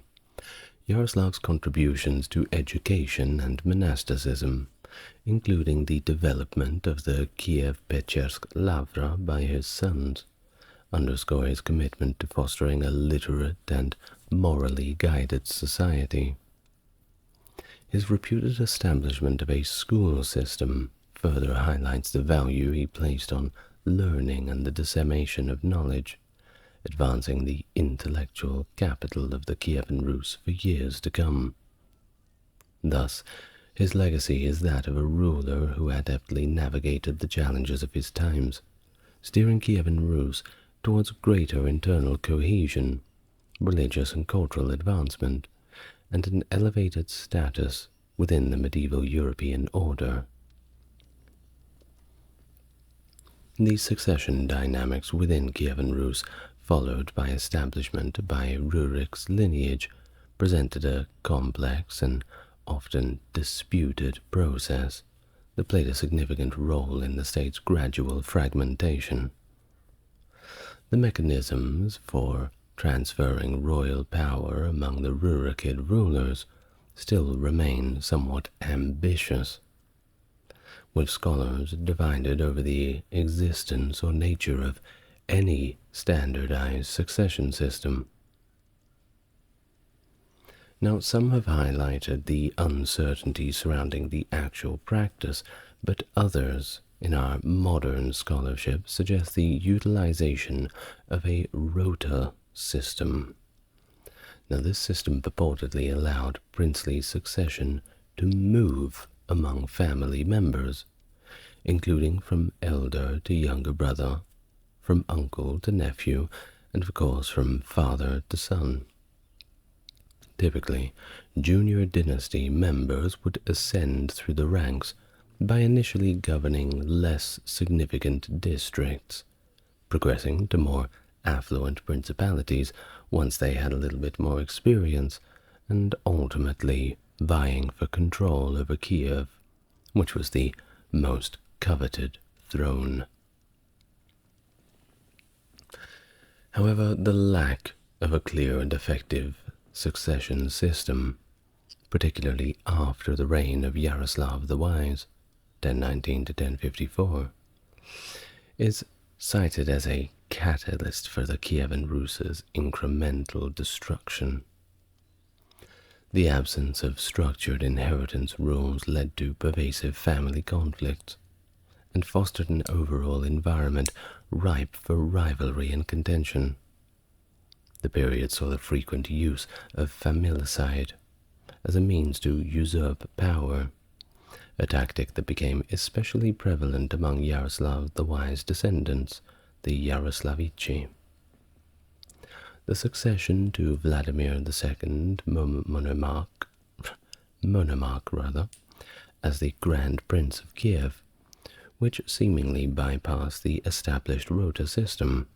Yaroslav's contributions to education and monasticism, including the development of the Kiev-Pechersk Lavra by his sons, underscore his commitment to fostering a literate and morally guided society. His reputed establishment of a school system further highlights the value he placed on learning and the dissemination of knowledge, advancing the intellectual capital of the Kievan Rus for years to come. Thus, his legacy is that of a ruler who adeptly navigated the challenges of his times, steering Kievan Rus towards greater internal cohesion, religious and cultural advancement, and an elevated status within the medieval European order. The succession dynamics within Kievan Rus, followed by establishment by Rurik's lineage, presented a complex and often disputed process that played a significant role in the state's gradual fragmentation. The mechanisms for transferring royal power among the Rurikid rulers still remain somewhat ambitious, with scholars divided over the existence or nature of any standardized succession system. Now, some have highlighted the uncertainty surrounding the actual practice, but others in our modern scholarship suggest the utilization of a rota system. Now, this system purportedly allowed princely succession to move among family members, including from elder to younger brother, from uncle to nephew, and of course from father to son. Typically, junior dynasty members would ascend through the ranks by initially governing less significant districts, progressing to more affluent principalities once they had a little bit more experience, and ultimately vying for control over Kiev, which was the most coveted throne. However, the lack of a clear and effective succession system, particularly after the reign of Yaroslav the Wise, 1019 to 1054, is cited as a catalyst for the Kievan Rus' incremental destruction. The absence of structured inheritance rules led to pervasive family conflicts and fostered an overall environment ripe for rivalry and contention. The period saw the frequent use of familicide as a means to usurp power, a tactic that became especially prevalent among Yaroslav the Wise descendants, the Yaroslavici. The succession to Vladimir II, monarch as the Grand Prince of Kiev, which seemingly bypassed the established rota system,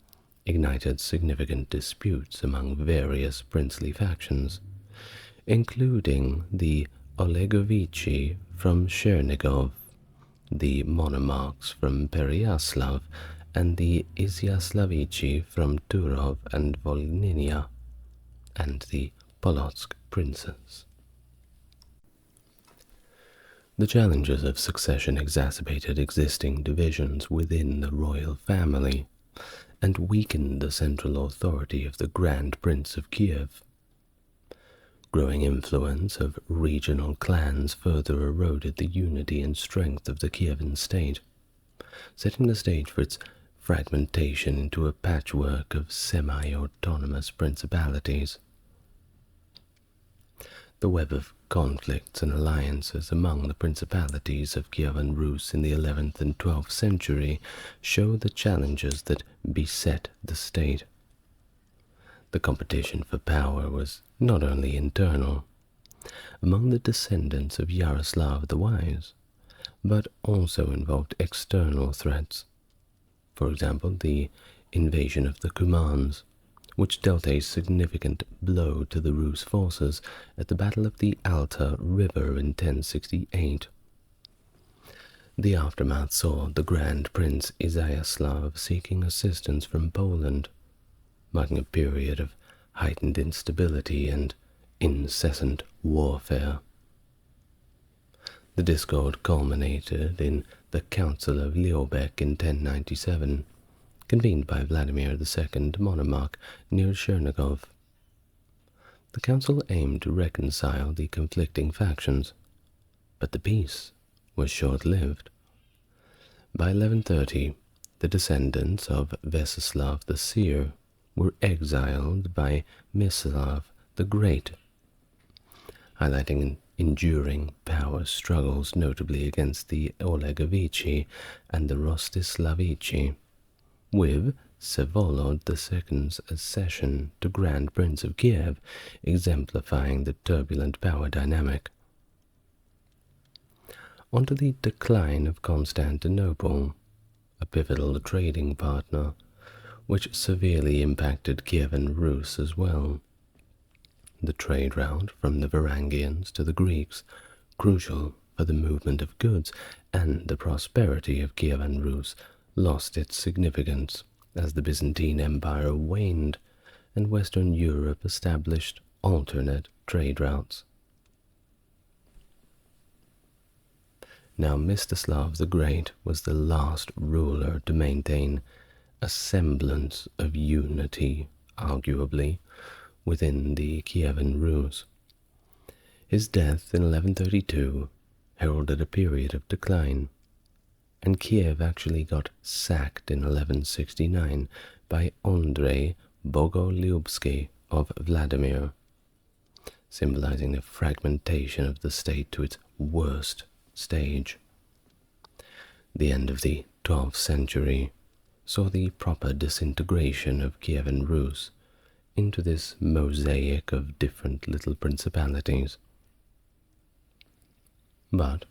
ignited significant disputes among various princely factions, including the Olegovichi from Chernigov, the Monomarchs from Pereyaslav, and the Izyaslavichi from Turov and Volhynia, and the Polotsk princes. The challenges of succession exacerbated existing divisions within the royal family and weakened the central authority of the Grand Prince of Kiev. Growing influence of regional clans further eroded the unity and strength of the Kievan state, setting the stage for its fragmentation into a patchwork of semi-autonomous principalities. The web of conflicts and alliances among the principalities of Kievan Rus in the 11th and 12th century show the challenges that beset the state. The competition for power was not only internal, among the descendants of Yaroslav the Wise, but also involved external threats. For example, the invasion of the Cumans, which dealt a significant blow to the Rus forces at the Battle of the Alta River in 1068. The aftermath saw the Grand Prince Izyaslav seeking assistance from Poland, marking a period of heightened instability and incessant warfare. The discord culminated in the Council of Lübeck in 1097, convened by Vladimir II, monarch, near Chernigov. The council aimed to reconcile the conflicting factions, but the peace was short-lived. By 1130, the descendants of Veseslav the Seer were exiled by Mstislav the Great, highlighting enduring power struggles notably against the Olegovichi and the Rostislavichi, with Vsevolod II's accession to Grand Prince of Kiev exemplifying the turbulent power dynamic. On to the decline of Constantinople, a pivotal trading partner, which severely impacted Kievan Rus as well. The trade route from the Varangians to the Greeks, crucial for the movement of goods and the prosperity of Kievan Rus, lost its significance as the Byzantine Empire waned and Western Europe established alternate trade routes. Now Mstislav the Great was the last ruler to maintain a semblance of unity, arguably, within the Kievan Rus. His death in 1132 heralded a period of decline, and Kiev actually got sacked in 1169 by Andrei Bogolyubsky of Vladimir, symbolizing the fragmentation of the state to its worst stage. The end of the 12th century saw the proper disintegration of Kievan Rus into this mosaic of different little principalities. But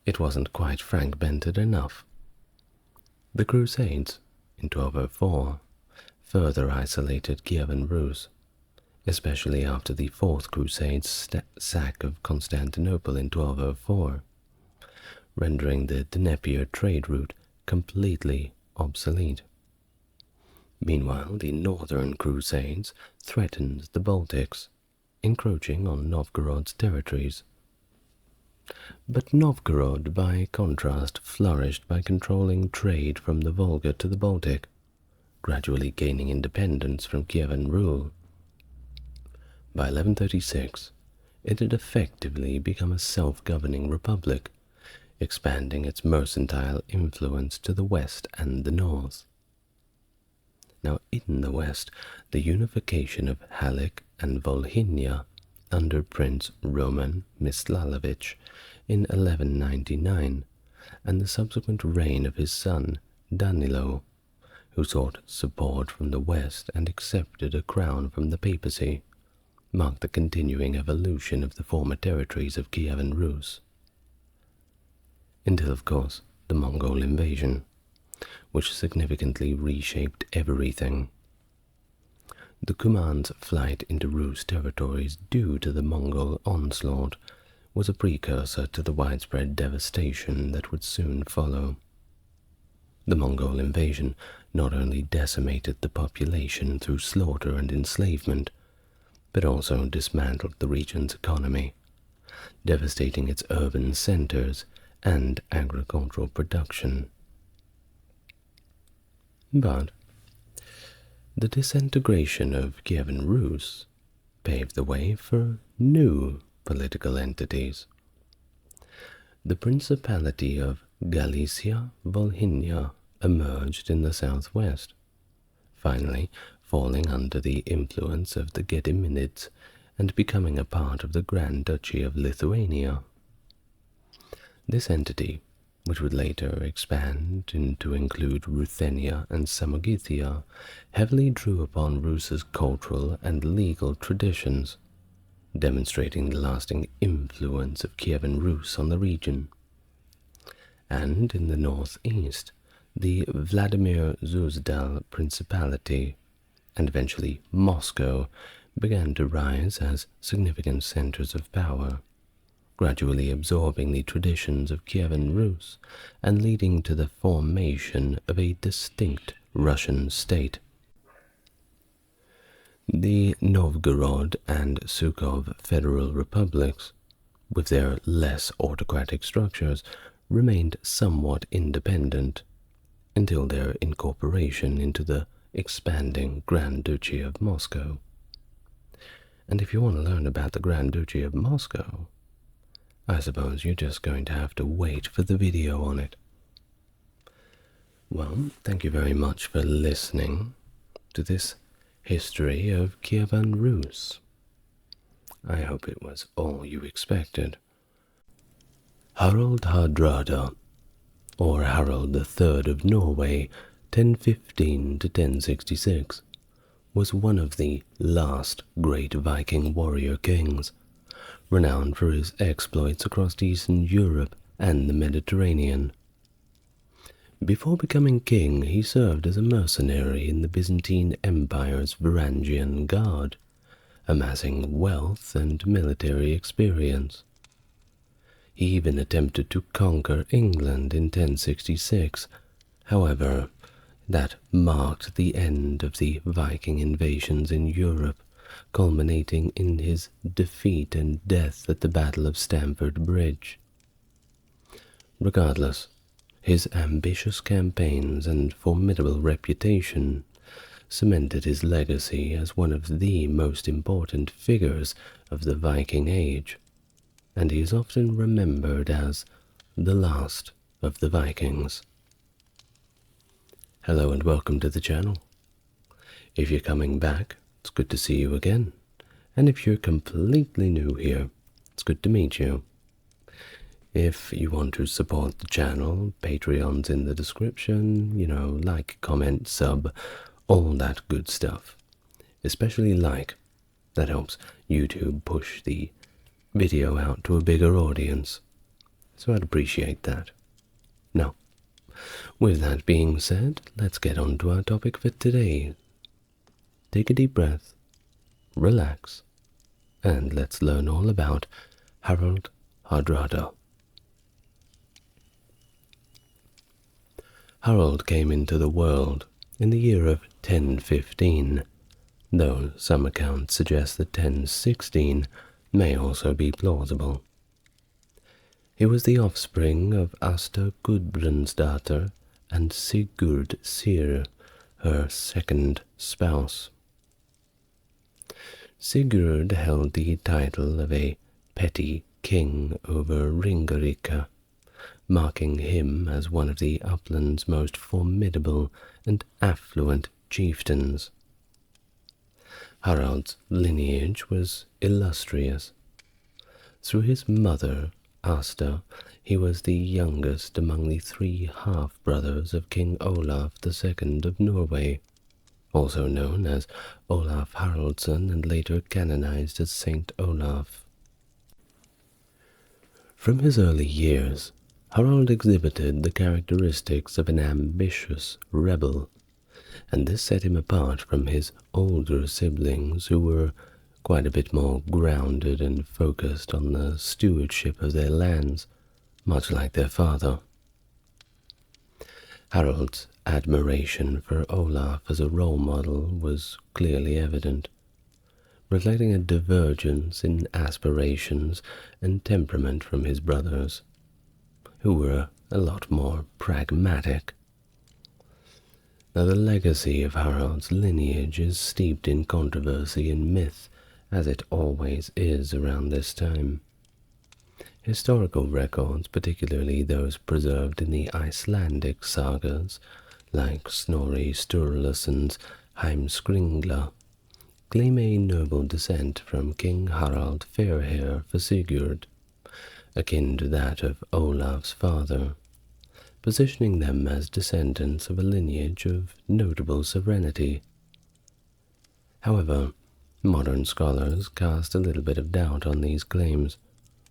it wasn't quite fragmented enough. The Crusades in 1204 further isolated Kievan Rus, especially after the Fourth Crusade's sack of Constantinople in 1204, rendering the Dnieper trade route completely obsolete. Meanwhile, the Northern Crusades threatened the Baltics, encroaching on Novgorod's territories. But Novgorod, by contrast, flourished by controlling trade from the Volga to the Baltic, gradually gaining independence from Kievan rule. By 1136, it had effectively become a self-governing republic, expanding its mercantile influence to the west and the north. Now in the west, the unification of Halych and Volhynia under Prince Roman Mstislavic in 1199, and the subsequent reign of his son Danilo, who sought support from the West and accepted a crown from the papacy, marked the continuing evolution of the former territories of Kievan Rus. Until, of course, the Mongol invasion, which significantly reshaped everything. The Kuman's flight into Rus territories due to the Mongol onslaught was a precursor to the widespread devastation that would soon follow. The Mongol invasion not only decimated the population through slaughter and enslavement, but also dismantled the region's economy, devastating its urban centers and agricultural production. But the disintegration of Kievan Rus paved the way for new political entities. The Principality of Galicia-Volhynia emerged in the southwest, finally falling under the influence of the Gediminids and becoming a part of the Grand Duchy of Lithuania. This entity, which would later expand to include Ruthenia and Samogitia, heavily drew upon Rus's cultural and legal traditions, demonstrating the lasting influence of Kievan Rus on the region. And in the northeast, the Vladimir Suzdal Principality, and eventually Moscow, began to rise as significant centers of power, gradually absorbing the traditions of Kievan Rus and leading to the formation of a distinct Russian state. The Novgorod and Sukhov federal republics, with their less autocratic structures, remained somewhat independent until their incorporation into the expanding Grand Duchy of Moscow. And if you want to learn about the Grand Duchy of Moscow, I suppose you're just going to have to wait for the video on it. Well, thank you very much for listening to this history of Kievan Rus. I hope it was all you expected. Harald Hardrada, or Harald III of Norway, 1015 to 1066, was one of the last great Viking warrior kings, renowned for his exploits across Eastern Europe and the Mediterranean. Before becoming king, he served as a mercenary in the Byzantine Empire's Varangian Guard, amassing wealth and military experience. He even attempted to conquer England in 1066. However, that marked the end of the Viking invasions in Europe, culminating in his defeat and death at the Battle of Stamford Bridge. Regardless, his ambitious campaigns and formidable reputation cemented his legacy as one of the most important figures of the Viking Age, and he is often remembered as the last of the Vikings. Hello and welcome to the channel. If you're coming back, it's good to see you again, and if you're completely new here, it's good to meet you. If you want to support the channel, Patreon's in the description, like, comment, sub, all that good stuff. Especially like, that helps YouTube push the video out to a bigger audience, so I'd appreciate that. Now, with that being said, let's get on to our topic for today. Take a deep breath, relax, and let's learn all about Harald Hardrada. Harald came into the world in the year of 1015, though some accounts suggest that 1016 may also be plausible. He was the offspring of Asta Gudbrandsdatter and Sigurd Syr, her second spouse. Sigurd held the title of a petty king over Ringerike, marking him as one of the upland's most formidable and affluent chieftains. Harald's lineage was illustrious. Through his mother, Asta, he was the youngest among the 3 half-brothers of King Olaf II of Norway, also known as Olaf Haraldsson and later canonized as Saint Olaf. From his early years, Harald exhibited the characteristics of an ambitious rebel, and this set him apart from his older siblings who were quite a bit more grounded and focused on the stewardship of their lands, much like their father. Harald's admiration for Olaf as a role model was clearly evident, reflecting a divergence in aspirations and temperament from his brothers, who were a lot more pragmatic. Now, the legacy of Harald's lineage is steeped in controversy and myth, as it always is around this time. Historical records, particularly those preserved in the Icelandic sagas, like Snorri Sturluson's Heimskringla, claim a noble descent from King Harald Fairhair for Sigurd, akin to that of Olaf's father, positioning them as descendants of a lineage of notable serenity. However, modern scholars cast a little bit of doubt on these claims,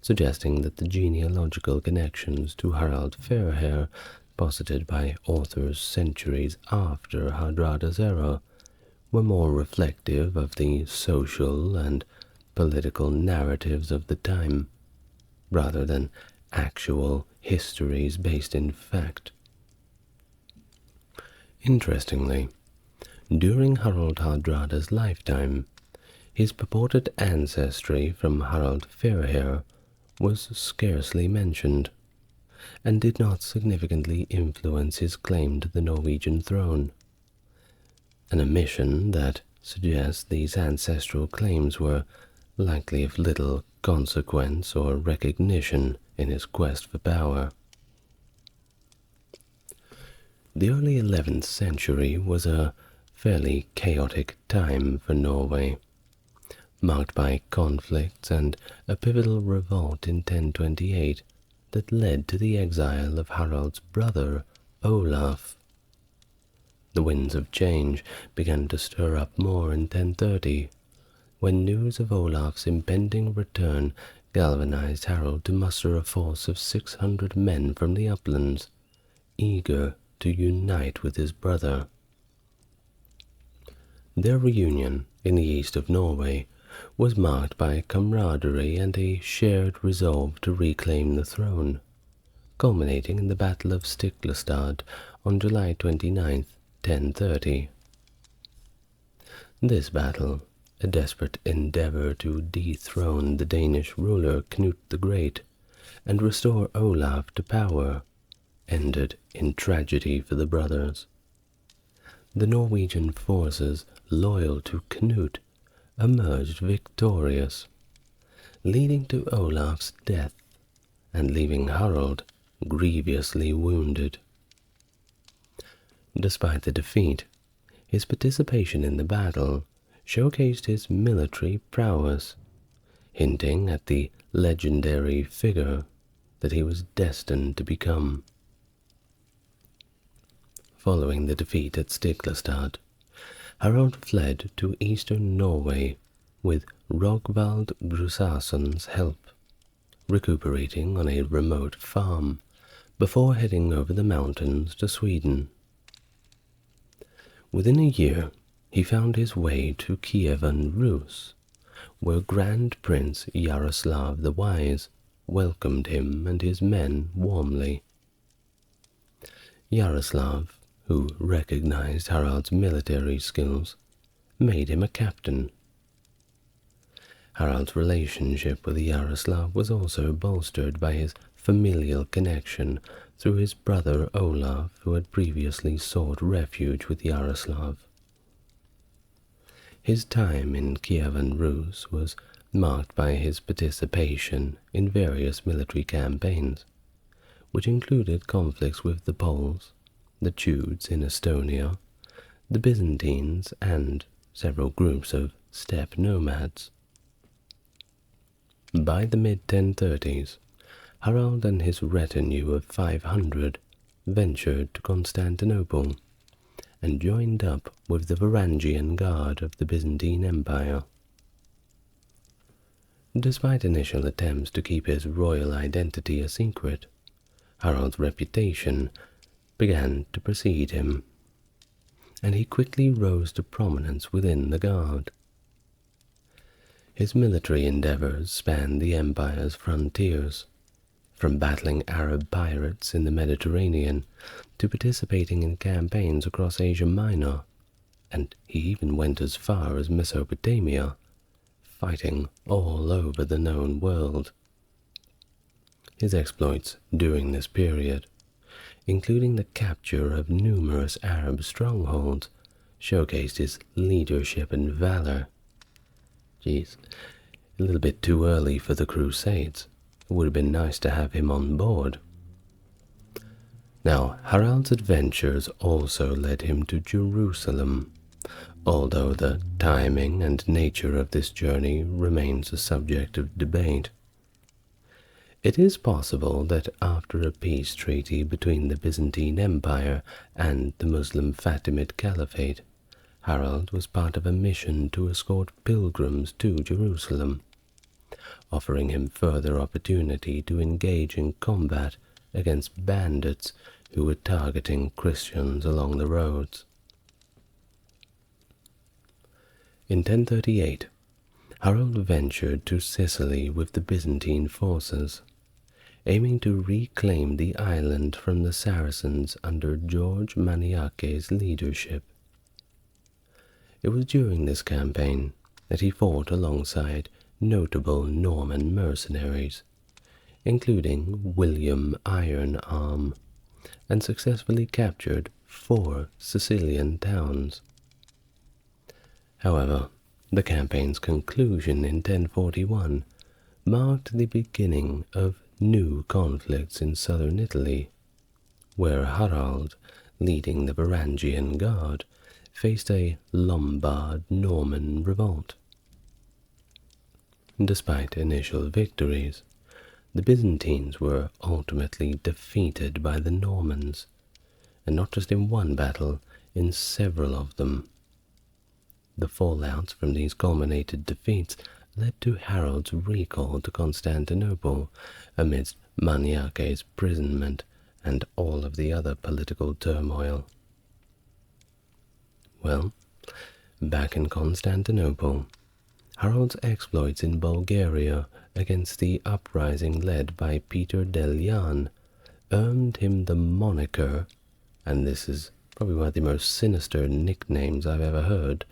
suggesting that the genealogical connections to Harald Fairhair posited by authors centuries after Hardrada's era were more reflective of the social and political narratives of the time, rather than actual histories based in fact. Interestingly, during Harald Hardrada's lifetime, his purported ancestry from Harald Fairhair was scarcely mentioned, and did not significantly influence his claim to the Norwegian throne, an omission that suggests these ancestral claims were likely of little consequence or recognition in his quest for power. The early 11th century was a fairly chaotic time for Norway, marked by conflicts and a pivotal revolt in 1028 that led to the exile of Harald's brother, Olaf. The winds of change began to stir up more in 1030, when news of Olaf's impending return galvanized Harald to muster a force of 600 men from the uplands, eager to unite with his brother. Their reunion in the east of Norway was marked by camaraderie and a shared resolve to reclaim the throne, culminating in the Battle of Stiklestad on July 29, 1030. This battle, a desperate endeavor to dethrone the Danish ruler Cnut the Great and restore Olaf to power, ended in tragedy for the brothers. The Norwegian forces loyal to Cnut emerged victorious, leading to Olaf's death and leaving Harald grievously wounded. Despite the defeat, his participation in the battle showcased his military prowess, hinting at the legendary figure that he was destined to become. Following the defeat at Stiklestad, Harald fled to eastern Norway with Rogvald Brusason's help, recuperating on a remote farm before heading over the mountains to Sweden. Within a year, he found his way to Kievan Rus, where Grand Prince Yaroslav the Wise welcomed him and his men warmly. Yaroslav, who recognized Harald's military skills, made him a captain. Harald's relationship with Yaroslav was also bolstered by his familial connection through his brother Olaf, who had previously sought refuge with Yaroslav. His time in Kievan Rus was marked by his participation in various military campaigns, which included conflicts with the Poles, the Teuts in Estonia, the Byzantines, and several groups of steppe nomads. By the mid-1030s, Harald and his retinue of 500 ventured to Constantinople and joined up with the Varangian Guard of the Byzantine Empire. Despite initial attempts to keep his royal identity a secret, Harald's reputation began to precede him, and he quickly rose to prominence within the Guard. His military endeavors spanned the empire's frontiers, from battling Arab pirates in the Mediterranean to participating in campaigns across Asia Minor, and he even went as far as Mesopotamia, fighting all over the known world. His exploits during this period, including the capture of numerous Arab strongholds, showcased his leadership and valor. Geez, a little bit too early for the Crusades. It would have been nice to have him on board. Now, Harald's adventures also led him to Jerusalem, although the timing and nature of this journey remains a subject of debate. It is possible that after a peace treaty between the Byzantine Empire and the Muslim Fatimid Caliphate, Harald was part of a mission to escort pilgrims to Jerusalem, offering him further opportunity to engage in combat against bandits who were targeting Christians along the roads. In 1038, Harald ventured to Sicily with the Byzantine forces, aiming to reclaim the island from the Saracens under George Maniace's leadership. It was during this campaign that he fought alongside notable Norman mercenaries, including William Iron Arm, and successfully captured 4 Sicilian towns. However, the campaign's conclusion in 1041 marked the beginning of new conflicts in southern Italy, where Harald, leading the Varangian Guard, faced a Lombard-Norman revolt. Despite initial victories, the Byzantines were ultimately defeated by the Normans, and not just in one battle, in several of them. The fallouts from these culminated defeats led to Harold's recall to Constantinople amidst Maniace's imprisonment and all of the other political turmoil. Well, back in Constantinople, Harold's exploits in Bulgaria against the uprising led by Peter Del Jan earned him the moniker, and this is probably one of the most sinister nicknames I've ever heard,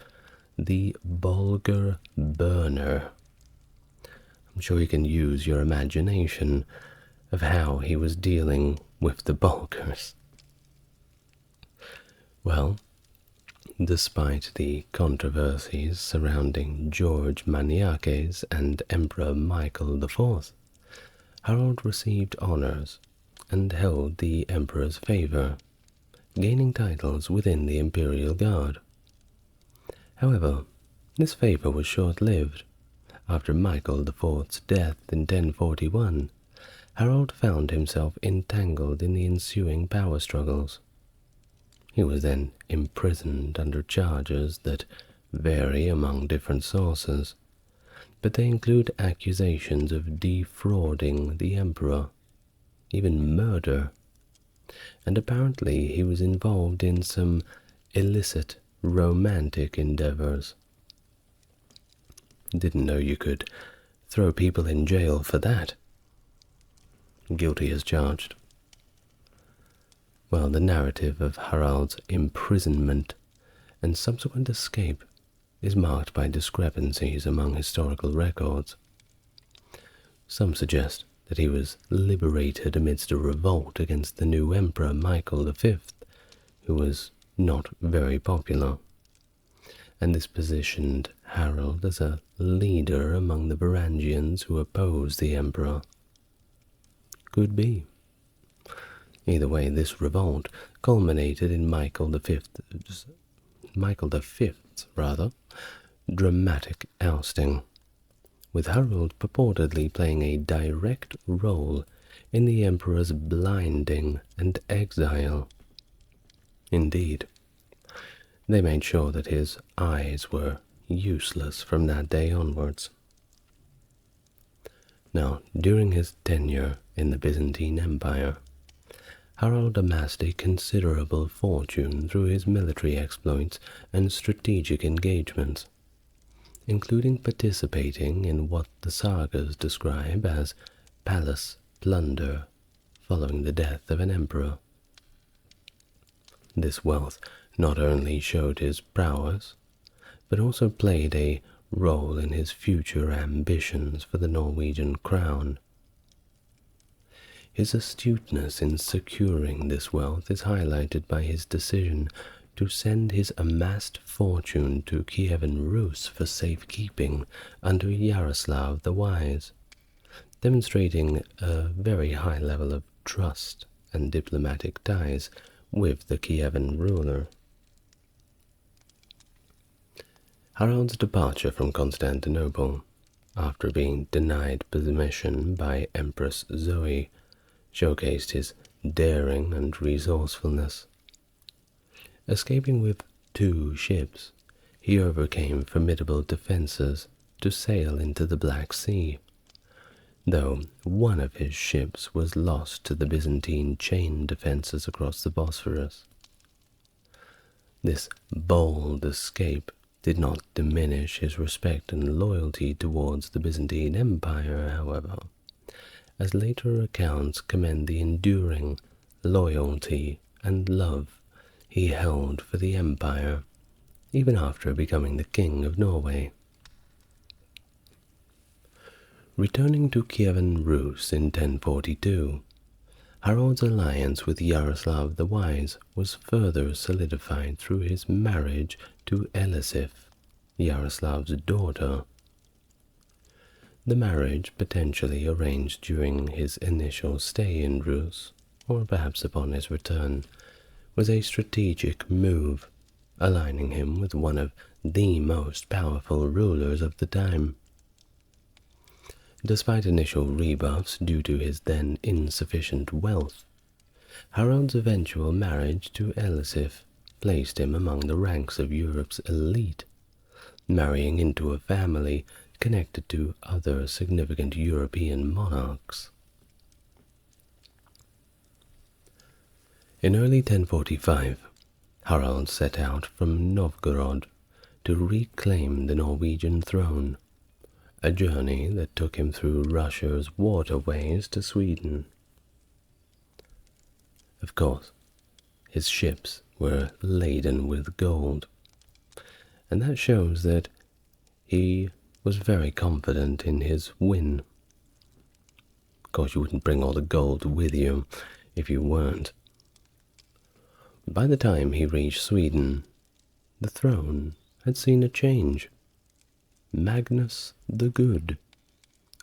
the Bulgar Burner. I'm sure you can use your imagination of how he was dealing with the Bulgars. Well, despite the controversies surrounding George Maniaces and Emperor Michael IV, Harald received honors and held the emperor's favor, gaining titles within the imperial guard. However, this favor was short-lived. After Michael IV's death in 1041, Harald found himself entangled in the ensuing power struggles. He was then imprisoned under charges that vary among different sources, but they include accusations of defrauding the emperor, even murder, and apparently he was involved in some illicit romantic endeavors. Didn't know you could throw people in jail for that. Guilty as charged. Well, the narrative of Harald's imprisonment and subsequent escape is marked by discrepancies among historical records. Some suggest that he was liberated amidst a revolt against the new emperor Michael V, who was not very popular, and this positioned Harald as a leader among the Varangians who opposed the emperor. Could be. Either way, this revolt culminated in Michael V's dramatic ousting, with Harald purportedly playing a direct role in the emperor's blinding and exile. Indeed, they made sure that his eyes were useless from that day onwards. Now, during his tenure in the Byzantine Empire, Harald amassed a considerable fortune through his military exploits and strategic engagements, including participating in what the sagas describe as palace plunder following the death of an emperor. This wealth not only showed his prowess, but also played a role in his future ambitions for the Norwegian crown. His astuteness in securing this wealth is highlighted by his decision to send his amassed fortune to Kievan Rus for safekeeping under Yaroslav the Wise, demonstrating a very high level of trust and diplomatic ties with the Kievan ruler. Harald's departure from Constantinople, after being denied permission by Empress Zoe, showcased his daring and resourcefulness. Escaping with 2 ships, he overcame formidable defenses to sail into the Black Sea, though one of his ships was lost to the Byzantine chain defenses across the Bosphorus. This bold escape did not diminish his respect and loyalty towards the Byzantine Empire, however, as later accounts commend the enduring loyalty and love he held for the empire, even after becoming the king of Norway. Returning to Kievan Rus in 1042, Harald's alliance with Yaroslav the Wise was further solidified through his marriage to Elisif, Yaroslav's daughter. The marriage, potentially arranged during his initial stay in Rus, or perhaps upon his return, was a strategic move, aligning him with one of the most powerful rulers of the time. Despite initial rebuffs due to his then insufficient wealth, Harald's eventual marriage to Elisif placed him among the ranks of Europe's elite, marrying into a family connected to other significant European monarchs. In early 1045, Harald set out from Novgorod to reclaim the Norwegian throne, a journey that took him through Russia's waterways to Sweden. Of course, his ships were laden with gold, and that shows that he was very confident in his win. Of course, you wouldn't bring all the gold with you if you weren't. By the time he reached Sweden, the throne had seen a change. Magnus the Good,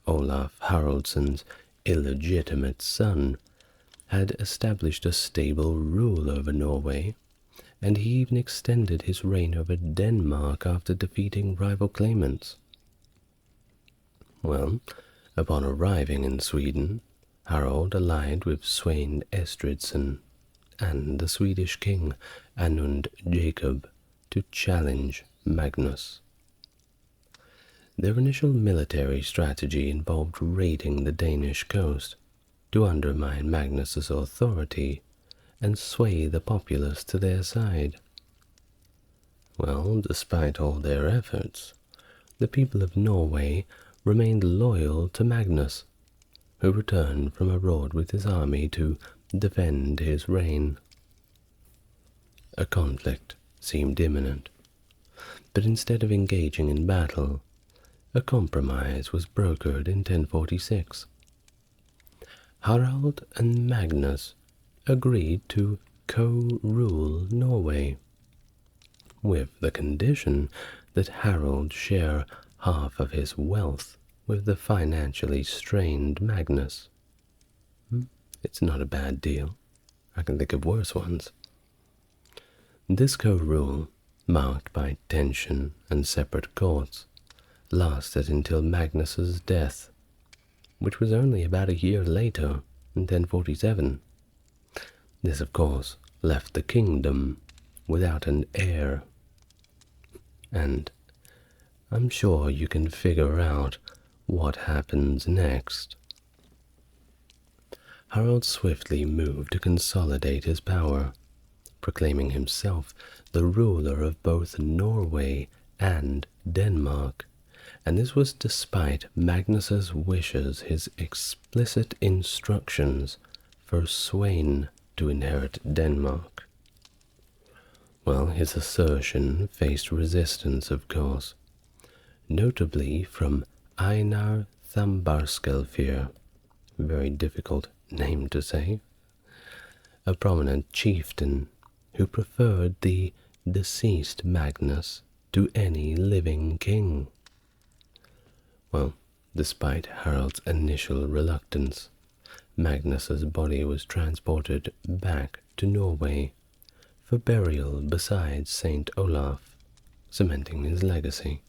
Olaf Haraldsson's illegitimate son, had established a stable rule over Norway, and he even extended his reign over Denmark after defeating rival claimants. Well, upon arriving in Sweden, Harald allied with Svein Estridsson and the Swedish king Anund Jacob to challenge Magnus. Their initial military strategy involved raiding the Danish coast to undermine Magnus's authority and sway the populace to their side. Well, despite all their efforts, the people of Norway remained loyal to Magnus, who returned from abroad with his army to defend his reign. A conflict seemed imminent, but instead of engaging in battle, a compromise was brokered in 1046. Harald and Magnus agreed to co-rule Norway, with the condition that Harald share half of his wealth with the financially strained Magnus. It's not a bad deal. I can think of worse ones. This co-rule, marked by tension and separate courts, lasted until Magnus's death, which was only about a year later in 1047. This, of course, left the kingdom without an heir. And I'm sure you can figure out what happens next. Harald swiftly moved to consolidate his power, proclaiming himself the ruler of both Norway and Denmark, and this was despite Magnus's wishes, his explicit instructions for Sweyn to inherit Denmark. Well, his assertion faced resistance, of course, notably from Einar Thambarskelfir, very difficult name to say, a prominent chieftain who preferred the deceased Magnus to any living king. Well, despite Harald's initial reluctance, Magnus's body was transported back to Norway for burial beside Saint Olaf, cementing his legacy.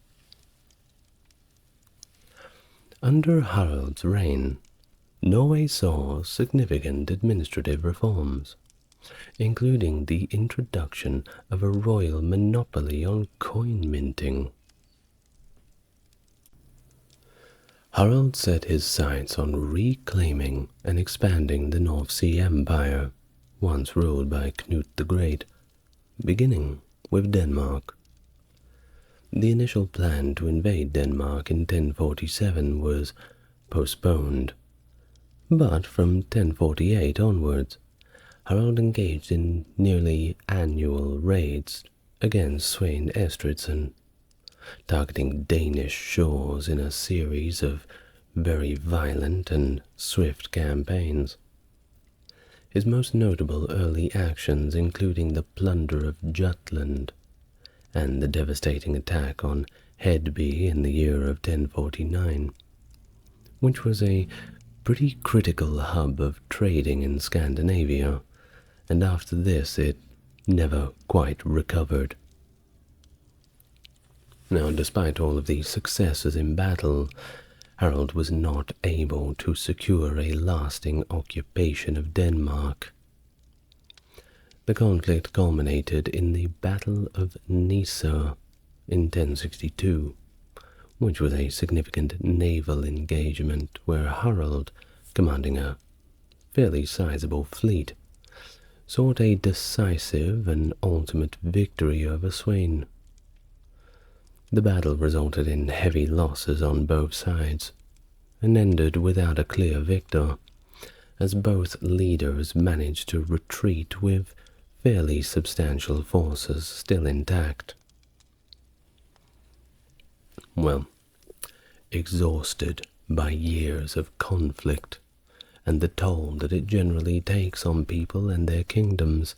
Under Harald's reign, Norway saw significant administrative reforms, including the introduction of a royal monopoly on coin minting. Harald set his sights on reclaiming and expanding the North Sea Empire, once ruled by Cnut the Great, beginning with Denmark. The initial plan to invade Denmark in 1047 was postponed, but from 1048 onwards, Harald engaged in nearly annual raids against Svein Estridsson, targeting Danish shores in a series of very violent and swift campaigns. His most notable early actions including the plunder of Jutland and the devastating attack on Hedby in the year of 1049, which was a pretty critical hub of trading in Scandinavia, and after this it never quite recovered. Now, despite all of these successes in battle, Harald was not able to secure a lasting occupation of Denmark. The conflict culminated in the Battle of Nysa in 1062, which was a significant naval engagement where Harald, commanding a fairly sizable fleet, sought a decisive and ultimate victory over Sweyn. The battle resulted in heavy losses on both sides, and ended without a clear victor, as both leaders managed to retreat with fairly substantial forces still intact. Well, exhausted by years of conflict and the toll that it generally takes on people and their kingdoms,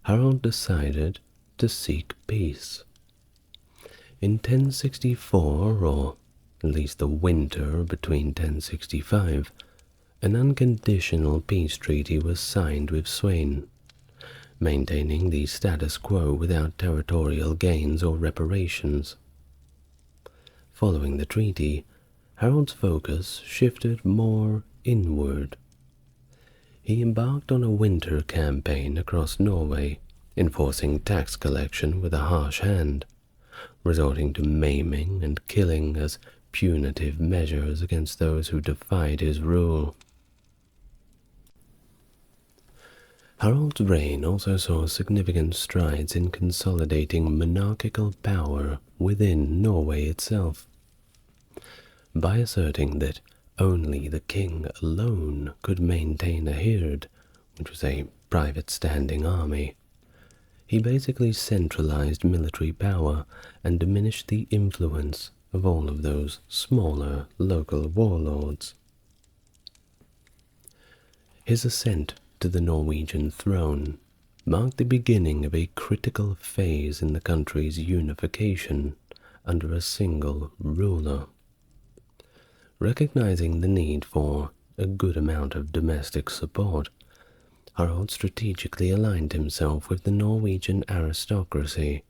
Harald decided to seek peace. In 1064, or at least the winter between 1065, an unconditional peace treaty was signed with Sweyn, maintaining the status quo without territorial gains or reparations. Following the treaty, Harald's focus shifted more inward. He embarked on a winter campaign across Norway, enforcing tax collection with a harsh hand, resorting to maiming and killing as punitive measures against those who defied his rule. Harald's reign also saw significant strides in consolidating monarchical power within Norway itself. By asserting that only the king alone could maintain a hird, which was a private standing army, he basically centralized military power and diminished the influence of all of those smaller local warlords. His ascent to the Norwegian throne marked the beginning of a critical phase in the country's unification under a single ruler. Recognizing the need for a good amount of domestic support, Harald strategically aligned himself with the Norwegian aristocracy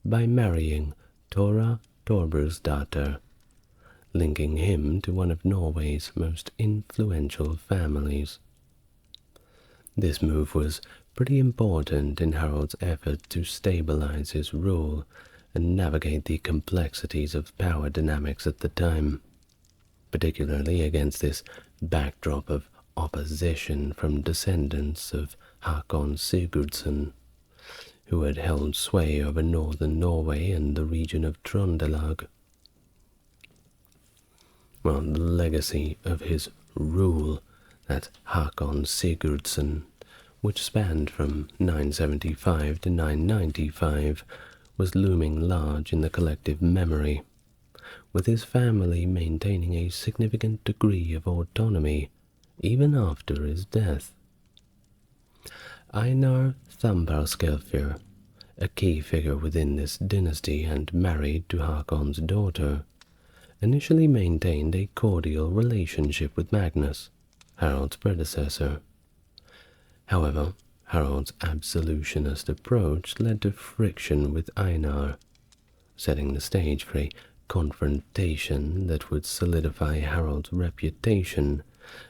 by marrying Tora Thorbjornsdatter, linking him to one of Norway's most influential families. This move was pretty important in Harald's effort to stabilize his rule and navigate the complexities of power dynamics at the time, particularly against this backdrop of opposition from descendants of Hakon Sigurdsson, who had held sway over northern Norway and the region of Trondelag. Well, the legacy of his rule, that Hakon Sigurdsson, which spanned from 975 to 995, was looming large in the collective memory, with his family maintaining a significant degree of autonomy even after his death. Einar Thambarskelfir, a key figure within this dynasty and married to Hakon's daughter, initially maintained a cordial relationship with Magnus, Harald's predecessor. However, Harald's absolutionist approach led to friction with Einar, setting the stage for a confrontation that would solidify Harald's reputation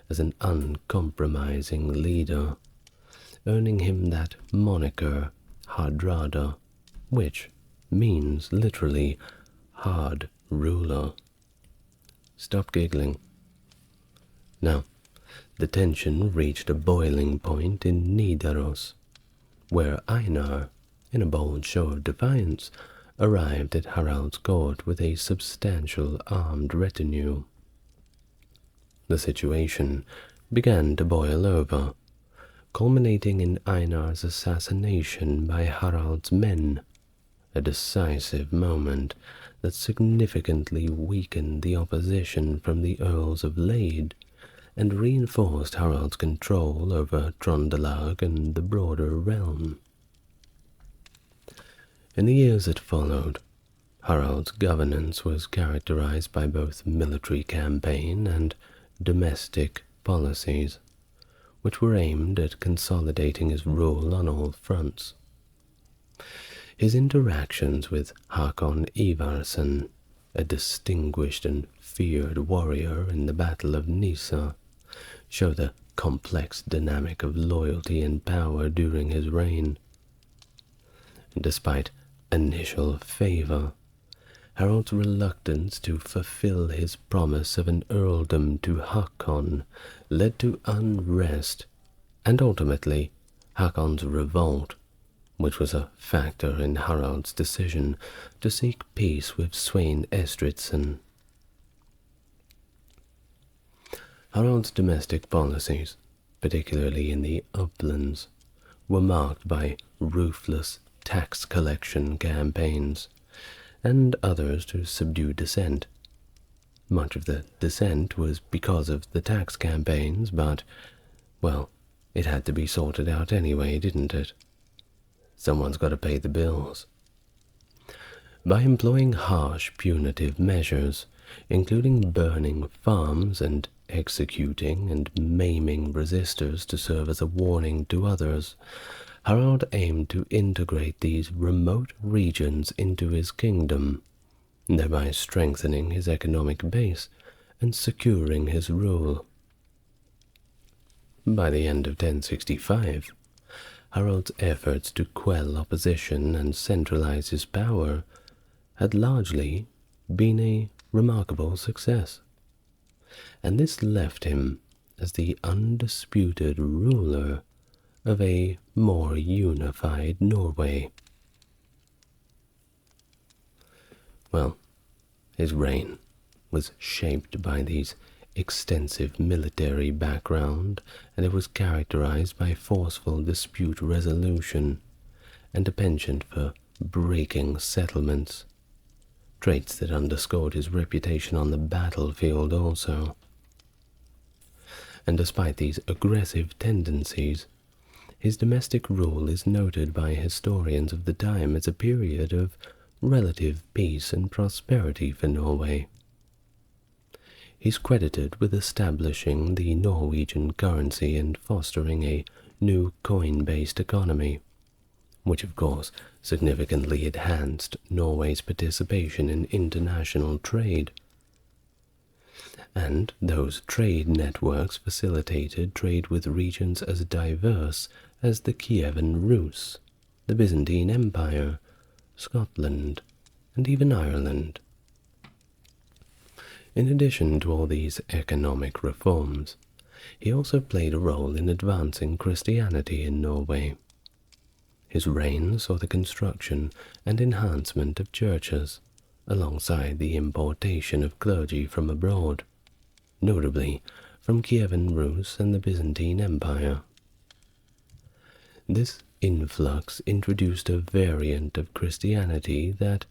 as an uncompromising leader, earning him that moniker Hardrada, which means literally hard ruler. Stop giggling. Now, the tension reached a boiling point in Nidaros, where Einar, in a bold show of defiance, arrived at Harald's court with a substantial armed retinue. The situation began to boil over, culminating in Einar's assassination by Harald's men, a decisive moment that significantly weakened the opposition from the Earls of Lade and reinforced Harald's control over Trondelag and the broader realm. In the years that followed, Harald's governance was characterized by both military campaign and domestic policies, which were aimed at consolidating his rule on all fronts. His interactions with Hakon Ivarsson, a distinguished and feared warrior in the Battle of Nisa, show the complex dynamic of loyalty and power during his reign. Despite initial favor, Harald's reluctance to fulfill his promise of an earldom to Hakon led to unrest and ultimately Hakon's revolt, which was a factor in Harald's decision to seek peace with Svein Estridsson. Harald's domestic policies, particularly in the uplands, were marked by ruthless tax collection campaigns and others to subdue dissent. Much of the dissent was because of the tax campaigns, but, well, it had to be sorted out anyway, didn't it? Someone's got to pay the bills. By employing harsh punitive measures, including burning farms and executing and maiming resistors to serve as a warning to others, Harald aimed to integrate these remote regions into his kingdom, thereby strengthening his economic base and securing his rule. By the end of 1065, Harald's efforts to quell opposition and centralize his power had largely been a remarkable success, and this left him as the undisputed ruler of a more unified Norway. Well, his reign was shaped by these extensive military background, and it was characterized by forceful dispute resolution and a penchant for breaking settlements, traits that underscored his reputation on the battlefield also. And despite these aggressive tendencies, his domestic rule is noted by historians of the time as a period of relative peace and prosperity for Norway. He's credited with establishing the Norwegian currency and fostering a new coin-based economy, which of course significantly enhanced Norway's participation in international trade. and those trade networks facilitated trade with regions as diverse as the Kievan Rus, the Byzantine Empire, Scotland, and even Ireland. In addition to all these economic reforms, he also played a role in advancing Christianity in Norway. His reign saw the construction and enhancement of churches, alongside the importation of clergy from abroad, notably from Kievan Rus and the Byzantine Empire. This influx introduced a variant of Christianity that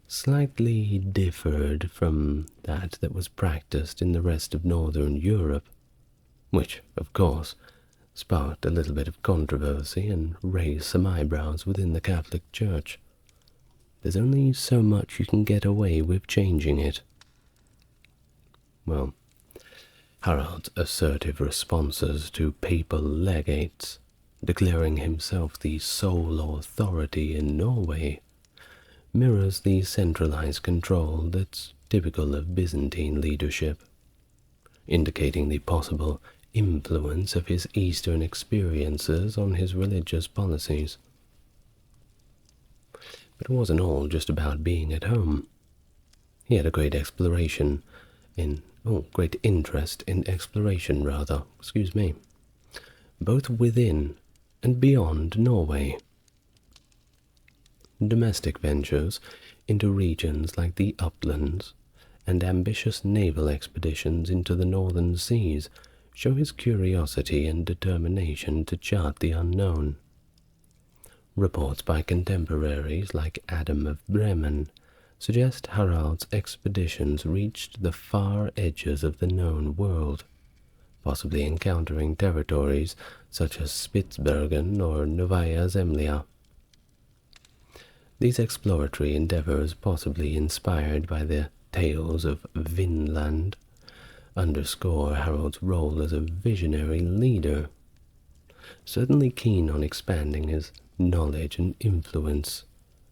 slightly differed from that was practiced in the rest of northern Europe, which, of course, sparked a little bit of controversy and raised some eyebrows within the Catholic Church. There's only so much you can get away with changing it. Well, Harald's assertive responses to papal legates, declaring himself the sole authority in Norway, mirrors the centralized control that's typical of Byzantine leadership, indicating the possible influence of his Eastern experiences on his religious policies. But it wasn't all just about being at home. He had a great great interest in exploration, both within and beyond Norway. Domestic ventures into regions like the uplands and ambitious naval expeditions into the northern seas show his curiosity and determination to chart the unknown. Reports by contemporaries like Adam of Bremen suggest Harald's expeditions reached the far edges of the known world, possibly encountering territories such as Spitsbergen or Novaya Zemlya. These exploratory endeavors, possibly inspired by the tales of Vinland, underscore Harald's role as a visionary leader, certainly keen on expanding his knowledge and influence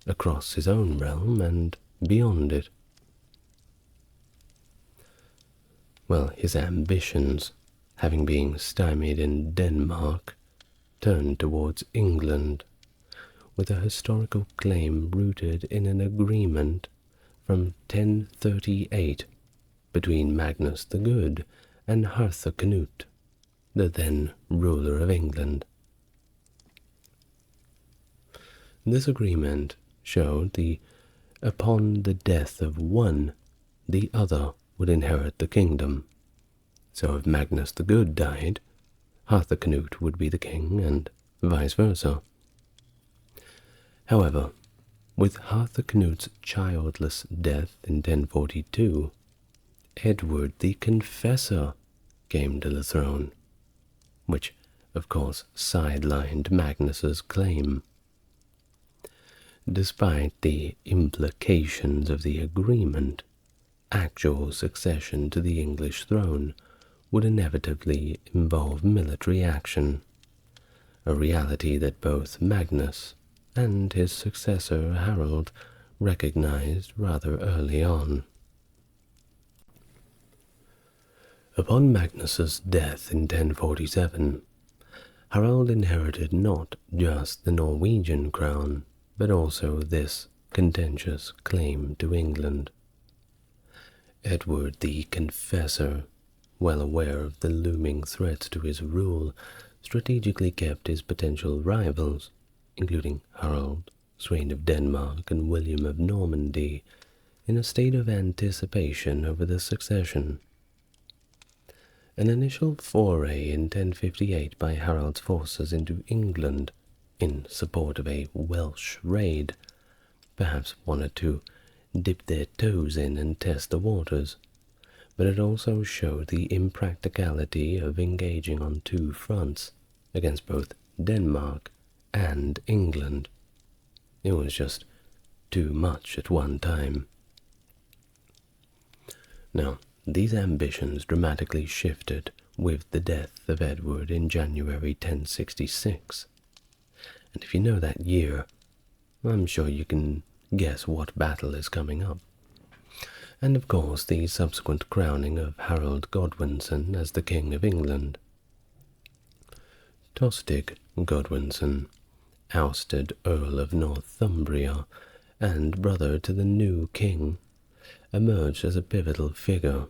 across his own realm and beyond it. Well, his ambitions, having been stymied in Denmark, turned towards England, with a historical claim rooted in an agreement from 1038 between Magnus the Good and Cnut, the then ruler of England. This agreement showed upon the death of one, the other would inherit the kingdom. So if Magnus the Good died, Cnut would be the king, and vice versa. However, with Cnut's childless death in 1042, Edward the Confessor came to the throne, which, of course, sidelined Magnus's claim. Despite the implications of the agreement, actual succession to the English throne would inevitably involve military action, a reality that both Magnus and his successor Harald recognized rather early on. Upon Magnus's death in 1047, Harald inherited not just the Norwegian crown, but also this contentious claim to England. Edward the Confessor, well aware of the looming threats to his rule, strategically kept his potential rivals, including Harald, Sweyn of Denmark, and William of Normandy, in a state of anticipation over the succession. An initial foray in 1058 by Harald's forces into England in support of a Welsh raid, perhaps one or two dipped their toes in and test the waters, but it also showed the impracticality of engaging on two fronts against both Denmark and England. It was just too much at one time. Now, these ambitions dramatically shifted with the death of Edward in January 1066. And if you know that year, I'm sure you can guess what battle is coming up. and of course the subsequent crowning of Harold Godwinson as the King of England. Tostig Godwinson, ousted Earl of Northumbria and brother to the new king, emerged as a pivotal figure,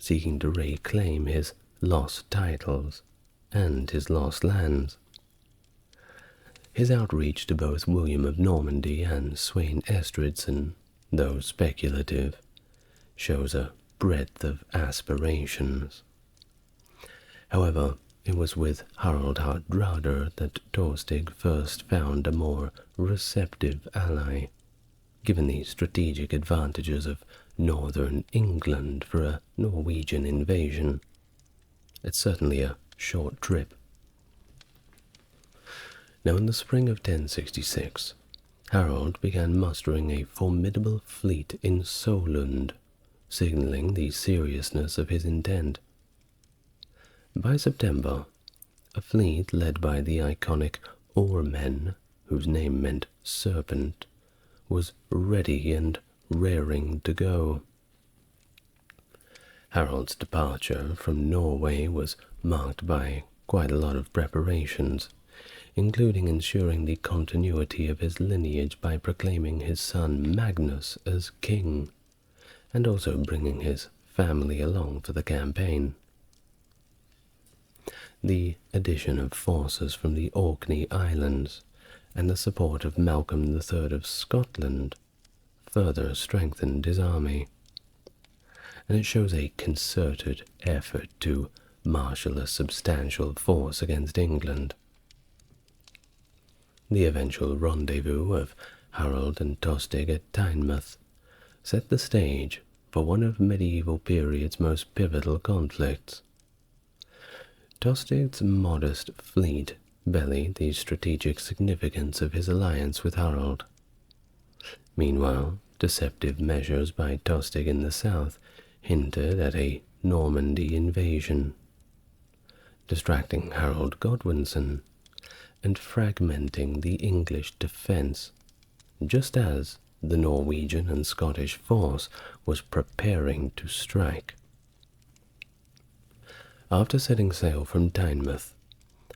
seeking to reclaim his lost titles and his lost lands. His outreach to both William of Normandy and Sweyn Estridsson, though speculative, shows a breadth of aspirations. However, it was with Harald Hardrada that Tostig first found a more receptive ally, given the strategic advantages of northern England for a Norwegian invasion. It's certainly a short trip. Now, in the spring of 1066, Harold began mustering a formidable fleet in Solund, signaling the seriousness of his intent. By September, a fleet led by the iconic oarmen, whose name meant serpent, was ready and raring to go. Harold's departure from Norway was marked by quite a lot of preparations, including ensuring the continuity of his lineage by proclaiming his son Magnus as king, and also bringing his family along for the campaign. The addition of forces from the Orkney Islands and the support of Malcolm III of Scotland further strengthened his army, and it shows a concerted effort to marshal a substantial force against England. The eventual rendezvous of Harold and Tostig at Tynemouth set the stage for one of medieval period's most pivotal conflicts. Tostig's modest fleet bellied the strategic significance of his alliance with Harold. Meanwhile, deceptive measures by Tostig in the south hinted at a Normandy invasion, distracting Harold Godwinson and fragmenting the English defence, just as the Norwegian and Scottish force was preparing to strike. After setting sail from Tynemouth,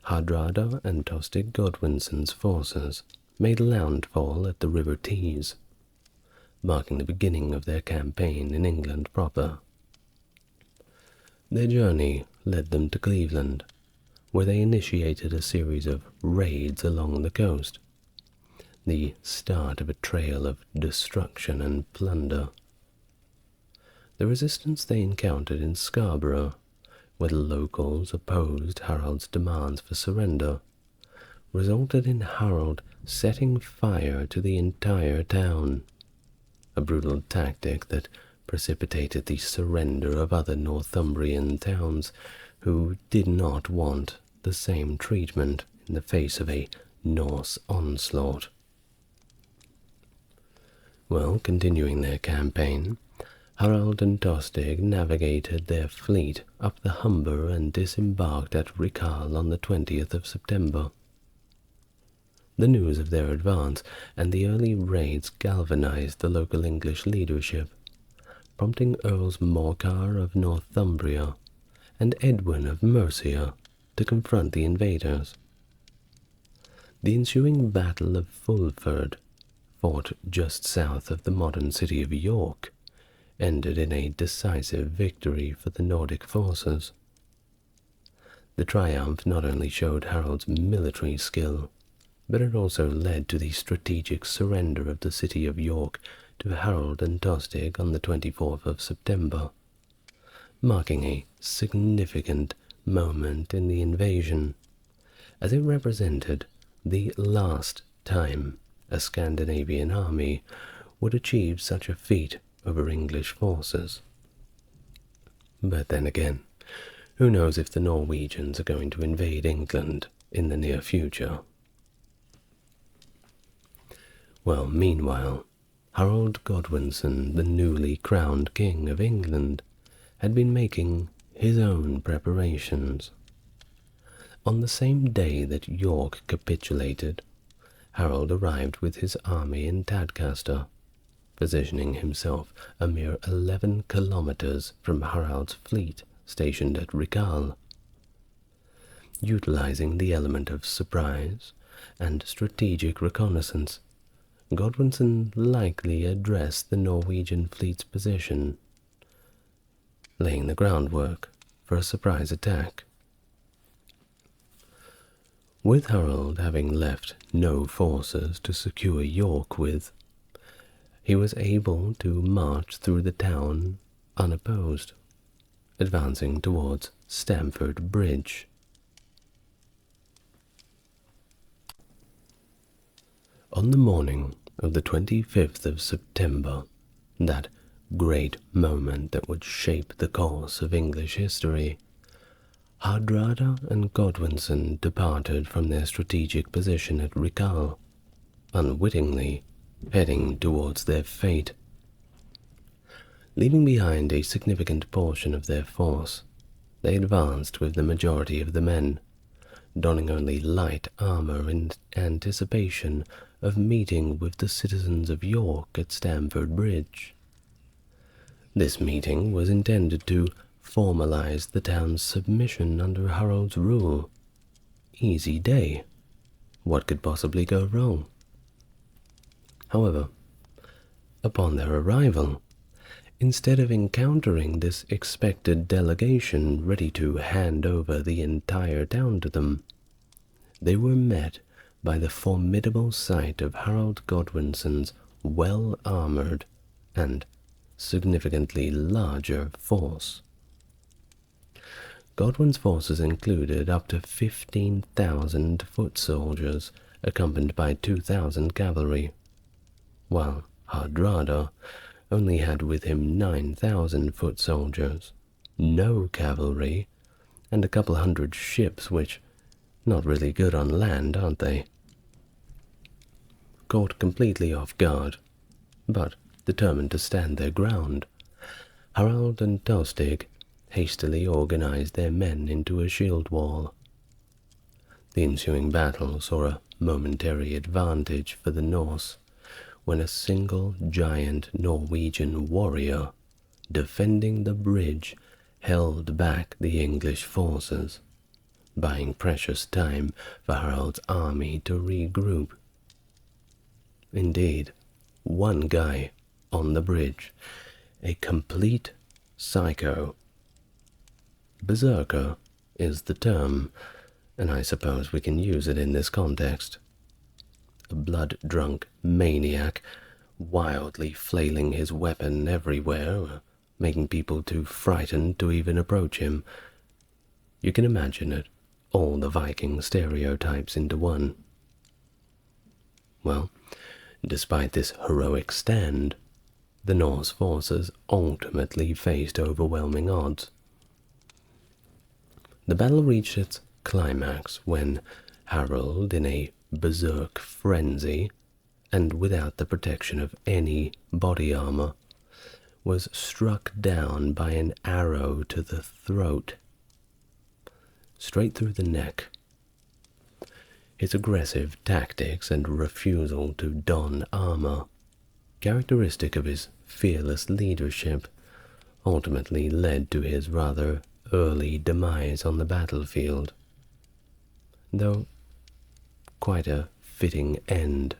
Hardrada and Tostig Godwinson's forces made landfall at the River Tees, marking the beginning of their campaign in England proper. Their journey led them to Cleveland, where they initiated a series of raids along the coast, the start of a trail of destruction and plunder. The resistance they encountered in Scarborough, where the locals opposed Harold's demands for surrender, resulted in Harold setting fire to the entire town, a brutal tactic that precipitated the surrender of other Northumbrian towns who did not want the same treatment in the face of a Norse onslaught. Well, continuing their campaign, Harold and Tostig navigated their fleet up the Humber and disembarked at Riccal on the 20th of September. The news of their advance and the early raids galvanized the local English leadership, prompting Earls Morcar of Northumbria and Edwin of Mercia to confront the invaders. The ensuing Battle of Fulford, fought just south of the modern city of York, ended in a decisive victory for the Nordic forces. The triumph not only showed Harold's military skill, but it also led to the strategic surrender of the city of York to Harold and Tostig on the 24th of September, marking a significant moment in the invasion, as it represented the last time a Scandinavian army would achieve such a feat over English forces. But then again, who knows if the Norwegians are going to invade England in the near future? Well, meanwhile, Harold Godwinson, the newly crowned King of England, had been making his own preparations. On the same day that York capitulated, Harold arrived with his army in Tadcaster, positioning himself a mere 11 kilometers from Harald's fleet stationed at Rikal. Utilizing the element of surprise and strategic reconnaissance, Godwinson likely addressed the Norwegian fleet's position, laying the groundwork for a surprise attack. With Harald having left no forces to secure York with, he was able to march through the town unopposed, advancing towards Stamford Bridge. On the morning of the 25th of September, that great moment that would shape the course of English history, Hardrada and Godwinson departed from their strategic position at Rikal, unwittingly heading towards their fate. Leaving behind a significant portion of their force, they advanced with the majority of the men, donning only light armor in anticipation of meeting with the citizens of York at Stamford Bridge. This meeting was intended to formalize the town's submission under Harold's rule. Easy day. What could possibly go wrong? However, upon their arrival, instead of encountering this expected delegation ready to hand over the entire town to them, they were met by the formidable sight of Harald Godwinson's well-armored and significantly larger force. Godwin's forces included up to 15,000 foot soldiers, accompanied by 2,000 cavalry, while Hardrada only had with him 9,000 foot soldiers, no cavalry, and a couple hundred ships, which, not really good on land, aren't they? Caught completely off guard, but determined to stand their ground, Harald and Tostig hastily organized their men into a shield wall. The ensuing battle saw a momentary advantage for the Norse, when a single giant Norwegian warrior defending the bridge held back the English forces, buying precious time for Harald's army to regroup. Indeed, one guy on the bridge, a complete psycho. Berserker is the term, and I suppose we can use it in this context. A blood-drunk maniac, wildly flailing his weapon everywhere, making people too frightened to even approach him. You can imagine it, all the Viking stereotypes into one. Well, despite this heroic stand, the Norse forces ultimately faced overwhelming odds. The battle reached its climax when Harald, in a berserk frenzy, and without the protection of any body armor, was struck down by an arrow to the throat, straight through the neck. His aggressive tactics and refusal to don armor, characteristic of his fearless leadership, ultimately led to his rather early demise on the battlefield, though quite a fitting end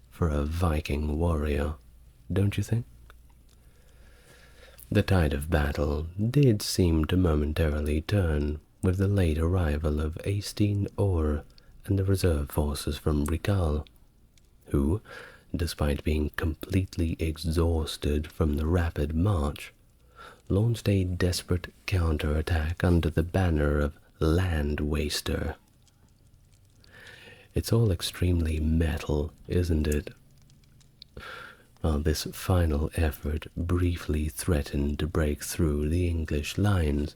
for a Viking warrior, don't you think? The tide of battle did seem to momentarily turn with the late arrival of Eystein Orr and the reserve forces from Rikal, who, despite being completely exhausted from the rapid march, launched a desperate counterattack under the banner of Land Waster. It's all extremely metal, isn't it? This final effort briefly threatened to break through the English lines,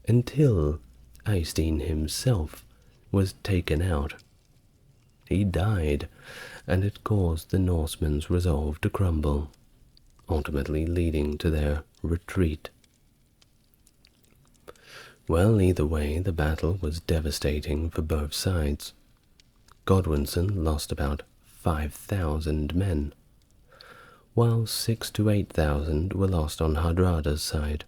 until Eystein himself was taken out. He died, and it caused the Norsemen's resolve to crumble, ultimately leading to their retreat. Well, either way, the battle was devastating for both sides. Godwinson lost about 5,000 men, while 6 to 8,000 were lost on Hardrada's side,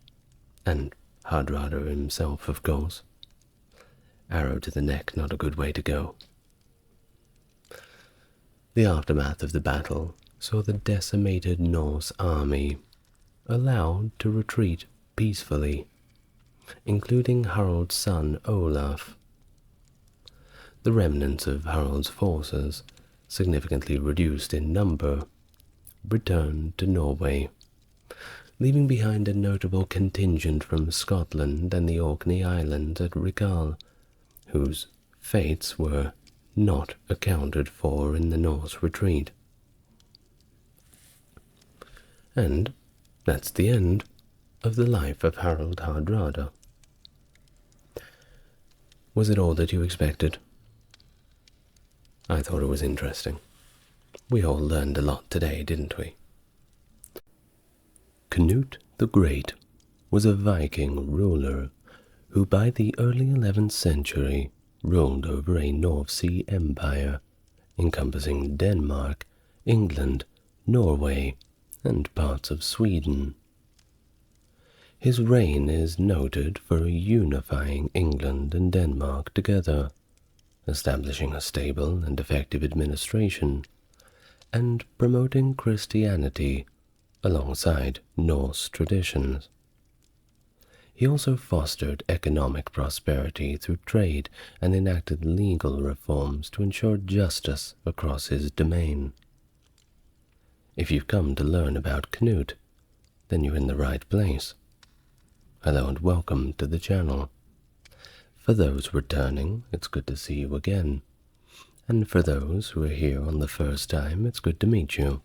and Hardrada himself, of course. Arrow to the neck, not a good way to go. The aftermath of the battle saw the decimated Norse army allowed to retreat peacefully, including Harald's son Olaf. The remnants of Harald's forces, significantly reduced in number, returned to Norway, leaving behind a notable contingent from Scotland and the Orkney Islands at Rigal, whose fates were not accounted for in the Norse retreat. And that's the end of the life of Harald Hardrada. Was it all that you expected? I thought it was interesting. We all learned a lot today, didn't we? Cnut the Great was a Viking ruler who by the early 11th century ruled over a North Sea empire encompassing Denmark, England, Norway, and parts of Sweden. His reign is noted for unifying England and Denmark together, establishing a stable and effective administration, and promoting Christianity alongside Norse traditions. He also fostered economic prosperity through trade and enacted legal reforms to ensure justice across his domain. If you've come to learn about Cnut, then you're in the right place. Hello and welcome to the channel. For those returning, it's good to see you again. And for those who are here on the first time, it's good to meet you.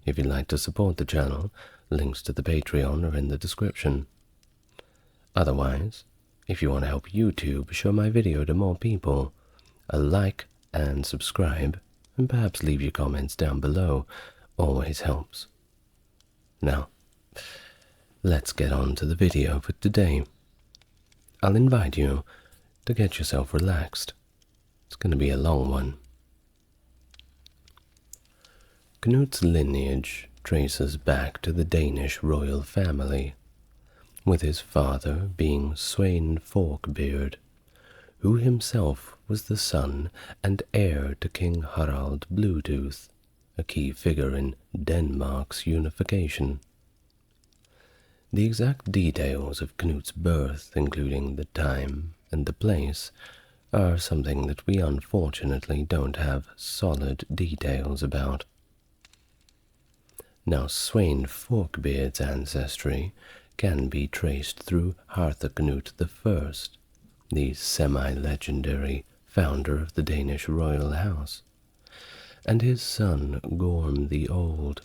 If you'd like to support the channel, links to the Patreon are in the description. Otherwise, if you want to help YouTube show my video to more people, a like and subscribe, and perhaps leave your comments down below always helps. Now, let's get on to the video for today. I'll invite you to get yourself relaxed. It's going to be a long one. Cnut's lineage traces back to the Danish royal family, with his father being Svein Forkbeard, who himself was the son and heir to King Harald Bluetooth, a key figure in Denmark's unification. The exact details of Cnut's birth, including the time and the place, are something that we unfortunately don't have solid details about. Now, Svein Forkbeard's ancestry can be traced through Harthacnut I, the semi-legendary founder of the Danish royal house, and his son Gorm the Old,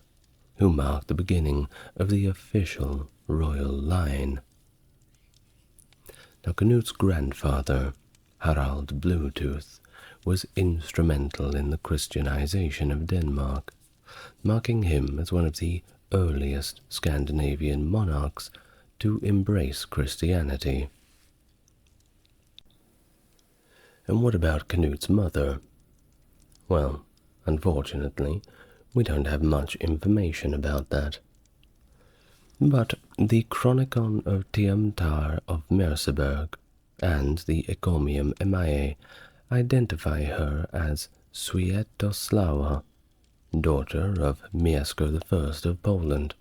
who marked the beginning of the official royal line. Now, Cnut's grandfather, Harald Bluetooth, was instrumental in the Christianization of Denmark, marking him as one of the earliest Scandinavian monarchs to embrace Christianity. And what about Cnut's mother? Well, unfortunately, we don't have much information about that. But the Chronicon of Tiamtar of Merseburg and the Ecomium Emae identify her as Swietoslawa, daughter of Mieszko I of Poland,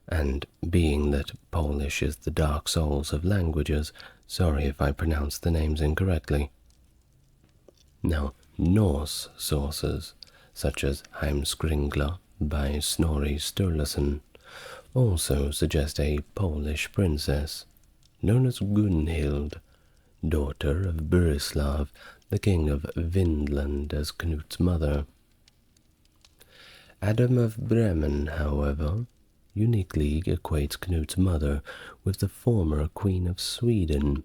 and being that Polish is the dark souls of languages, sorry if I pronounce the names incorrectly. Now, Norse sources, such as Heimskringla by Snorri Sturluson, also suggest a Polish princess, known as Gunhild, daughter of Burislav, the king of Vinland, as Cnut's mother. Adam of Bremen, however, uniquely equates Cnut's mother with the former Queen of Sweden,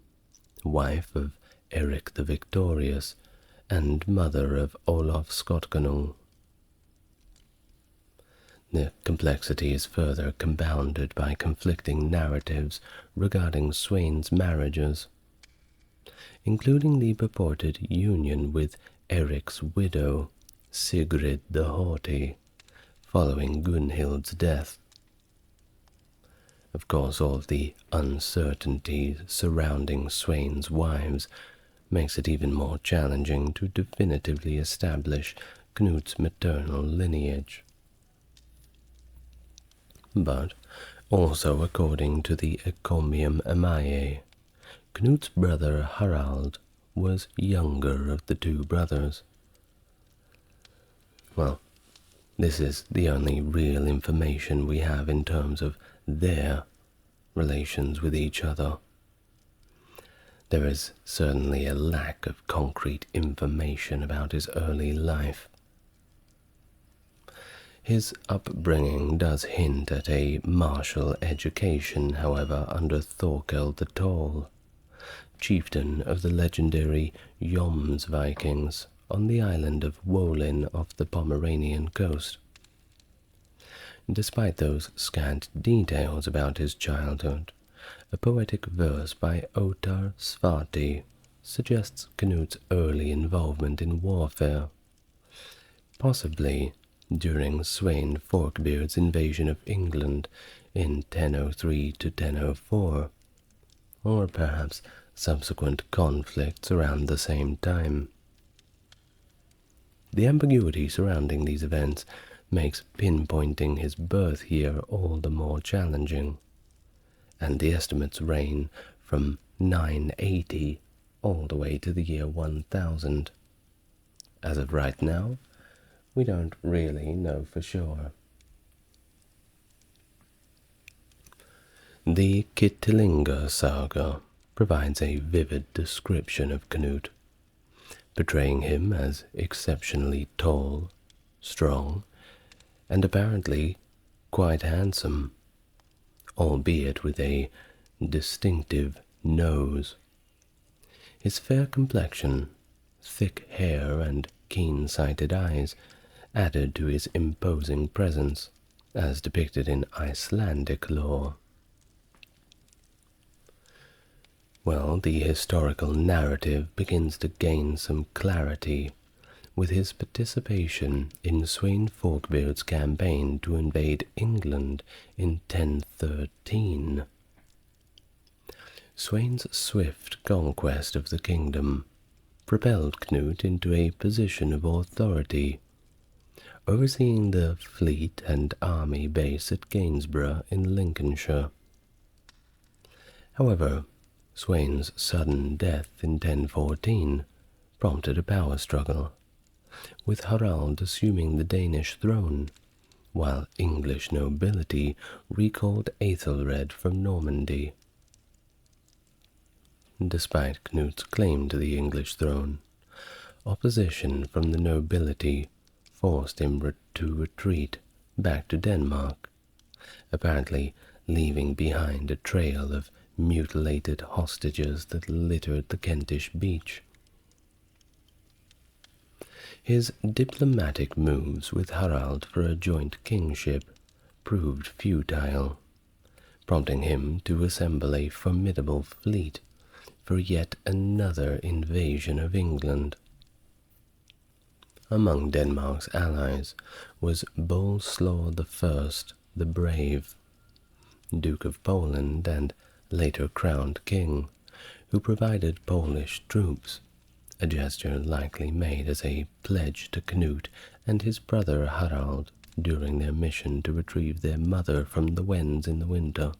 wife of Eric the Victorious, and mother of Olaf Skotkonung. The complexity is further compounded by conflicting narratives regarding Svein's marriages, including the purported union with Eric's widow, Sigrid the Haughty, following Gunhild's death. Of course, all of the uncertainties surrounding Sweyn's wives makes it even more challenging to definitively establish Cnut's maternal lineage. But also according to the Encomium Amae, Cnut's brother Harald was younger of the two brothers. Well, this is the only real information we have in terms of their relations with each other. There is certainly a lack of concrete information about his early life. His upbringing does hint at a martial education, however, under Thorkel the Tall, chieftain of the legendary Joms Vikings on the island of Wolin off the Pomeranian coast. Despite those scant details about his childhood, a poetic verse by Ottar Svati suggests Cnut's early involvement in warfare, possibly during Sweyn Forkbeard's invasion of England in 1003 to 1004, or perhaps subsequent conflicts around the same time. The ambiguity surrounding these events makes pinpointing his birth year all the more challenging, and the estimates range from 980 all the way to the year 1000. As of right now, we don't really know for sure. The Kittilinga saga provides a vivid description of Cnut, portraying him as exceptionally tall, strong, and apparently quite handsome, albeit with a distinctive nose. His fair complexion, thick hair, and keen-sighted eyes added to his imposing presence, as depicted in Icelandic lore. Well, the historical narrative begins to gain some clarity with his participation in Sweyn Forkbeard's campaign to invade England in 1013. Sweyn's swift conquest of the kingdom propelled Cnut into a position of authority, overseeing the fleet and army base at Gainsborough in Lincolnshire. However, Sweyn's sudden death in 1014 prompted a power struggle, with Harald assuming the Danish throne, while English nobility recalled Aethelred from Normandy. Despite Cnut's claim to the English throne, opposition from the nobility forced him to retreat back to Denmark, apparently leaving behind a trail of mutilated hostages that littered the Kentish beach. His diplomatic moves with Harald for a joint kingship proved futile, prompting him to assemble a formidable fleet for yet another invasion of England. Among Denmark's allies was Boleslaw I the Brave, Duke of Poland and later crowned king, who provided Polish troops, a gesture likely made as a pledge to Cnut and his brother Harald during their mission to retrieve their mother from the Wends in the winter.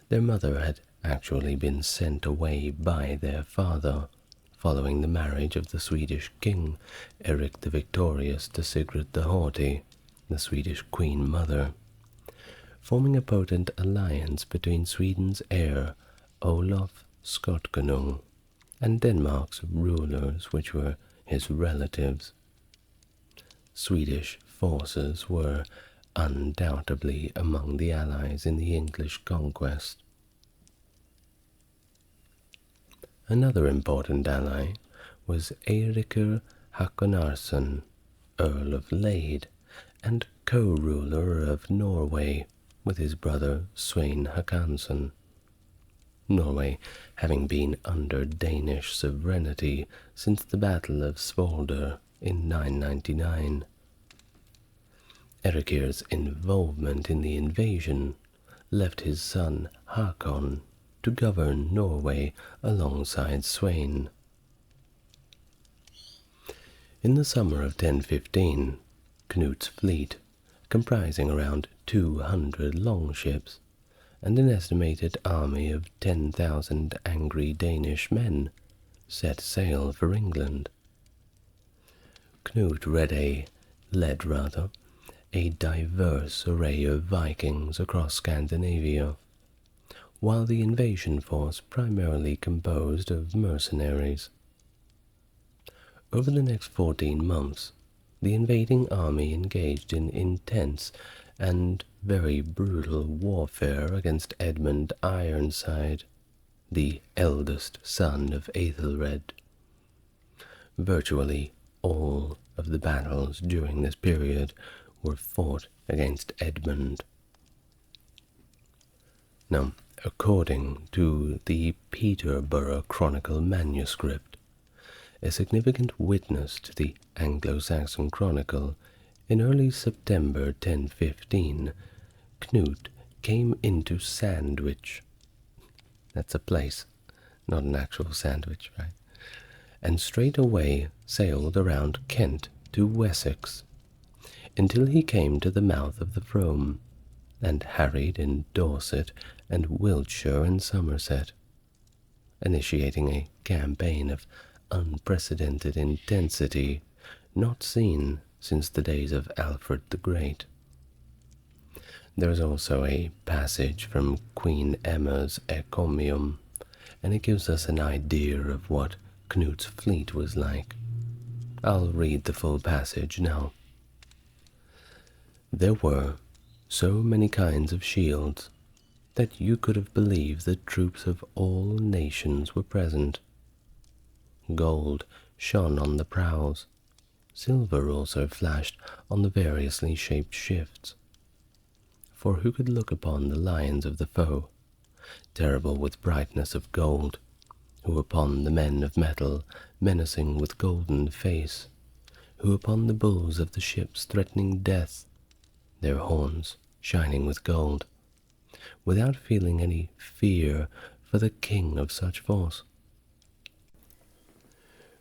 Their mother had actually been sent away by their father, following the marriage of the Swedish king Eric the Victorious to Sigrid the Haughty, the Swedish queen mother, forming a potent alliance between Sweden's heir Olaf Skotkonung and Denmark's rulers, which were his relatives. Swedish forces were undoubtedly among the allies in the English conquest. Another important ally was Eirikur Hakonarsson, Earl of Lade, and co-ruler of Norway with his brother Svein Håkonsson. Norway having been under Danish sovereignty since the Battle of Svolder in 999. Erikir's involvement in the invasion left his son Hakon to govern Norway alongside Svein. In the summer of 1015, Cnut's fleet, comprising around 200 longships and an estimated army of 10,000 angry Danish men, set sail for England. Cnut led a diverse array of Vikings across Scandinavia, while the invasion force primarily composed of mercenaries. Over the next 14 months, the invading army engaged in intense and very brutal warfare against Edmund Ironside, the eldest son of Aethelred. Virtually all of the battles during this period were fought against Edmund. Now, according to the Peterborough Chronicle manuscript, a significant witness to the Anglo-Saxon Chronicle, in early September 1015, Cnut came into Sandwich. That's a place, not an actual sandwich, right? And straight away sailed around Kent to Wessex, until he came to the mouth of the Frome, and harried in Dorset and Wiltshire and Somerset, initiating a campaign of unprecedented intensity not seen since the days of Alfred the Great. There is also a passage from Queen Emma's Encomium, and it gives us an idea of what Cnut's fleet was like. I'll read the full passage now. There were so many kinds of shields that you could have believed that troops of all nations were present. Gold shone on the prows. Silver also flashed on the variously shaped shifts. For who could look upon the lions of the foe, terrible with brightness of gold, who upon the men of metal, menacing with golden face, who upon the bulls of the ships threatening death, their horns shining with gold, without feeling any fear for the king of such force.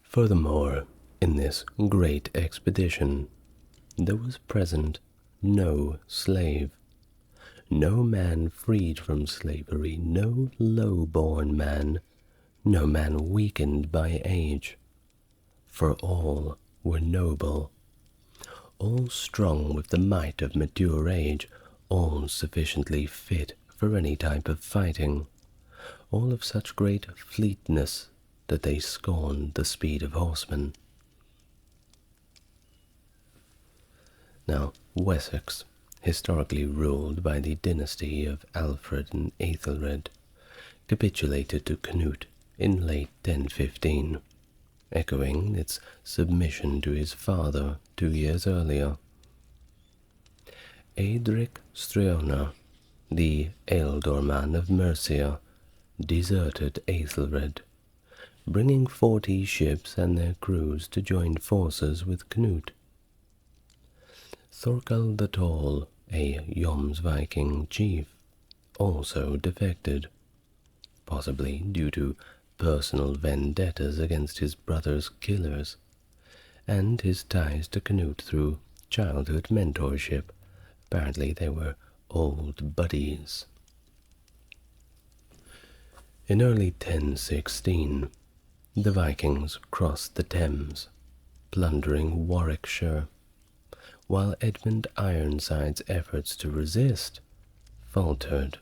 Furthermore, in this great expedition, there was present no slave, no man freed from slavery, no low-born man, no man weakened by age, for all were noble, all strong with the might of mature age, all sufficiently fit for any type of fighting, all of such great fleetness that they scorned the speed of horsemen. Now, Wessex, historically ruled by the dynasty of Alfred and Aethelred, capitulated to Cnut in late 1015, echoing its submission to his father 2 years earlier. Eadric Streona, the ealdorman of Mercia, deserted Aethelred, bringing 40 ships and their crews to join forces with Cnut. Thorkel the Tall, a Jomsviking chief, also defected, possibly due to personal vendettas against his brother's killers, and his ties to Cnut through childhood mentorship. Apparently they were old buddies. In early 1016, the Vikings crossed the Thames, plundering Warwickshire, while Edmund Ironside's efforts to resist faltered.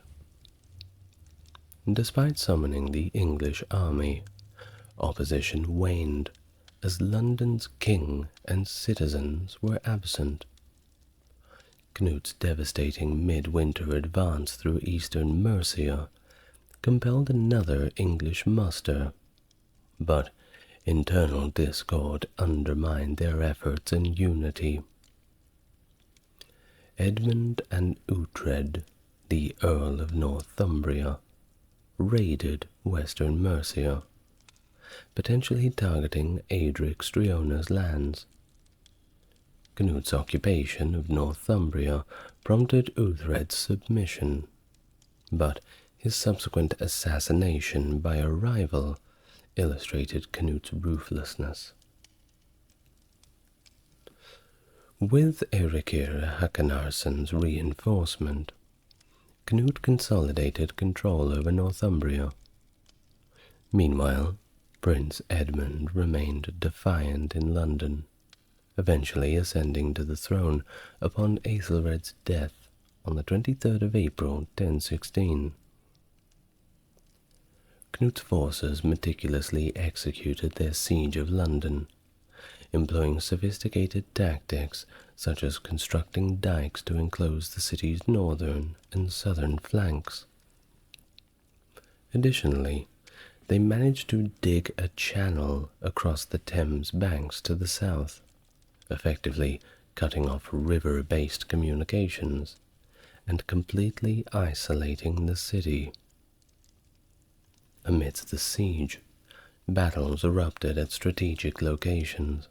Despite summoning the English army, opposition waned as London's king and citizens were absent. Cnut's devastating midwinter advance through eastern Mercia compelled another English muster, but internal discord undermined their efforts and unity. Edmund and Uhtred, the Earl of Northumbria, raided western Mercia, potentially targeting Eadric Streona's lands. Cnut's occupation of Northumbria prompted Uthred's submission, but his subsequent assassination by a rival illustrated Cnut's ruthlessness. With Eirikr Hakonarsson's reinforcement, Cnut consolidated control over Northumbria. Meanwhile, Prince Edmund remained defiant in London, eventually ascending to the throne upon Aethelred's death on the 23rd of April, 1016. Cnut's forces meticulously executed their siege of London, employing sophisticated tactics such as constructing dikes to enclose the city's northern and southern flanks. Additionally, they managed to dig a channel across the Thames banks to the south, effectively cutting off river-based communications and completely isolating the city. Amidst the siege, battles erupted at strategic locations,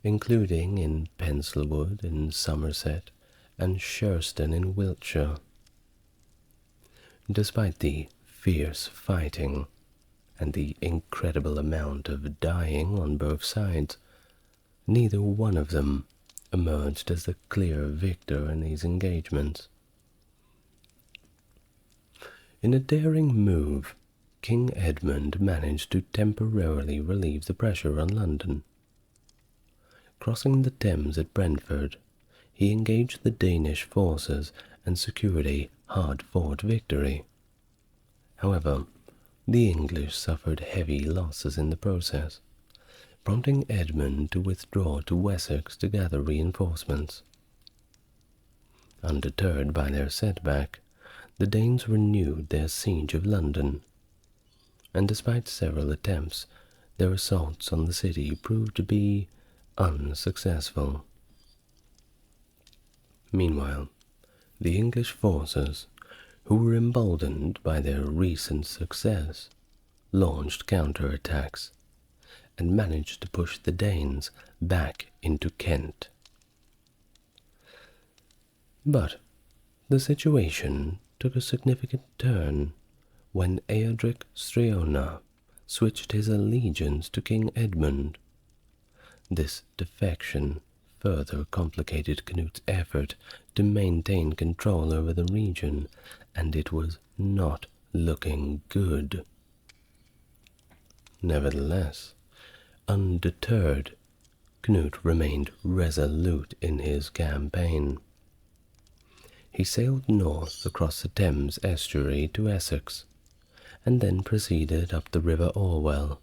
including in Penselwood in Somerset and Shurston in Wiltshire. Despite the fierce fighting and the incredible amount of dying on both sides, neither one of them emerged as the clear victor in these engagements. In a daring move, King Edmund managed to temporarily relieve the pressure on London. Crossing the Thames at Brentford, he engaged the Danish forces and secured a hard-fought victory. However, the English suffered heavy losses in the process, prompting Edmund to withdraw to Wessex to gather reinforcements. Undeterred by their setback, the Danes renewed their siege of London, and despite several attempts, their assaults on the city proved to be unsuccessful. Meanwhile, the English forces, who were emboldened by their recent success, launched counterattacks and managed to push the Danes back into Kent. But the situation took a significant turn when Eadric Streona switched his allegiance to King Edmund. This defection further complicated Cnut's effort to maintain control over the region, and it was not looking good. Nevertheless, undeterred, Cnut remained resolute in his campaign. He sailed north across the Thames estuary to Essex, and then proceeded up the River Orwell,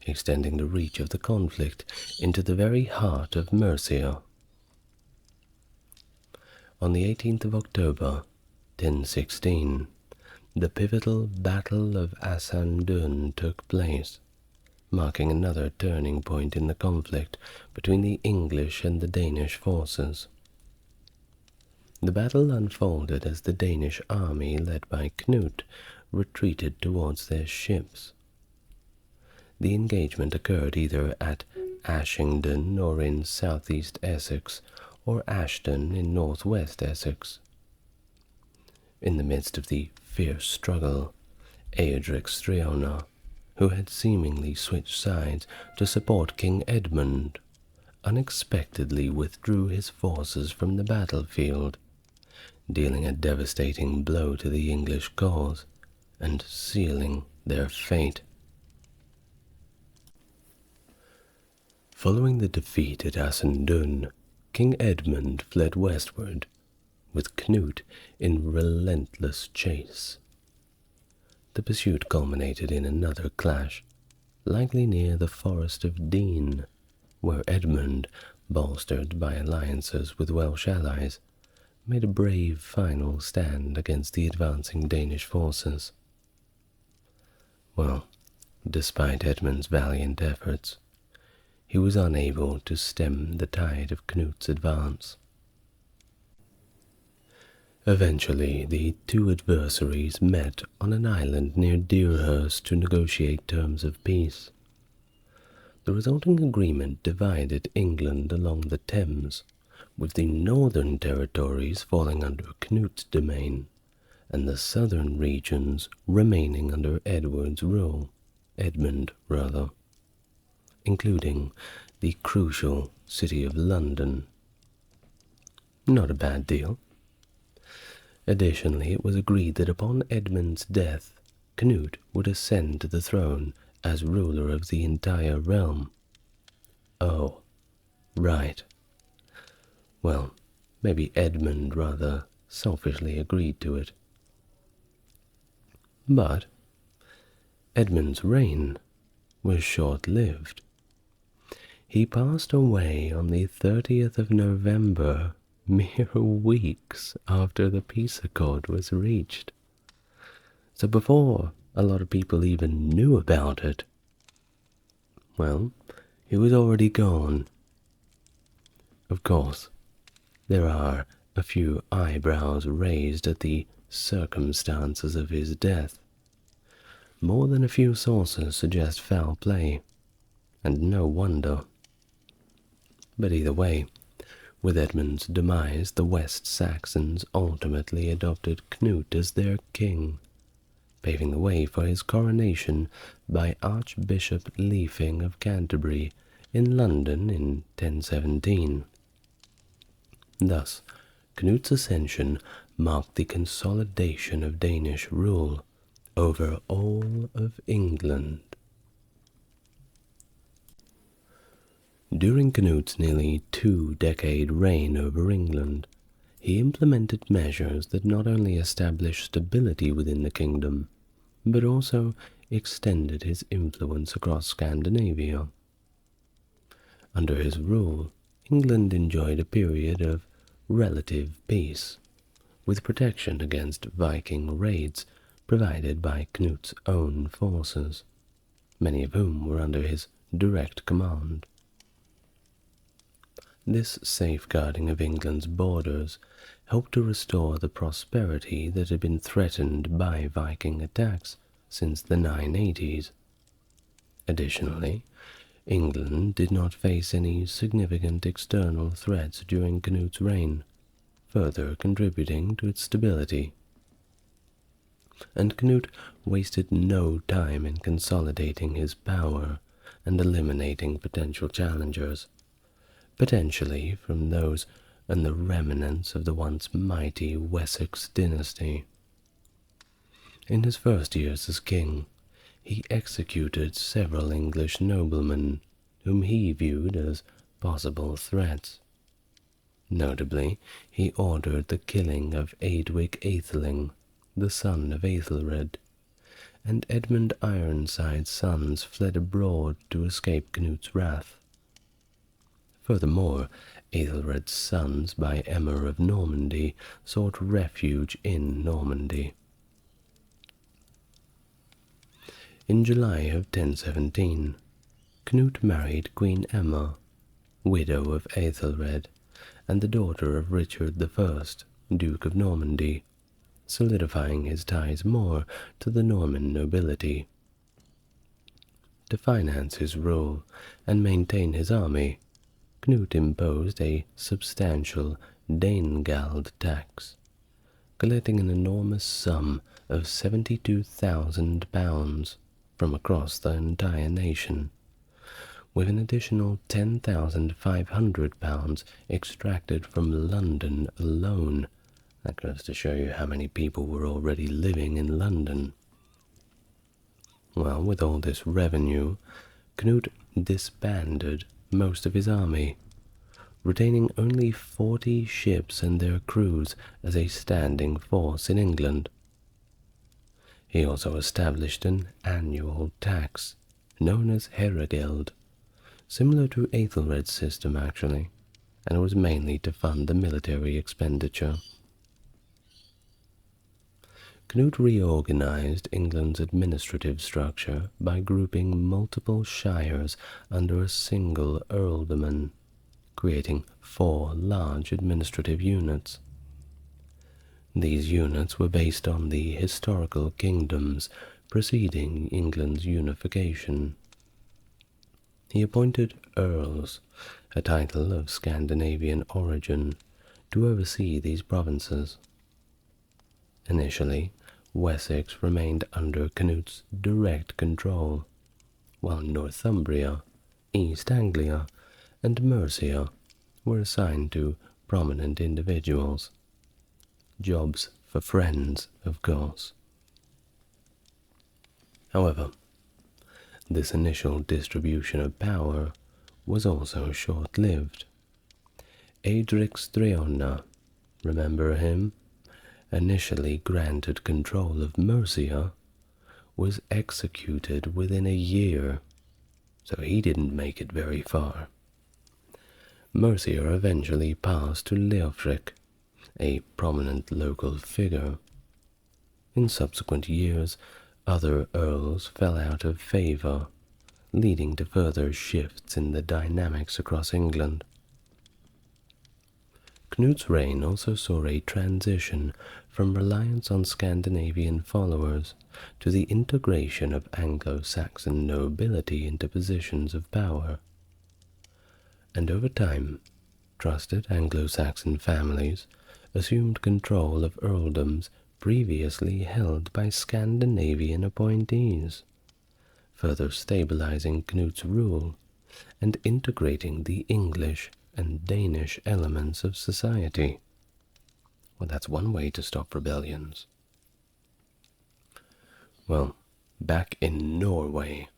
extending the reach of the conflict into the very heart of Mercia. On the 18th of October, 1016, the pivotal Battle of Asandun took place, marking another turning point in the conflict between the English and the Danish forces. The battle unfolded as the Danish army, led by Cnut, retreated towards their ships. The engagement occurred either at Ashington or in southeast Essex, or Ashton in northwest Essex. In the midst of the fierce struggle, Eadric Streona, who had seemingly switched sides to support King Edmund, unexpectedly withdrew his forces from the battlefield, dealing a devastating blow to the English cause and sealing their fate. Following the defeat at Asandun, King Edmund fled westward, with Cnut in relentless chase. The pursuit culminated in another clash, likely near the Forest of Dean, where Edmund, bolstered by alliances with Welsh allies, made a brave final stand against the advancing Danish forces. Well, despite Edmund's valiant efforts, he was unable to stem the tide of Cnut's advance. Eventually, the two adversaries met on an island near Deerhurst to negotiate terms of peace. The resulting agreement divided England along the Thames, with the northern territories falling under Cnut's domain, and the southern regions remaining under Edmund, including the crucial city of London. Not a bad deal. Additionally, it was agreed that upon Edmund's death, Cnut would ascend to the throne as ruler of the entire realm. Oh, right. Well, maybe Edmund rather selfishly agreed to it. But Edmund's reign was short-lived. He passed away on the 30th of November, mere weeks after the peace accord was reached. So before a lot of people even knew about it, well, he was already gone. Of course, there are a few eyebrows raised at the circumstances of his death. More than a few sources suggest foul play, and no wonder. But either way, with Edmund's demise, the West Saxons ultimately adopted Cnut as their king, paving the way for his coronation by Archbishop Leifing of Canterbury in London in 1017. Thus, Cnut's ascension marked the consolidation of Danish rule over all of England. During Cnut's nearly two-decade reign over England, he implemented measures that not only established stability within the kingdom, but also extended his influence across Scandinavia. Under his rule, England enjoyed a period of relative peace, with protection against Viking raids provided by Cnut's own forces, many of whom were under his direct command. This safeguarding of England's borders helped to restore the prosperity that had been threatened by Viking attacks since the 980s. Additionally, England did not face any significant external threats during Cnut's reign, further contributing to its stability. And Cnut wasted no time in consolidating his power and eliminating potential challengers, potentially from those and the remnants of the once mighty Wessex dynasty. In his first years as king, he executed several English noblemen whom he viewed as possible threats. Notably, he ordered the killing of Eadwig Atheling, the son of Aethelred, and Edmund Ironside's sons fled abroad to escape Cnut's wrath. Furthermore, Aethelred's sons by Emma of Normandy sought refuge in Normandy. In July of 1017, Cnut married Queen Emma, widow of Aethelred, and the daughter of Richard I, Duke of Normandy, solidifying his ties more to the Norman nobility. To finance his rule and maintain his army, Cnut imposed a substantial Danegald tax, collecting an enormous sum of £72,000 from across the entire nation, with an additional £10,500 extracted from London alone. That goes to show you how many people were already living in London. Well, with all this revenue, Cnut disbanded most of his army, retaining only 40 ships and their crews as a standing force in England. He also established an annual tax, known as herregeld, similar to Aethelred's system actually, and it was mainly to fund the military expenditure. Cnut reorganized England's administrative structure by grouping multiple shires under a single earldom, creating 4 large administrative units. These units were based on the historical kingdoms preceding England's unification. He appointed earls a title of Scandinavian origin, to oversee these provinces. Initially, Wessex remained under Cnut's direct control, while Northumbria, East Anglia, and Mercia were assigned to prominent individuals. Jobs for friends, of course. However, this initial distribution of power was also short-lived. Eadric's Streona, remember him, initially granted control of Mercia, was executed within a year, so he didn't make it very far. Mercia eventually passed to Leofric, a prominent local figure. In subsequent years, other earls fell out of favor, leading to further shifts in the dynamics across England. Cnut's reign also saw a transition from reliance on Scandinavian followers to the integration of Anglo-Saxon nobility into positions of power. And over time, trusted Anglo-Saxon families assumed control of earldoms previously held by Scandinavian appointees, further stabilizing Cnut's rule and integrating the English and Danish elements of society. Well, that's one way to stop rebellions. Well, back in Norway,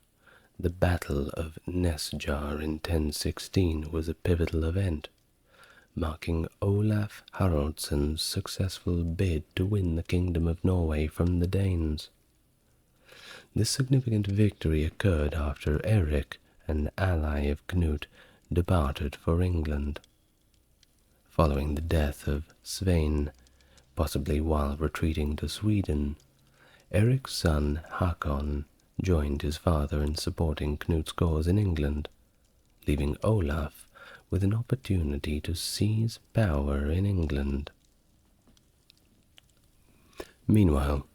the Battle of Nesjar in 1016 was a pivotal event, marking Olaf Haraldsson's successful bid to win the Kingdom of Norway from the Danes. This significant victory occurred after Eric, an ally of Cnut, departed for England. Following the death of Svein, possibly while retreating to Sweden, Eric's son Hakon joined his father in supporting Cnut's cause in England, leaving Olaf with an opportunity to seize power in England. Meanwhile,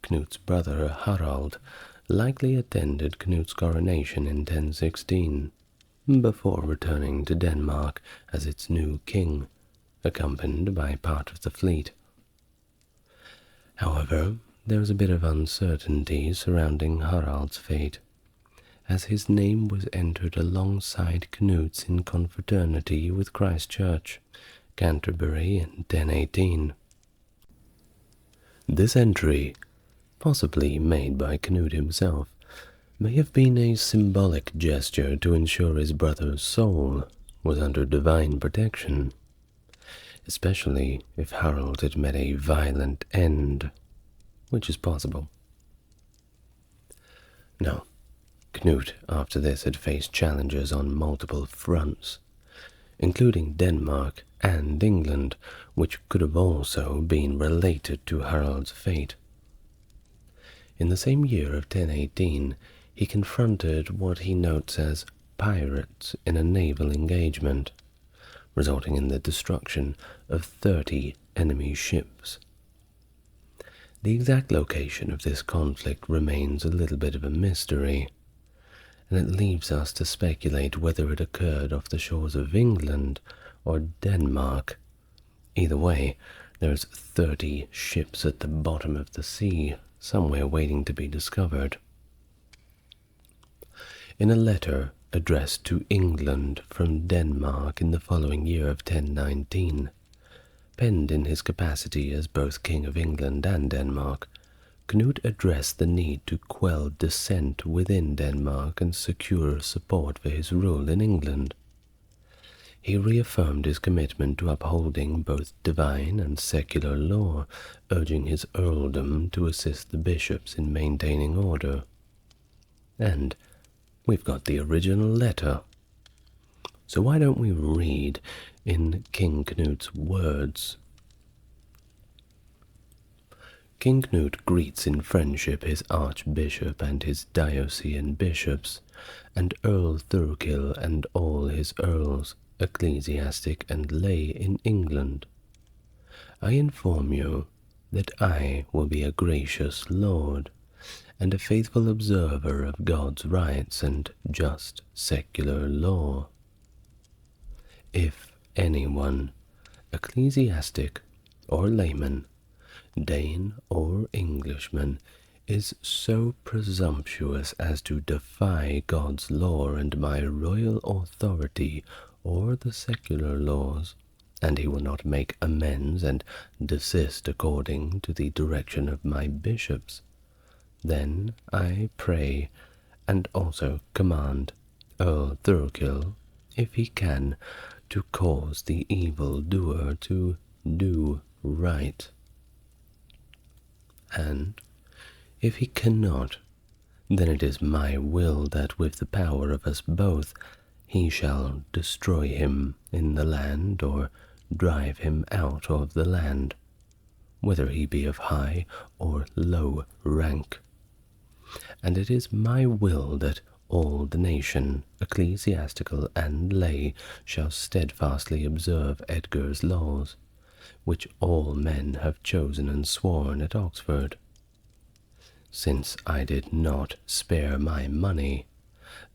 Cnut's brother Harald likely attended Cnut's coronation in 1016, before returning to Denmark as its new king, accompanied by part of the fleet. However, there was a bit of uncertainty surrounding Harald's fate, as his name was entered alongside Cnut's in confraternity with Christ Church, Canterbury in 1018. This entry, possibly made by Cnut himself, may have been a symbolic gesture to ensure his brother's soul was under divine protection, especially if Harald had met a violent end, which is possible. Now, Cnut after this had faced challenges on multiple fronts, including Denmark and England, which could have also been related to Harald's fate. In the same year of 1018, he confronted what he notes as pirates in a naval engagement, resulting in the destruction of 30 enemy ships. The exact location of this conflict remains a little bit of a mystery, and it leaves us to speculate whether it occurred off the shores of England or Denmark. Either way, there's 30 ships at the bottom of the sea, somewhere waiting to be discovered. In a letter addressed to England from Denmark in the following year of 1019, penned in his capacity as both King of England and Denmark, Cnut addressed the need to quell dissent within Denmark and secure support for his rule in England. He reaffirmed his commitment to upholding both divine and secular law, urging his earldom to assist the bishops in maintaining order. And we've got the original letter. So why don't we read in King Cnut's words? King Cnut greets in friendship his archbishop and his diocesan bishops, and Earl Thurkill and all his earls, ecclesiastic and lay in England. I inform you that I will be a gracious lord, and a faithful observer of God's rights and just secular law. If anyone, ecclesiastic or layman, Dane or Englishman, is so presumptuous as to defy God's law and my royal authority or the secular laws, and he will not make amends and desist according to the direction of my bishops, then I pray and also command Earl Thurkill, if he can, to cause the evil doer to do right. And if he cannot, then it is my will that with the power of us both he shall destroy him in the land or drive him out of the land, whether he be of high or low rank. And it is my will that all the nation, ecclesiastical and lay, shall steadfastly observe Edgar's laws, which all men have chosen and sworn at Oxford. Since I did not spare my money,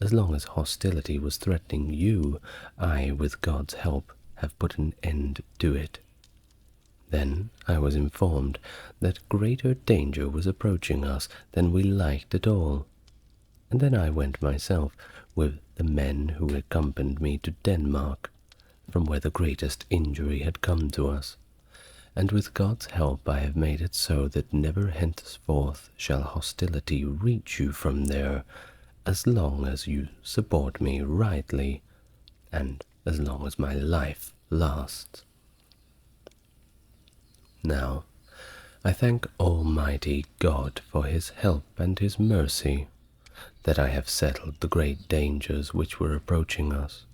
as long as hostility was threatening you, I, with God's help, have put an end to it. Then I was informed that greater danger was approaching us than we liked at all, and then I went myself with the men who accompanied me to Denmark, from where the greatest injury had come to us, and with God's help I have made it so that never henceforth shall hostility reach you from there, as long as you support me rightly, and as long as my life lasts. Now, I thank Almighty God for his help and his mercy, that I have settled the great dangers which were approaching us,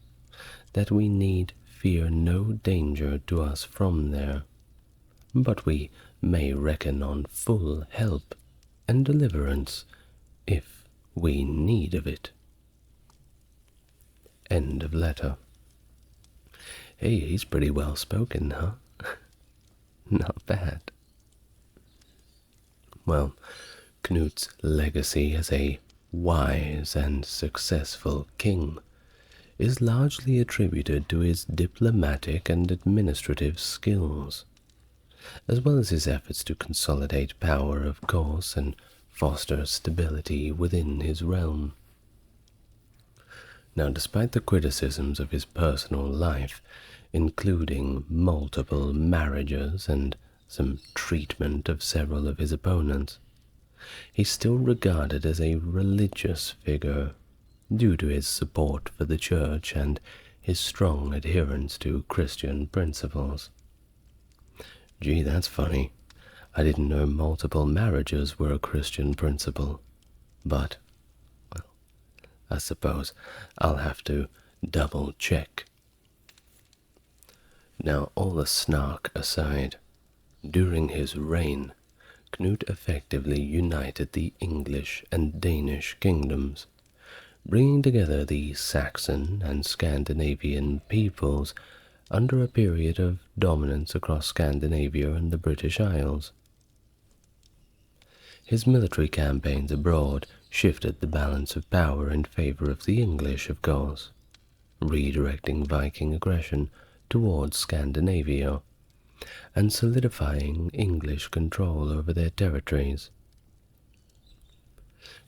that we need fear no danger to us from there, but we may reckon on full help and deliverance if we need of it. End of letter. Hey, he's pretty well spoken, huh? Not bad. Well, Cnut's legacy as a wise and successful king is largely attributed to his diplomatic and administrative skills, as well as his efforts to consolidate power, of course, and foster stability within his realm. Now, despite the criticisms of his personal life, including multiple marriages and some treatment of several of his opponents, he's still regarded as a religious figure due to his support for the church and his strong adherence to Christian principles. Gee, that's funny. I didn't know multiple marriages were a Christian principle, but, well, I suppose I'll have to double check. Now, all the snark aside, during his reign, Cnut effectively united the English and Danish kingdoms, bringing together the Saxon and Scandinavian peoples under a period of dominance across Scandinavia and the British Isles. His military campaigns abroad shifted the balance of power in favor of the English, of course, redirecting Viking aggression towards Scandinavia and solidifying English control over their territories.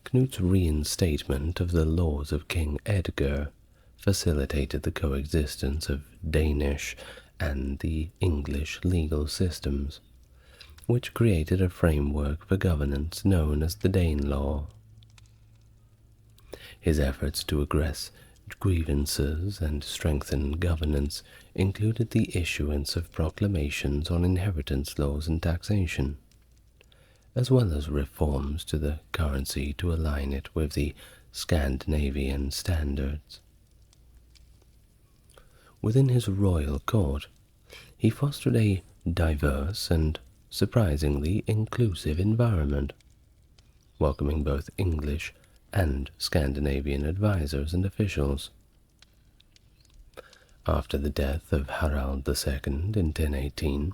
Cnut's reinstatement of the laws of King Edgar facilitated the coexistence of Danish and the English legal systems, which created a framework for governance known as the Danelaw. His efforts to address grievances and strengthen governance included the issuance of proclamations on inheritance laws and taxation, as well as reforms to the currency to align it with the Scandinavian standards. Within his royal court, he fostered a diverse and surprisingly inclusive environment, welcoming both English and Scandinavian advisors and officials. After the death of Harald II in 1018,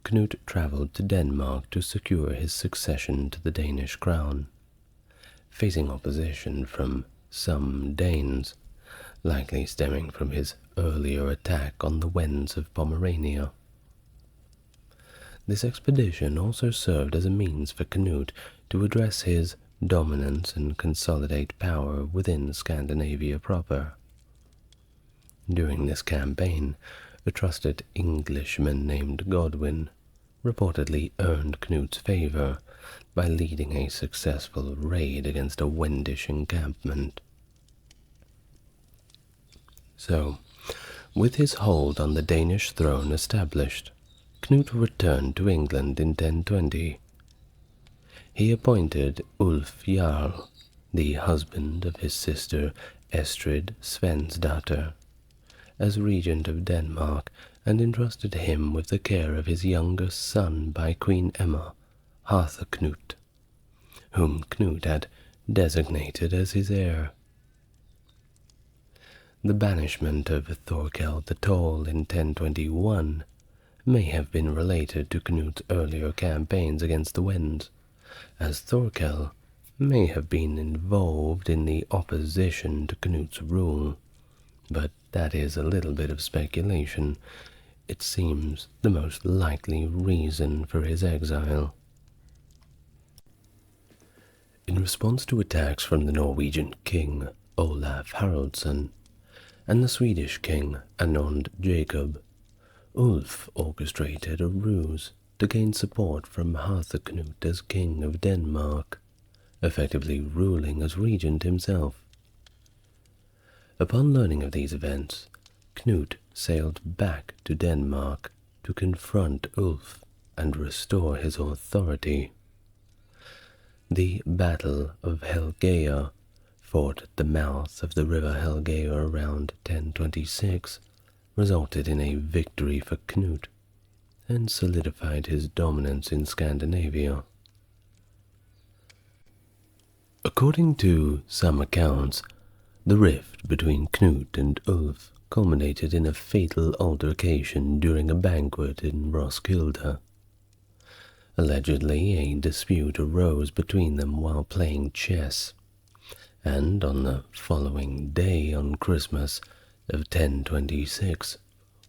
Cnut travelled to Denmark to secure his succession to the Danish crown, facing opposition from some Danes, likely stemming from his earlier attack on the Wends of Pomerania. This expedition also served as a means for Cnut to address his dominance and consolidate power within Scandinavia proper. During this campaign, a trusted Englishman named Godwin reportedly earned Cnut's favor by leading a successful raid against a Wendish encampment. So, with his hold on the Danish throne established, Cnut returned to England in 1020. He appointed Ulf Jarl, the husband of his sister Estrid Svensdatter, as regent of Denmark, and entrusted him with the care of his youngest son by Queen Emma, Harthacnut, whom Cnut had designated as his heir. The banishment of Thorkel the Tall in 1021 may have been related to Cnut's earlier campaigns against the Wends, as Thorkel may have been involved in the opposition to Cnut's rule, but that is a little bit of speculation. It seems the most likely reason for his exile. In response to attacks from the Norwegian king Olaf Haraldsson and the Swedish king Anond Jacob, Ulf orchestrated a ruse to gain support from Harthacnut as king of Denmark, effectively ruling as regent himself. Upon learning of these events, Cnut sailed back to Denmark to confront Ulf and restore his authority. The Battle of Helgeia, fought at the mouth of the river Helgeia around 1026, resulted in a victory for Cnut and solidified his dominance in Scandinavia. According to some accounts, the rift between Cnut and Ulf culminated in a fatal altercation during a banquet in Roskilde. Allegedly, a dispute arose between them while playing chess, and on the following day on Christmas of 1026,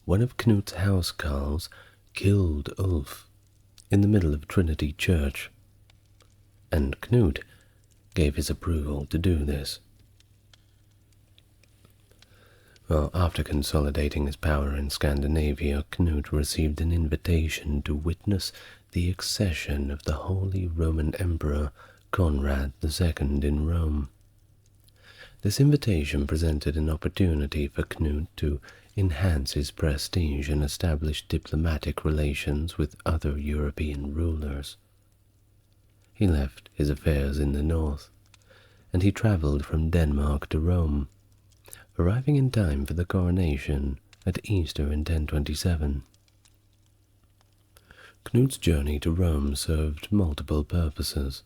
one of Cnut's housecarls killed Ulf in the middle of Trinity Church, and Cnut gave his approval to do this. Well, after consolidating his power in Scandinavia, Cnut received an invitation to witness the accession of the Holy Roman Emperor Conrad II in Rome. This invitation presented an opportunity for Cnut to enhance his prestige and establish diplomatic relations with other European rulers. He left his affairs in the north, and he traveled from Denmark to Rome, arriving in time for the coronation at Easter in 1027. Cnut's journey to Rome served multiple purposes.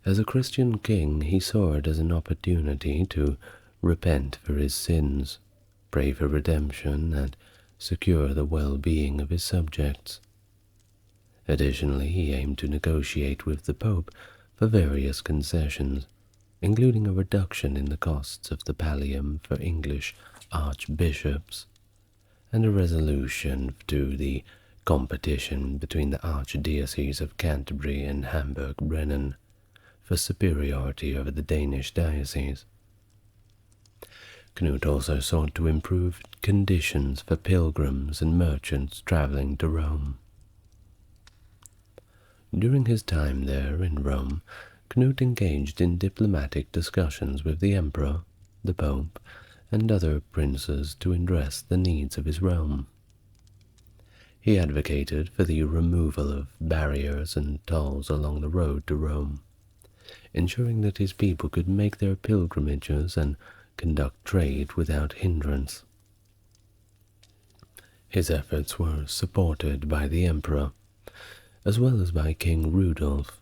As a Christian king, he saw it as an opportunity to repent for his sins, pray for redemption, and secure the well-being of his subjects. Additionally, he aimed to negotiate with the Pope for various concessions, including a reduction in the costs of the pallium for English archbishops, and a resolution to the competition between the archdioceses of Canterbury and Hamburg-Brennen for superiority over the Danish diocese. Cnut also sought to improve conditions for pilgrims and merchants traveling to Rome. During his time there in Rome, Cnut engaged in diplomatic discussions with the emperor, the pope, and other princes to address the needs of his realm. He advocated for the removal of barriers and tolls along the road to Rome, ensuring that his people could make their pilgrimages and conduct trade without hindrance. His efforts were supported by the emperor, as well as by King Rudolf,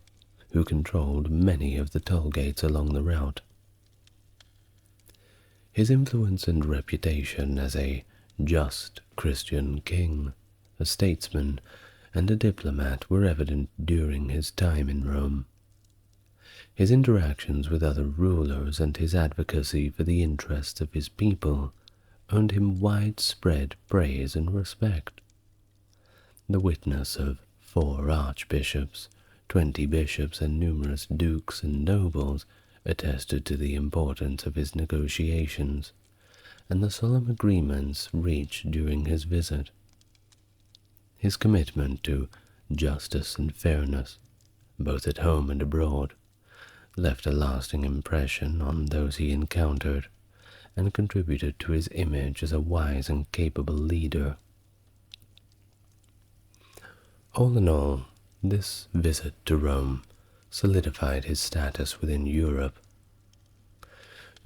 who controlled many of the toll gates along the route. His influence and reputation as a just Christian king, a statesman, and a diplomat were evident during his time in Rome. His interactions with other rulers and his advocacy for the interests of his people earned him widespread praise and respect. The witness of 4 archbishops, 20 bishops, and numerous dukes and nobles attested to the importance of his negotiations and the solemn agreements reached during his visit. His commitment to justice and fairness, both at home and abroad, left a lasting impression on those he encountered and contributed to his image as a wise and capable leader. All in all, this visit to Rome solidified his status within Europe.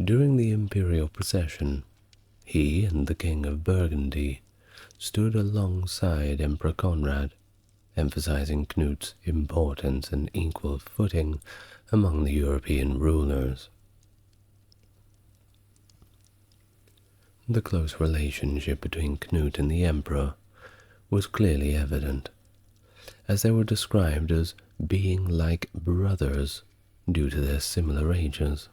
During the imperial procession, he and the King of Burgundy stood alongside Emperor Conrad, emphasizing Cnut's importance and equal footing among the European rulers. The close relationship between Cnut and the emperor was clearly evident, as they were described as being like brothers due to their similar ages.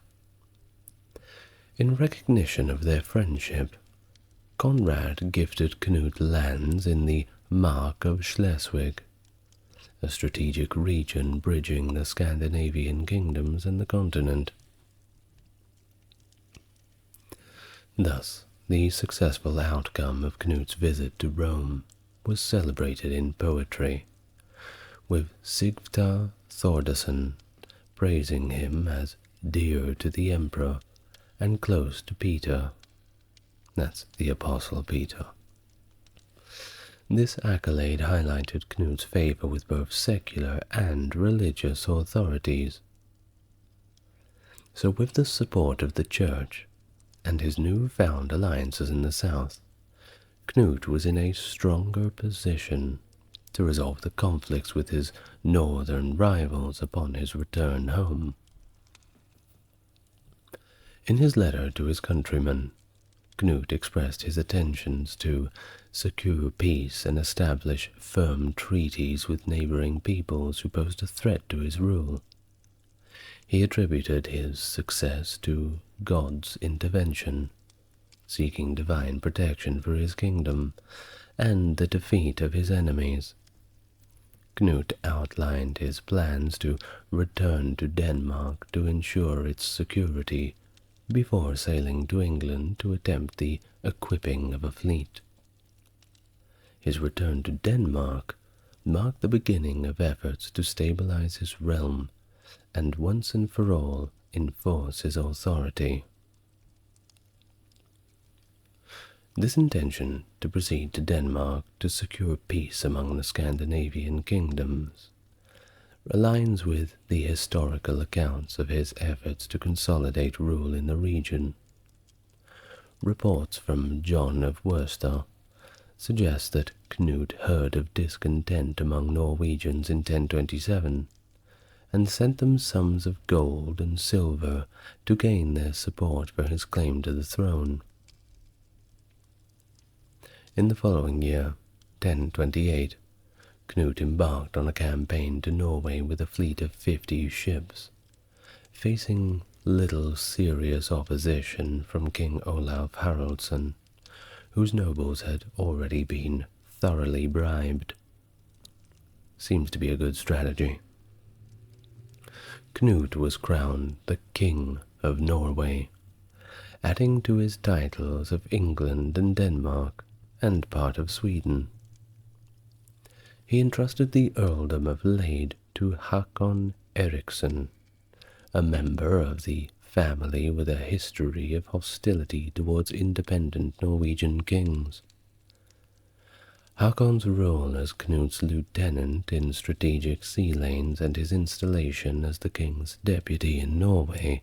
In recognition of their friendship, Conrad gifted Cnut lands in the Mark of Schleswig, a strategic region bridging the Scandinavian kingdoms and the continent. Thus, the successful outcome of Cnut's visit to Rome was celebrated in poetry, with Sigftar Thordarson praising him as dear to the emperor and close to Peter. That's the Apostle Peter. This accolade highlighted Cnut's favor with both secular and religious authorities. So with the support of the Church and his newfound alliances in the south, Cnut was in a stronger position to resolve the conflicts with his northern rivals upon his return home. In his letter to his countrymen, Cnut expressed his intentions to secure peace and establish firm treaties with neighboring peoples who posed a threat to his rule. He attributed his success to God's intervention, seeking divine protection for his kingdom, and the defeat of his enemies. Cnut outlined his plans to return to Denmark to ensure its security before sailing to England to attempt the equipping of a fleet. His return to Denmark marked the beginning of efforts to stabilize his realm and once and for all enforce his authority. This intention to proceed to Denmark to secure peace among the Scandinavian kingdoms aligns with the historical accounts of his efforts to consolidate rule in the region. Reports from John of Worcester suggest that Cnut heard of discontent among Norwegians in 1027 and sent them sums of gold and silver to gain their support for his claim to the throne. In the following year, 1028, Cnut embarked on a campaign to Norway with a fleet of 50 ships, facing little serious opposition from King Olaf Haraldsson, whose nobles had already been thoroughly bribed. Seems to be a good strategy. Cnut was crowned the King of Norway, adding to his titles of England and Denmark and part of Sweden. He entrusted the earldom of Lade to Hakon Eriksson, a member of the family with a history of hostility towards independent Norwegian kings. Hakon's role as Cnut's lieutenant in strategic sea lanes and his installation as the king's deputy in Norway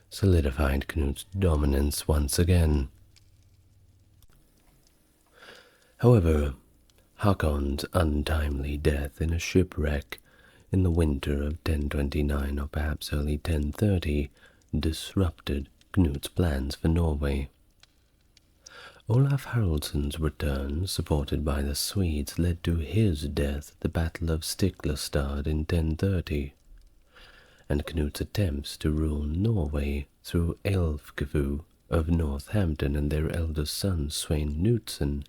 solidified Cnut's dominance once again. However, Hakon's untimely death in a shipwreck in the winter of 1029 or perhaps early 1030 disrupted Cnut's plans for Norway. Olaf Haraldsson's return, supported by the Swedes, led to his death at the Battle of Stiklestad in 1030, and Cnut's attempts to rule Norway through Ælfkevu of Northampton and their eldest son Svein Knutsson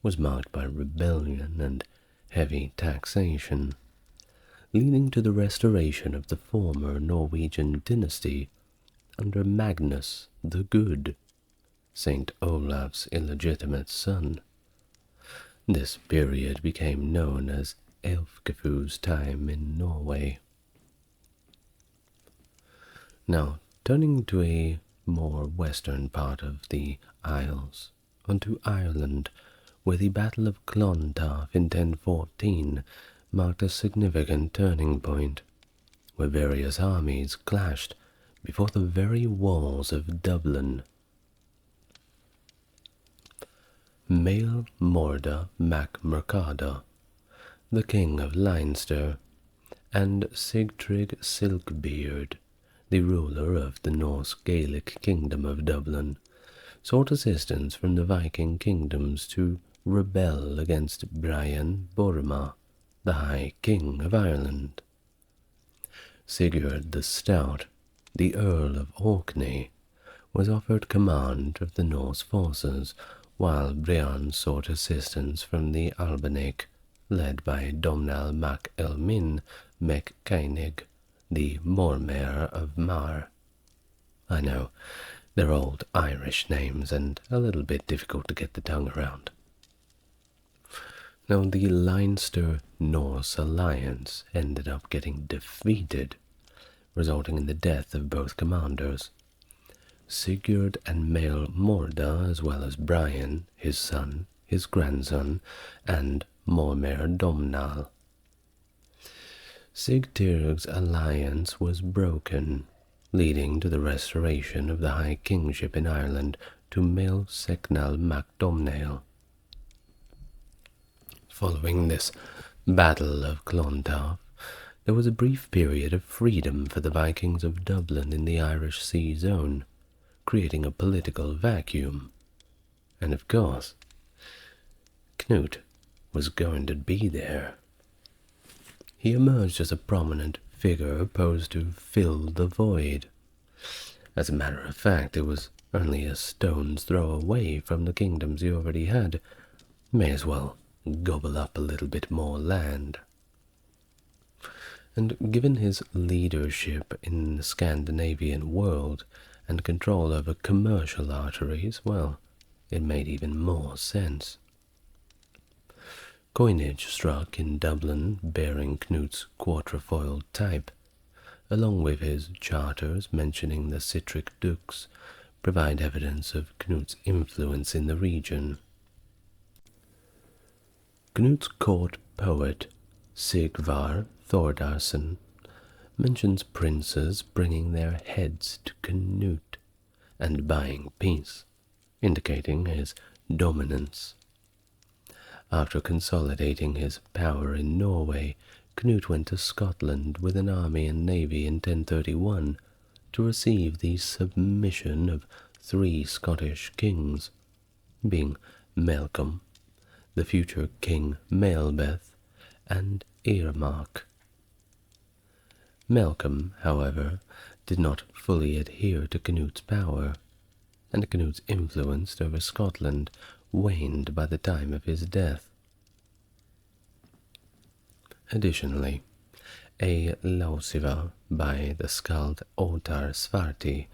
was marked by rebellion and heavy taxation, leading to the restoration of the former Norwegian dynasty under Magnus the Good, Saint Olaf's illegitimate son. This period became known as Elfgefu's time in Norway. Now, turning to a more western part of the Isles, onto Ireland, where the Battle of Clontarf in 1014 marked a significant turning point, where various armies clashed before the very walls of Dublin. Mael Morda mac Mercada, the king of Leinster, and Sigtryg Silkbeard, the ruler of the Norse Gaelic kingdom of Dublin, sought assistance from the Viking kingdoms to rebel against Brian Borma, the High King of Ireland. Sigurd the Stout, the Earl of Orkney, was offered command of the Norse forces, while Brian sought assistance from the Albanach, led by Domnall mac Elmin mac Cainig, the Mormaer of Mar. I know, they're old Irish names and a little bit difficult to get the tongue around. Now, the Leinster-Norse alliance ended up getting defeated, resulting in the death of both commanders. Sigurd and Mael Morda, as well as Brian, his son, his grandson, and Mormaer Domnall. Sigtyrg's alliance was broken, leading to the restoration of the High Kingship in Ireland to Mael Secnal mac Domnall. Following this Battle of Clontarf, there was a brief period of freedom for the Vikings of Dublin in the Irish Sea Zone, creating a political vacuum. And of course, Cnut was going to be there. He emerged as a prominent figure posed to fill the void. As a matter of fact, it was only a stone's throw away from the kingdoms he already had. May as well gobble up a little bit more land. And given his leadership in the Scandinavian world and control over commercial arteries, well, it made even more sense. Coinage struck in Dublin bearing Cnut's quatrefoiled type, along with his charters mentioning the citric dukes, provide evidence of Cnut's influence in the region. Cnut's court poet, Sigvar Thordarson, mentions princes bringing their heads to Cnut and buying peace, indicating his dominance. After consolidating his power in Norway, Cnut went to Scotland with an army and navy in 1031 to receive the submission of 3 Scottish kings, being Malcolm, the future King Maelbeth, and Earmark. Malcolm, however, did not fully adhere to Cnut's power, and Cnut's influence over Scotland waned by the time of his death. Additionally, a lausiva by the skald Ottar Svarti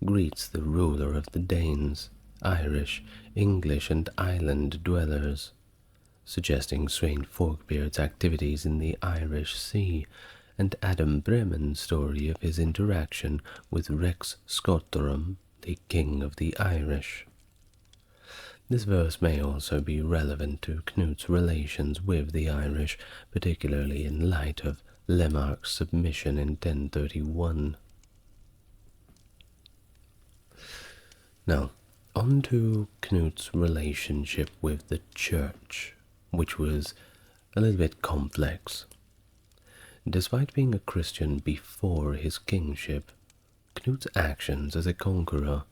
greets the ruler of the Danes, Irish, English, and island dwellers, suggesting Svein Forkbeard's activities in the Irish Sea and Adam Bremen's story of his interaction with Rex Scotorum, the king of the Irish. This verse may also be relevant to Cnut's relations with the Irish, particularly in light of Lemark's submission in 1031. Now, on to Cnut's relationship with the Church, which was a little bit complex. Despite being a Christian before his kingship, Cnut's actions as a conqueror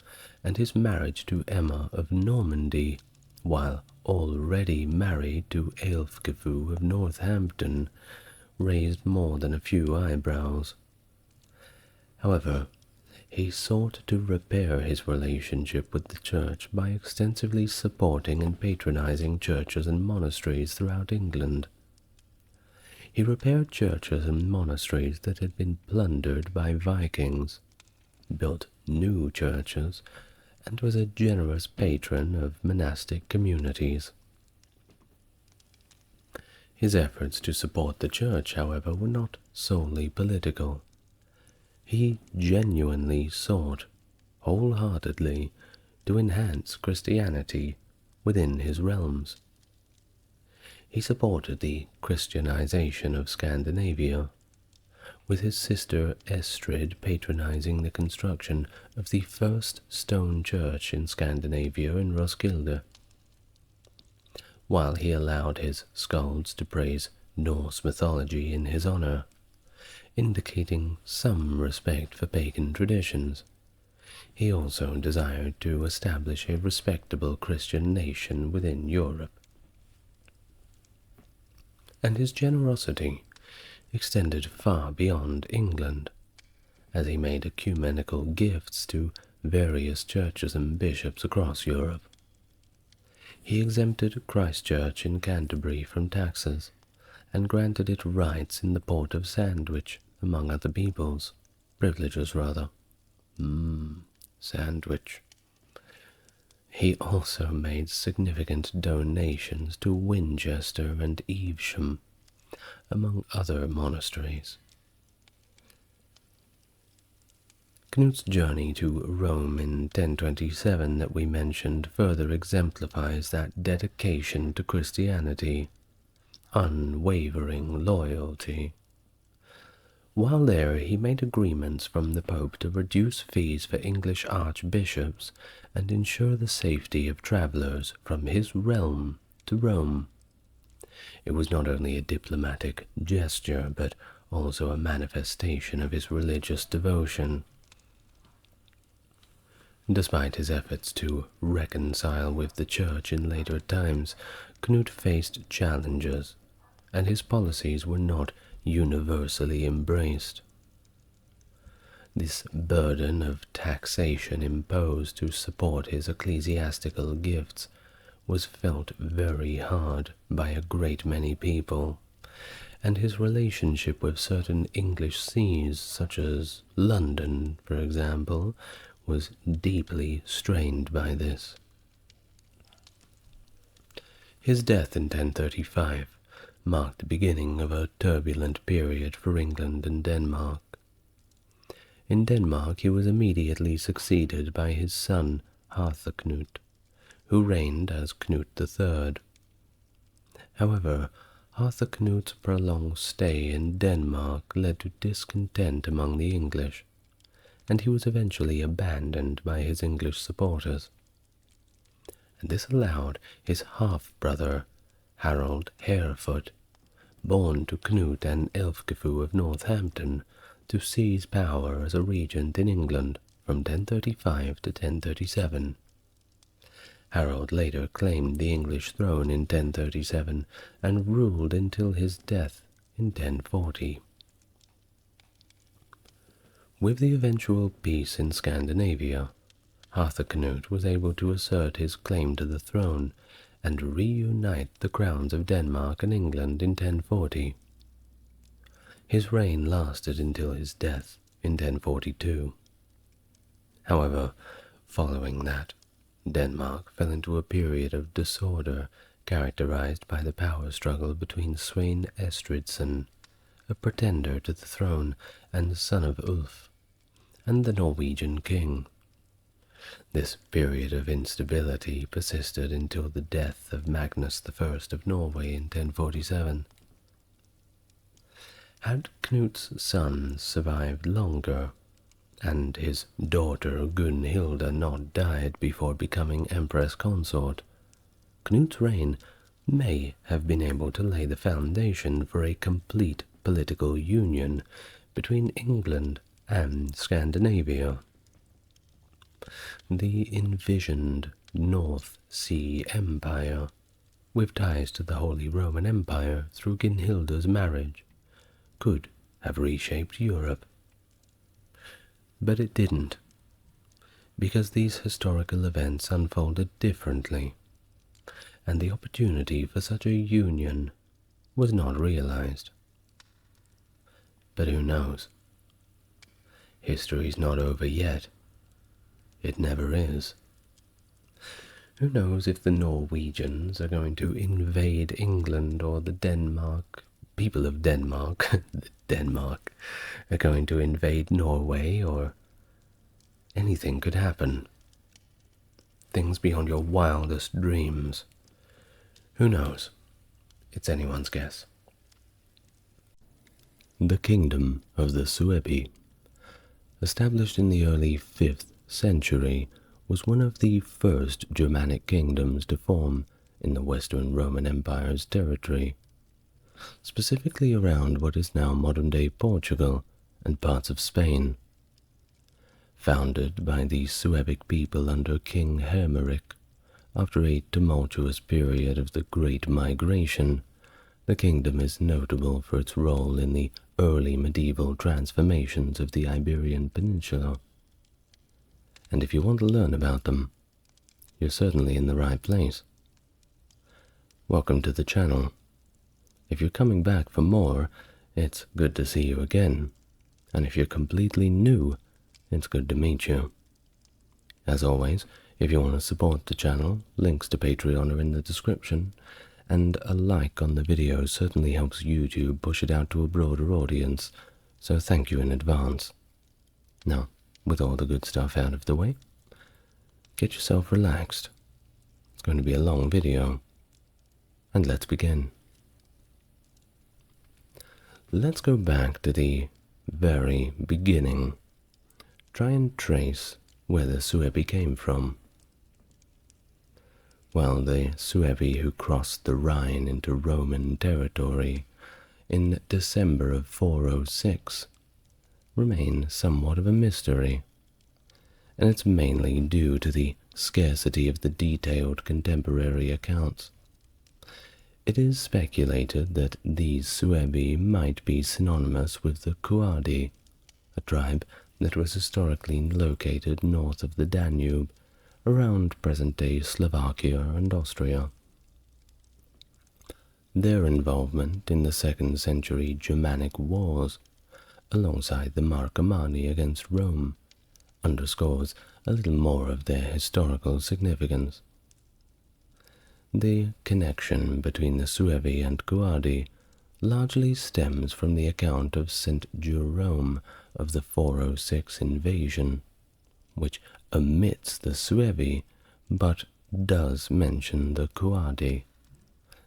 and his marriage to Emma of Normandy, while already married to Aelfgefu of he sought to repair his relationship with the Church by extensively supporting and patronizing churches and monasteries throughout England. He repaired churches and monasteries that had been plundered by Vikings, built new churches, and was a generous patron of monastic communities. His efforts to support the Church, however, were not solely political. He genuinely sought, wholeheartedly, to enhance Christianity within his realms. He supported the Christianization of Scandinavia, with his sister Estrid patronizing the construction of the first stone church in Scandinavia in Roskilde, while he allowed his skalds to praise Norse mythology in his honor, indicating some respect for pagan traditions. He also desired to establish a respectable Christian nation within Europe. And his generosity extended far beyond England, as he made ecumenical gifts to various churches and bishops across Europe. He exempted Christchurch in Canterbury from taxes, and granted it rights in the port of Sandwich, among other peoples. Privileges, rather. Sandwich. He also made significant donations to Winchester and Evesham, among other monasteries. Cnut's journey to Rome in 1027 that we mentioned further exemplifies that dedication to Christianity, unwavering loyalty. While there, he made agreements from the Pope to reduce fees for English archbishops and ensure the safety of travelers from his realm to Rome. It was not only a diplomatic gesture, but also a manifestation of his religious devotion. Despite his efforts to reconcile with the Church in later times, Cnut faced challenges, and his policies were not universally embraced. This burden of taxation imposed to support his ecclesiastical gifts was felt very hard by a great many people, and his relationship with certain English sees, such as London, for example, was deeply strained by this. His death in 1035 marked the beginning of a turbulent period for England and Denmark. In Denmark he was immediately succeeded by his son Harthacnut, who reigned as Cnut III. However, Harthacnut's prolonged stay in Denmark led to discontent among the English, and he was eventually abandoned by his English supporters. And this allowed his half-brother, Harald Harefoot, born to Cnut and Elfgifu of Northampton, to seize power as a regent in England from 1035 to 1037. Harold later claimed the English throne in 1037 and ruled until his death in 1040. With the eventual peace in Scandinavia, Harthacnut was able to assert his claim to the throne and reunite the crowns of Denmark and England in 1040. His reign lasted until his death in 1042. However, following that, Denmark fell into a period of disorder characterized by the power struggle between Svein Estridsson, a pretender to the throne and son of Ulf, and the Norwegian king. This period of instability persisted until the death of Magnus I of Norway in 1047. Had Cnut's sons survived longer, and his daughter Gunhilda not died before becoming Empress Consort, Cnut's reign may have been able to lay the foundation for a complete political union between England and Scandinavia. The envisioned North Sea Empire, with ties to the Holy Roman Empire through Gunhilda's marriage, could have reshaped Europe. But it didn't, because these historical events unfolded differently, and the opportunity for such a union was not realized. But who knows? History's not over yet. It never is. Who knows if the Norwegians are going to invade England, or the people of Denmark, Denmark, are going to invade Norway, or anything could happen. Things beyond your wildest dreams. Who knows? It's anyone's guess. The kingdom of the Suebi, established in the early 5th century, was one of the first Germanic kingdoms to form in the Western Roman Empire's territory, specifically around what is now modern-day Portugal and parts of Spain. Founded by the Suebic people under King Hermeric, after a tumultuous period of the Great Migration, the kingdom is notable for its role in the early medieval transformations of the Iberian Peninsula. And if you want to learn about them, you're certainly in the right place. Welcome to the channel. If you're coming back for more, it's good to see you again. And if you're completely new, it's good to meet you. As always, if you want to support the channel, links to Patreon are in the description, and a like on the video certainly helps YouTube push it out to a broader audience, so thank you in advance. Now, with all the good stuff out of the way, get yourself relaxed. It's going to be a long video, and let's begin. Let's go back to the very beginning. Try and trace where the Suebi came from. Well, the Suebi who crossed the Rhine into Roman territory in December of 406 remain somewhat of a mystery, and it's mainly due to the scarcity of the detailed contemporary accounts. It is speculated that these Suebi might be synonymous with the Quadi, a tribe that was historically located north of the Danube, around present-day Slovakia and Austria. Their involvement in the 2nd century Germanic wars, alongside the Marcomanni against Rome, underscores a little more of their historical significance. The connection between the Suebi and Quadi largely stems from the account of St. Jerome of the 406 invasion, which omits the Suebi but does mention the Quadi,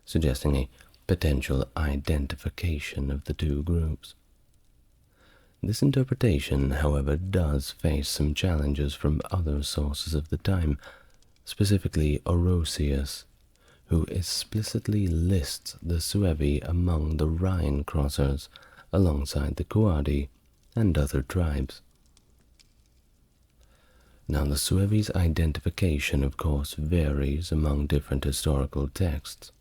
suggesting a potential identification of the two groups. This interpretation, however, does face some challenges from other sources of the time, specifically Orosius, who explicitly lists the Suebi among the Rhine crossers alongside the Quadi and other tribes. Now, the Suebi's identification, of course, varies among different historical texts,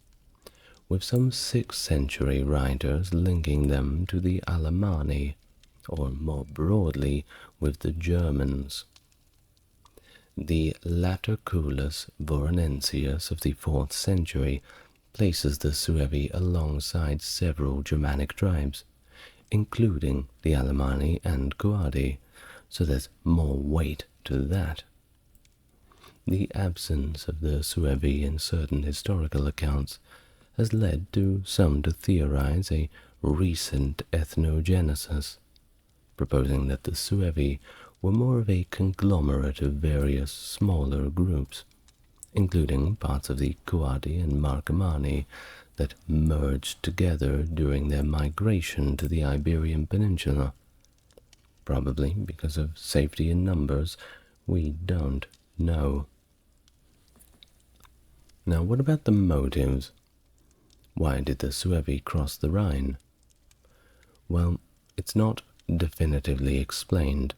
with some 6th century writers linking them to the Alemanni, or more broadly, with the Germans. The Laterculus Voronensius of the 4th century places the Suebi alongside several Germanic tribes, including the Alemanni and Quadi, so there's more weight to that. The absence of the Suebi in certain historical accounts has led to some to theorize a recent ethnogenesis, proposing that the Suebi were more of a conglomerate of various smaller groups, including parts of the Quadi and Marcomanni that merged together during their migration to the Iberian Peninsula. Probably because of safety in numbers, we don't know. Now, what about the motives? Why did the Suebi cross the Rhine? Well, it's not definitively explained,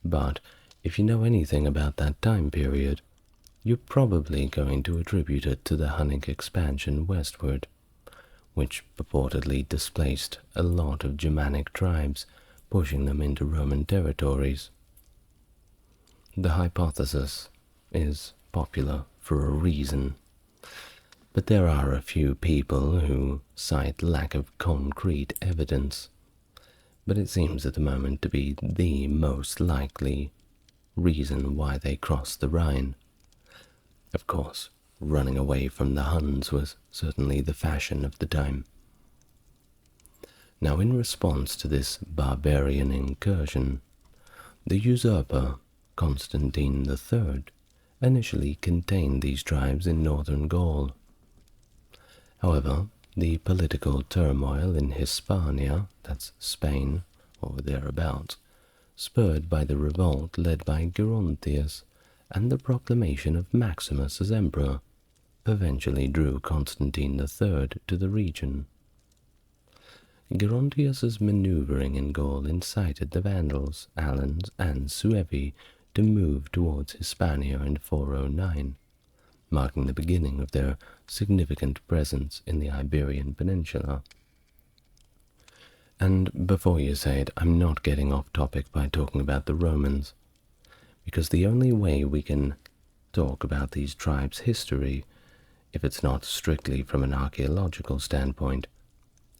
but if you know anything about that time period, you're probably going to attribute it to the Hunnic expansion westward, which purportedly displaced a lot of Germanic tribes, pushing them into Roman territories The hypothesis is popular for a reason, but there are a few people who cite lack of concrete evidence, but it seems at the moment to be the most likely reason why they crossed the Rhine. Of course, running away from the Huns was certainly the fashion of the time. Now, in response to this barbarian incursion, the usurper Constantine III initially contained these tribes in northern Gaul. However, the political turmoil in Hispania, that's Spain or thereabouts, spurred by the revolt led by Gerontius and the proclamation of Maximus as emperor, eventually drew Constantine III to the region. Gerontius's maneuvering in Gaul incited the Vandals, Alans, and Suebi to move towards Hispania in 409, marking the beginning of their significant presence in the Iberian Peninsula. And before you say it, I'm not getting off topic by talking about the Romans, because the only way we can talk about these tribes' history, if it's not strictly from an archaeological standpoint,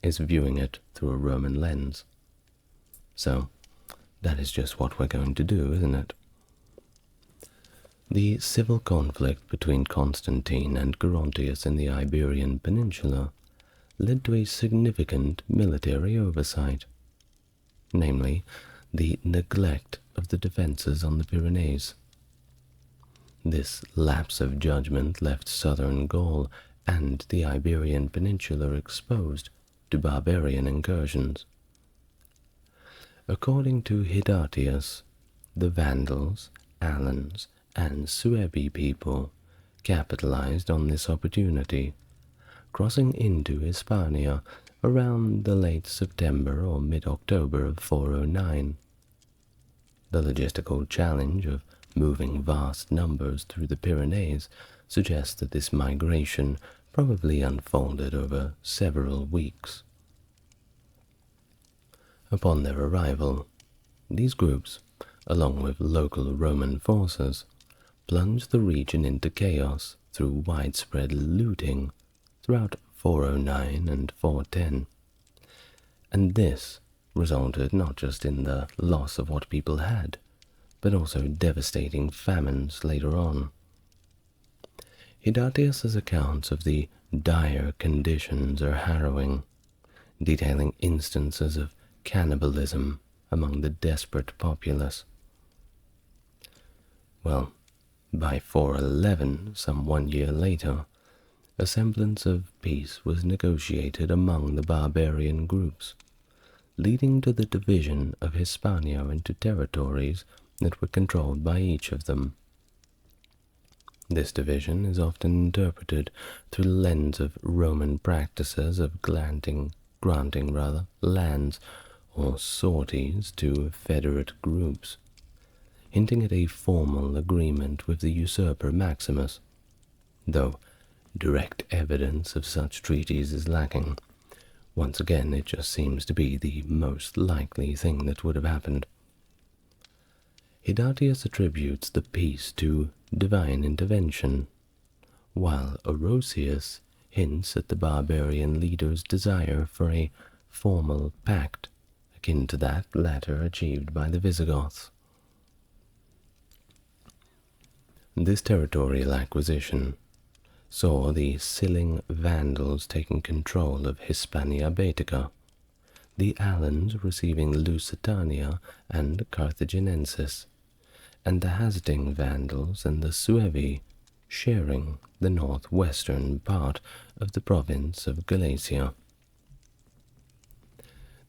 is viewing it through a Roman lens. So, that is just what we're going to do, isn't it? The civil conflict between Constantine and Gerontius in the Iberian Peninsula led to a significant military oversight, namely the neglect of the defenses on the Pyrenees. This lapse of judgment left southern Gaul and the Iberian Peninsula exposed to barbarian incursions. According to Hidatius, the Vandals, Alans, and Suebi people capitalized on this opportunity, crossing into Hispania around the late September or mid-October of 409. The logistical challenge of moving vast numbers through the Pyrenees suggests that this migration probably unfolded over several weeks. Upon their arrival, these groups, along with local Roman forces, plunged the region into chaos through widespread looting throughout 409 and 410. And this resulted not just in the loss of what people had, but also devastating famines later on. Hidatius's accounts of the dire conditions are harrowing, detailing instances of cannibalism among the desperate populace. Well, by 411, some 1 year later, a semblance of peace was negotiated among the barbarian groups, leading to the division of Hispania into territories that were controlled by each of them. This division is often interpreted through the lens of Roman practices of granting lands or sorties to federate groups, hinting at a formal agreement with the usurper Maximus, though direct evidence of such treaties is lacking. Once again, it just seems to be the most likely thing that would have happened. Hidatius attributes the peace to divine intervention, while Orosius hints at the barbarian leader's desire for a formal pact akin to that latter achieved by the Visigoths. This territorial acquisition saw the Silling Vandals taking control of Hispania Baetica, the Alans receiving Lusitania and Carthaginensis, and the Hasding Vandals and the Suevi sharing the northwestern part of the province of Galatia.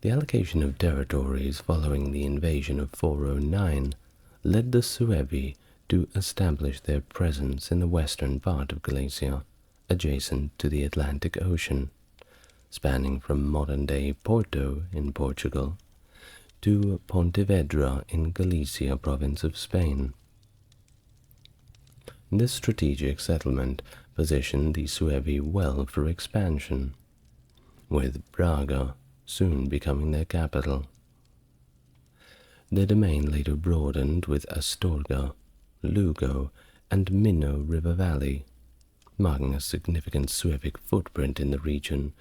The allocation of territories following the invasion of 409 led the Suebi to establish their presence in the western part of Galatia, adjacent to the Atlantic Ocean, spanning from modern-day Porto in Portugal to Pontevedra in Galicia province of Spain. This strategic settlement positioned the Suebi well for expansion, with Braga soon becoming their capital. Their domain later broadened with Astorga, Lugo, and Minno River Valley, marking a significant Suebic footprint in the region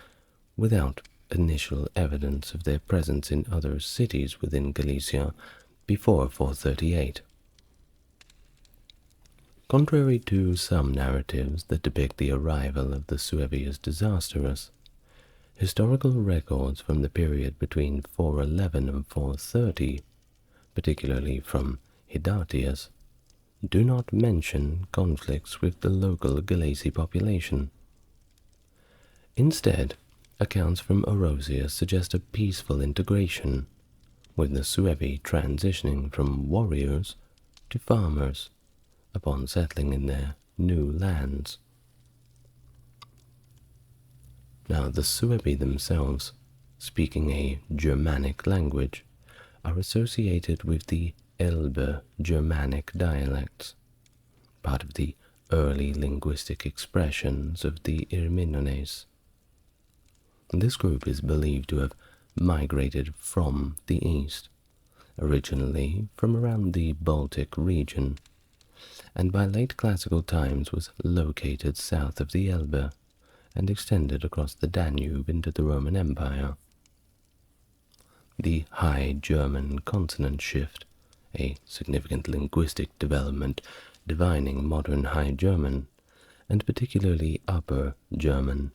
without initial evidence of their presence in other cities within Galicia before 438. Contrary to some narratives that depict the arrival of the Suebi as disastrous, historical records from the period between 411 and 430, particularly from Hidatius, do not mention conflicts with the local Galaci population. Instead, accounts from Orosius suggest a peaceful integration, with the Suebi transitioning from warriors to farmers upon settling in their new lands. Now, the Suebi themselves, speaking a Germanic language, are associated with the Elbe Germanic dialects, part of the early linguistic expressions of the Irminones. This group is believed to have migrated from the east, originally from around the Baltic region, and by late classical times was located south of the Elbe and extended across the Danube into the Roman Empire. The High German consonant shift, a significant linguistic development defining modern High German, and particularly Upper German,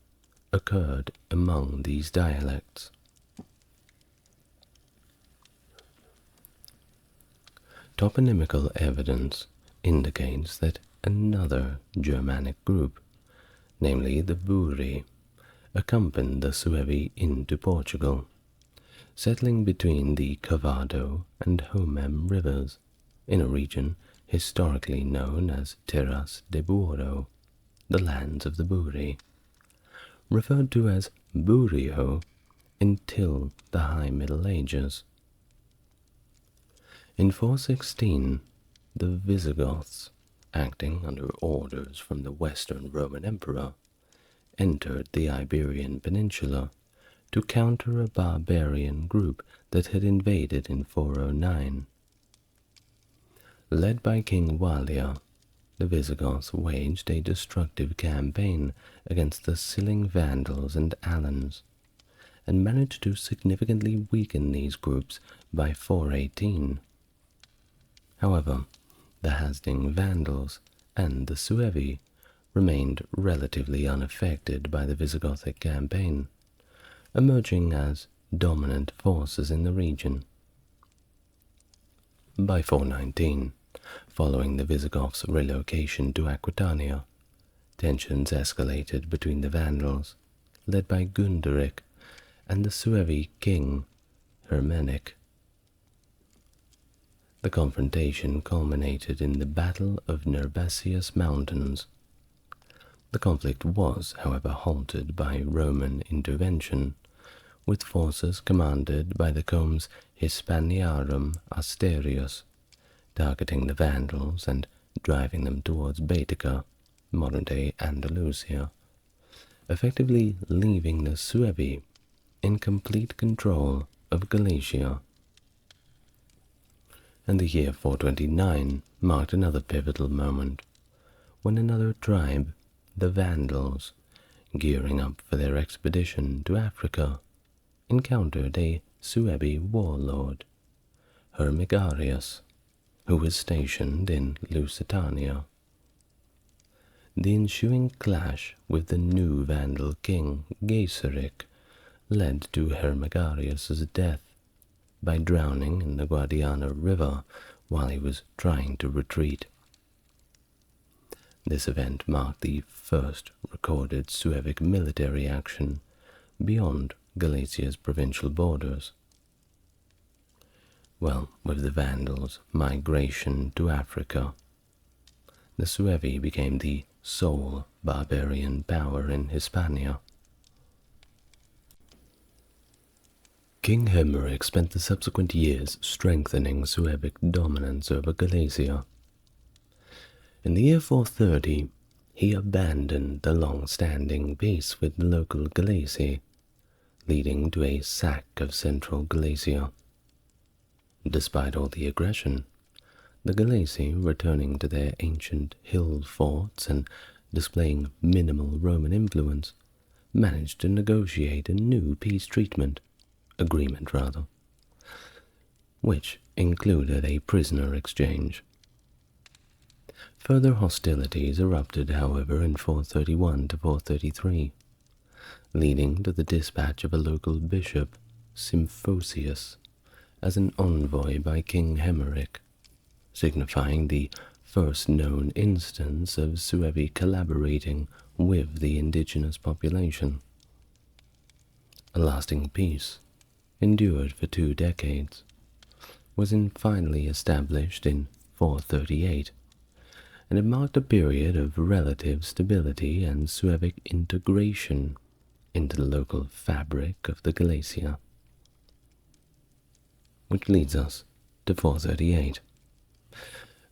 occurred among these dialects. Toponymical evidence indicates that another Germanic group, namely the Buri, accompanied the Suebi into Portugal, settling between the Cavado and Homem rivers in a region historically known as Terras de Buro, the lands of the Buri, referred to as Burio until the High Middle Ages. In 416, the Visigoths, acting under orders from the Western Roman Emperor, entered the Iberian Peninsula to counter a barbarian group that had invaded in 409. Led by King Walia, the Visigoths waged a destructive campaign against the Silling Vandals and Alans, and managed to significantly weaken these groups by 418. However, the Hasding Vandals and the Suebi remained relatively unaffected by the Visigothic campaign, emerging as dominant forces in the region. By 419, following the Visigoths' relocation to Aquitania, tensions escalated between the Vandals, led by Gunderic, and the Suebi king, Hermenic. The confrontation culminated in the Battle of Nerbaceus Mountains. The conflict was, however, halted by Roman intervention, with forces commanded by the comes Hispaniarum Asterius, targeting the Vandals and driving them towards Baetica, modern-day Andalusia, effectively leaving the Suebi in complete control of Galatia. And the year 429 marked another pivotal moment, when another tribe, the Vandals, gearing up for their expedition to Africa, encountered a Suebi warlord, Hermigarius, who was stationed in Lusitania. The ensuing clash with the new Vandal king, Gaiseric, led to Hermigarius's death by drowning in the Guadiana River while he was trying to retreat. This event marked the first recorded Suebic military action beyond Galicia's provincial borders. Well, with the Vandals' migration to Africa, the Suebi became the sole barbarian power in Hispania. King Hermeric spent the subsequent years strengthening Suebic dominance over Galatia. In the year 430, he abandoned the long-standing peace with the local Galaci, leading to a sack of central Galatia. Despite all the aggression, the Galatae, returning to their ancient hill forts and displaying minimal Roman influence, managed to negotiate a new peace agreement, which included a prisoner exchange. Further hostilities erupted, however, in 431 to 433, leading to the dispatch of a local bishop, Symphosius, as an envoy by King Hermeric, signifying the first known instance of Suebi collaborating with the indigenous population. A lasting peace, endured for 2 decades, was finally established in 438, and it marked a period of relative stability and Suebic integration into the local fabric of the Galatia. Which leads us to 438.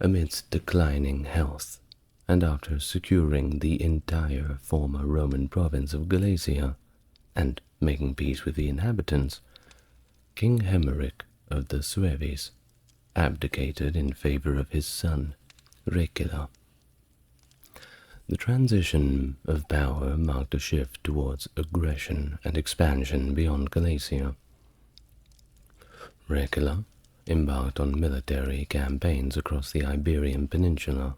Amidst declining health, and after securing the entire former Roman province of Galatia, and making peace with the inhabitants, King Hermeric of the Suebis abdicated in favor of his son, Recula. The transition of power marked a shift towards aggression and expansion beyond Galatia. Recula embarked on military campaigns across the Iberian Peninsula,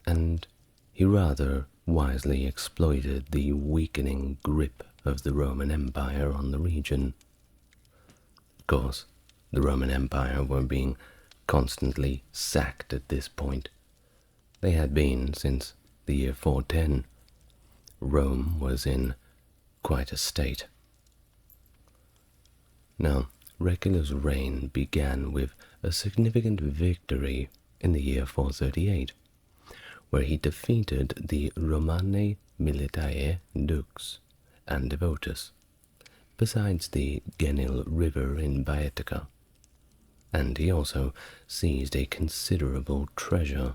and he rather wisely exploited the weakening grip of the Roman Empire on the region. Of course, the Roman Empire were being constantly sacked at this point. They had been since the year 410. Rome was in quite a state. Now, Recula's reign began with a significant victory in the year 438, where he defeated the Romane Militiae Dux and Devotus, besides the Genil River in Baetica, and he also seized a considerable treasure.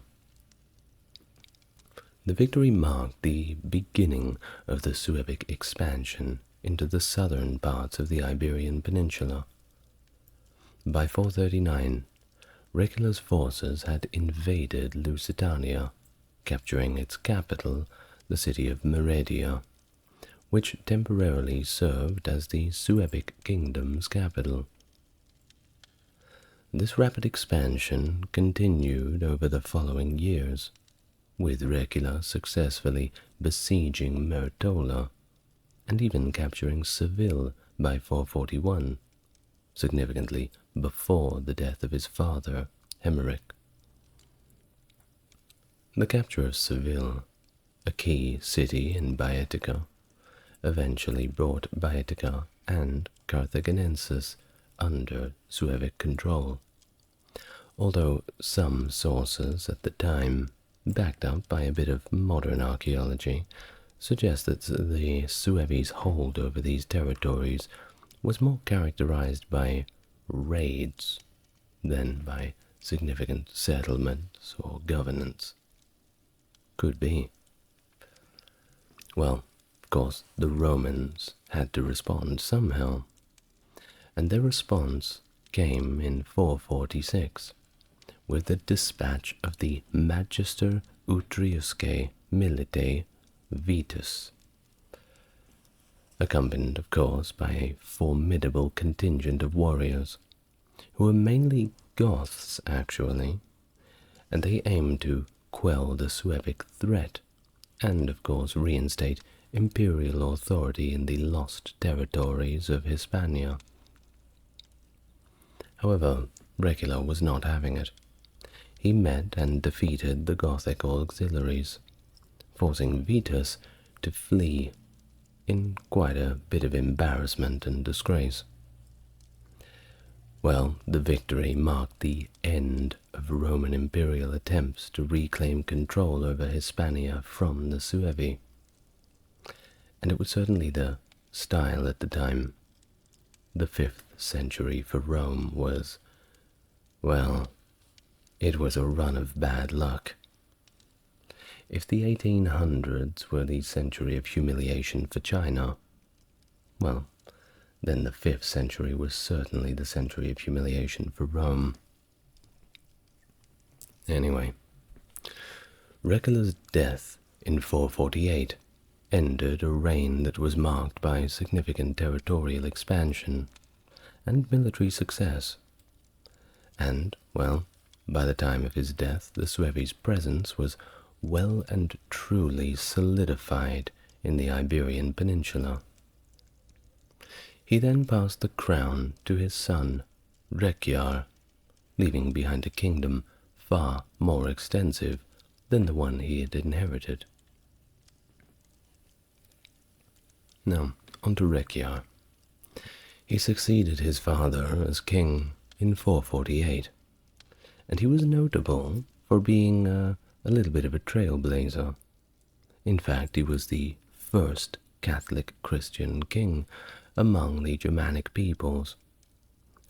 The victory marked the beginning of the Suebic expansion into the southern parts of the Iberian Peninsula. By 439, Recula's forces had invaded Lusitania, capturing its capital, the city of Meredia, which temporarily served as the Suebic kingdom's capital. This rapid expansion continued over the following years, with Recula successfully besieging Mertola and even capturing Seville by 441, significantly before the death of his father, Hermeric. The capture of Seville, a key city in Baetica, eventually brought Baetica and Carthaginensis under Suebic control, although some sources at the time, backed up by a bit of modern archaeology, suggest that the Suebis' hold over these territories was more characterized by raids than by significant settlements or governance. Could be. Well, of course, the Romans had to respond somehow, and their response came in 446, with the dispatch of the Magister Utriusque Militae Vetus, accompanied, of course, by a formidable contingent of warriors, who were mainly Goths, actually, and they aimed to quell the Suebic threat and, of course, reinstate imperial authority in the lost territories of Hispania. However, Recula was not having it. He met and defeated the Gothic auxiliaries, forcing Vetus to flee in quite a bit of embarrassment and disgrace. Well, the victory marked the end of Roman imperial attempts to reclaim control over Hispania from the Suebi, and it was certainly the style at the time. The 5th century for Rome was, well, it was a run of bad luck. If the 1800s were the century of humiliation for China, well, then the 5th century was certainly the century of humiliation for Rome. Anyway, Recula's death in 448 ended a reign that was marked by significant territorial expansion and military success. And, well, by the time of his death, the Suebi's presence was well and truly solidified in the Iberian Peninsula. He then passed the crown to his son, Rekiar, leaving behind a kingdom far more extensive than the one he had inherited. Now, on to Rekiar. He succeeded his father as king in 448, and he was notable for being a little bit of a trailblazer. In fact, he was the first Catholic Christian king among the Germanic peoples,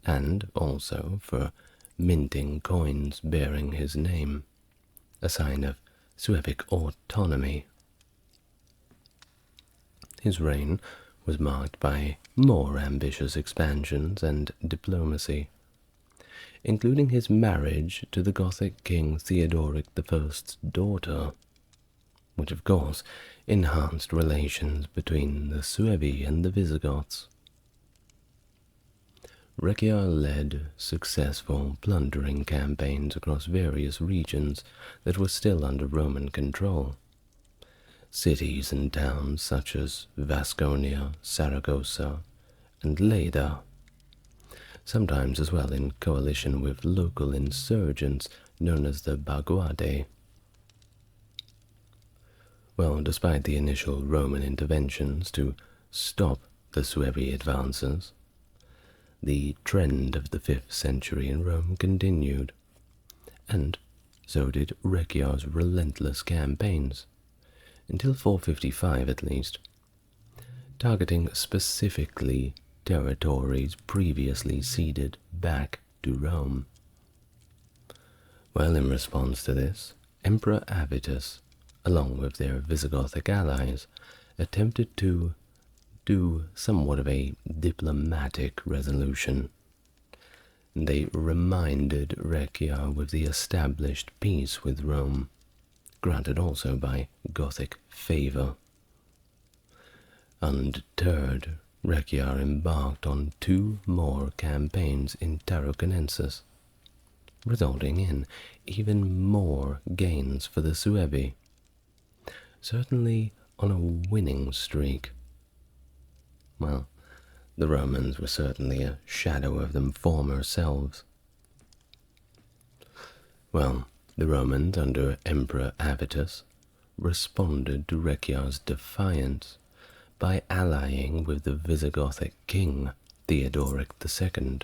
and also for minting coins bearing his name, a sign of Suebic autonomy. His reign was marked by more ambitious expansions and diplomacy, including his marriage to the Gothic king Theodoric I's daughter, which of course enhanced relations between the Suebi and the Visigoths. Rekiar led successful plundering campaigns across various regions that were still under Roman control. Cities and towns such as Vasconia, Saragossa, and Leda, sometimes as well in coalition with local insurgents known as the Baguade. Well, despite the initial Roman interventions to stop the Suebi advances, the trend of the 5th century in Rome continued, and so did Rekiar's relentless campaigns, until 455 at least, targeting specifically territories previously ceded back to Rome. Well, in response to this, Emperor Avitus, along with their Visigothic allies, attempted to do somewhat of a diplomatic resolution. They reminded Rekiar with the established peace with Rome, granted also by Gothic favor. Undeterred, Rekiar embarked on 2 more campaigns in Tarraconensis, resulting in even more gains for the Suebi, certainly on a winning streak. Well, the Romans were certainly a shadow of them former selves. Well, the Romans under Emperor Avitus responded to Rekiar's defiance by allying with the Visigothic king Theodoric II,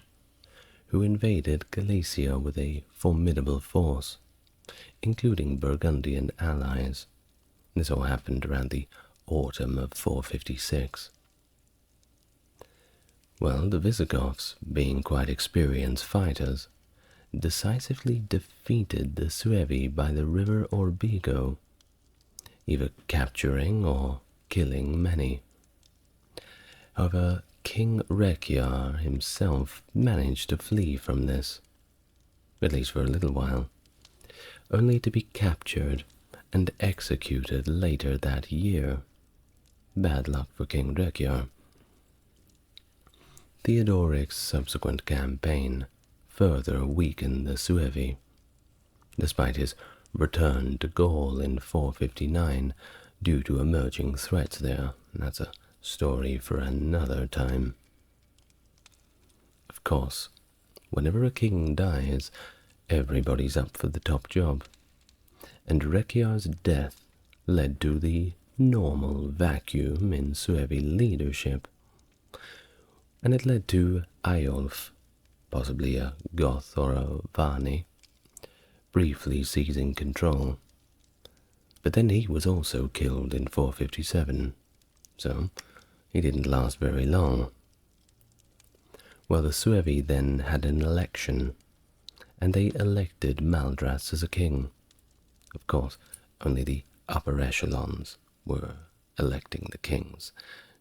who invaded Galicia with a formidable force, including Burgundian allies. This all happened around the autumn of 456. Well, the Visigoths, being quite experienced fighters, decisively defeated the Suebi by the river Orbigo, either capturing or killing many. However, King Rekiar himself managed to flee from this, at least for a little while, only to be captured and executed later that year. Bad luck for King Rekiar. Theodoric's subsequent campaign further weakened the Suevi, despite his return to Gaul in 459 due to emerging threats there. That's a story for another time. Of course, whenever a king dies, everybody's up for the top job, and Rekiar's death led to the normal vacuum in Suevi leadership, and it led to Aiolf, possibly a Goth or a Vani, briefly seizing control. But then he was also killed in 457, so he didn't last very long. Well, the Suevi then had an election, and they elected Maldras as a king. Of course, only the upper echelons were electing the kings.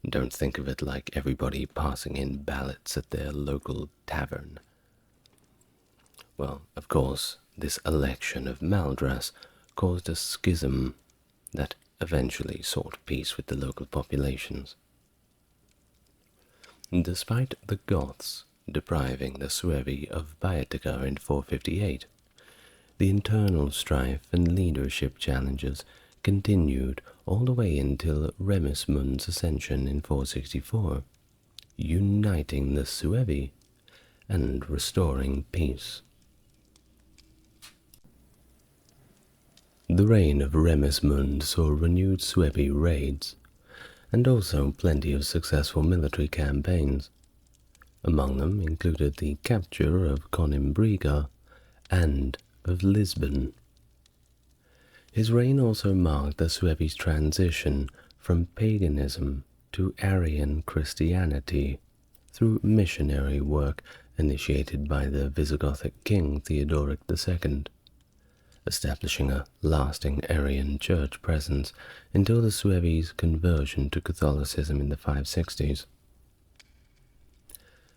Don't think of it like everybody passing in ballots at their local tavern. Well, of course, this election of Maldras caused a schism that eventually sought peace with the local populations. Despite the Goths depriving the Suebi of Baetica in 458, the internal strife and leadership challenges continued all the way until Remismund's ascension in 464, uniting the Suebi and restoring peace. The reign of Remismund saw renewed Suebi raids, and also plenty of successful military campaigns. Among them included the capture of Conimbriga and of Lisbon. His reign also marked the Suebi's transition from paganism to Arian Christianity through missionary work initiated by the Visigothic king Theodoric II, establishing a lasting Arian church presence until the Suebi's conversion to Catholicism in the 560s.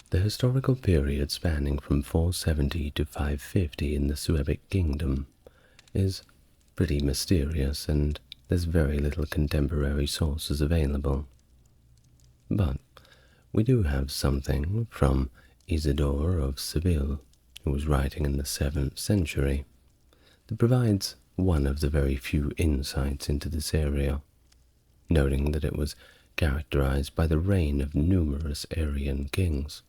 The historical period spanning from 470 to 550 in the Suebic kingdom is pretty mysterious, and there's very little contemporary sources available. But we do have something from Isidore of Seville, who was writing in the 7th century, that provides one of the very few insights into this area, noting that it was characterized by the reign of numerous Arian kings.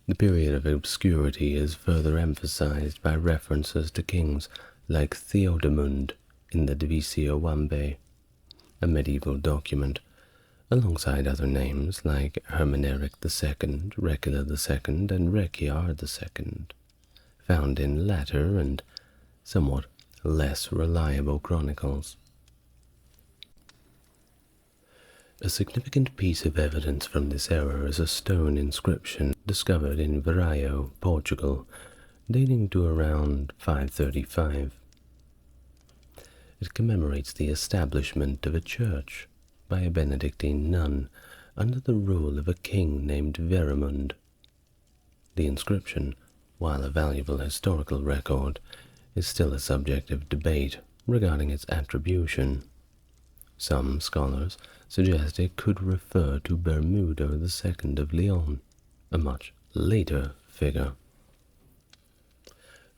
The period of obscurity is further emphasized by references to kings like Theodemund in the Divisio Wambe, a medieval document, alongside other names like Hermaneric II, Recula II, and Rechiar II, found in later and somewhat less reliable chronicles. A significant piece of evidence from this era is a stone inscription discovered in Varaio, Portugal, dating to around 535. It commemorates the establishment of a church by a Benedictine nun under the rule of a king named Veramund. The inscription, while a valuable historical record, is still a subject of debate regarding its attribution. Some scholars suggest it could refer to Bermudo II of Lyon, a much later figure.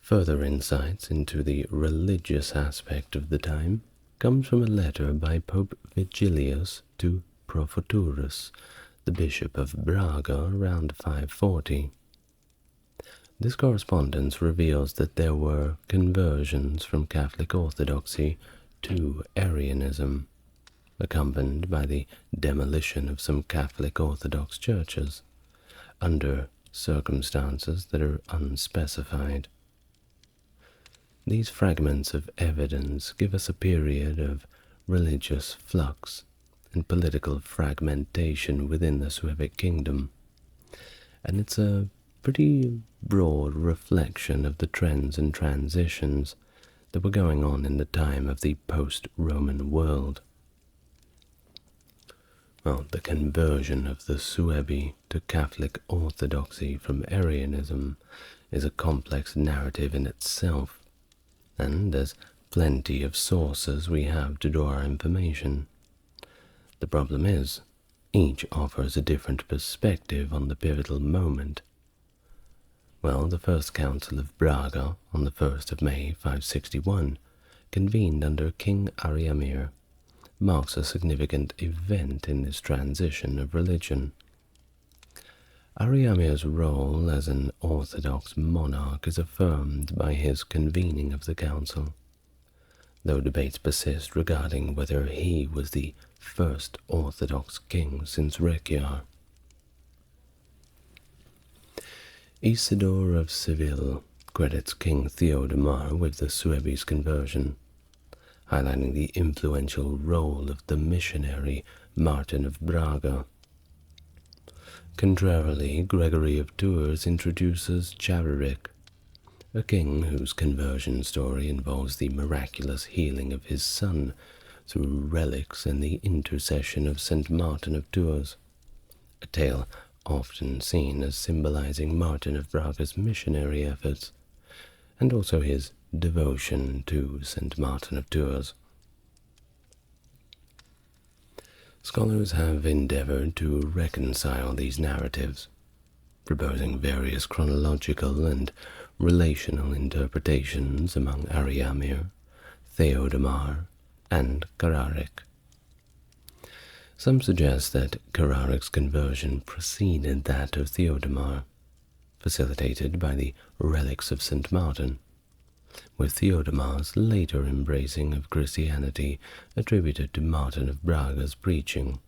Further insights into the religious aspect of the time comes from a letter by Pope Vigilius to Profuturus, the Bishop of Braga, around 540. This correspondence reveals that there were conversions from Catholic Orthodoxy to Arianism, accompanied by the demolition of some Catholic Orthodox churches, under circumstances that are unspecified. These fragments of evidence give us a period of religious flux and political fragmentation within the Suebic kingdom, and it's a pretty broad reflection of the trends and transitions that were going on in the time of the post-Roman world. Well, the conversion of the Suebi to Catholic Orthodoxy from Arianism is a complex narrative in itself, and there's plenty of sources we have to draw our information. The problem is, each offers a different perspective on the pivotal moment. Well, the First Council of Braga on the 1st of May 561, convened under King Ariamir, marks a significant event in this transition of religion. Ariamir's role as an orthodox monarch is affirmed by his convening of the council, though debates persist regarding whether he was the first orthodox king since Rechiar. Isidore of Seville credits King Theodemar with the Suebi's conversion, highlighting the influential role of the missionary Martin of Braga. Contrarily, Gregory of Tours introduces Chavaric, a king whose conversion story involves the miraculous healing of his son through relics and the intercession of St. Martin of Tours, a tale often seen as symbolizing Martin of Braga's missionary efforts, and also his devotion to St. Martin of Tours. Scholars have endeavored to reconcile these narratives, proposing various chronological and relational interpretations among Ariamir, Theodemar, and Cararic. Some suggest that Cararic's conversion preceded that of Theodemar, facilitated by the relics of St. Martin, with Theodemar's later embracing of Christianity attributed to Martin of Braga's preaching.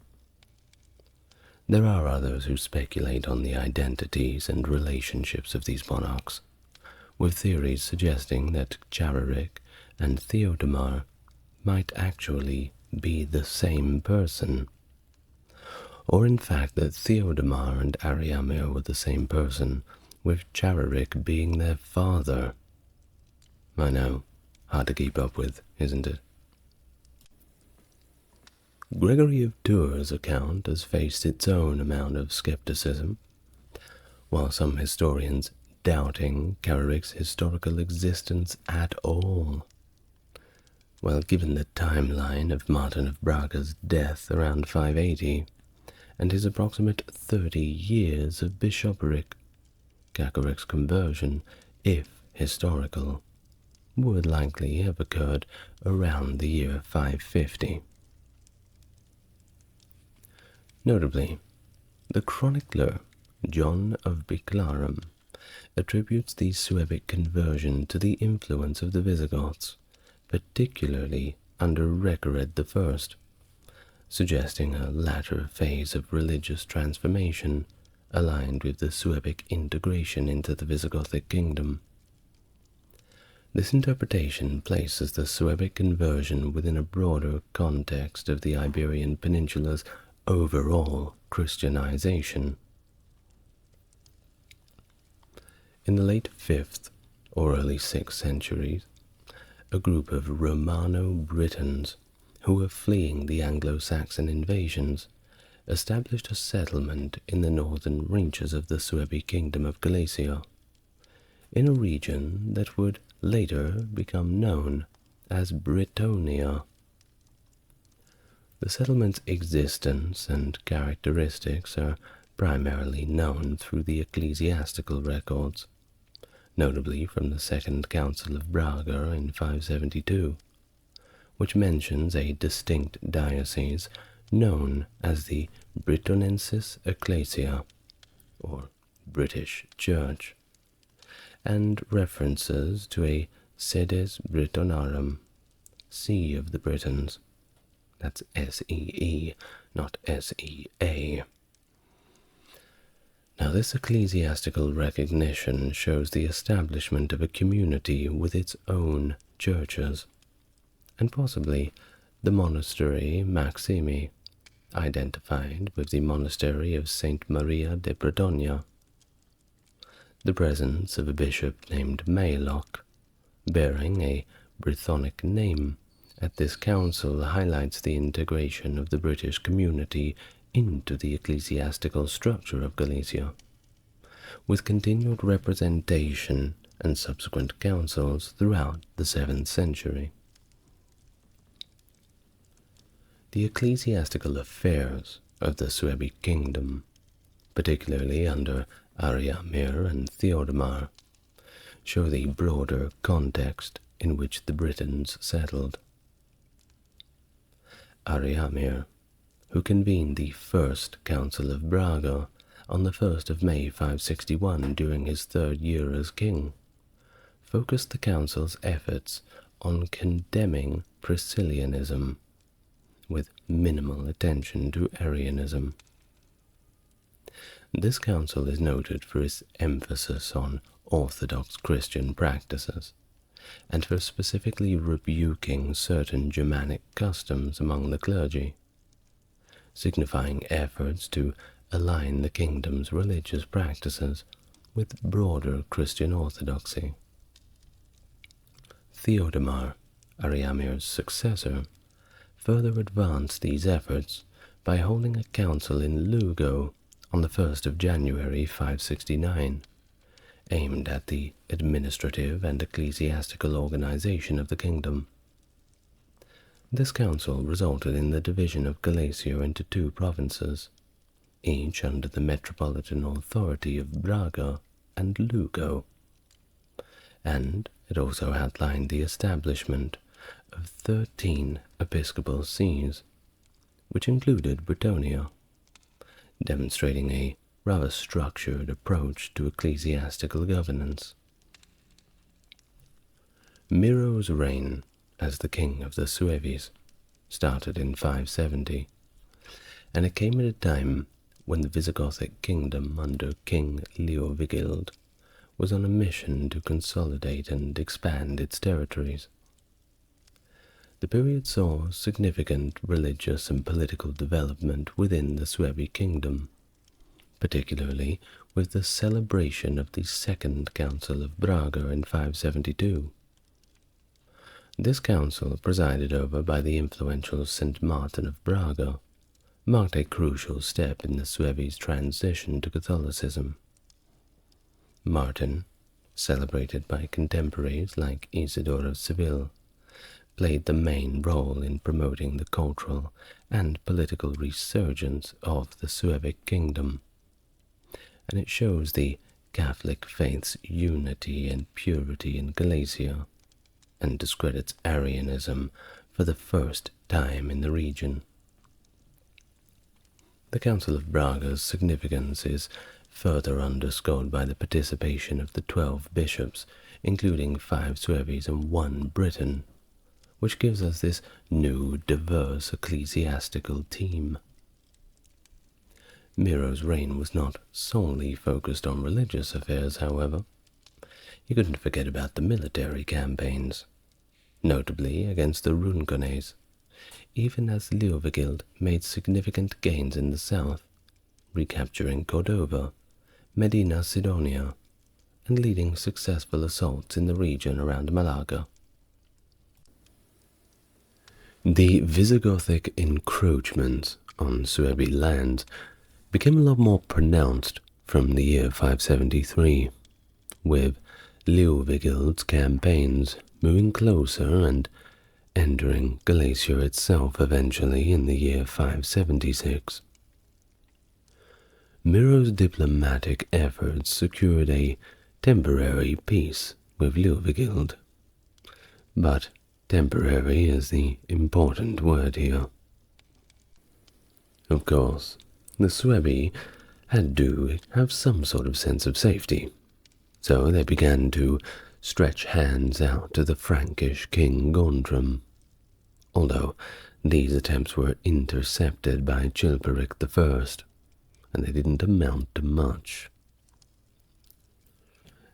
There are others who speculate on the identities and relationships of these monarchs, with theories suggesting that Cararic and Theodemar might actually be the same person, or in fact that Theodemar and Ariamir were the same person, with Cararic being their father. I know, hard to keep up with, isn't it? Gregory of Tours' account has faced its own amount of skepticism, while some historians doubting Cararic's historical existence at all. Well, given the timeline of Martin of Braga's death around 580, and his approximate 30 years of bishopric, Cararic's conversion, if historical, would likely have occurred around the year 550. Notably, the chronicler John of Biclarum attributes the Suebic conversion to the influence of the Visigoths, particularly under Recared I, suggesting a latter phase of religious transformation aligned with the Suebic integration into the Visigothic kingdom. This interpretation places the Suebic conversion within a broader context of the Iberian Peninsula's overall Christianization. In the late 5th or early 6th centuries, a group of Romano-Britons who were fleeing the Anglo-Saxon invasions established a settlement in the northern reaches of the Suebi kingdom of Galicia, in a region that would later become known as Britannia. The settlement's existence and characteristics are primarily known through the ecclesiastical records, notably from the Second Council of Braga in 572, which mentions a distinct diocese known as the Britonensis Ecclesia, or British Church, and references to a Sedes Britonarum, See of the Britons. That's S-E-E, not S-E-A. Now, this ecclesiastical recognition shows the establishment of a community with its own churches, and possibly the monastery Maximi, identified with the monastery of Saint Maria de Bredonia. The presence of a bishop named Maylock, bearing a Brythonic name, at this council highlights the integration of the British community into the ecclesiastical structure of Galicia, with continued representation and subsequent councils throughout the 7th century. The ecclesiastical affairs of the Suebi kingdom, particularly under Ariamir and Theodemar, show the broader context in which the Britons settled. Ariamir, who convened the First Council of Braga on the 1st of May 561 during his 3rd year as king, focused the council's efforts on condemning Priscillianism, with minimal attention to Arianism. This council is noted for its emphasis on Orthodox Christian practices, and for specifically rebuking certain Germanic customs among the clergy, signifying efforts to align the kingdom's religious practices with broader Christian orthodoxy. Theodemar, Ariamir's successor, further advanced these efforts by holding a council in Lugo on the 1st of January 569, aimed at the administrative and ecclesiastical organization of the kingdom. This council resulted in the division of Galicia into two provinces, each under the metropolitan authority of Braga and Lugo, and it also outlined the establishment of 13 episcopal sees, which included Britannia, demonstrating a rather structured approach to ecclesiastical governance. Miro's reign as the king of the Suebis started in 570, and it came at a time when the Visigothic kingdom under King Leovigild was on a mission to consolidate and expand its territories. The period saw significant religious and political development within the Suebi kingdom, particularly with the celebration of the Second Council of Braga in 572. This council, presided over by the influential St. Martin of Braga, marked a crucial step in the Suebi's transition to Catholicism. Martin, celebrated by contemporaries like Isidore of Seville, played the main role in promoting the cultural and political resurgence of the Suebic kingdom, and it shows the Catholic faith's unity and purity in Galicia, and discredits Arianism for the first time in the region. The Council of Braga's significance is further underscored by the participation of the 12 bishops, including 5 Suebis and 1 Briton, which gives us this new, diverse ecclesiastical team. Miro's reign was not solely focused on religious affairs, however. He couldn't forget about the military campaigns, notably against the Runcones, even as Leovigild made significant gains in the south, recapturing Cordova, Medina Sidonia, and leading successful assaults in the region around Malaga. The Visigothic encroachments on Suebi lands became a lot more pronounced from the year 573, with Leovigild's campaigns moving closer and entering Galicia itself eventually in the year 576. Miro's diplomatic efforts secured a temporary peace with Leovigild, but temporary is the important word here. Of course, the Suebi had to have some sort of sense of safety, so they began to stretch hands out to the Frankish king Gondrum, although these attempts were intercepted by Chilperic I, and they didn't amount to much.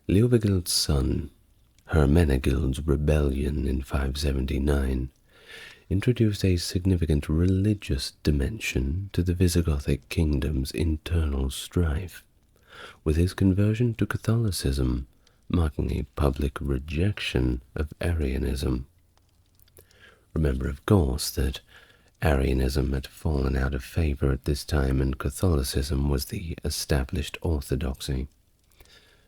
Leovigild's son, Hermenegild's rebellion in 579, introduced a significant religious dimension to the Visigothic kingdom's internal strife, with his conversion to Catholicism marking a public rejection of Arianism. Remember, of course, that Arianism had fallen out of favor at this time and Catholicism was the established orthodoxy.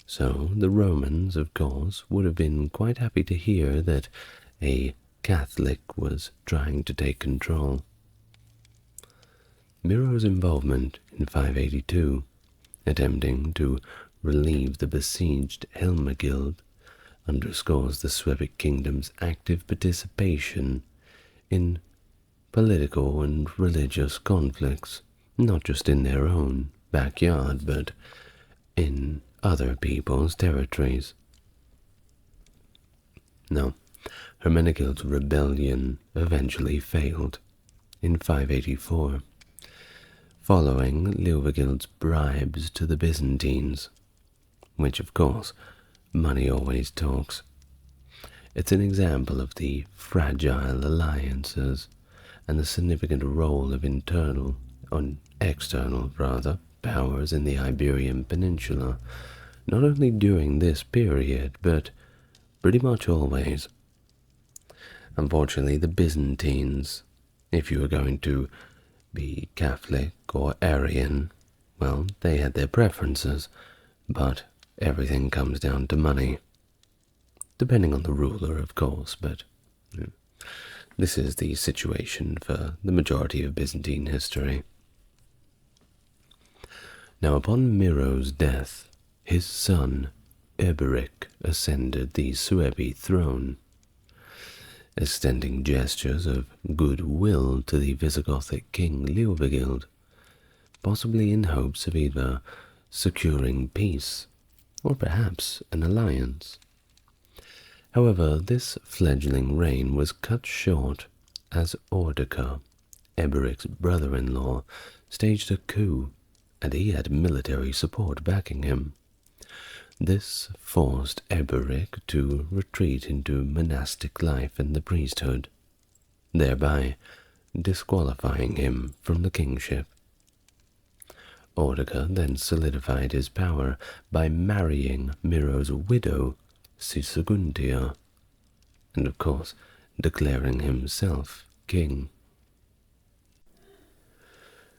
So the Romans, of course, would have been quite happy to hear that a Catholic was trying to take control. Miro's involvement in 582, attempting to relieve the besieged Helmegild, underscores the Suebic kingdom's active participation in political and religious conflicts, not just in their own backyard, but in other people's territories. Now, Hermenegild's rebellion eventually failed in 584, following Leovigild's bribes to the Byzantines, which, of course, money always talks. It's an example of the fragile alliances and the significant role of external powers in the Iberian Peninsula, not only during this period, but pretty much always. Unfortunately, the Byzantines, if you were going to be Catholic or Arian, well, they had their preferences, but everything comes down to money. Depending on the ruler, of course, but this is the situation for the majority of Byzantine history. Now, upon Miro's death, his son, Eberic, ascended the Suebi throne, extending gestures of goodwill to the Visigothic king Leovigild, possibly in hopes of either securing peace or perhaps an alliance. However, this fledgling reign was cut short as Ordica, Eberic's brother-in-law, staged a coup, and he had military support backing him. This forced Eberic to retreat into monastic life and the priesthood, thereby disqualifying him from the kingship. Ordica then solidified his power by marrying Miro's widow, Siseguntia, and of course declaring himself king.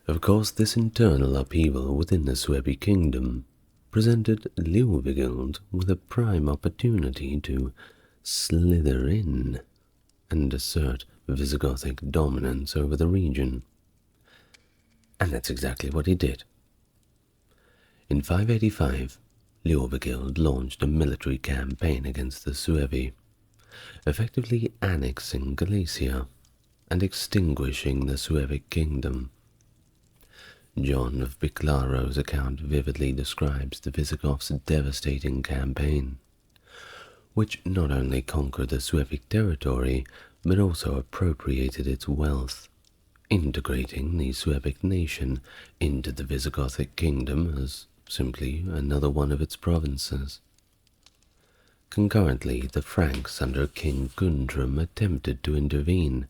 Of course, this internal upheaval within the Suebi kingdom presented Leovigild with a prime opportunity to slither in and assert Visigothic dominance over the region. And that's exactly what he did. In 585, Leovigild launched a military campaign against the Suebi, effectively annexing Galicia and extinguishing the Suebic kingdom. John of Biclaro's account vividly describes the Visigoths' devastating campaign, which not only conquered the Suebic territory, but also appropriated its wealth, integrating the Suebic nation into the Visigothic kingdom as simply another one of its provinces. Concurrently, the Franks under King Guntram attempted to intervene,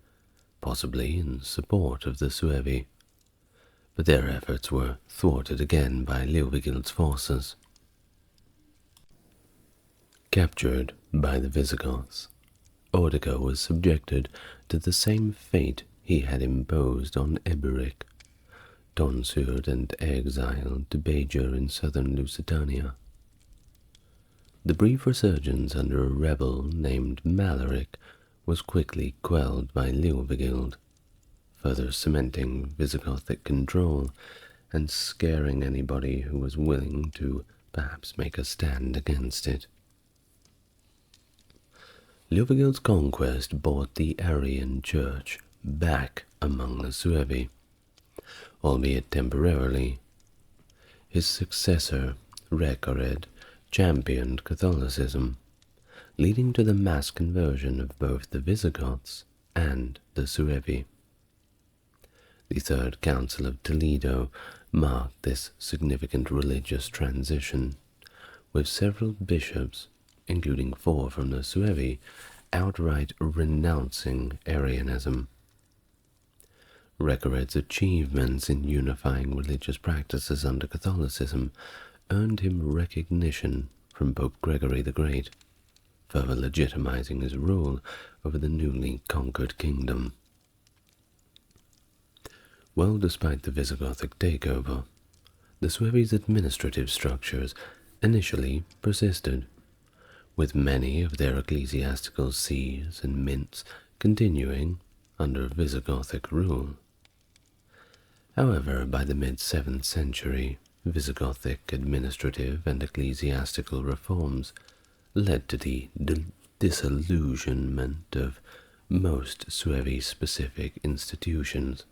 possibly in support of the Suebi, but their efforts were thwarted again by Leovigild's forces. Captured by the Visigoths, Ordica was subjected to the same fate he had imposed on Eberic, tonsured and exiled to Bajor in southern Lusitania. The brief resurgence under a rebel named Malaric was quickly quelled by Leovigild, further cementing Visigothic control and scaring anybody who was willing to perhaps make a stand against it. Leovigild's conquest brought the Arian Church back among the Suebi, albeit temporarily. His successor, Recared, championed Catholicism, leading to the mass conversion of both the Visigoths and the Suebi. The Third Council of Toledo marked this significant religious transition, with several bishops, including 4 from the Suebi, outright renouncing Arianism. Recared's achievements in unifying religious practices under Catholicism earned him recognition from Pope Gregory the Great, further legitimizing his rule over the newly conquered kingdom. Well, despite the Visigothic takeover, the Suebi's administrative structures initially persisted, with many of their ecclesiastical sees and mints continuing under Visigothic rule. However, by the mid-7th century, Visigothic administrative and ecclesiastical reforms led to the disillusionment of most Suebi-specific institutions,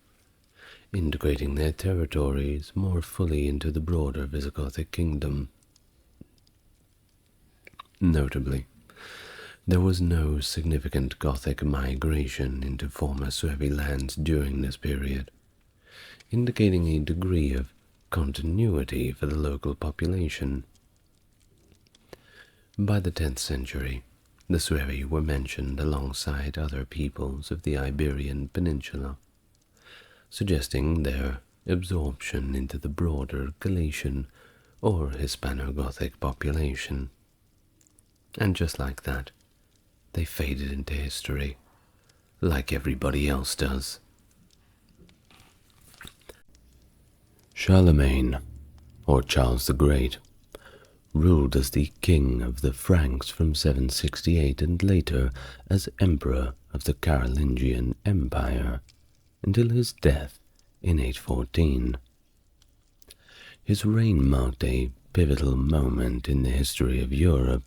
integrating their territories more fully into the broader Visigothic kingdom. Notably, there was no significant Gothic migration into former Suebi lands during this period, indicating a degree of continuity for the local population. By the 10th century, the Suebi were mentioned alongside other peoples of the Iberian Peninsula, suggesting their absorption into the broader Galatian or Hispano-Gothic population. And just like that, they faded into history, like everybody else does. Charlemagne, or Charles the Great, ruled as the king of the Franks from 768 and later as emperor of the Carolingian Empire until his death in 814. His reign marked a pivotal moment in the history of Europe,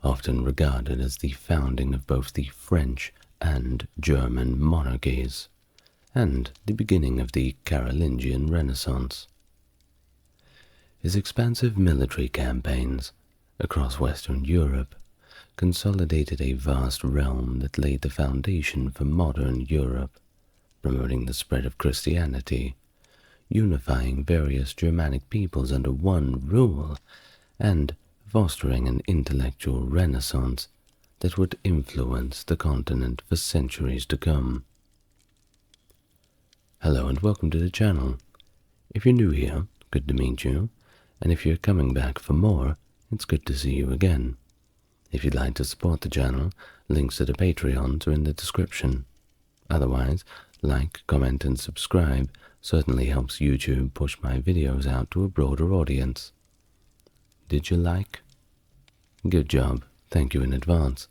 often regarded as the founding of both the French and German monarchies, and the beginning of the Carolingian Renaissance. His expansive military campaigns across Western Europe consolidated a vast realm that laid the foundation for modern Europe, promoting the spread of Christianity, unifying various Germanic peoples under one rule, and fostering an intellectual renaissance that would influence the continent for centuries to come. Hello and welcome to the channel. If you're new here, good to meet you, and if you're coming back for more, it's good to see you again. If you'd like to support the channel, links to the Patreons are in the description. Otherwise, like, comment and subscribe certainly helps YouTube push my videos out to a broader audience. Did you like? Good job, thank you in advance.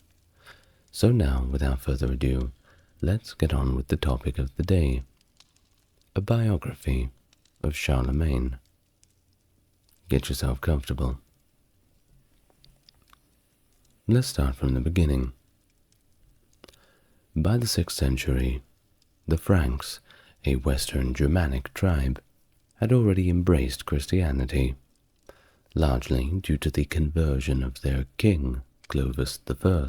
So now, without further ado, let's get on with the topic of the day. A biography of Charlemagne. Get yourself comfortable. Let's start from the beginning. By the 6th century, the Franks, a Western Germanic tribe, had already embraced Christianity, largely due to the conversion of their king, Clovis I,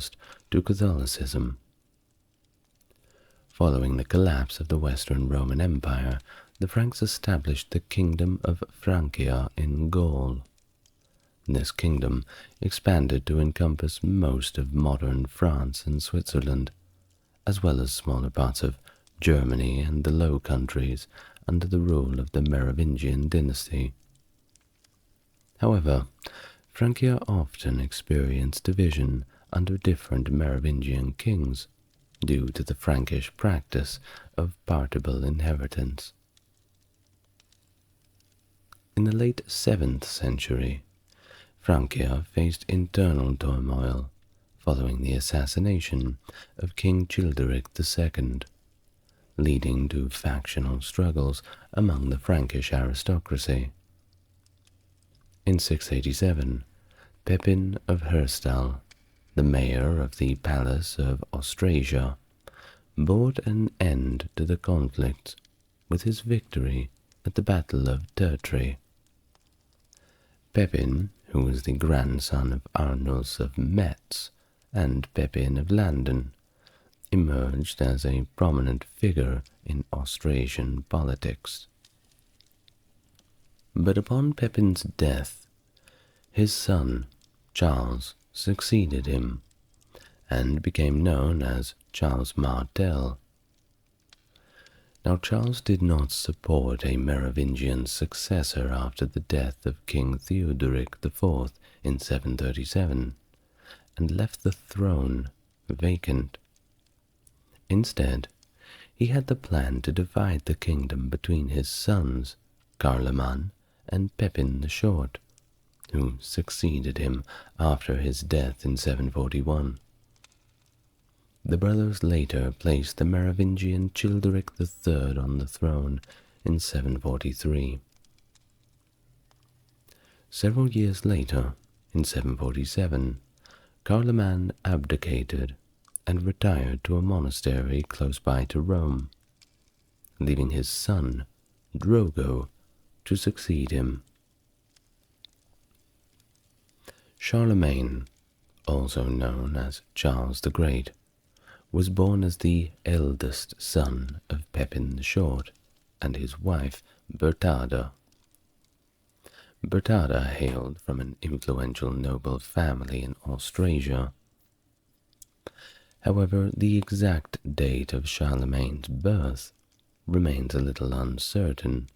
to Catholicism. Following the collapse of the Western Roman Empire, the Franks established the Kingdom of Francia in Gaul. This kingdom expanded to encompass most of modern France and Switzerland, as well as smaller parts of Germany and the Low Countries under the rule of the Merovingian dynasty. However, Francia often experienced division under different Merovingian kings due to the Frankish practice of partible inheritance. In the late 7th century, Francia faced internal turmoil following the assassination of King Childeric II, leading to factional struggles among the Frankish aristocracy. In 687, Pepin of Herstal, the mayor of the Palace of Austrasia, brought an end to the conflict with his victory at the Battle of Tertry. Pepin, who was the grandson of Arnulf of Metz and Pepin of Landen, emerged as a prominent figure in Austrasian politics. But upon Pepin's death, his son, Charles, succeeded him, and became known as Charles Martel. Now Charles did not support a Merovingian successor after the death of King Theodoric IV in 737, and left the throne vacant. Instead, he had the plan to divide the kingdom between his sons, Carloman and Pepin the Short, who succeeded him after his death in 741. The brothers later placed the Merovingian Childeric III on the throne in 743. Several years later, in 747, Carloman abdicated and retired to a monastery close by to Rome, leaving his son, Drogo, to succeed him. Charlemagne, also known as Charles the Great, was born as the eldest son of Pepin the Short and his wife Berthada. Berthada hailed from an influential noble family in Austrasia. However, the exact date of Charlemagne's birth remains a little uncertain,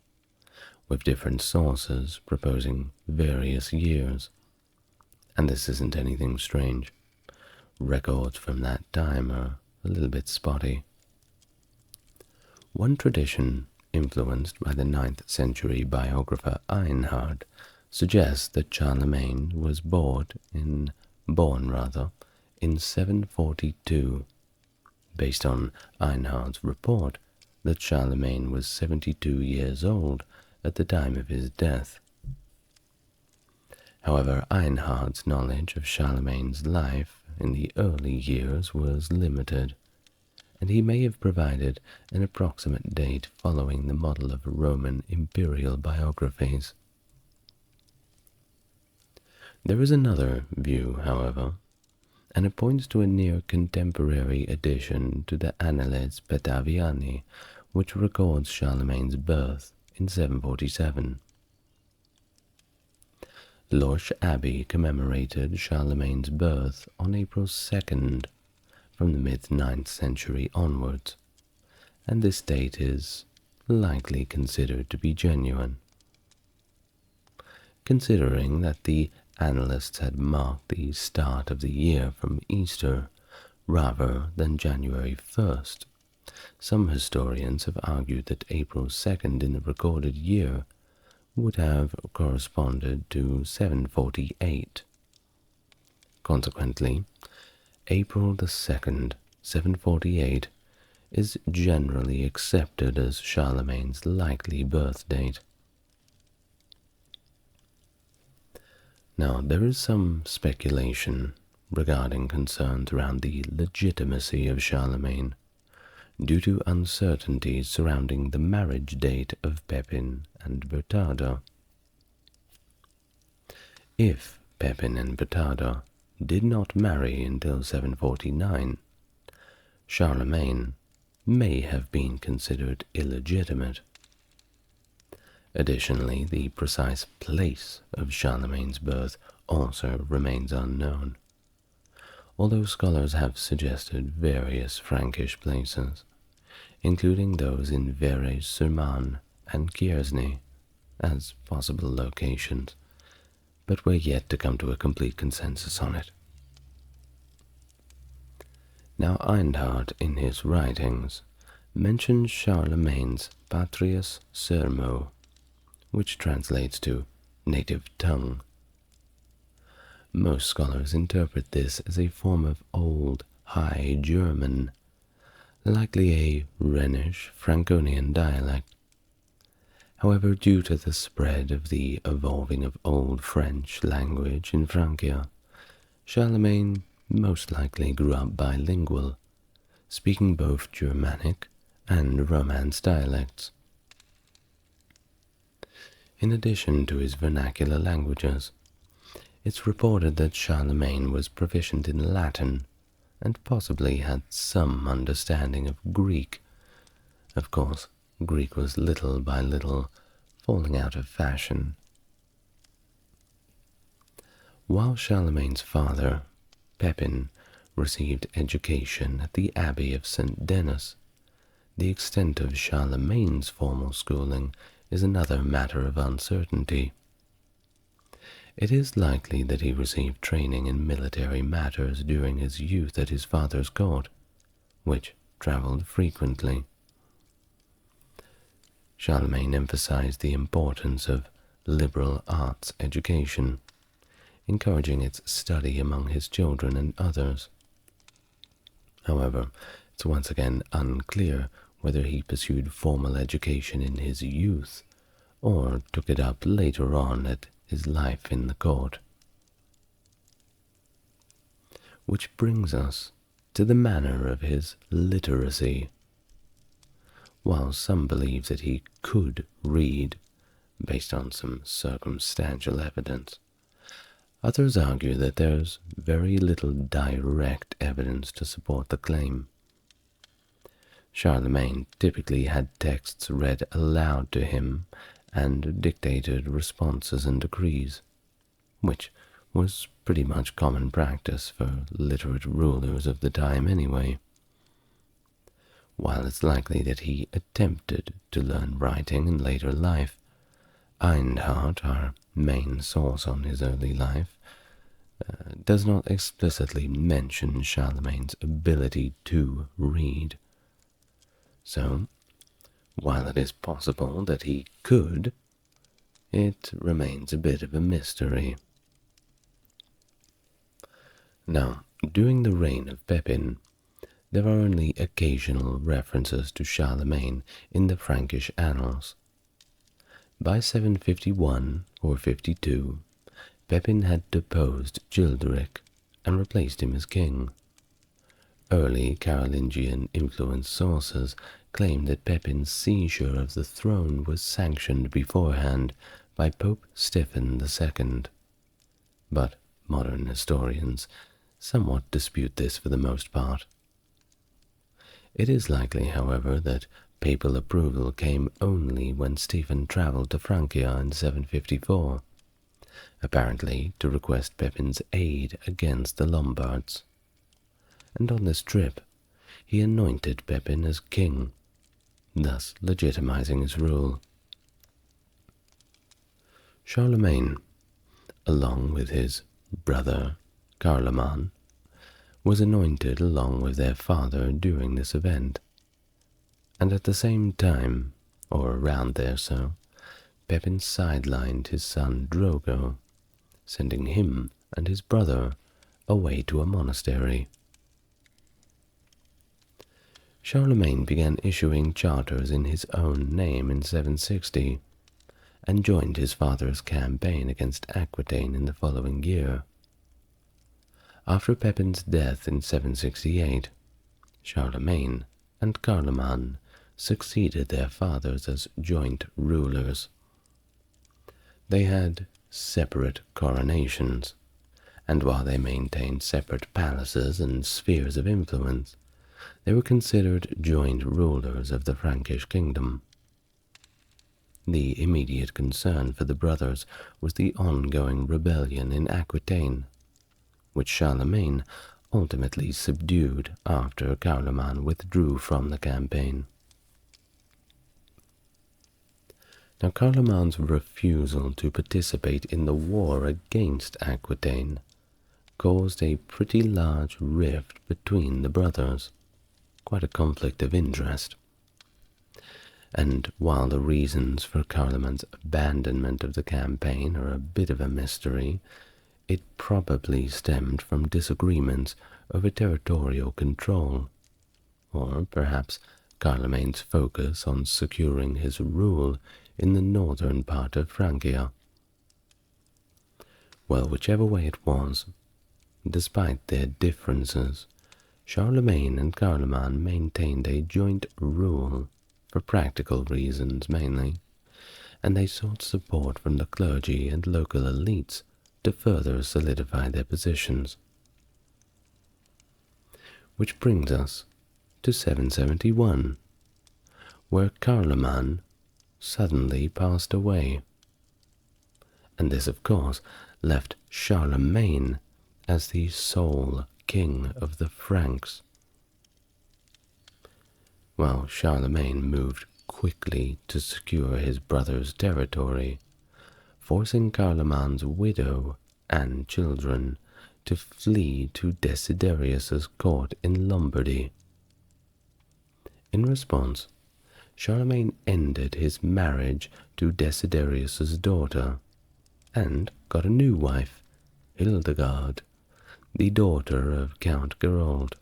with different sources proposing various years. And this isn't anything strange. Records from that time are a little bit spotty. One tradition, influenced by the 9th century biographer Einhard, suggests that Charlemagne was born in 742, based on Einhard's report that Charlemagne was 72 years old at the time of his death. However, Einhard's knowledge of Charlemagne's life in the early years was limited, and he may have provided an approximate date following the model of Roman imperial biographies. There is another view, however, and it points to a near contemporary addition to the Annales Bataviani, which records Charlemagne's birth in 747. Lorsch Abbey commemorated Charlemagne's birth on April 2nd from the mid-9th century onwards, and this date is likely considered to be genuine. Considering that the annalists had marked the start of the year from Easter rather than January 1st, some historians have argued that April 2nd in the recorded year would have corresponded to 748. Consequently, April the 2nd, 748, is generally accepted as Charlemagne's likely birth date. Now, there is some speculation regarding concerns around the legitimacy of Charlemagne, due to uncertainties surrounding the marriage date of Pepin and Berthada. If Pepin and Berthada did not marry until 749, Charlemagne may have been considered illegitimate. Additionally, the precise place of Charlemagne's birth also remains unknown, although scholars have suggested various Frankish places, including those in Vere-sur-Marne and Kiersny, as possible locations, but we're yet to come to a complete consensus on it. Now, Einhard, in his writings, mentions Charlemagne's Patrius Sermo, which translates to native tongue. Most scholars interpret this as a form of Old High German, likely a Rhenish Franconian dialect. However, due to the spread of the evolving of Old French language in Francia, Charlemagne most likely grew up bilingual, speaking both Germanic and Romance dialects. In addition to his vernacular languages, it's reported that Charlemagne was proficient in Latin and possibly had some understanding of Greek. Of course, Greek was little by little falling out of fashion. While Charlemagne's father, Pepin, received education at the Abbey of St. Denis, the extent of Charlemagne's formal schooling is another matter of uncertainty. It is likely that he received training in military matters during his youth at his father's court, which traveled frequently. Charlemagne emphasized the importance of liberal arts education, encouraging its study among his children and others. However, it's once again unclear whether he pursued formal education in his youth or took it up later on at his life in the court. Which brings us to the manner of his literacy. While some believe that he could read, based on some circumstantial evidence, others argue that there's very little direct evidence to support the claim. Charlemagne typically had texts read aloud to him and dictated responses and decrees, which was pretty much common practice for literate rulers of the time anyway. While it's likely that he attempted to learn writing in later life, Einhard, our main source on his early life, does not explicitly mention Charlemagne's ability to read. So, while it is possible that he could, it remains a bit of a mystery. Now, during the reign of Pepin, there are only occasional references to Charlemagne in the Frankish annals. By 751 or 52, Pepin had deposed Childeric and replaced him as king. Early Carolingian-influenced sources claim that Pepin's seizure of the throne was sanctioned beforehand by Pope Stephen II, but modern historians somewhat dispute this for the most part. It is likely, however, that papal approval came only when Stephen travelled to Francia in 754, apparently to request Pepin's aid against the Lombards. And on this trip, he anointed Pepin as king, thus legitimizing his rule. Charlemagne, along with his brother Carloman, was anointed along with their father during this event, and at the same time, or around there so, Pepin sidelined his son Drogo, sending him and his brother away to a monastery. Charlemagne began issuing charters in his own name in 760, and joined his father's campaign against Aquitaine in the following year. After Pepin's death in 768, Charlemagne and Carloman succeeded their fathers as joint rulers. They had separate coronations, and while they maintained separate palaces and spheres of influence, they were considered joint rulers of the Frankish kingdom. The immediate concern for the brothers was the ongoing rebellion in Aquitaine, which Charlemagne ultimately subdued after Carloman withdrew from the campaign. Now, Carloman's refusal to participate in the war against Aquitaine caused a pretty large rift between the brothers, quite a conflict of interest. And while the reasons for Carloman's abandonment of the campaign are a bit of a mystery, it probably stemmed from disagreements over territorial control, or perhaps Carlemagne's focus on securing his rule in the northern part of Francia. Well, whichever way it was, despite their differences, Charlemagne and Carloman maintained a joint rule for practical reasons mainly, and they sought support from the clergy and local elites to further solidify their positions. Which brings us to 771, where Carloman suddenly passed away. And this, of course, left Charlemagne as the sole king of the Franks. While Charlemagne moved quickly to secure his brother's territory, forcing Carloman's widow and children to flee to Desiderius's court in Lombardy. In response, Charlemagne ended his marriage to Desiderius's daughter and got a new wife, Hildegard, the daughter of Count Gerold,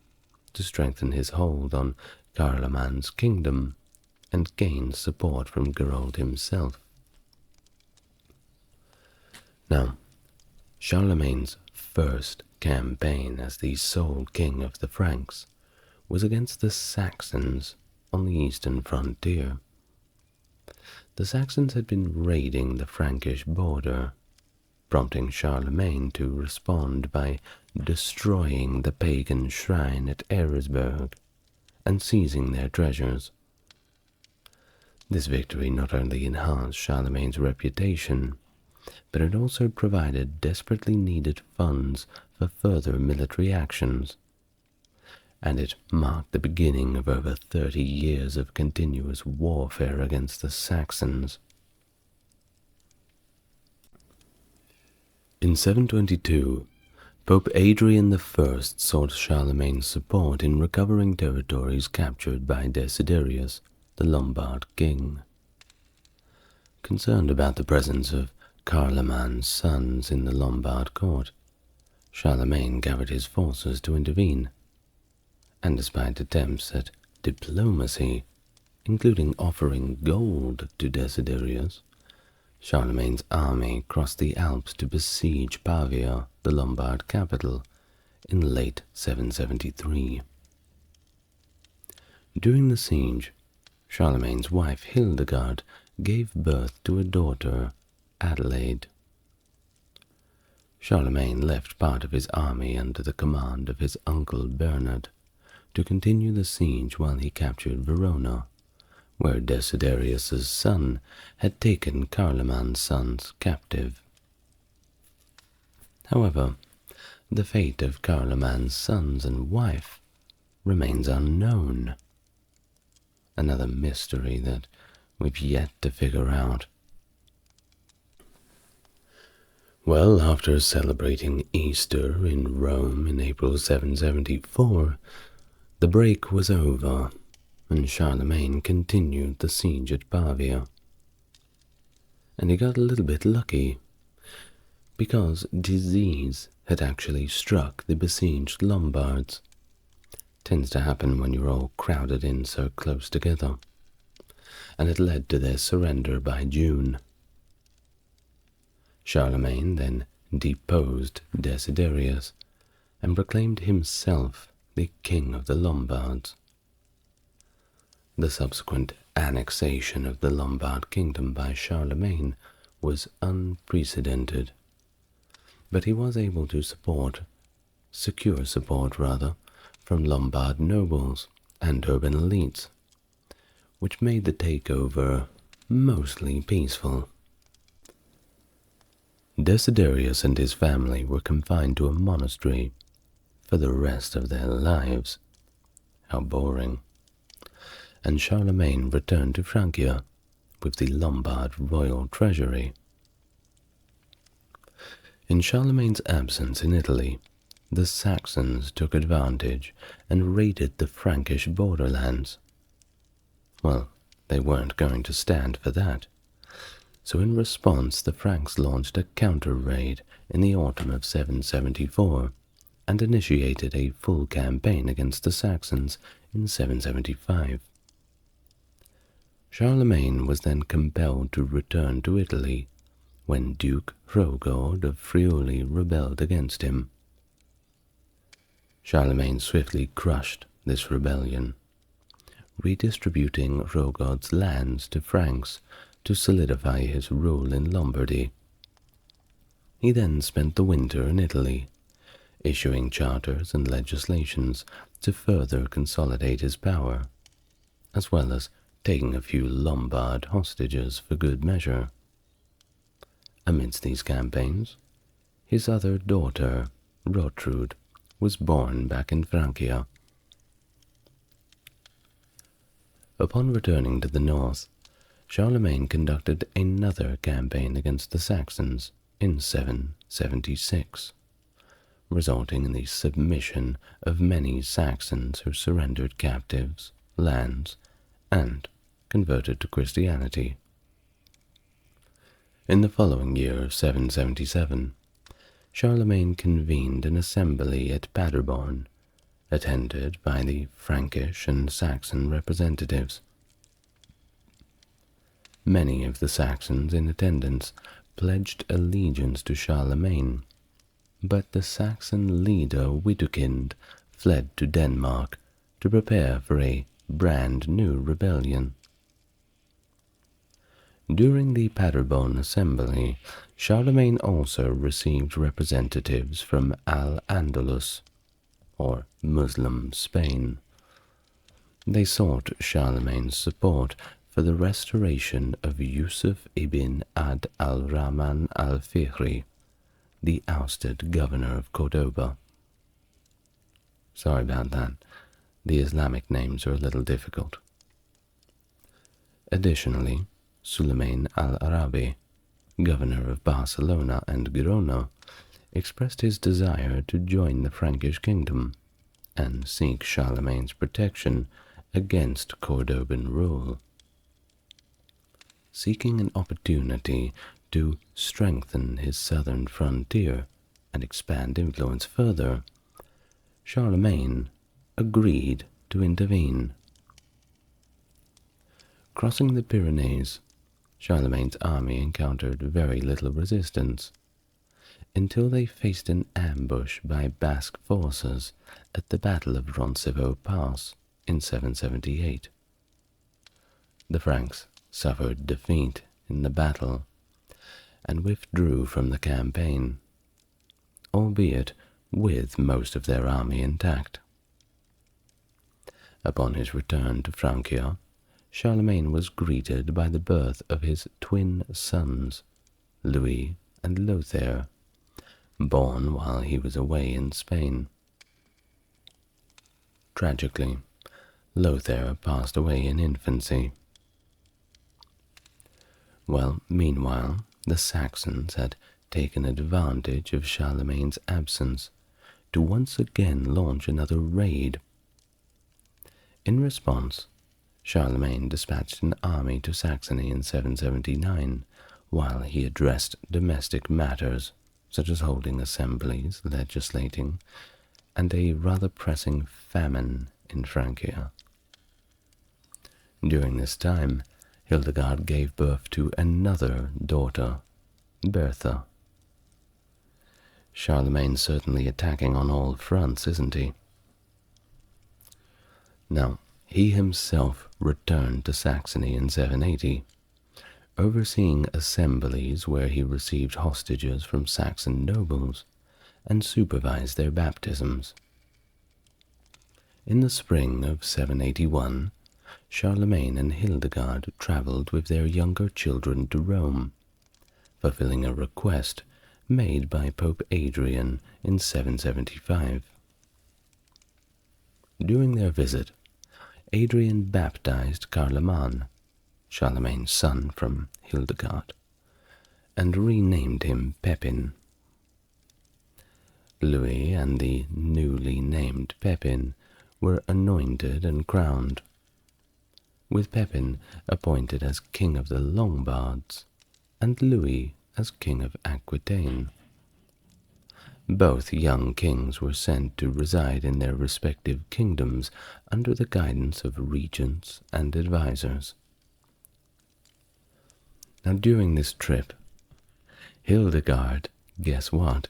to strengthen his hold on Carloman's kingdom and gain support from Gerold himself. Now, Charlemagne's first campaign as the sole king of the Franks was against the Saxons on the eastern frontier. The Saxons had been raiding the Frankish border, prompting Charlemagne to respond by destroying the pagan shrine at Eresburg and seizing their treasures. This victory not only enhanced Charlemagne's reputation, but it also provided desperately needed funds for further military actions, and it marked the beginning of over 30 years of continuous warfare against the Saxons. In 722, Pope Adrian I sought Charlemagne's support in recovering territories captured by Desiderius, the Lombard king. Concerned about the presence of Carloman's sons in the Lombard court, Charlemagne gathered his forces to intervene, and despite attempts at diplomacy, including offering gold to Desiderius, Charlemagne's army crossed the Alps to besiege Pavia, the Lombard capital, in late 773. During the siege, Charlemagne's wife Hildegard gave birth to a daughter, Adelaide. Charlemagne left part of his army under the command of his uncle Bernard to continue the siege while he captured Verona, where Desiderius's son had taken Carloman's sons captive. However, the fate of Carloman's sons and wife remains unknown. Another mystery that we've yet to figure out. Well, after celebrating Easter in Rome in April 774, the break was over, and Charlemagne continued the siege at Pavia. And he got a little bit lucky, because disease had actually struck the besieged Lombards. Tends to happen when you're all crowded in so close together, and it led to their surrender by June. Charlemagne then deposed Desiderius and proclaimed himself the king of the Lombards. The subsequent annexation of the Lombard kingdom by Charlemagne was unprecedented, but he was able to secure support from Lombard nobles and urban elites, which made the takeover mostly peaceful. Desiderius and his family were confined to a monastery for the rest of their lives. How boring. And Charlemagne returned to Francia with the Lombard royal treasury. In Charlemagne's absence in Italy, the Saxons took advantage and raided the Frankish borderlands. Well, they weren't going to stand for that. So in response, the Franks launched a counter-raid in the autumn of 774 and initiated a full campaign against the Saxons in 775. Charlemagne was then compelled to return to Italy when Duke Hrogord of Friuli rebelled against him. Charlemagne swiftly crushed this rebellion, redistributing Hrogord's lands to Franks to solidify his rule in Lombardy. He then spent the winter in Italy, issuing charters and legislations to further consolidate his power, as well as taking a few Lombard hostages for good measure. Amidst these campaigns, his other daughter, Rotrud, was born back in Francia. Upon returning to the north, Charlemagne conducted another campaign against the Saxons in 776, resulting in the submission of many Saxons who surrendered captives, lands, and converted to Christianity. In the following year of 777, Charlemagne convened an assembly at Paderborn, attended by the Frankish and Saxon representatives. Many of the Saxons in attendance pledged allegiance to Charlemagne, but the Saxon leader Widukind fled to Denmark to prepare for a brand new rebellion. During the Paderborn assembly, Charlemagne also received representatives from Al-Andalus, or Muslim Spain. They sought Charlemagne's support for the restoration of Yusuf ibn Ad al-Rahman al-Fihri, the ousted governor of Cordoba. Sorry about that. The Islamic names are a little difficult. Additionally, Suleiman al-Arabi, governor of Barcelona and Girona, expressed his desire to join the Frankish kingdom and seek Charlemagne's protection against Cordoban rule. seeking an opportunity to strengthen his southern frontier and expand influence further, Charlemagne agreed to intervene. Crossing the Pyrenees, Charlemagne's army encountered very little resistance, until they faced an ambush by Basque forces at the Battle of Roncevaux Pass in 778. The Franks suffered defeat in the battle and withdrew from the campaign, albeit with most of their army intact. Upon his return to Francia, Charlemagne was greeted by the birth of his twin sons, Louis and Lothair, born while he was away in Spain. Tragically, Lothair passed away in infancy. Meanwhile, the Saxons had taken advantage of Charlemagne's absence to once again launch another raid. In response, Charlemagne dispatched an army to Saxony in 779, while he addressed domestic matters such as holding assemblies, legislating, and a rather pressing famine in Francia. During this time, Hildegard gave birth to another daughter, Bertha. Charlemagne's certainly attacking on all fronts, isn't he? Now, he himself returned to Saxony in 780, overseeing assemblies where he received hostages from Saxon nobles and supervised their baptisms. In the spring of 781, Charlemagne and Hildegard traveled with their younger children to Rome, fulfilling a request made by Pope Adrian in 775. During their visit, Adrian baptized Carloman, Charlemagne's son from Hildegard, and renamed him Pepin. Louis and the newly named Pepin were anointed and crowned, with Pepin appointed as King of the Lombards and Louis as King of Aquitaine. Both young kings were sent to reside in their respective kingdoms under the guidance of regents and advisors. Now, during this trip, Hildegard, guess what,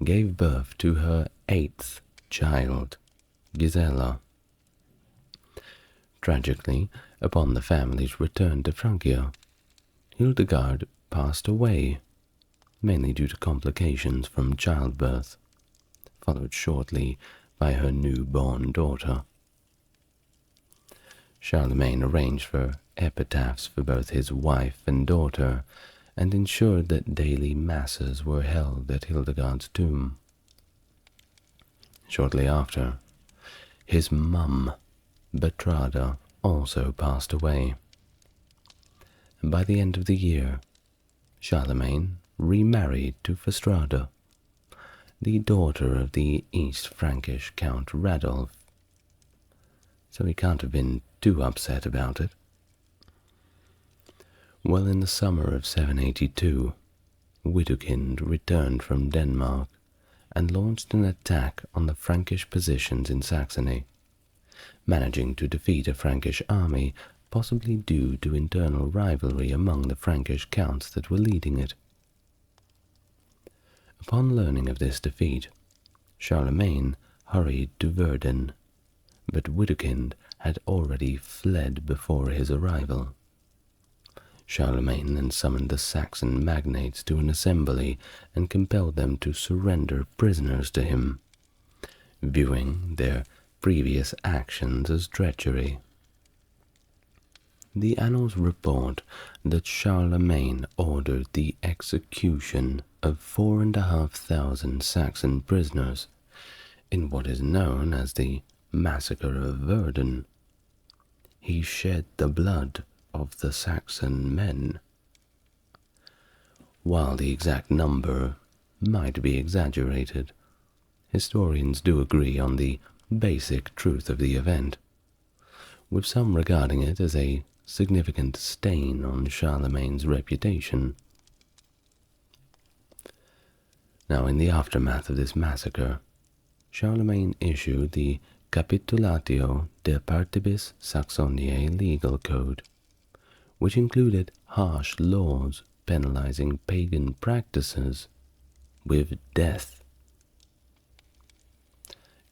gave birth to her 8th child, Gisela. Tragically, upon the family's return to Francia, Hildegard passed away, mainly due to complications from childbirth, followed shortly by her newborn daughter. Charlemagne arranged for epitaphs for both his wife and daughter, and ensured that daily masses were held at Hildegard's tomb. Shortly after, his mum, Bertrada, also passed away. And by the end of the year, Charlemagne remarried to Fastrada, the daughter of the East Frankish Count Radolf, so he can't have been too upset about it. Well, in the summer of 782, Widukind returned from Denmark and launched an attack on the Frankish positions in Saxony, managing to defeat a Frankish army, possibly due to internal rivalry among the Frankish counts that were leading it. Upon learning of this defeat, Charlemagne hurried to Verden, but Widukind had already fled before his arrival. Charlemagne then summoned the Saxon magnates to an assembly and compelled them to surrender prisoners to him, viewing their previous actions as treachery. The annals report that Charlemagne ordered the execution of 4,500 Saxon prisoners in what is known as the Massacre of Verden. He shed the blood of the Saxon men. While the exact number might be exaggerated, historians do agree on the basic truth of the event, with some regarding it as a significant stain on Charlemagne's reputation. Now, in the aftermath of this massacre, Charlemagne issued the Capitulatio de Partibus Saxoniae legal code, which included harsh laws penalizing pagan practices with death.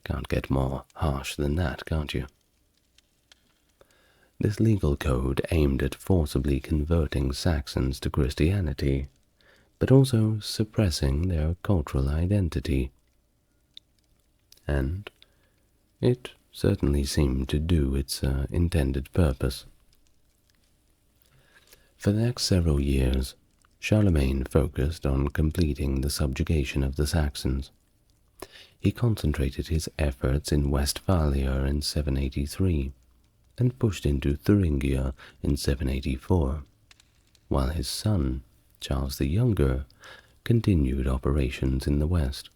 Can't get more harsh than that, can't you? This legal code aimed at forcibly converting Saxons to Christianity, but also suppressing their cultural identity. And it certainly seemed to do its intended purpose. For the next several years, Charlemagne focused on completing the subjugation of the Saxons. He concentrated his efforts in Westphalia in 783 and pushed into Thuringia in 784, while his son, Charles the Younger, continued operations in the west.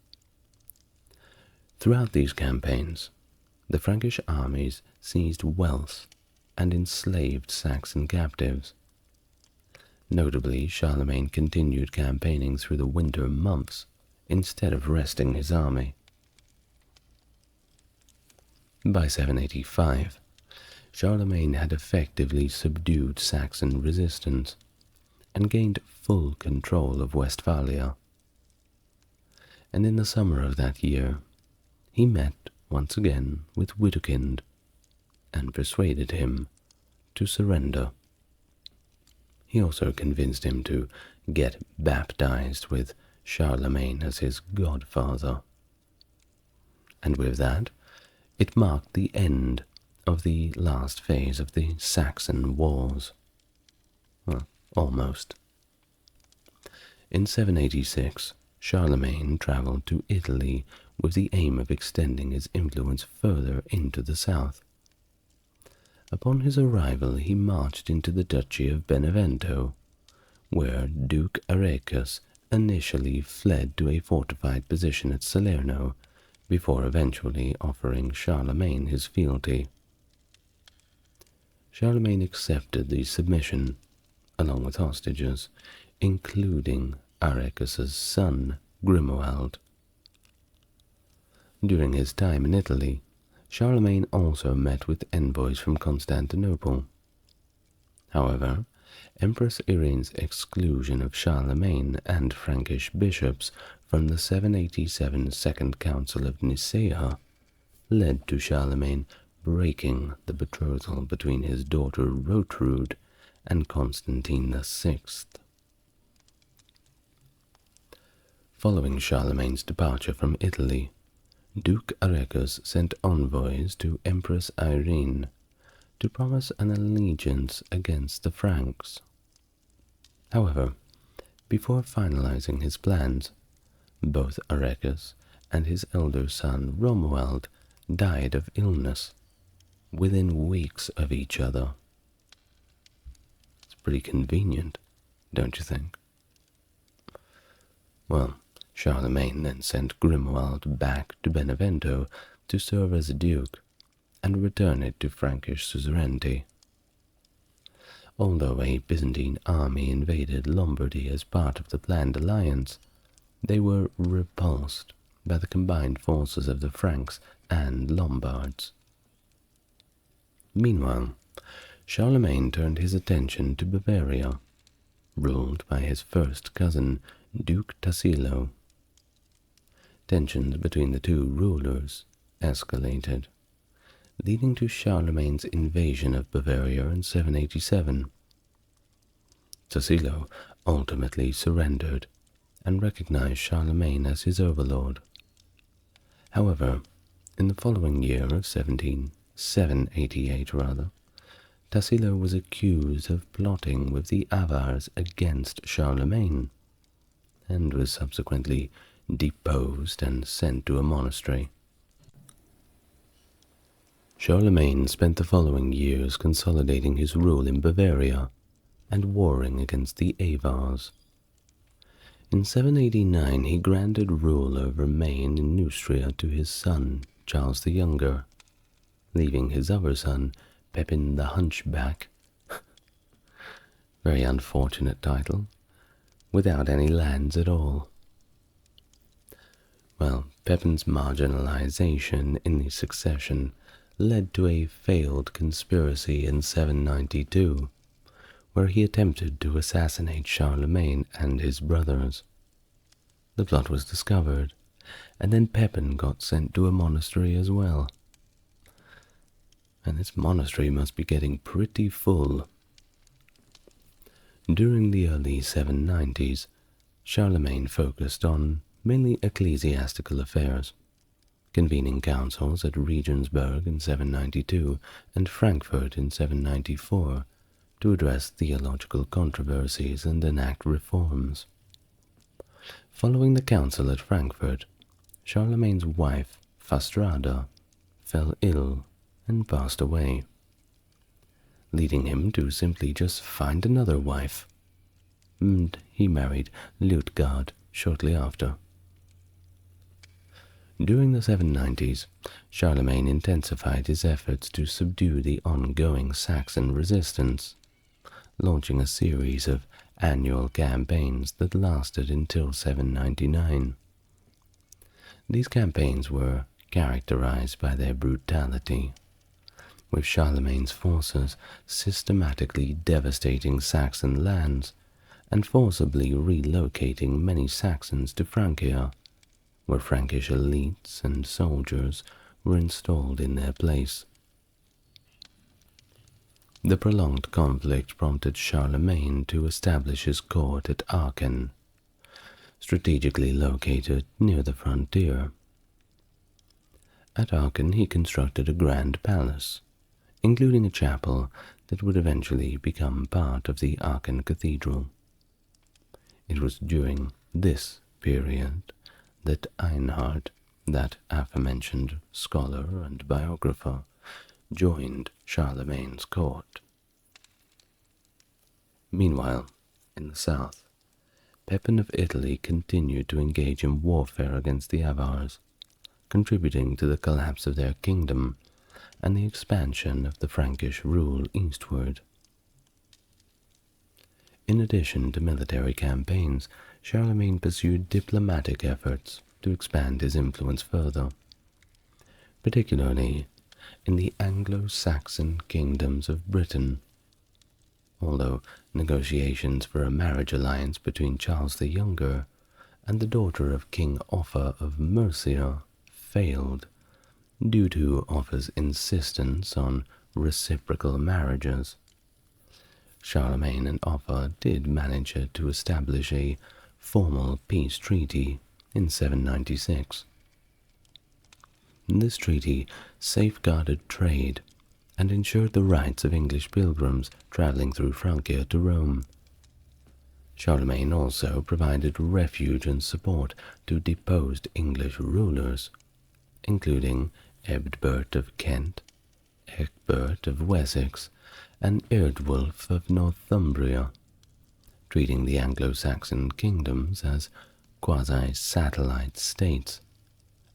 Throughout these campaigns, the Frankish armies seized wealth and enslaved Saxon captives. Notably, Charlemagne continued campaigning through the winter months instead of resting his army. By 785, Charlemagne had effectively subdued Saxon resistance and gained full control of Westphalia. And in the summer of that year, he met once again with Widukind and persuaded him to surrender. He also convinced him to get baptized with Charlemagne as his godfather. And with that, it marked the end of the last phase of the Saxon Wars. Well, almost. In 786, Charlemagne travelled to Italy with the aim of extending his influence further into the south. Upon his arrival, he marched into the Duchy of Benevento, where Duke Arecus initially fled to a fortified position at Salerno before eventually offering Charlemagne his fealty. Charlemagne accepted the submission, along with hostages, including Arecus's son, Grimoald. During his time in Italy, Charlemagne also met with envoys from Constantinople. However, Empress Irene's exclusion of Charlemagne and Frankish bishops from the 787 Second Council of Nicaea led to Charlemagne breaking the betrothal between his daughter Rotrude and Constantine VI. Following Charlemagne's departure from Italy, Duke Arecus sent envoys to Empress Irene to promise an allegiance against the Franks. However, before finalizing his plans, both Arecus and his elder son Romuald died of illness within weeks of each other. It's pretty convenient, don't you think? Well, Charlemagne then sent Grimoald back to Benevento to serve as duke and return it to Frankish suzerainty. Although a Byzantine army invaded Lombardy as part of the planned alliance, they were repulsed by the combined forces of the Franks and Lombards. Meanwhile, Charlemagne turned his attention to Bavaria, ruled by his first cousin, Duke Tassilo. Tensions between the two rulers escalated, leading to Charlemagne's invasion of Bavaria in 787. Tassilo ultimately surrendered and recognized Charlemagne as his overlord. However, in the following year of 788, Tassilo was accused of plotting with the Avars against Charlemagne, and was subsequently deposed and sent to a monastery. Charlemagne spent the following years consolidating his rule in Bavaria and warring against the Avars. In 789 he granted rule over Maine and Neustria to his son, Charles the Younger, leaving his other son, Pepin the Hunchback, Very unfortunate title, without any lands at all. Well, Pepin's marginalization in the succession led to a failed conspiracy in 792, where he attempted to assassinate Charlemagne and his brothers. The plot was discovered, and then Pepin got sent to a monastery as well. And this monastery must be getting pretty full. During the early 790s, Charlemagne focused on mainly ecclesiastical affairs, convening councils at Regensburg in 792 and Frankfurt in 794 to address theological controversies and enact reforms. Following the council at Frankfurt, Charlemagne's wife, Hardrada, fell ill and passed away, leading him to simply just find another wife. And he married Liutgard shortly after. During the 790s, Charlemagne intensified his efforts to subdue the ongoing Saxon resistance, launching a series of annual campaigns that lasted until 799. These campaigns were characterized by their brutality, with Charlemagne's forces systematically devastating Saxon lands and forcibly relocating many Saxons to Francia, where Frankish elites and soldiers were installed in their place. The prolonged conflict prompted Charlemagne to establish his court at Aachen, strategically located near the frontier. At Aachen he constructed a grand palace, including a chapel that would eventually become part of the Aachen Cathedral. It was during this period that Einhard, that aforementioned scholar and biographer, joined Charlemagne's court. Meanwhile, in the south, Pepin of Italy continued to engage in warfare against the Avars, contributing to the collapse of their kingdom and the expansion of the Frankish rule eastward. In addition to military campaigns, Charlemagne pursued diplomatic efforts to expand his influence further, particularly in the Anglo-Saxon kingdoms of Britain, although negotiations for a marriage alliance between Charles the Younger and the daughter of King Offa of Mercia failed due to Offa's insistence on reciprocal marriages. Charlemagne and Offa did manage to establish a formal peace treaty in 796. This treaty safeguarded trade and ensured the rights of English pilgrims traveling through Francia to Rome. Charlemagne also provided refuge and support to deposed English rulers, including Egbert of Kent, Egbert of Wessex, and Eardwulf of Northumbria, treating the Anglo-Saxon kingdoms as quasi-satellite states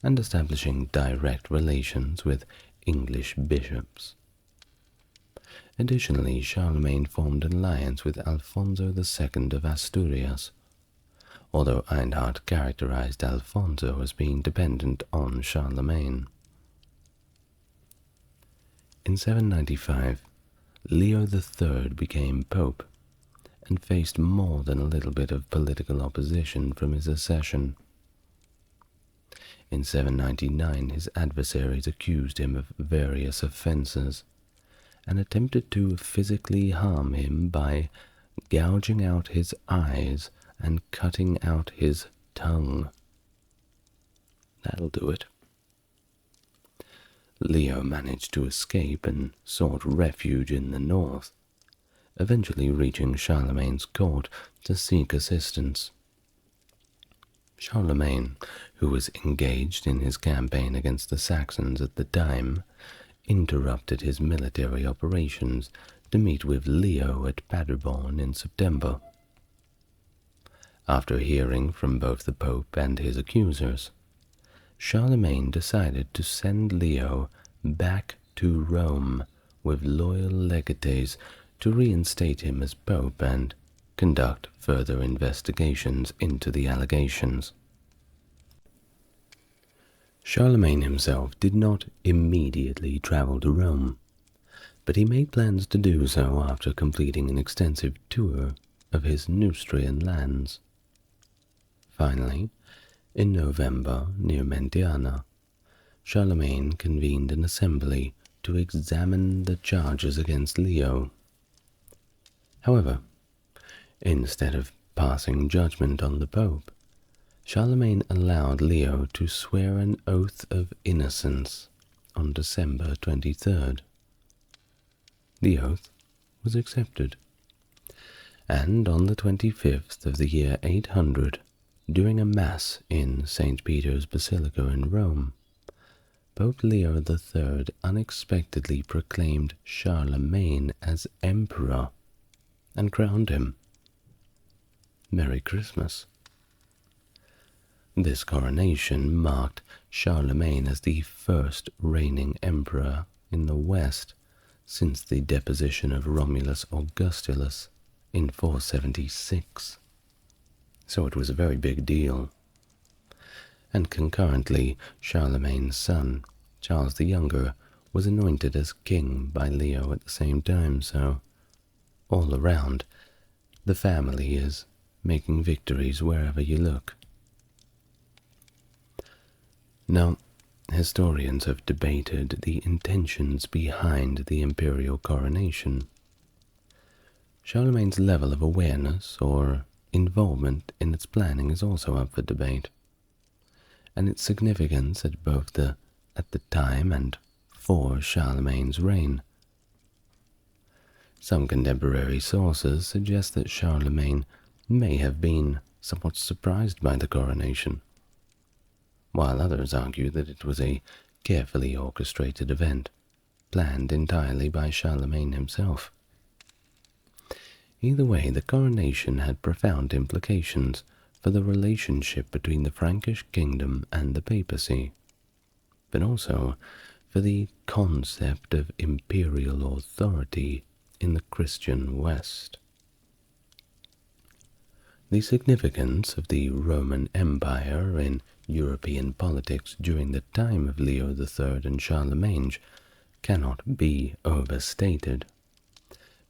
and establishing direct relations with English bishops. Additionally, Charlemagne formed an alliance with Alfonso II of Asturias, although Einhard characterized Alfonso as being dependent on Charlemagne. In 795, Leo III became pope and faced more than a little bit of political opposition from his accession. In 799, his adversaries accused him of various offenses and attempted to physically harm him by gouging out his eyes and cutting out his tongue. That'll do it. Leo managed to escape and sought refuge in the north, eventually reaching Charlemagne's court to seek assistance. Charlemagne, who was engaged in his campaign against the Saxons at the time, interrupted his military operations to meet with Leo at Paderborn in September. After hearing from both the Pope and his accusers, Charlemagne decided to send Leo back to Rome with loyal legates to reinstate him as Pope and conduct further investigations into the allegations. Charlemagne himself did not immediately travel to Rome, but he made plans to do so after completing an extensive tour of his Neustrian lands. Finally, in November, near Mentiana, Charlemagne convened an assembly to examine the charges against Leo. However, instead of passing judgment on the Pope, Charlemagne allowed Leo to swear an oath of innocence on December 23rd. The oath was accepted, and on the 25th of the year 800, during a Mass in St. Peter's Basilica in Rome, Pope Leo III unexpectedly proclaimed Charlemagne as emperor and crowned him. Merry Christmas. This coronation marked Charlemagne as the first reigning emperor in the West since the deposition of Romulus Augustulus in 476. So it was a very big deal. And concurrently, Charlemagne's son, Charles the Younger, was anointed as king by Leo at the same time, so all around, the family is making victories wherever you look. Now, historians have debated the intentions behind the imperial coronation. Charlemagne's level of awareness or involvement in its planning is also up for debate, and its significance at both the time and for Charlemagne's reign. Some contemporary sources suggest that Charlemagne may have been somewhat surprised by the coronation, while others argue that it was a carefully orchestrated event, planned entirely by Charlemagne himself. Either way, the coronation had profound implications for the relationship between the Frankish kingdom and the papacy, but also for the concept of imperial authority in the Christian West. The significance of the Roman Empire in European politics during the time of Leo III and Charlemagne cannot be overstated,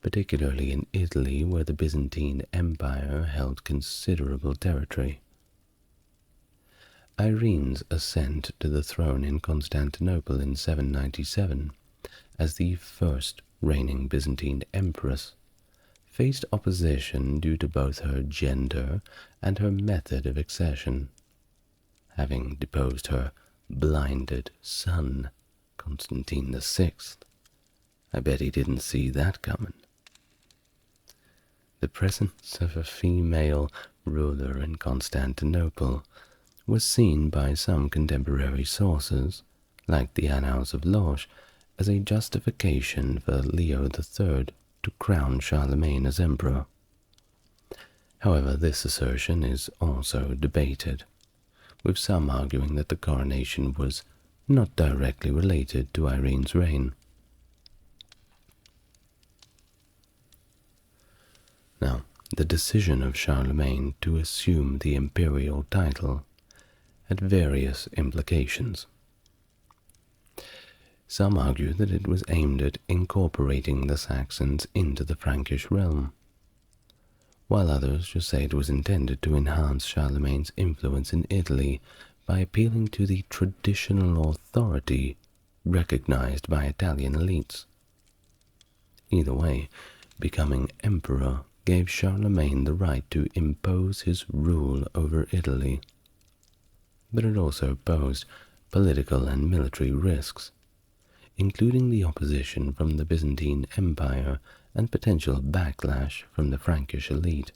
particularly in Italy, where the Byzantine Empire held considerable territory. Irene's ascent to the throne in Constantinople in 797, as the first reigning Byzantine empress, faced opposition due to both her gender and her method of accession, having deposed her blinded son, Constantine VI. I bet he didn't see that coming. The presence of a female ruler in Constantinople was seen by some contemporary sources, like the Annals of Loge, as a justification for Leo III to crown Charlemagne as emperor. However, this assertion is also debated, with some arguing that the coronation was not directly related to Irene's reign. Now, the decision of Charlemagne to assume the imperial title had various implications. Some argue that it was aimed at incorporating the Saxons into the Frankish realm, while others just say it was intended to enhance Charlemagne's influence in Italy by appealing to the traditional authority recognized by Italian elites. Either way, becoming emperor gave Charlemagne the right to impose his rule over Italy, but it also posed political and military risks, including the opposition from the Byzantine Empire and potential backlash from the Frankish elite.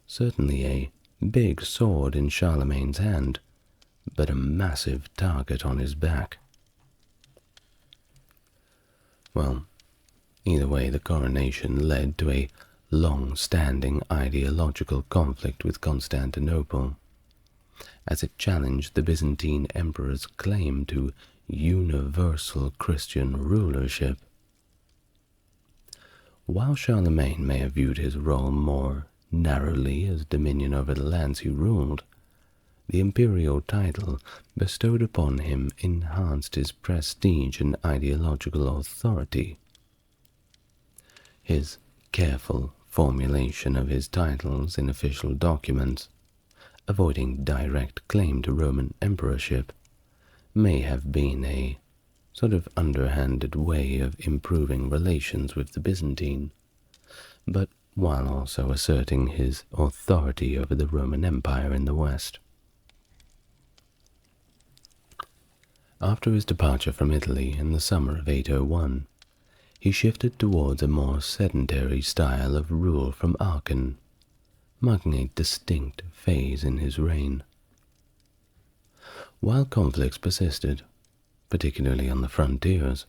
Certainly a big sword in Charlemagne's hand, but a massive target on his back. Well, either way, the coronation led to a long-standing ideological conflict with Constantinople, as it challenged the Byzantine emperor's claim to universal Christian rulership. While Charlemagne may have viewed his role more narrowly as dominion over the lands he ruled, the imperial title bestowed upon him enhanced his prestige and ideological authority. His careful formulation of his titles in official documents, avoiding direct claim to Roman emperorship, may have been a sort of underhanded way of improving relations with the Byzantine, but while also asserting his authority over the Roman Empire in the West. After his departure from Italy in the summer of 801, he shifted towards a more sedentary style of rule from Aachen, marking a distinct phase in his reign. While conflicts persisted, particularly on the frontiers,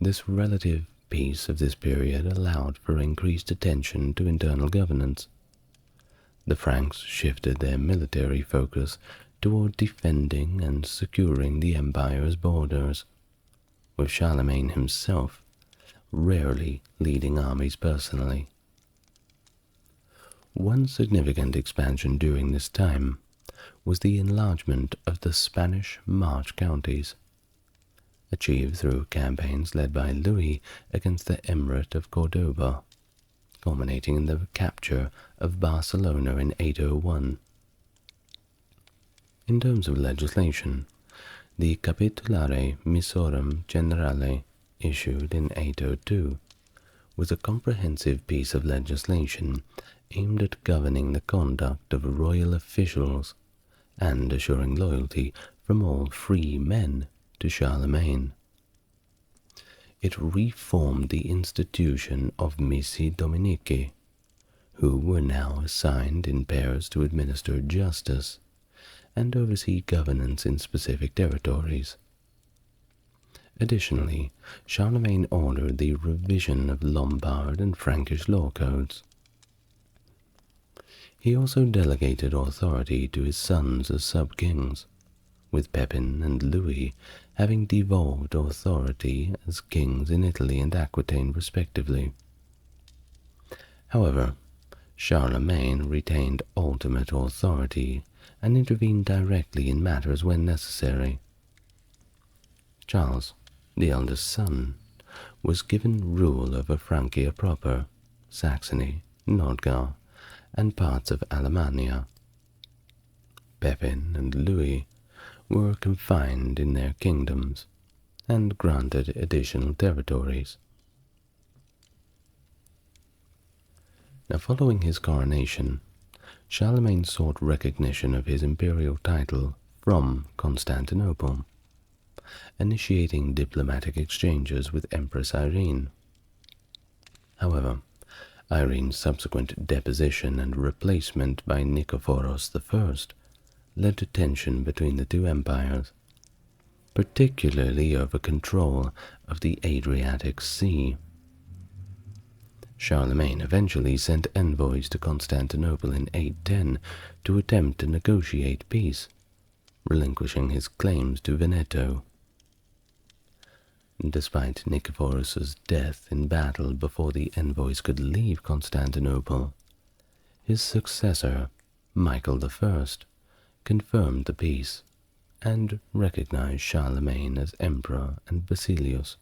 this relative peace of this period allowed for increased attention to internal governance. The Franks shifted their military focus toward defending and securing the empire's borders, with Charlemagne himself rarely leading armies personally. One significant expansion during this time was the enlargement of the Spanish March counties, achieved through campaigns led by Louis against the Emirate of Cordoba, culminating in the capture of Barcelona in 801. In terms of legislation, the Capitulare Missorum Generale, issued in 802, was a comprehensive piece of legislation aimed at governing the conduct of royal officials and assuring loyalty from all free men to Charlemagne. It reformed the institution of missi dominici, who were now assigned in pairs to administer justice and oversee governance in specific territories. Additionally, Charlemagne ordered the revision of Lombard and Frankish law codes. He also delegated authority to his sons as sub-kings, with Pepin and Louis having devolved authority as kings in Italy and Aquitaine respectively. However, Charlemagne retained ultimate authority and intervened directly in matters when necessary. Charles, the eldest son, was given rule over Francia proper, Saxony, Nordgau, and parts of Alemannia. Pepin and Louis were confined in their kingdoms and granted additional territories. Now, following his coronation, Charlemagne sought recognition of his imperial title from Constantinople, initiating diplomatic exchanges with Empress Irene. However, Irene's subsequent deposition and replacement by Nikephoros I led to tension between the two empires, particularly over control of the Adriatic Sea. Charlemagne eventually sent envoys to Constantinople in 810 to attempt to negotiate peace, relinquishing his claims to Veneto. Despite Nikephoros' death in battle before the envoys could leave Constantinople, his successor, Michael I, confirmed the peace and recognized Charlemagne as emperor and Basilius.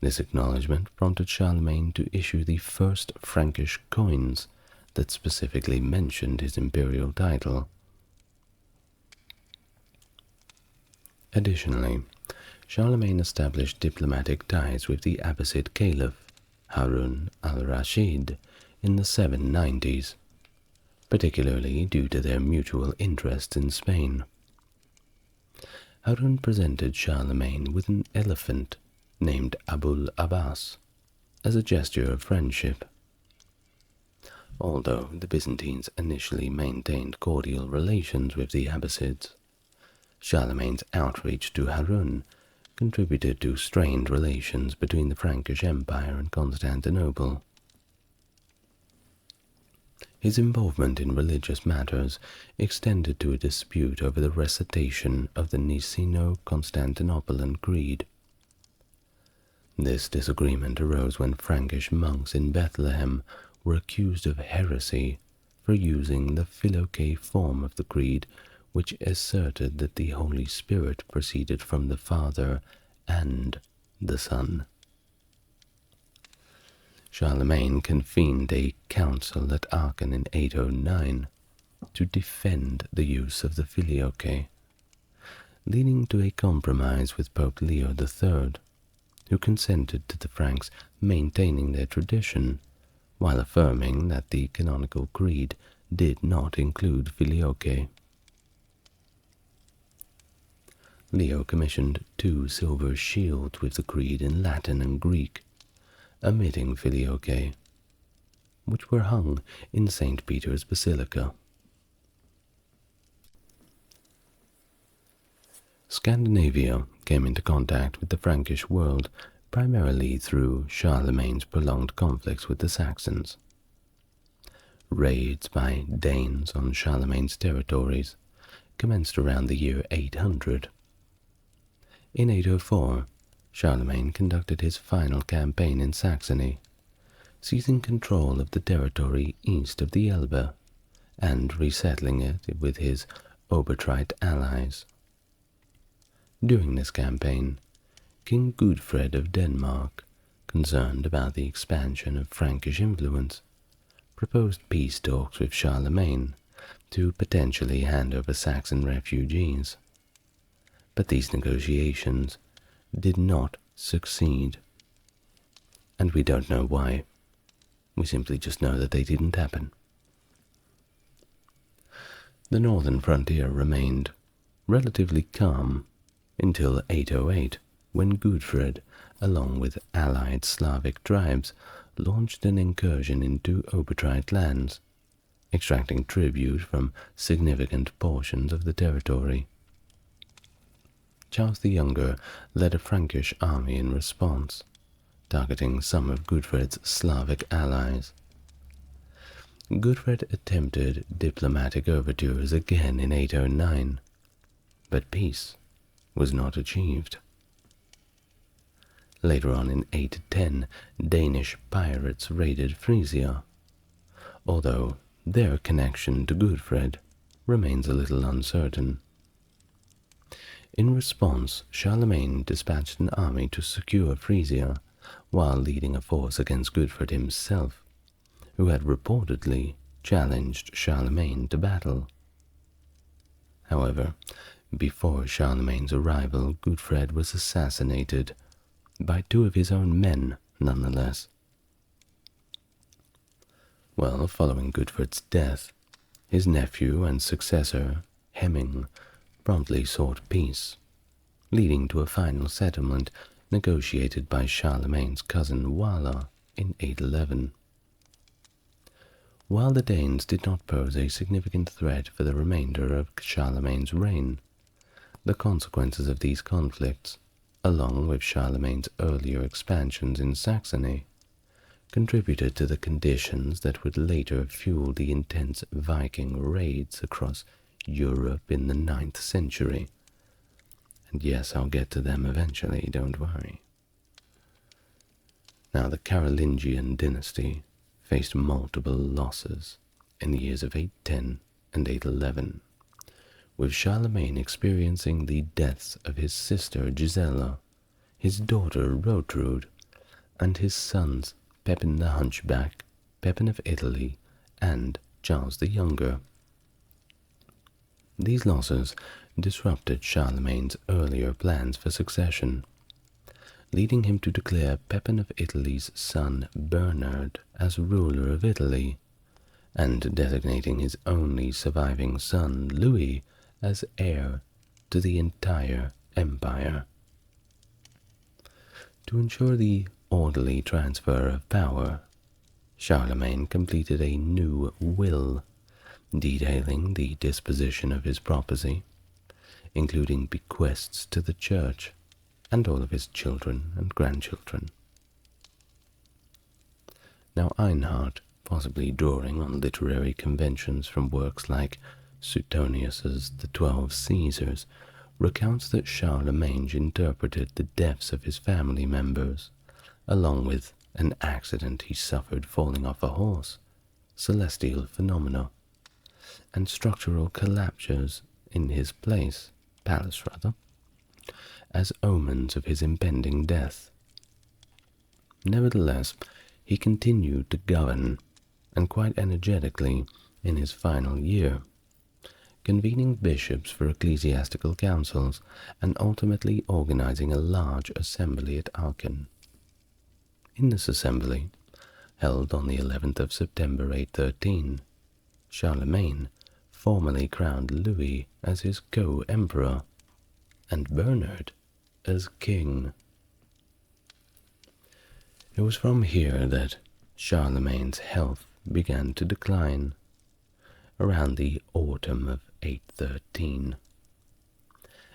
This acknowledgement prompted Charlemagne to issue the first Frankish coins that specifically mentioned his imperial title. Additionally, Charlemagne established diplomatic ties with the Abbasid Caliph, Harun al-Rashid, in the 790s, particularly due to their mutual interests in Spain. Harun presented Charlemagne with an elephant named Abul Abbas as a gesture of friendship. Although the Byzantines initially maintained cordial relations with the Abbasids, Charlemagne's outreach to Harun contributed to strained relations between the Frankish Empire and Constantinople. His involvement in religious matters extended to a dispute over the recitation of the Niceno-Constantinopolitan Creed. This disagreement arose when Frankish monks in Bethlehem were accused of heresy for using the Philoke form of the creed, which asserted that the Holy Spirit proceeded from the Father and the Son. Charlemagne convened a council at Aachen in 809 to defend the use of the Filioque, leading to a compromise with Pope Leo III, who consented to the Franks maintaining their tradition, while affirming that the canonical creed did not include Filioque. Leo commissioned 2 silver shields with the creed in Latin and Greek, omitting Filioque, which were hung in St. Peter's Basilica. Scandinavia came into contact with the Frankish world primarily through Charlemagne's prolonged conflicts with the Saxons. Raids by Danes on Charlemagne's territories commenced around the year 800. In 804, Charlemagne conducted his final campaign in Saxony, seizing control of the territory east of the Elbe and resettling it with his Obertrite allies. During this campaign, King Gudfred of Denmark, concerned about the expansion of Frankish influence, proposed peace talks with Charlemagne to potentially hand over Saxon refugees. But these negotiations did not succeed, and we don't know why. We simply just know that they didn't happen. The northern frontier remained relatively calm until 808, when Gudfred, along with allied Slavic tribes, launched an incursion into Obertrite lands, extracting tribute from significant portions of the territory. Charles the Younger led a Frankish army in response, targeting some of Gudfred's Slavic allies. Gudfred attempted diplomatic overtures again in 809, but peace was not achieved. Later on in 810, Danish pirates raided Frisia, although their connection to Gudfred remains a little uncertain. In response, Charlemagne dispatched an army to secure Frisia, while leading a force against Gudfred himself, who had reportedly challenged Charlemagne to battle. However, before Charlemagne's arrival, Gudfred was assassinated by 2 of his own men, nonetheless. Well, following Gudfred's death, his nephew and successor, Hemming, promptly sought peace, leading to a final settlement negotiated by Charlemagne's cousin Wala in 811. While the Danes did not pose a significant threat for the remainder of Charlemagne's reign, the consequences of these conflicts, along with Charlemagne's earlier expansions in Saxony, contributed to the conditions that would later fuel the intense Viking raids across Europe in the 9th century. And yes, I'll get to them eventually, don't worry. Now, the Carolingian dynasty faced multiple losses in the years of 810 and 811, with Charlemagne experiencing the deaths of his sister Gisela, his daughter Rotrud, and his sons Pepin the Hunchback, Pepin of Italy, and Charles the Younger. These losses disrupted Charlemagne's earlier plans for succession, leading him to declare Pepin of Italy's son Bernard as ruler of Italy, and designating his only surviving son Louis as heir to the entire empire. To ensure the orderly transfer of power, Charlemagne completed a new will detailing the disposition of his property, including bequests to the church and all of his children and grandchildren. Now Einhard, possibly drawing on literary conventions from works like Suetonius's The 12 Caesars, recounts that Charlemagne interpreted the deaths of his family members along with an accident he suffered falling off a horse, celestial phenomena, and structural collapses in his palace, as omens of his impending death. Nevertheless, he continued to govern, and quite energetically in his final year, convening bishops for ecclesiastical councils and ultimately organizing a large assembly at Aachen. In this assembly, held on the 11th of September 813, Charlemagne formally crowned Louis as his co-emperor and Bernard as king. It was from here that Charlemagne's health began to decline, around the autumn of 813,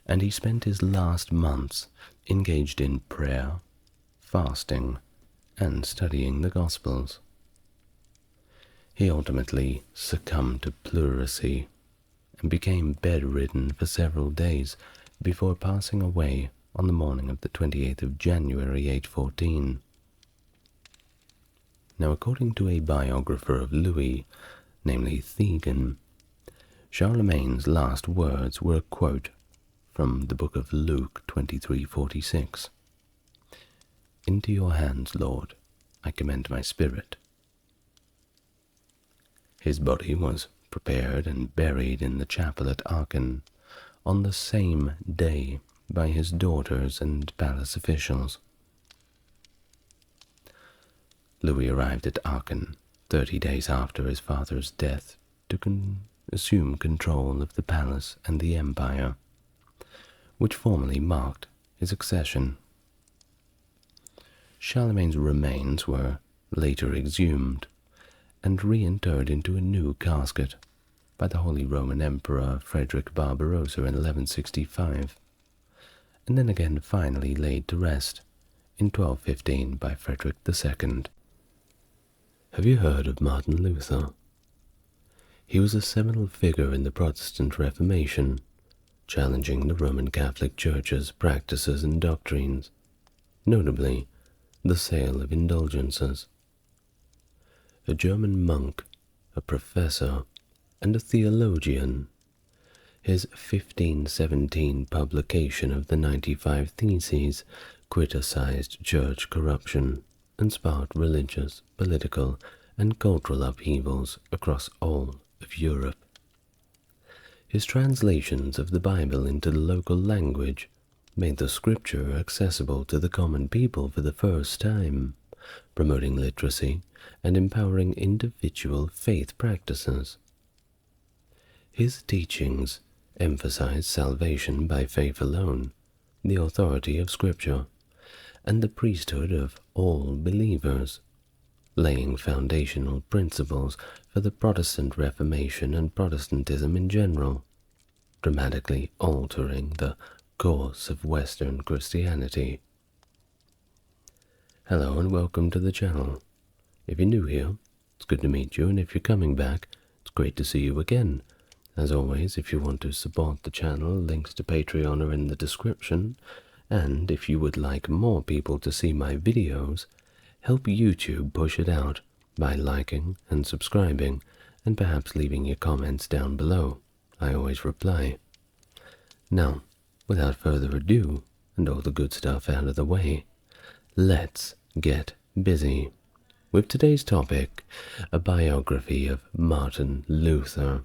and he spent his last months engaged in prayer, fasting, and studying the Gospels. He ultimately succumbed to pleurisy and became bedridden for several days before passing away on the morning of the 28th of January 814. Now, according to a biographer of Louis, namely Thegan, Charlemagne's last words were a quote from the book of Luke 23:46. "Into your hands, Lord, I commend my spirit." His body was prepared and buried in the chapel at Aachen on the same day by his daughters and palace officials. Louis arrived at Aachen 30 days after his father's death to assume control of the palace and the empire, which formally marked his accession. Charlemagne's remains were later exhumed and reinterred into a new casket by the Holy Roman Emperor Frederick Barbarossa in 1165, and then again finally laid to rest in 1215 by Frederick II. Have you heard of Martin Luther? He was a seminal figure in the Protestant Reformation, challenging the Roman Catholic Church's practices and doctrines, notably the sale of indulgences. A German monk, a professor, and a theologian, his 1517 publication of the 95 Theses criticized church corruption and sparked religious, political, and cultural upheavals across all of Europe. His translations of the Bible into the local language made the scripture accessible to the common people for the first time, promoting literacy and empowering individual faith practices. His teachings emphasized salvation by faith alone, the authority of Scripture, and the priesthood of all believers, laying foundational principles for the Protestant Reformation and Protestantism in general, dramatically altering the course of Western Christianity. Hello and welcome to the channel. If you're new here, it's good to meet you, and if you're coming back, it's great to see you again. As always, if you want to support the channel, links to Patreon are in the description, and if you would like more people to see my videos, help YouTube push it out by liking and subscribing, and perhaps leaving your comments down below. I always reply. Now, without further ado, and all the good stuff out of the way, let's get busy with today's topic, a biography of Martin Luther.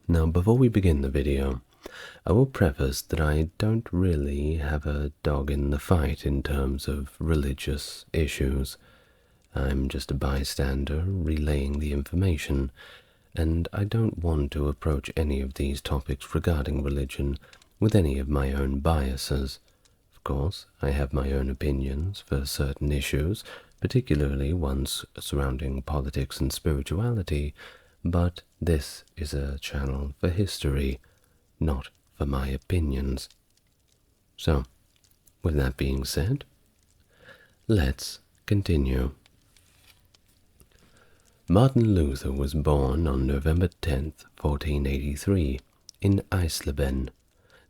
Now, before we begin the video, I will preface that I don't really have a dog in the fight in terms of religious issues. I'm just a bystander relaying the information, and I don't want to approach any of these topics regarding religion with any of my own biases. Of course, I have my own opinions for certain issues, particularly ones surrounding politics and spirituality, but this is a channel for history, not for my opinions. So, with that being said, let's continue. Martin Luther was born on November 10th, 1483, in Eisleben,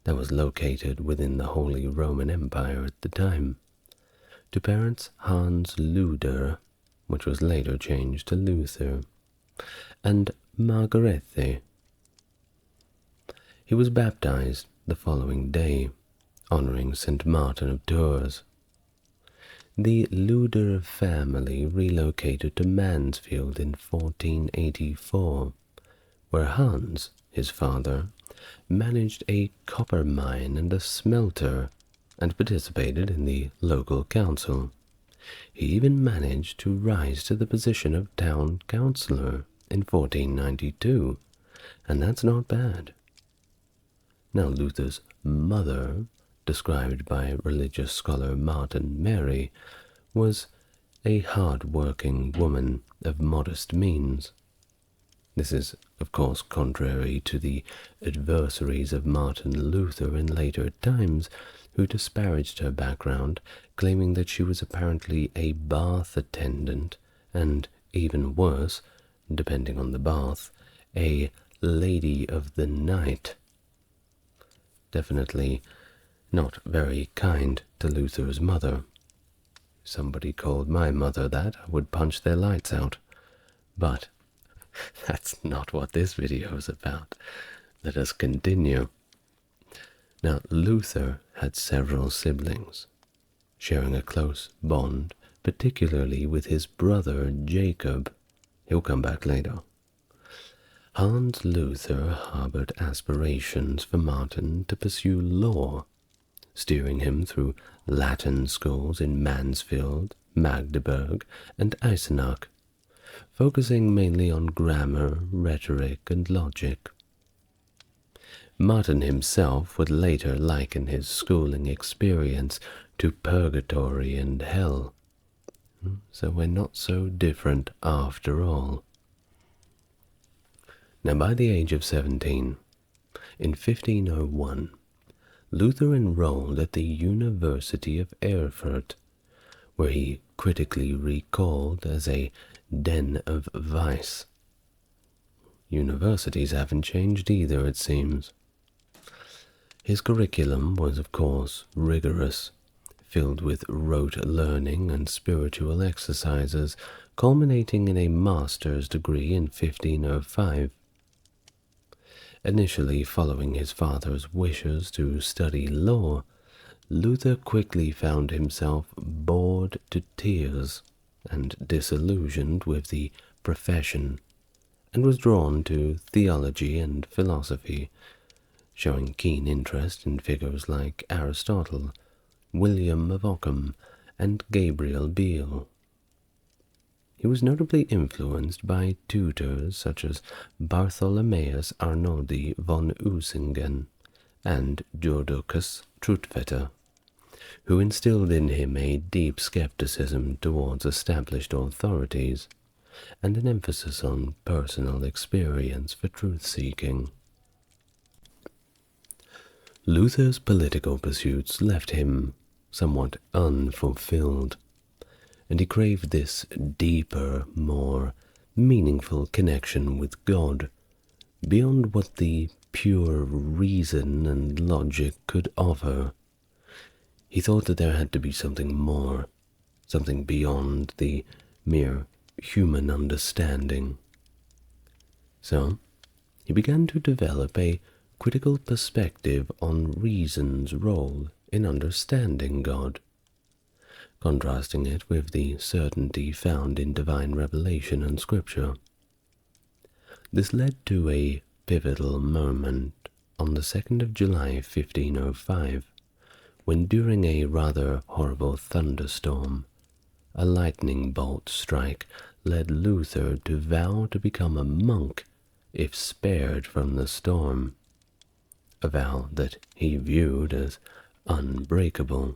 that was located within the Holy Roman Empire at the time. to parents Hans Luther, which was later changed to Luther, and Margarethe. He was baptized the following day, honoring St. Martin of Tours. The Luther family relocated to Mansfield in 1484, where Hans, his father, managed a copper mine and a smelter and participated in the local council. He even managed to rise to the position of town councillor in 1492, and that's not bad. Now Luther's mother, described by religious scholar Martin Mary, was a hard-working woman of modest means. This is, of course, contrary to the adversaries of Martin Luther in later times, who disparaged her background, claiming that she was apparently a bath attendant, and, even worse, depending on the bath, a lady of the night. Definitely not very kind to Luther's mother. If somebody called my mother that, I would punch their lights out. But that's not what this video is about. Let us continue. Now, Luther had several siblings, sharing a close bond, particularly with his brother Jacob. He'll come back later. Hans Luther harbored aspirations for Martin to pursue law, steering him through Latin schools in Mansfield, Magdeburg, and Eisenach, focusing mainly on grammar, rhetoric, and logic. Martin himself would later liken his schooling experience to purgatory and hell. So we're not so different after all. Now, by the age of 17, in 1501, Luther enrolled at the University of Erfurt, where he critically recalled as a den of vice. Universities haven't changed either, it seems. His curriculum was, of course, rigorous, filled with rote learning and spiritual exercises, culminating in a master's degree in 1505. Initially following his father's wishes to study law, Luther quickly found himself bored to tears and disillusioned with the profession, and was drawn to theology and philosophy, showing keen interest in figures like Aristotle, William of Ockham, and Gabriel Biel. He was notably influenced by tutors such as Bartholomäus Arnoldi von Usingen and Jodocus Trutvetter, who instilled in him a deep skepticism towards established authorities and an emphasis on personal experience for truth-seeking. Luther's political pursuits left him somewhat unfulfilled, and he craved this deeper, more meaningful connection with God, beyond what the pure reason and logic could offer. He thought that there had to be something more, something beyond the mere human understanding. So, he began to develop a critical perspective on reason's role in understanding God, contrasting it with the certainty found in divine revelation and scripture. This led to a pivotal moment on the 2nd of July 1505, when during a rather horrible thunderstorm, a lightning bolt strike led Luther to vow to become a monk if spared from the storm, a vow that he viewed as unbreakable.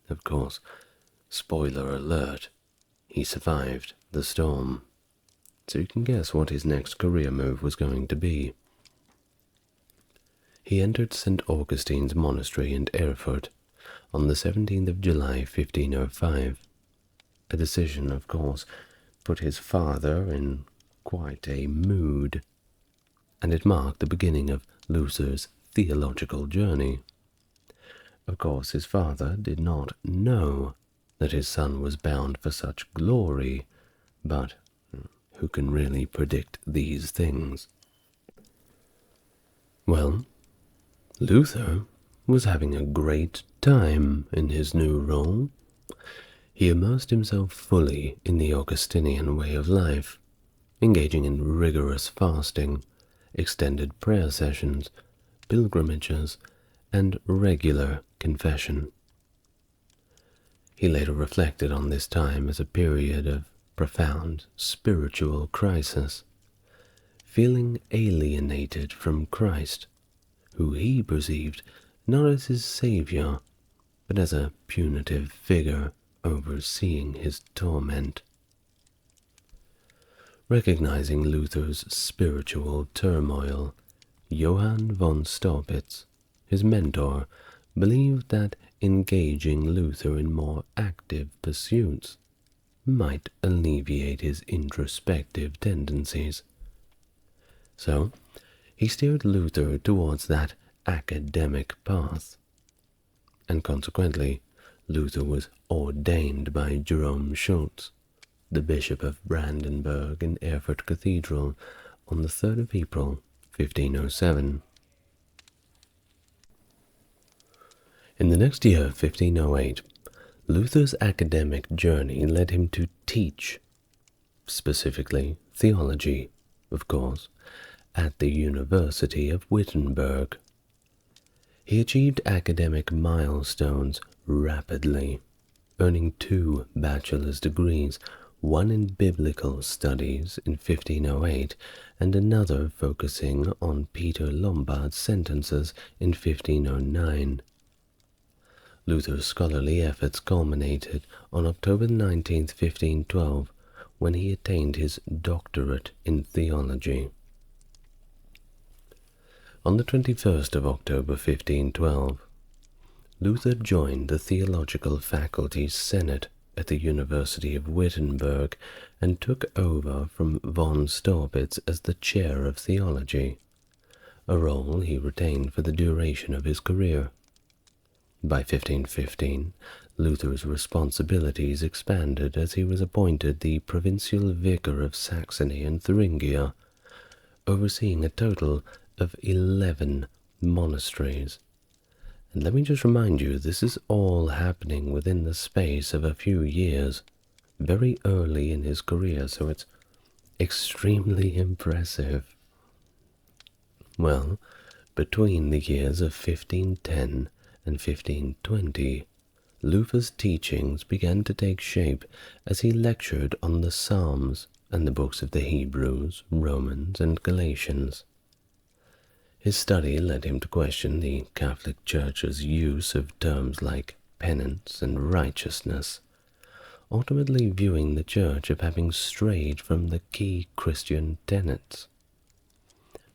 Of course, spoiler alert, he survived the storm, so you can guess what his next career move was going to be. He entered St. Augustine's monastery in Erfurt on the 17th of July 1505. A decision, of course, put his father in quite a mood, and it marked the beginning of Luther's theological journey. Of course, his father did not know that his son was bound for such glory, but who can really predict these things? Well, Luther was having a great time in his new role. He immersed himself fully in the Augustinian way of life, engaging in rigorous fasting, extended prayer sessions, pilgrimages, and regular confession. He later reflected on this time as a period of profound spiritual crisis, feeling alienated from Christ, who he perceived not as his Savior, but as a punitive figure overseeing his torment. Recognizing Luther's spiritual turmoil, Johann von Staupitz, his mentor, believed that engaging Luther in more active pursuits might alleviate his introspective tendencies. So, he steered Luther towards that academic path, and consequently, Luther was ordained by Jerome Schultz, the Bishop of Brandenburg and Erfurt Cathedral, on the 3rd of April, 1507. In the next year, 1508, Luther's academic journey led him to teach, specifically theology, of course, at the University of Wittenberg. He achieved academic milestones rapidly, earning 2 bachelor's degrees, one in biblical studies in 1508 and another focusing on Peter Lombard's sentences in 1509. Luther's scholarly efforts culminated on October 19, 1512, when he attained his doctorate in theology. On the 21st of October 1512, Luther joined the Theological Faculty's Senate at the University of Wittenberg and took over from von Staupitz as the chair of theology, a role he retained for the duration of his career. By 1515, Luther's responsibilities expanded as he was appointed the provincial vicar of Saxony and Thuringia, overseeing a total of 11 monasteries. And let me just remind you, this is all happening within the space of a few years, very early in his career, so it's extremely impressive. Well, between the years of 1510 and 1520, Luther's teachings began to take shape as he lectured on the Psalms and the books of the Hebrews, Romans, and Galatians. His study led him to question the Catholic Church's use of terms like penance and righteousness, ultimately viewing the Church of having strayed from the key Christian tenets.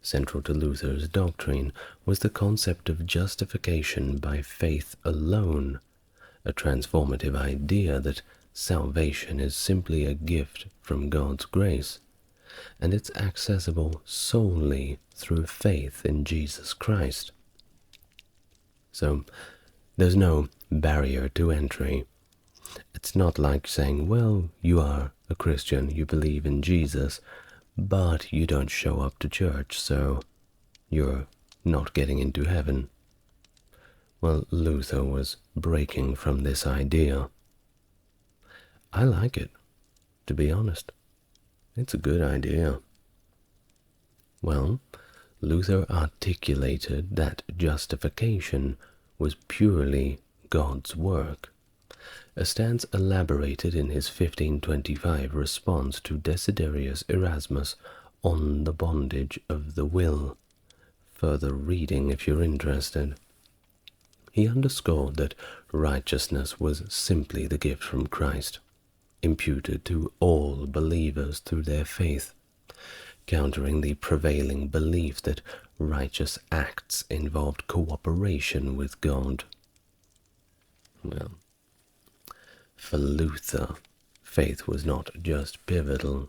Central to Luther's doctrine was the concept of justification by faith alone, a transformative idea that salvation is simply a gift from God's grace, and it's accessible solely through faith in Jesus Christ. So, there's no barrier to entry. It's not like saying, well, you are a Christian, you believe in Jesus, but you don't show up to church, so you're not getting into heaven. Well, Luther was breaking from this idea. I like it, to be honest. It's a good idea. Well, Luther articulated that justification was purely God's work, a stance elaborated in his 1525 response to Desiderius Erasmus on the bondage of the will. Further reading if you're interested. He underscored that righteousness was simply the gift from Christ, imputed to all believers through their faith, countering the prevailing belief that righteous acts involved cooperation with God. Well, for Luther, faith was not just pivotal,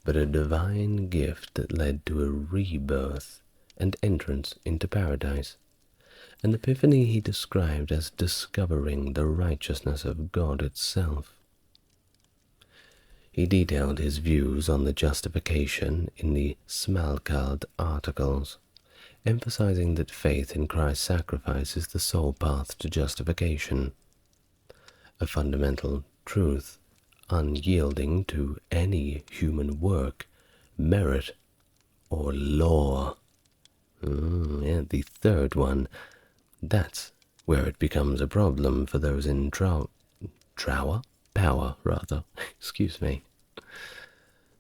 but a divine gift that led to a rebirth and entrance into paradise, an epiphany he described as discovering the righteousness of God itself. He detailed his views on the justification in the Smalcald articles, emphasizing that faith in Christ's sacrifice is the sole path to justification, a fundamental truth unyielding to any human work, merit, or law. And the third one, that's where it becomes a problem for those in power, excuse me.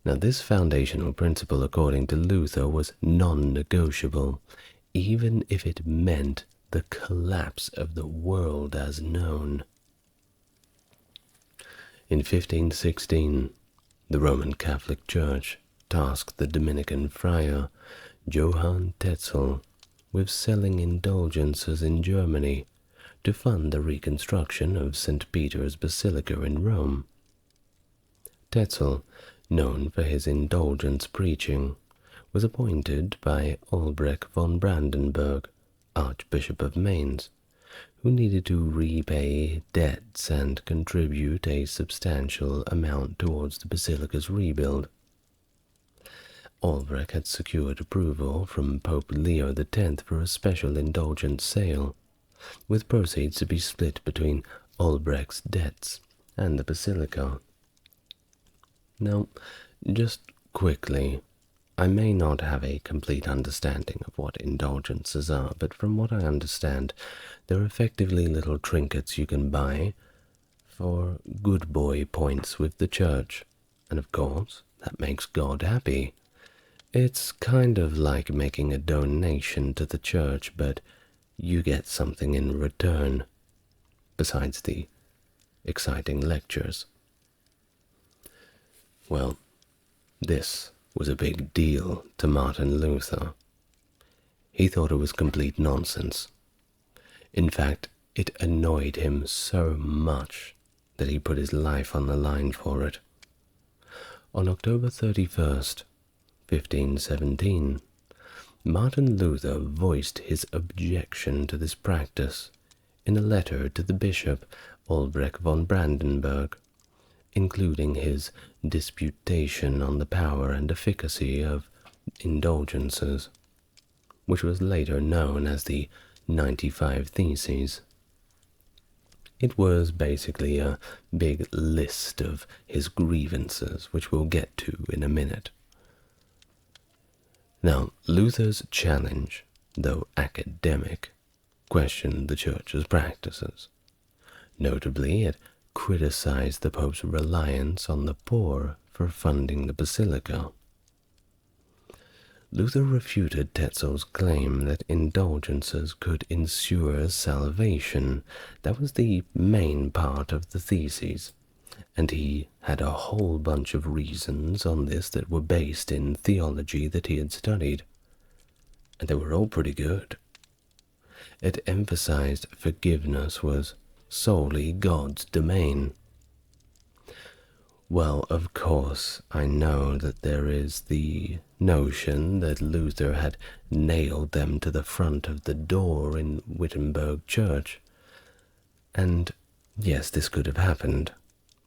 Now, this foundational principle, according to Luther, was non-negotiable, even if it meant the collapse of the world as known. In 1516, the Roman Catholic Church tasked the Dominican friar Johann Tetzel with selling indulgences in Germany to fund the reconstruction of St. Peter's Basilica in Rome. Tetzel, known for his indulgence preaching, was appointed by Albrecht von Brandenburg, Archbishop of Mainz, who needed to repay debts and contribute a substantial amount towards the basilica's rebuild. Albrecht had secured approval from Pope Leo X for a special indulgence sale, with proceeds to be split between Albrecht's debts and the basilica. Now, just quickly, I may not have a complete understanding of what indulgences are, but from what I understand, they're effectively little trinkets you can buy for good boy points with the church, and of course, that makes God happy. It's kind of like making a donation to the church, but you get something in return, besides the exciting lectures. Well, this was a big deal to Martin Luther. He thought it was complete nonsense. In fact, it annoyed him so much that he put his life on the line for it. On October 31st, 1517, Martin Luther voiced his objection to this practice in a letter to the bishop Albrecht von Brandenburg, including his disputation on the power and efficacy of indulgences, which was later known as the 95 Theses. It was basically a big list of his grievances, which we'll get to in a minute. Now, Luther's challenge, though academic, questioned the Church's practices. Notably, it criticized the Pope's reliance on the poor for funding the basilica. Luther refuted Tetzel's claim that indulgences could ensure salvation. That was the main part of the theses, and he had a whole bunch of reasons on this that were based in theology that he had studied, and they were all pretty good. It emphasized forgiveness was solely God's domain. Well, of course, I know that there is the notion that Luther had nailed them to the front of the door in Wittenberg Church, and yes, this could have happened,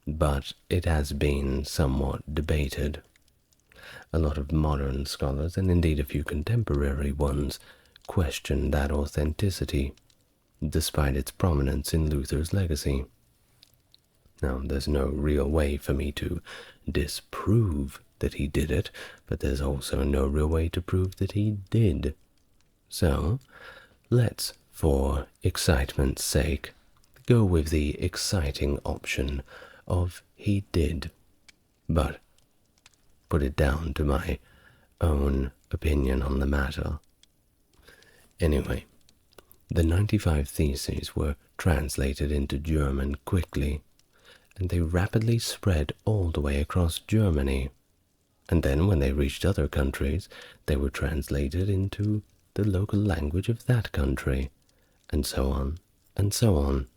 but it has been somewhat debated. A lot of modern scholars, and indeed a few contemporary ones, question that authenticity, despite its prominence in Luther's legacy. Now, there's no real way for me to disprove that he did it, but there's also no real way to prove that he did. So, let's, for excitement's sake, go with the exciting option of he did, but put it down to my own opinion on the matter. Anyway, the 95 Theses were translated into German quickly, and they rapidly spread all the way across Germany. And then when they reached other countries, they were translated into the local language of that country, and so on, and so on.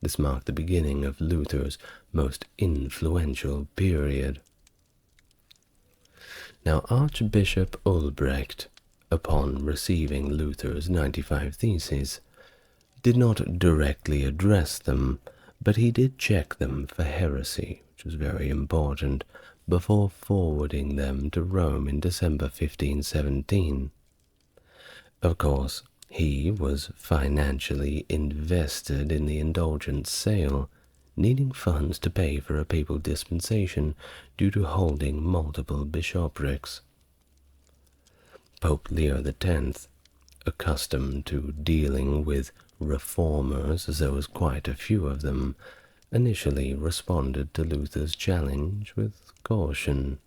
This marked the beginning of Luther's most influential period. Now, Archbishop Albrecht upon receiving Luther's 95 Theses, did not directly address them, but he did check them for heresy, which was very important, before forwarding them to Rome in December 1517. Of course, he was financially invested in the indulgence sale, needing funds to pay for a papal dispensation due to holding multiple bishoprics. Pope Leo X, accustomed to dealing with reformers, as there was quite a few of them, initially responded to Luther's challenge with caution.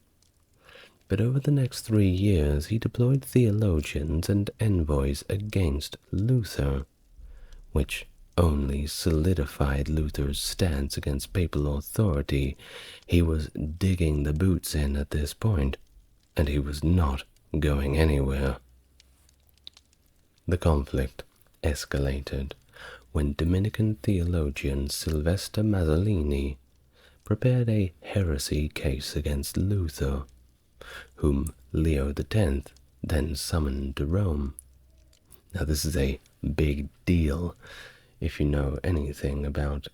But over the next 3 years he deployed theologians and envoys against Luther, which only solidified Luther's stance against papal authority. He was digging the boots in at this point, and he was not going anywhere. The conflict escalated when Dominican theologian Sylvester Mazzolini prepared a heresy case against Luther, whom Leo X then summoned to Rome. Now this is a big deal if you know anything about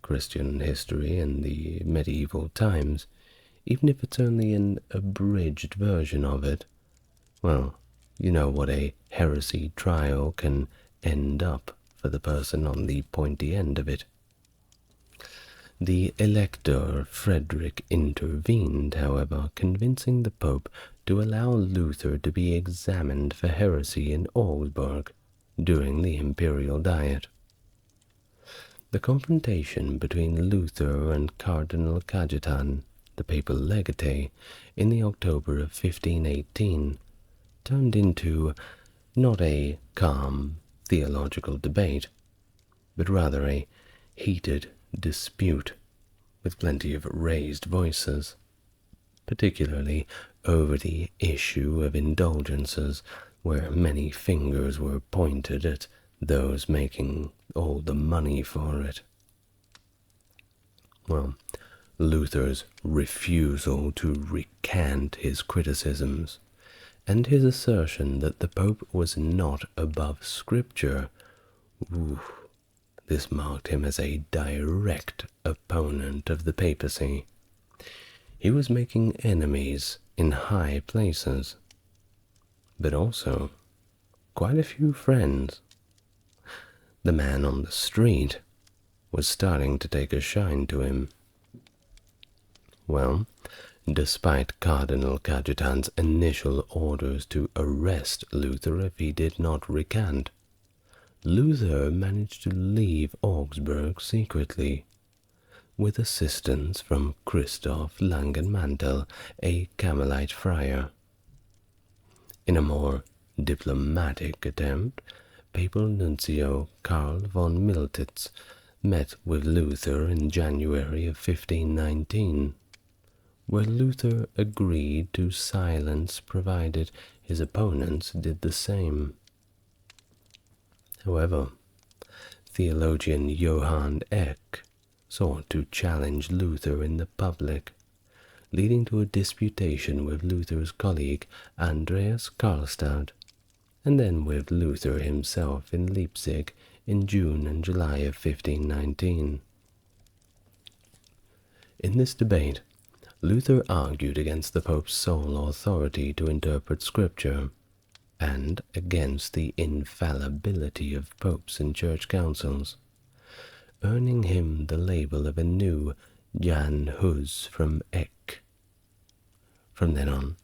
Christian history in the medieval times, even if it's only an abridged version of it. Well, you know what a heresy trial can end up for the person on the pointy end of it. The Elector Frederick intervened, however, convincing the Pope to allow Luther to be examined for heresy in Augsburg during the Imperial Diet. The confrontation between Luther and Cardinal Cajetan, the papal legate, in the October of 1518 turned into not a calm theological debate, but rather a heated dispute with plenty of raised voices, particularly over the issue of indulgences, where many fingers were pointed at those making all the money for it. Well, Luther's refusal to recant his criticisms and his assertion that the Pope was not above Scripture, this marked him as a direct opponent of the papacy. He was making enemies in high places, but also quite a few friends. The man on the street was starting to take a shine to him. Well, despite Cardinal Cajetan's initial orders to arrest Luther if he did not recant, Luther managed to leave Augsburg secretly, with assistance from Christoph Langenmantel, a Carmelite friar. In a more diplomatic attempt, Papal Nuncio Karl von Miltitz met with Luther in January of 1519, where Luther agreed to silence provided his opponents did the same. However, theologian Johann Eck sought to challenge Luther in the public, leading to a disputation with Luther's colleague Andreas Karlstadt, and then with Luther himself in Leipzig in June and July of 1519. In this debate, Luther argued against the Pope's sole authority to interpret Scripture, and against the infallibility of popes and church councils, earning him the label of a new Jan Hus from Eck. From then on,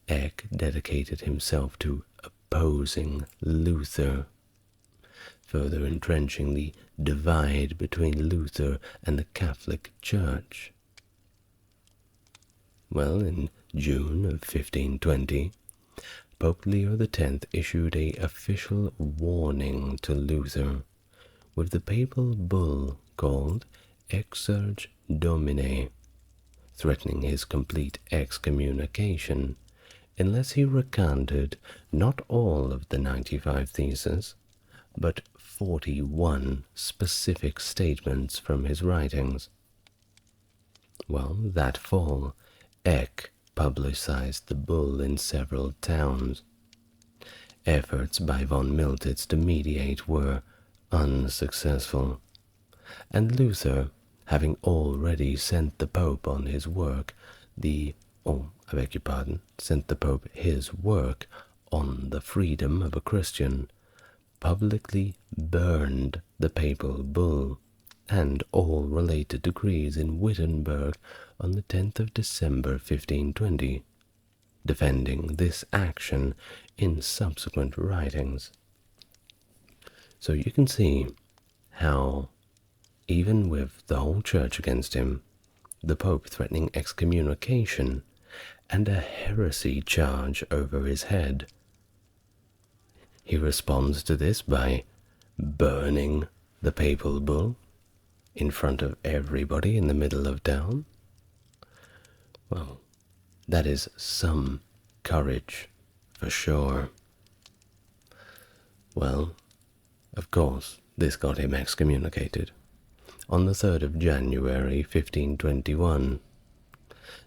Eck dedicated himself to opposing Luther, further entrenching the divide between Luther and the Catholic Church. Well, in June of 1520, Pope Leo X issued an official warning to Luther, with the papal bull called Exsurge Domine, threatening his complete excommunication unless he recanted not all of the 95 Theses, but 41 specific statements from his writings. Well, that fall, Eck publicized the bull in several towns, Efforts by von Miltitz to mediate were unsuccessful, and Luther, having already sent the Pope on his work, sent the Pope his work on the freedom of a Christian, publicly burned the papal bull and all related decrees in Wittenberg on the 10th of December 1520, defending this action in subsequent writings. So you can see how, even with the whole church against him, the Pope threatening excommunication and a heresy charge over his head, he responds to this by burning the papal bull in front of everybody in the middle of town. Well, that is some courage, for sure. Well, of course, this got him excommunicated on the 3rd of January 1521.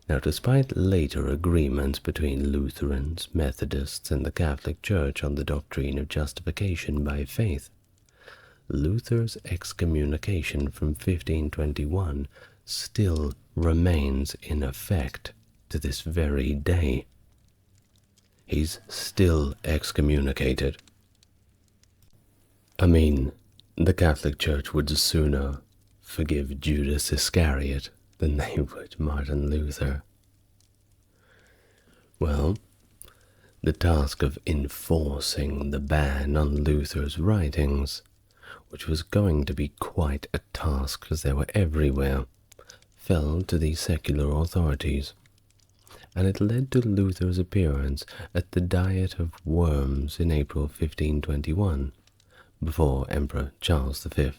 Now, despite later agreements between Lutherans, Methodists, and the Catholic Church on the doctrine of justification by faith, Luther's excommunication from 1521 still remains in effect to this very day. He's still excommunicated. I mean, the Catholic Church would sooner forgive Judas Iscariot than they would Martin Luther. Well, the task of enforcing the ban on Luther's writings, which was going to be quite a task as they were everywhere, fell to the secular authorities, and it led to Luther's appearance at the Diet of Worms in April 1521, before Emperor Charles V.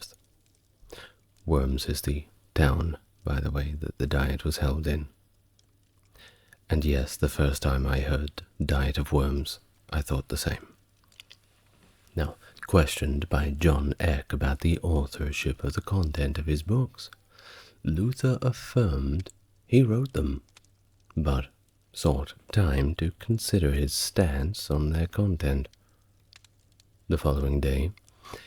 Worms is the town, by the way, that the Diet was held in. And yes, the first time I heard Diet of Worms, I thought the same. Now, questioned by John Eck about the authorship of the content of his books, Luther affirmed he wrote them, but sought time to consider his stance on their content. The following day,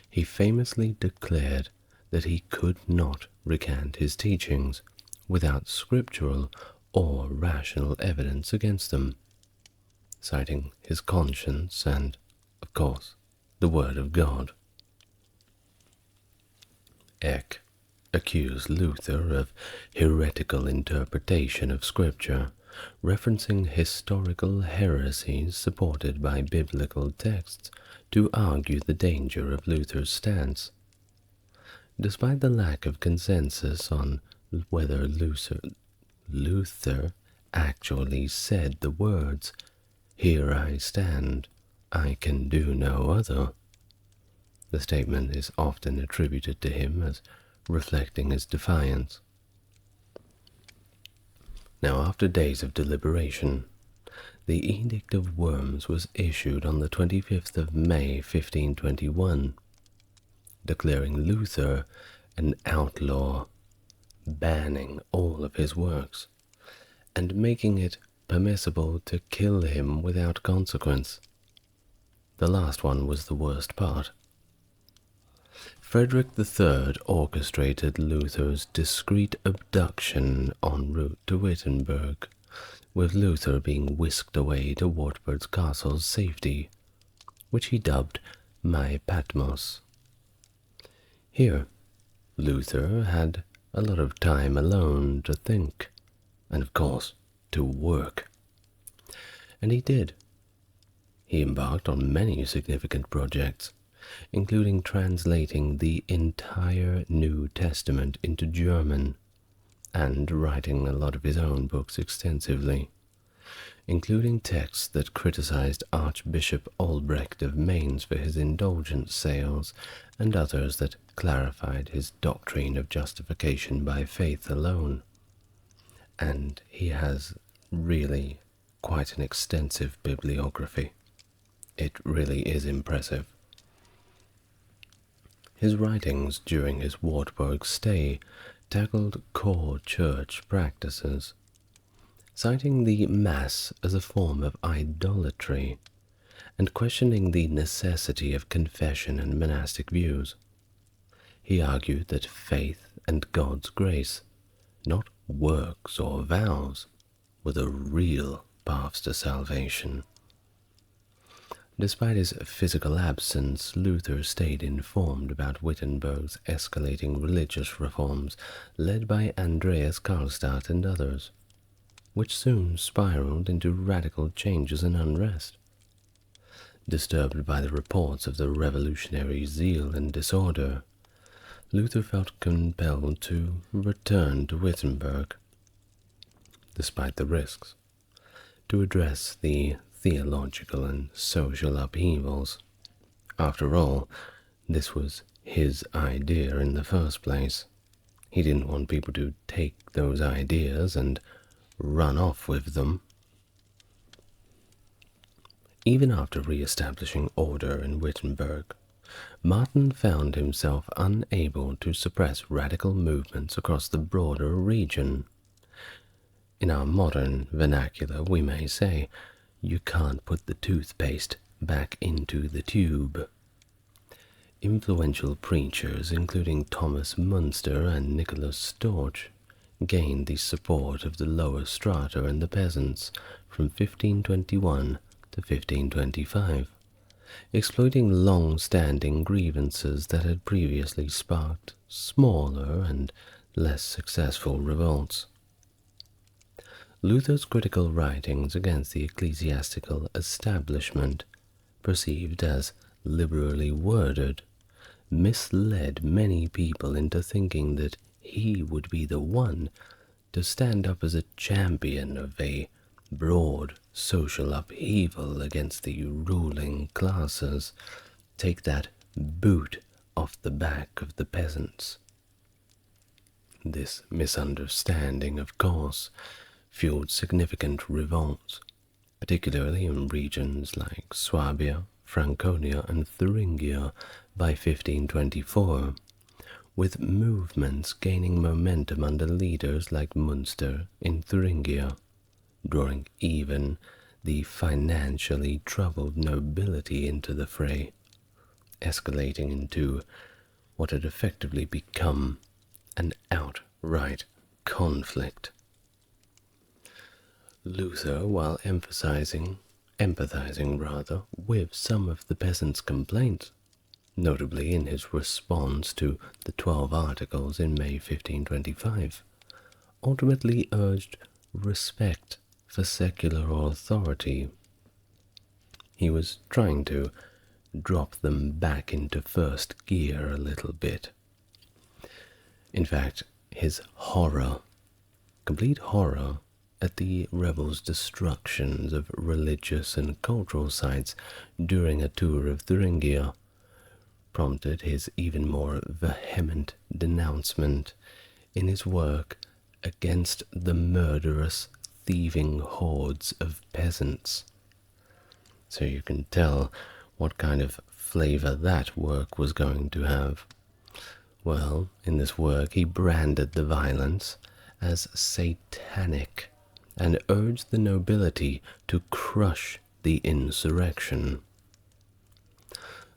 he famously declared that he could not recant his teachings without scriptural or rational evidence against them, citing his conscience and, of course, the Word of God. Eck accused Luther of heretical interpretation of Scripture, referencing historical heresies supported by biblical texts to argue the danger of Luther's stance. Despite the lack of consensus on whether Luther actually said the words, "Here I stand, I can do no other," the statement is often attributed to him as reflecting his defiance. Now, after days of deliberation, the Edict of Worms was issued on the 25th of May 1521, declaring Luther an outlaw, banning all of his works, and making it permissible to kill him without consequence. The last one was the worst part. Frederick III orchestrated Luther's discreet abduction en route to Wittenberg, with Luther being whisked away to Wartburg's castle's safety, which he dubbed My Patmos. Here, Luther had a lot of time alone to think, and of course, to work. And he did. He embarked on many significant projects, including translating the entire New Testament into German, and writing a lot of his own books extensively, including texts that criticized Archbishop Albrecht of Mainz for his indulgence sales, and others that clarified his doctrine of justification by faith alone. And he has really quite an extensive bibliography. It really is impressive. His writings during his Wartburg stay tackled core church practices, citing the Mass as a form of idolatry, and questioning the necessity of confession and monastic views. He argued that faith and God's grace, not works or vows, were the real paths to salvation. Despite his physical absence, Luther stayed informed about Wittenberg's escalating religious reforms led by Andreas Karlstadt and others, which soon spiraled into radical changes and unrest. Disturbed by the reports of the revolutionary zeal and disorder, Luther felt compelled to return to Wittenberg, despite the risks, to address the theological and social upheavals. After all, this was his idea in the first place. He didn't want people to take those ideas and run off with them. Even after re-establishing order in Wittenberg, Martin found himself unable to suppress radical movements across the broader region. In our modern vernacular, we may say, you can't put the toothpaste back into the tube. Influential preachers, including Thomas Munster and Nicholas Storch, gained the support of the lower strata and the peasants from 1521 to 1525, exploiting long-standing grievances that had previously sparked smaller and less successful revolts. Luther's critical writings against the ecclesiastical establishment, perceived as liberally worded, misled many people into thinking that he would be the one to stand up as a champion of a broad social upheaval against the ruling classes, take that boot off the back of the peasants. This misunderstanding, of course, fueled significant revolts, particularly in regions like Swabia, Franconia, and Thuringia by 1524, with movements gaining momentum under leaders like Munster in Thuringia, drawing even the financially troubled nobility into the fray, escalating into what had effectively become an outright conflict. Luther, while empathizing with some of the peasants' complaints, notably in his response to the 12 Articles in May 1525, ultimately urged respect for secular authority. He was trying to drop them back into first gear a little bit. In fact, his complete horror at the rebels' destructions of religious and cultural sites during a tour of Thuringia prompted his even more vehement denouncement in his work against the murderous, thieving hordes of peasants. So you can tell what kind of flavor that work was going to have. Well, in this work he branded the violence as satanic and urged the nobility to crush the insurrection.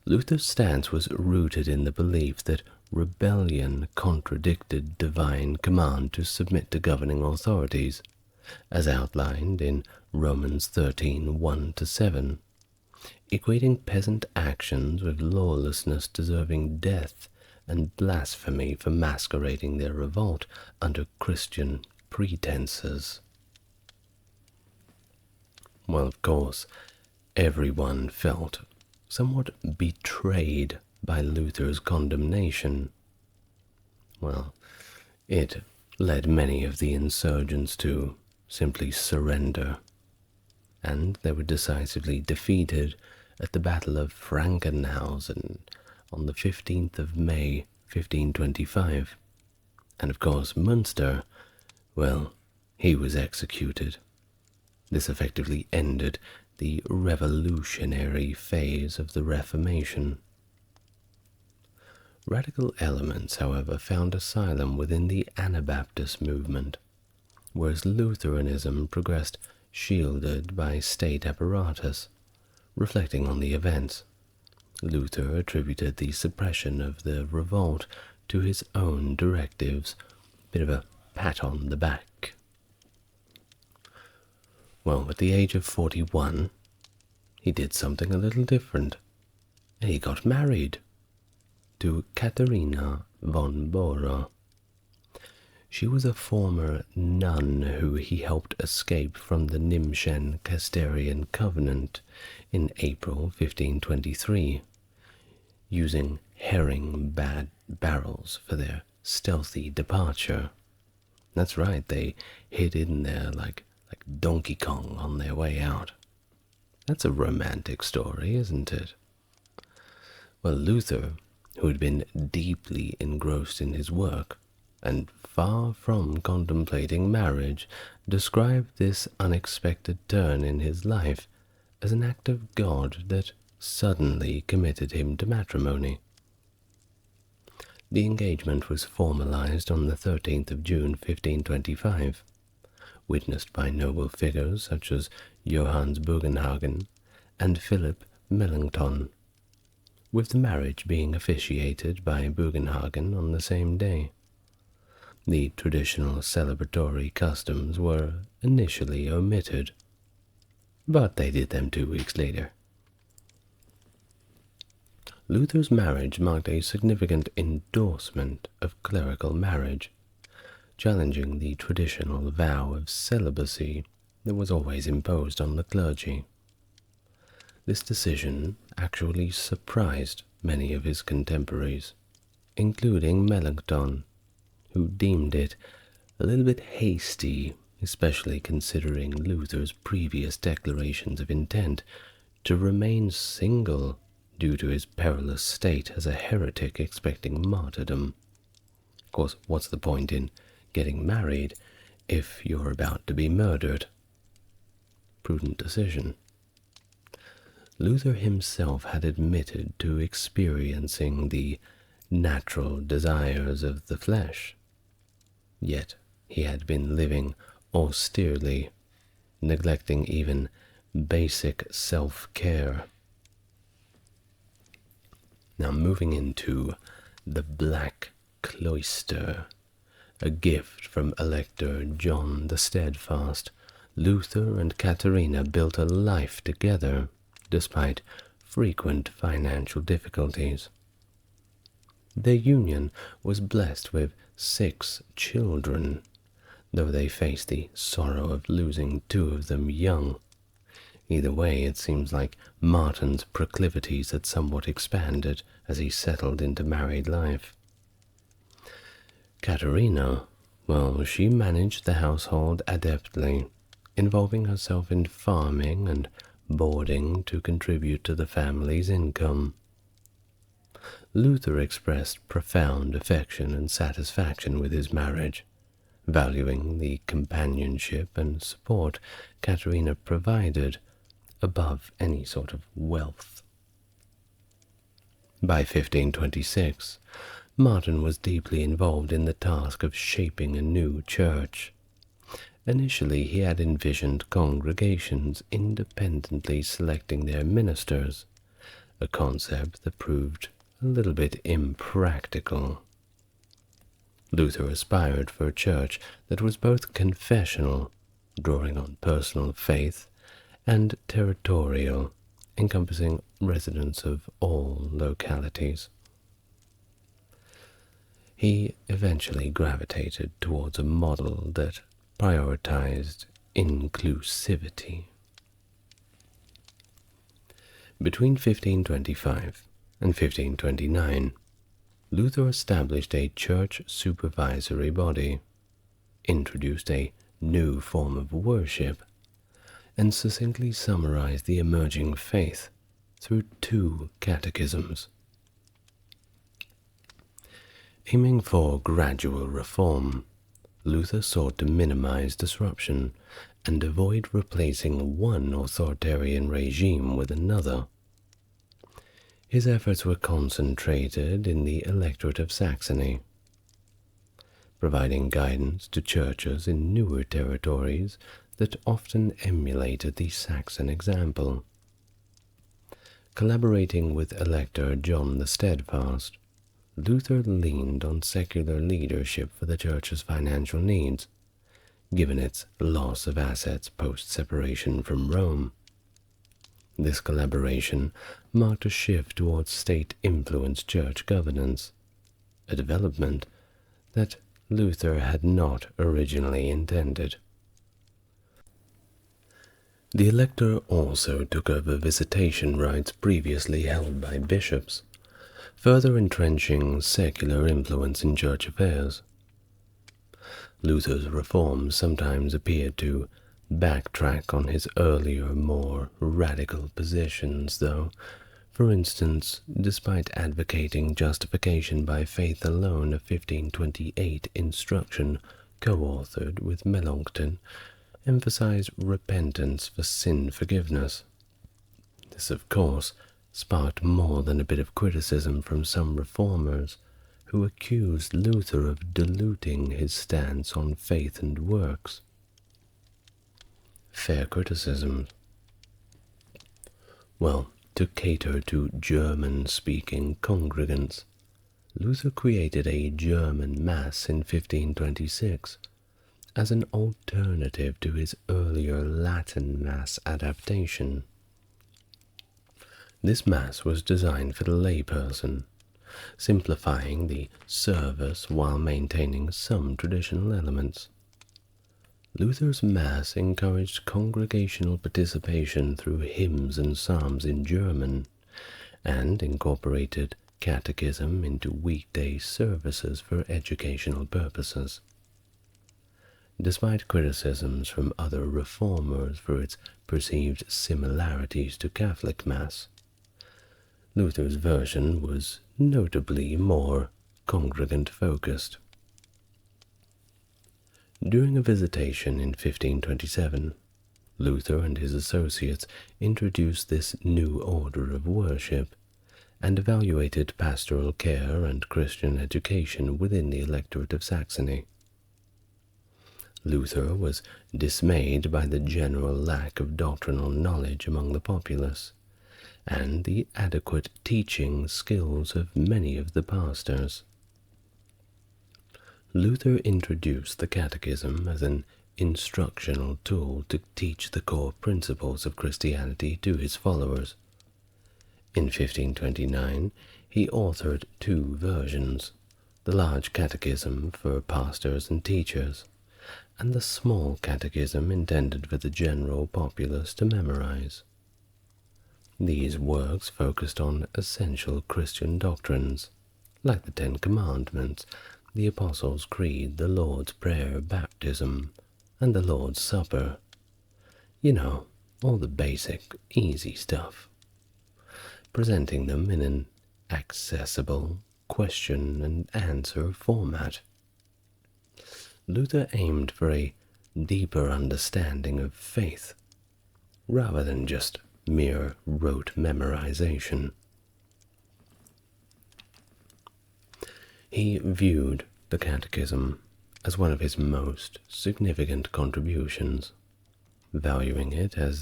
Luther's stance was rooted in the belief that rebellion contradicted divine command to submit to governing authorities, as outlined in Romans 13:1-7, equating peasant actions with lawlessness deserving death and blasphemy for masquerading their revolt under Christian pretenses. Well, of course, everyone felt somewhat betrayed by Luther's condemnation. Well, it led many of the insurgents to simply surrender, and they were decisively defeated at the Battle of Frankenhausen on the 15th of May, 1525. And of course, Munster, well, he was executed. This effectively ended the revolutionary phase of the Reformation. Radical elements, however, found asylum within the Anabaptist movement, whereas Lutheranism progressed shielded by state apparatus, reflecting on the events, Luther attributed the suppression of the revolt to his own directives. Bit of a pat on the back. Well, at the age of 41, he did something a little different, and he got married to Katharina von Bora. She was a former nun who he helped escape from the Nimshen Casterian covenant in April 1523, using herring barrels for their stealthy departure. That's right, they hid in there like Donkey Kong on their way out. That's a romantic story, isn't it? Well, Luther, who had been deeply engrossed in his work, and far from contemplating marriage, described this unexpected turn in his life as an act of God that suddenly committed him to matrimony. The engagement was formalized on the 13th of June 1525, witnessed by noble figures such as Johannes Bugenhagen and Philip Melanchthon, with the marriage being officiated by Bugenhagen on the same day. The traditional celebratory customs were initially omitted, but they did them 2 weeks later. Luther's marriage marked a significant endorsement of clerical marriage, challenging the traditional vow of celibacy that was always imposed on the clergy. This decision actually surprised many of his contemporaries, including Melanchthon, who deemed it a little bit hasty, especially considering Luther's previous declarations of intent to remain single due to his perilous state as a heretic expecting martyrdom. Of course, what's the point in getting married if you're about to be murdered? Prudent decision. Luther himself had admitted to experiencing the natural desires of the flesh, yet he had been living austerely, neglecting even basic self-care. Now moving into the Black Cloister, a gift from Elector John the Steadfast, Luther and Katharina built a life together, despite frequent financial difficulties. Their union was blessed with 6 children, though they faced the sorrow of losing 2 of them young. Either way, it seems like Martin's proclivities had somewhat expanded as he settled into married life. Katharina, well, she managed the household adeptly, involving herself in farming and boarding to contribute to the family's income. Luther expressed profound affection and satisfaction with his marriage, valuing the companionship and support Katharina provided above any sort of wealth. By 1526, Martin was deeply involved in the task of shaping a new church. Initially, he had envisioned congregations independently selecting their ministers, a concept that proved a little bit impractical. Luther aspired for a church that was both confessional, drawing on personal faith, and territorial, encompassing residents of all localities. He eventually gravitated towards a model that prioritized inclusivity. Between 1525 and 1529, Luther established a church supervisory body, introduced a new form of worship, and succinctly summarized the emerging faith through 2 catechisms. Aiming for gradual reform, Luther sought to minimize disruption and avoid replacing one authoritarian regime with another. His efforts were concentrated in the electorate of Saxony, providing guidance to churches in newer territories that often emulated the Saxon example. Collaborating with Elector John the Steadfast, Luther leaned on secular leadership for the Church's financial needs, given its loss of assets post-separation from Rome. This collaboration marked a shift towards state-influenced church governance, a development that Luther had not originally intended. The elector also took over visitation rights previously held by bishops, further entrenching secular influence in church affairs. Luther's reforms sometimes appeared to backtrack on his earlier, more radical positions, though. For instance, despite advocating justification by faith alone, a 1528 instruction co-authored with Melanchthon emphasized repentance for sin forgiveness. This, of course, sparked more than a bit of criticism from some reformers who accused Luther of diluting his stance on faith and works. Fair criticism. Well, to cater to German-speaking congregants, Luther created a German Mass in 1526 as an alternative to his earlier Latin Mass adaptation. This Mass was designed for the layperson, simplifying the service while maintaining some traditional elements. Luther's Mass encouraged congregational participation through hymns and psalms in German, and incorporated catechism into weekday services for educational purposes. Despite criticisms from other reformers for its perceived similarities to Catholic Mass, Luther's version was notably more congregant-focused. During a visitation in 1527, Luther and his associates introduced this new order of worship and evaluated pastoral care and Christian education within the electorate of Saxony. Luther was dismayed by the general lack of doctrinal knowledge among the populace and the adequate teaching skills of many of the pastors. Luther introduced the Catechism as an instructional tool to teach the core principles of Christianity to his followers. In 1529, he authored two versions, the Large Catechism for pastors and teachers, and the Small Catechism intended for the general populace to memorize. These works focused on essential Christian doctrines, like the Ten Commandments, the Apostles' Creed, the Lord's Prayer, baptism, and the Lord's Supper. You know, all the basic, easy stuff. Presenting them in an accessible question and answer format. Luther aimed for a deeper understanding of faith, rather than just mere rote memorization. He viewed the Catechism as one of his most significant contributions, valuing it and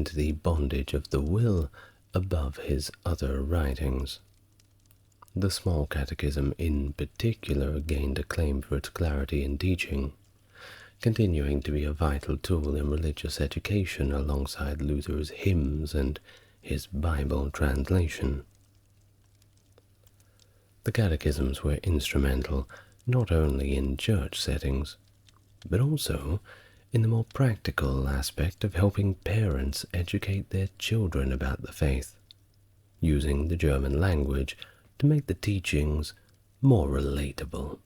the bondage of the will above his other writings. The Small Catechism in particular gained acclaim for its clarity in teaching, continuing to be a vital tool in religious education alongside Luther's hymns and his Bible translation. The catechisms were instrumental not only in church settings, but also in the more practical aspect of helping parents educate their children about the faith, using the German language to make the teachings more relatable.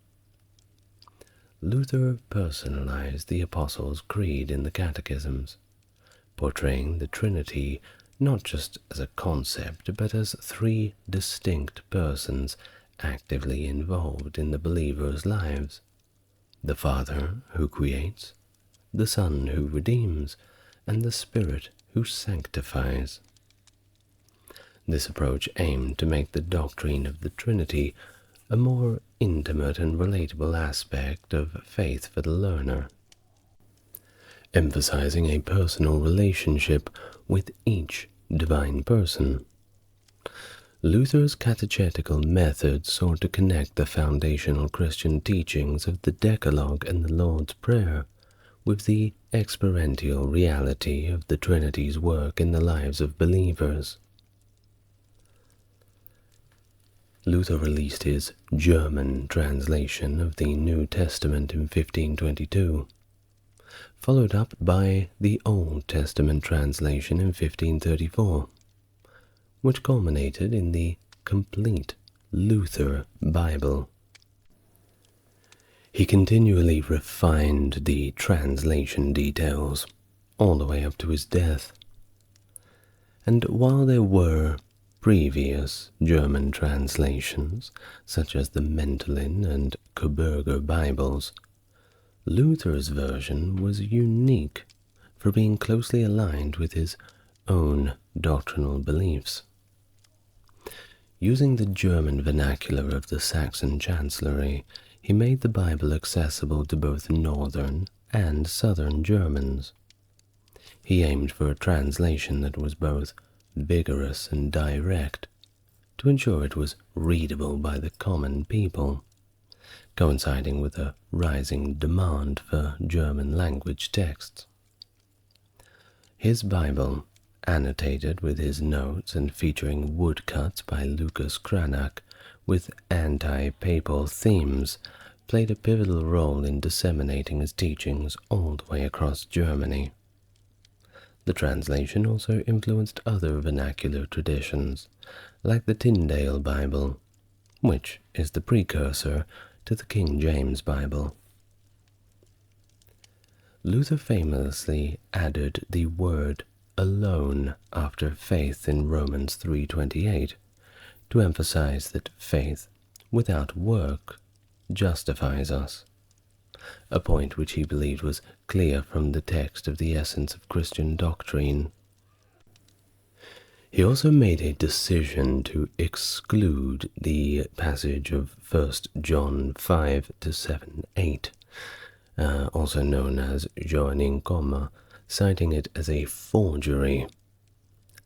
Luther personalized the Apostles' Creed in the catechisms, portraying the Trinity not just as a concept, but as three distinct persons actively involved in the believers' lives: the Father who creates, the Son who redeems, and the Spirit who sanctifies. This approach aimed to make the doctrine of the Trinity a more intimate and relatable aspect of faith for the learner. emphasizing a personal relationship with each divine person. Luther's catechetical method sought to connect the foundational Christian teachings of the Decalogue and the Lord's Prayer with the experiential reality of the Trinity's work in the lives of believers. Luther released his German translation of the New Testament in 1522, followed up by the Old Testament translation in 1534, which culminated in the complete Luther Bible. He continually refined the translation details all the way up to his death. And while there were previous German translations, such as the Mentelin and Coburger Bibles, Luther's version was unique for being closely aligned with his own doctrinal beliefs. Using the German vernacular of the Saxon Chancellery, he made the Bible accessible to both northern and southern Germans. He aimed for a translation that was both vigorous and direct, to ensure it was readable by the common people, coinciding with a rising demand for German language texts. His Bible, annotated with his notes and featuring woodcuts by Lucas Cranach with anti-papal themes, played a pivotal role in disseminating his teachings all the way across Germany. The translation also influenced other vernacular traditions, like the Tyndale Bible, which is the precursor to the King James Bible. Luther famously added the word alone after faith in Romans 3:28 to emphasize that faith without work justifies us, a point which he believed was clear from the text of the essence of Christian doctrine. He also made a decision to exclude the passage of 1 John 5-7-8, also known as joining comma, citing it as a forgery.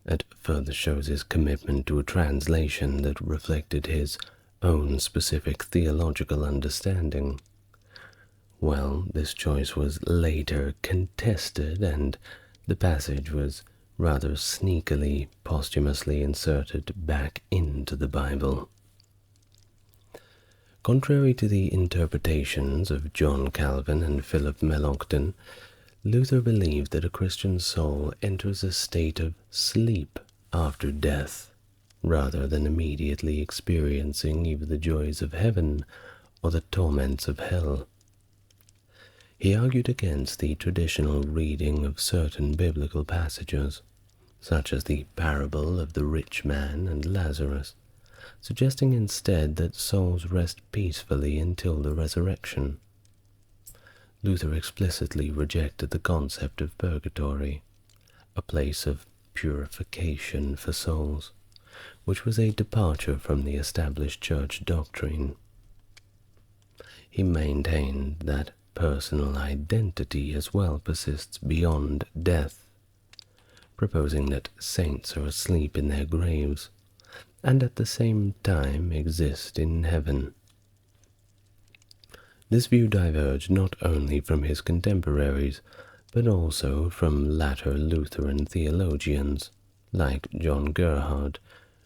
It further shows his commitment to a translation that reflected his own specific theological understanding. Well, this choice was later contested, and the passage was rather sneakily, posthumously inserted back into the Bible. Contrary to the interpretations of John Calvin and Philip Melanchthon, Luther believed that a Christian soul enters a state of sleep after death, rather than immediately experiencing either the joys of heaven or the torments of hell. He argued against the traditional reading of certain biblical passages, such as the parable of the rich man and Lazarus, suggesting instead that souls rest peacefully until the resurrection. Luther explicitly rejected the concept of purgatory, a place of purification for souls, which was a departure from the established church doctrine. He maintained that personal identity as well persists beyond death, proposing that saints are asleep in their graves and at the same time exist in heaven. This view diverged not only from his contemporaries, but also from latter Lutheran theologians, like John Gerhard,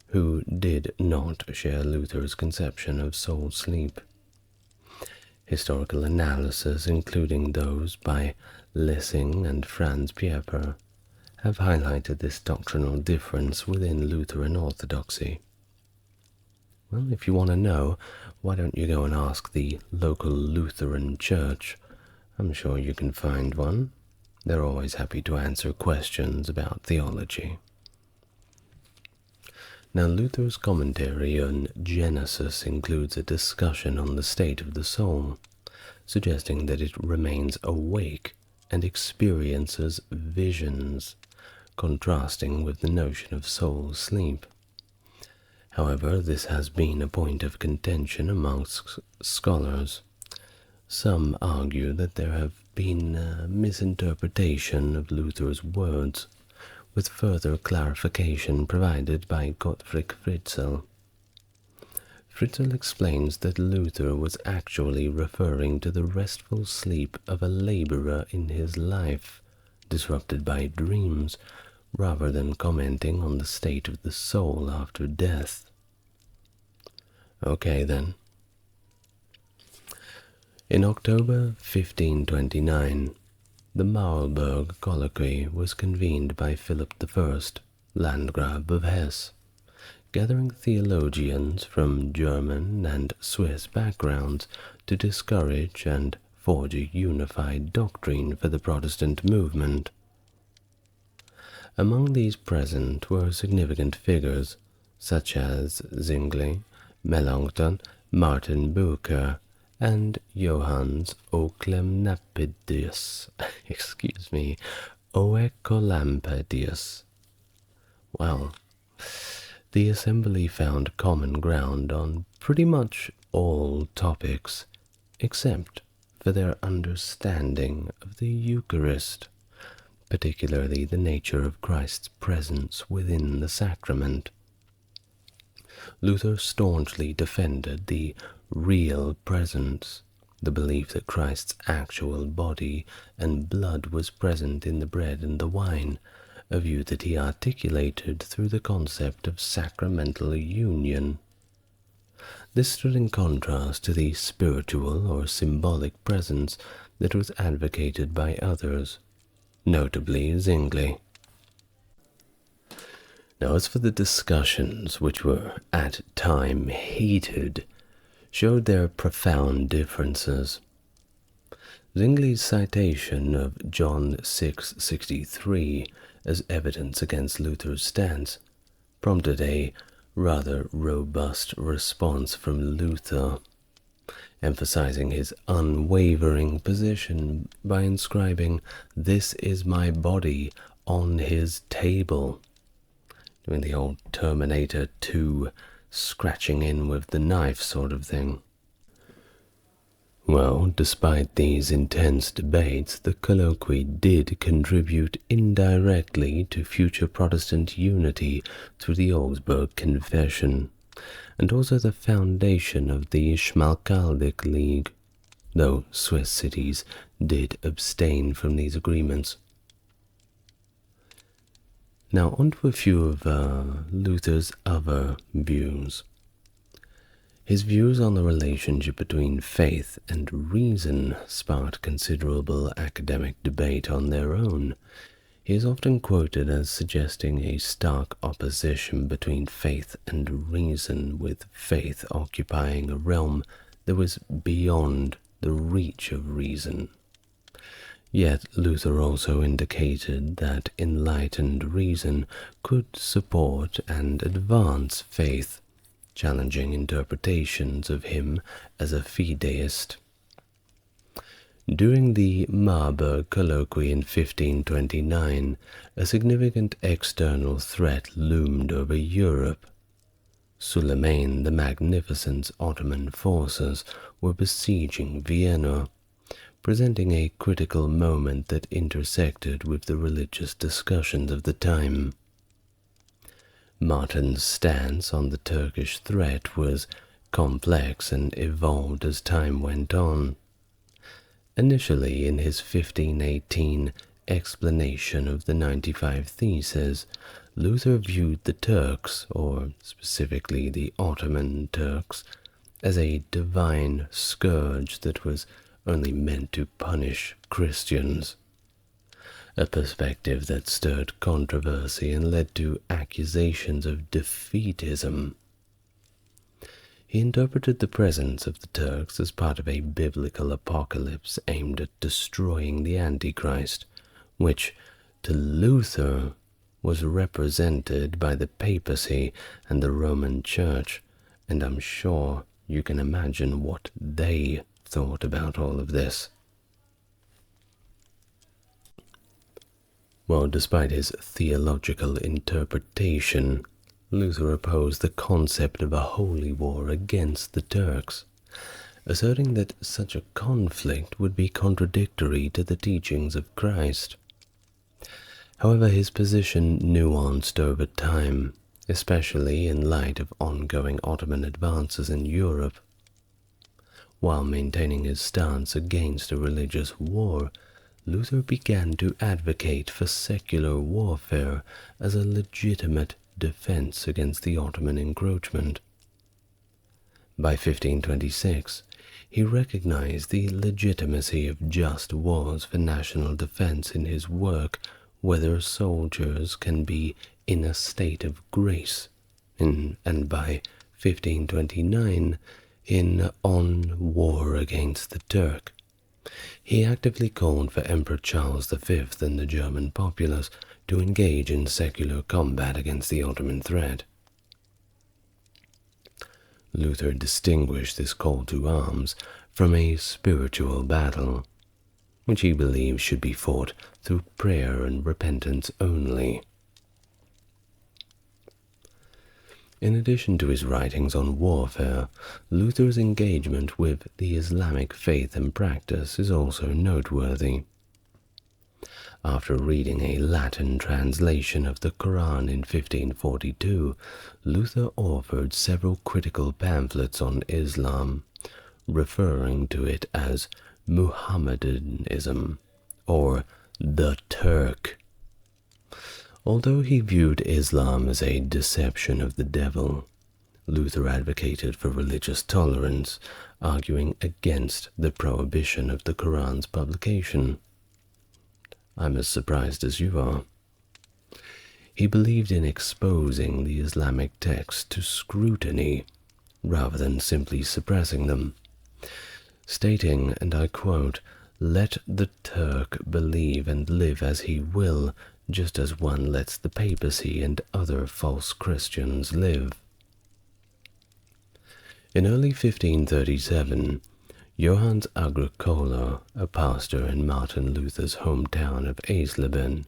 who did not share Luther's conception of soul sleep. Historical analysis, including those by Lessing and Franz Pieper, have highlighted this doctrinal difference within Lutheran orthodoxy. Well, if you want to know, why don't you go and ask the local Lutheran church? I'm sure you can find one. They're always happy to answer questions about theology. Now, Luther's commentary on Genesis includes a discussion on the state of the soul, suggesting that it remains awake and experiences visions, contrasting with the notion of soul sleep. However, this has been a point of contention amongst scholars. Some argue that there have been a misinterpretation of Luther's words, with further clarification provided by Gottfried Fritzl. Fritzl explains that Luther was actually referring to the restful sleep of a laborer in his life, disrupted by dreams, rather than commenting on the state of the soul after death. Okay then. In October 1529, the Marlburg Colloquy was convened by Philip I, Landgrave of Hesse, gathering theologians from German and Swiss backgrounds to discourage and forge a unified doctrine for the Protestant movement. Among these present were significant figures such as Zwingli, Melanchthon, Martin Bucer, and Johannes Oecolampadius. Oecolampadius. Well, the assembly found common ground on pretty much all topics, except for their understanding of the Eucharist, particularly the nature of Christ's presence within the sacrament. Luther staunchly defended the real presence, the belief that Christ's actual body and blood was present in the bread and the wine, a view that he articulated through the concept of sacramental union. This stood in contrast to the spiritual or symbolic presence that was advocated by others, notably Zwingli. Now, as for the discussions, which were at time heated, showed their profound differences. Zwingli's citation of John 6:63 as evidence against Luther's stance prompted a rather robust response from Luther, emphasizing his unwavering position by inscribing "This is my body" on his table, doing the old Terminator 2 scratching in with the knife sort of thing. Well, despite these intense debates, the colloquy did contribute indirectly to future Protestant unity through the Augsburg Confession, and also the foundation of the Schmalkaldic League, though Swiss cities did abstain from these agreements. Now onto a few of Luther's other views. His views on the relationship between faith and reason sparked considerable academic debate on their own. He is often quoted as suggesting a stark opposition between faith and reason, with faith occupying a realm that was beyond the reach of reason. Yet Luther also indicated that enlightened reason could support and advance faith, challenging interpretations of him as a fideist. During the Marburg Colloquy in 1529, a significant external threat loomed over Europe. Charlemagne the Magnificent's Ottoman forces were besieging Vienna, presenting a critical moment that intersected with the religious discussions of the time. Martin's stance on the Turkish threat was complex and evolved as time went on. Initially, in his 1518 explanation of the 95 Theses, Luther viewed the Turks, or specifically the Ottoman Turks, as a divine scourge that was only meant to punish Christians, a perspective that stirred controversy and led to accusations of defeatism. He interpreted the presence of the Turks as part of a biblical apocalypse aimed at destroying the Antichrist, which, to Luther, was represented by the papacy and the Roman Church, and I'm sure you can imagine what they thought about all of this. Well, despite his theological interpretation, Luther opposed the concept of a holy war against the Turks, asserting that such a conflict would be contradictory to the teachings of Christ. However, his position nuanced over time, especially in light of ongoing Ottoman advances in Europe. While maintaining his stance against a religious war, Luther began to advocate for secular warfare as a legitimate defense against the Ottoman encroachment. By 1526, he recognized the legitimacy of just wars for national defense in his work Whether Soldiers Can Be in a State of Grace, and by 1529 in On War Against the Turk. He actively called for Emperor Charles V and the German populace to engage in secular combat against the Ottoman threat. Luther distinguished this call to arms from a spiritual battle, which he believed should be fought through prayer and repentance only. In addition to his writings on warfare, Luther's engagement with the Islamic faith and practice is also noteworthy. After reading a Latin translation of the Quran in 1542, Luther authored several critical pamphlets on Islam, referring to it as Muhammadanism or the Turk. Although he viewed Islam as a deception of the devil, Luther advocated for religious tolerance, arguing against the prohibition of the Quran's publication. I'm as surprised as you are. He believed in exposing the Islamic texts to scrutiny rather than simply suppressing them, stating, and I quote, "Let the Turk believe and live as he will, just as one lets the papacy and other false Christians live." In early 1537, Johannes Agricola, a pastor in Martin Luther's hometown of Eisleben,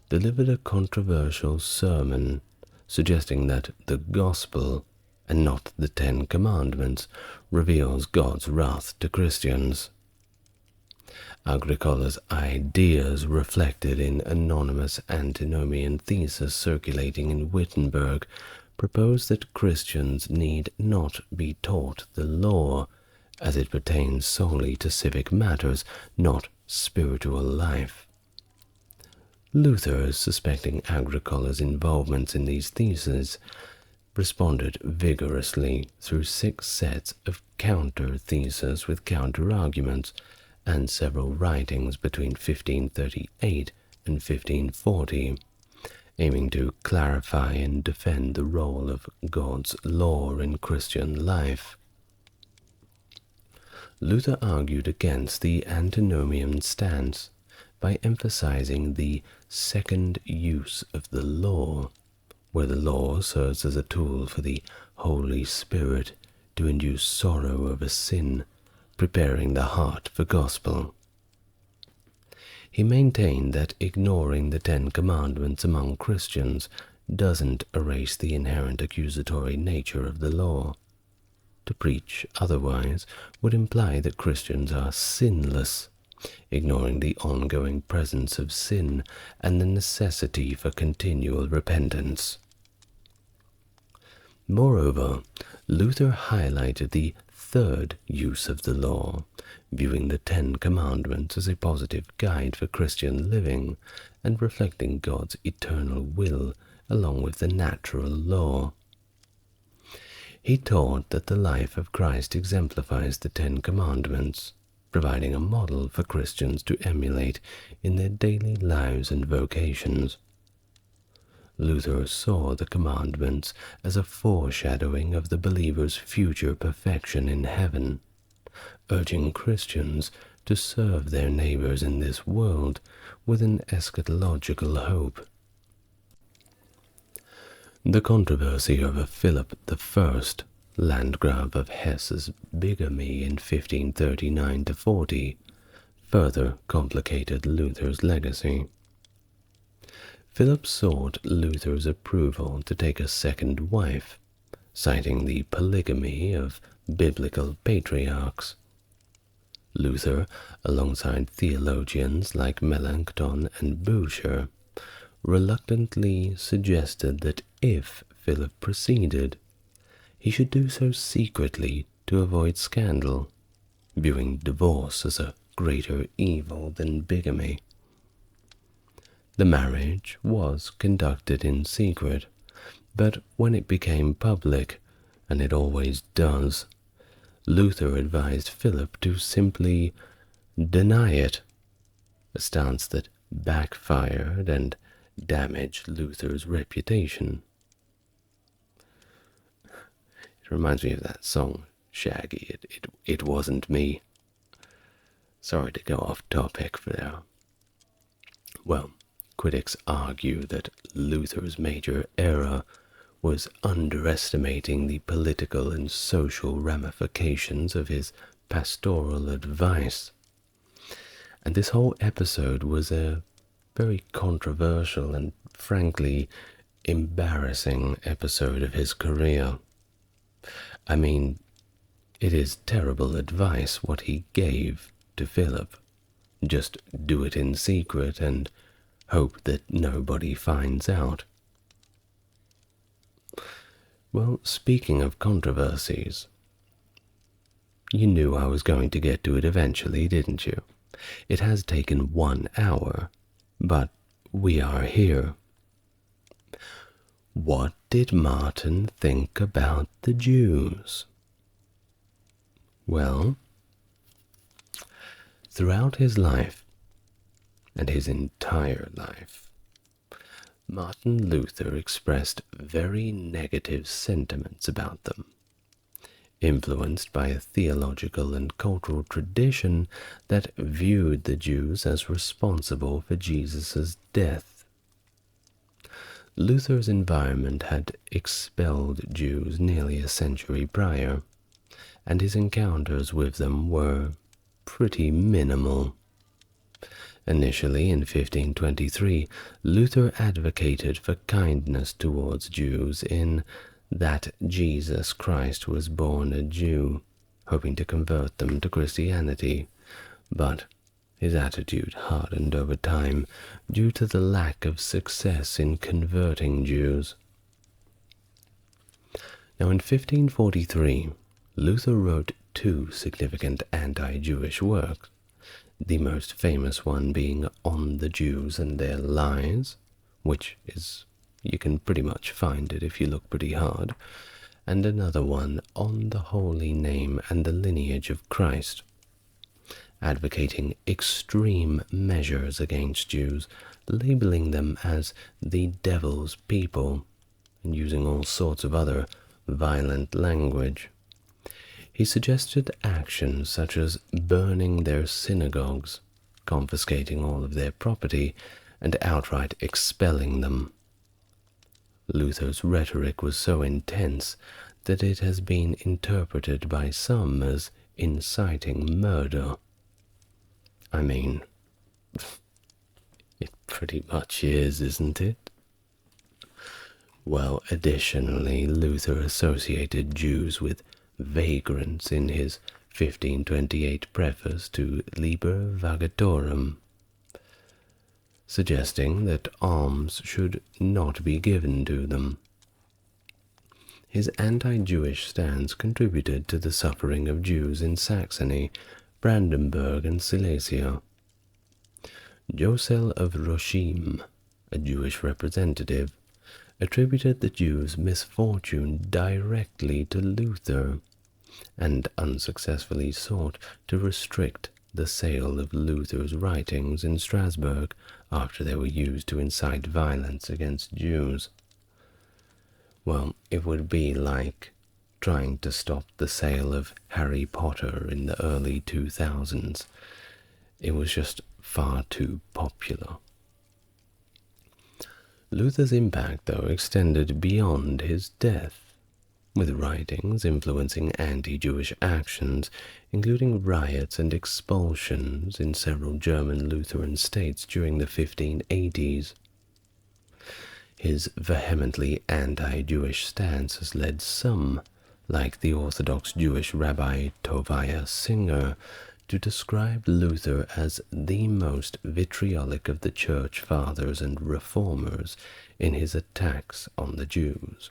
delivered a controversial sermon suggesting that the Gospel, and not the Ten Commandments, reveals God's wrath to Christians. Agricola's ideas, reflected in anonymous antinomian thesis circulating in Wittenberg, proposed that Christians need not be taught the law, as it pertains solely to civic matters, not spiritual life. Luther, suspecting Agricola's involvement in these theses, responded vigorously through 6 sets of counter-theses with counter-arguments and several writings between 1538 and 1540, aiming to clarify and defend the role of God's law in Christian life. Luther argued against the antinomian stance by emphasizing the second use of the law, where the law serves as a tool for the Holy Spirit to induce sorrow over sin, preparing the heart for gospel. He maintained that ignoring the 10 Commandments among Christians doesn't erase the inherent accusatory nature of the law. To preach otherwise would imply that Christians are sinless, ignoring the ongoing presence of sin and the necessity for continual repentance. Moreover, Luther highlighted the third use of the law, viewing the 10 Commandments as a positive guide for Christian living and reflecting God's eternal will along with the natural law. He taught that the life of Christ exemplifies the 10 Commandments, providing a model for Christians to emulate in their daily lives and vocations. Luther saw the commandments as a foreshadowing of the believer's future perfection in heaven, urging Christians to serve their neighbors in this world with an eschatological hope. The controversy over Philip I, Landgrave of Hesse's bigamy in 1539–40, further complicated Luther's legacy. Philip sought Luther's approval to take a second wife, citing the polygamy of biblical patriarchs. Luther, alongside theologians like Melanchthon and Bucer, reluctantly suggested that if Philip proceeded, he should do so secretly to avoid scandal, viewing divorce as a greater evil than bigamy. The marriage was conducted in secret, but when it became public, and it always does, Luther advised Philip to simply deny it, a stance that backfired and damaged Luther's reputation. It reminds me of that song, Shaggy, it wasn't me. Sorry to go off topic for now. Well, critics argue that Luther's major error was underestimating the political and social ramifications of his pastoral advice. And this whole episode was a very controversial and frankly embarrassing episode of his career. I mean, it is terrible advice what he gave to Philip. Just do it in secret and hope that nobody finds out. Well, speaking of controversies, you knew I was going to get to it eventually, didn't you? It has taken 1 hour, but we are here. What did Martin think about the Jews? Well, throughout his life, and his entire life, Martin Luther expressed very negative sentiments about them, influenced by a theological and cultural tradition that viewed the Jews as responsible for Jesus' death. Luther's environment had expelled Jews nearly a century prior, and his encounters with them were pretty minimal. Initially, in 1523, Luther advocated for kindness towards Jews in that Jesus Christ was born a Jew, hoping to convert them to Christianity, but his attitude hardened over time due to the lack of success in converting Jews. Now, in 1543, Luther wrote 2 significant anti-Jewish works, the most famous one being On the Jews and Their Lies, which is, you can pretty much find it if you look pretty hard, and another one On the Holy Name and the Lineage of Christ, advocating extreme measures against Jews, labeling them as the devil's people, and using all sorts of other violent language. He suggested actions such as burning their synagogues, confiscating all of their property, and outright expelling them. Luther's rhetoric was so intense that it has been interpreted by some as inciting murder. I mean, it pretty much is, isn't it? Well, additionally, Luther associated Jews with vagrants in his 1528 preface to Liber Vagatorum, suggesting that alms should not be given to them. His anti-Jewish stance contributed to the suffering of Jews in Saxony, Brandenburg, and Silesia. Josel of Roshim, a Jewish representative, attributed the Jews' misfortune directly to Luther, and unsuccessfully sought to restrict the sale of Luther's writings in Strasbourg after they were used to incite violence against Jews. Well, it would be like trying to stop the sale of Harry Potter in the early 2000s. It was just far too popular. Luther's impact, though, extended beyond his death, with writings influencing anti-Jewish actions, including riots and expulsions in several German Lutheran states during the 1580s. His vehemently anti-Jewish stance has led some like the Orthodox Jewish Rabbi Tovia Singer, to describe Luther as the most vitriolic of the Church Fathers and Reformers in his attacks on the Jews.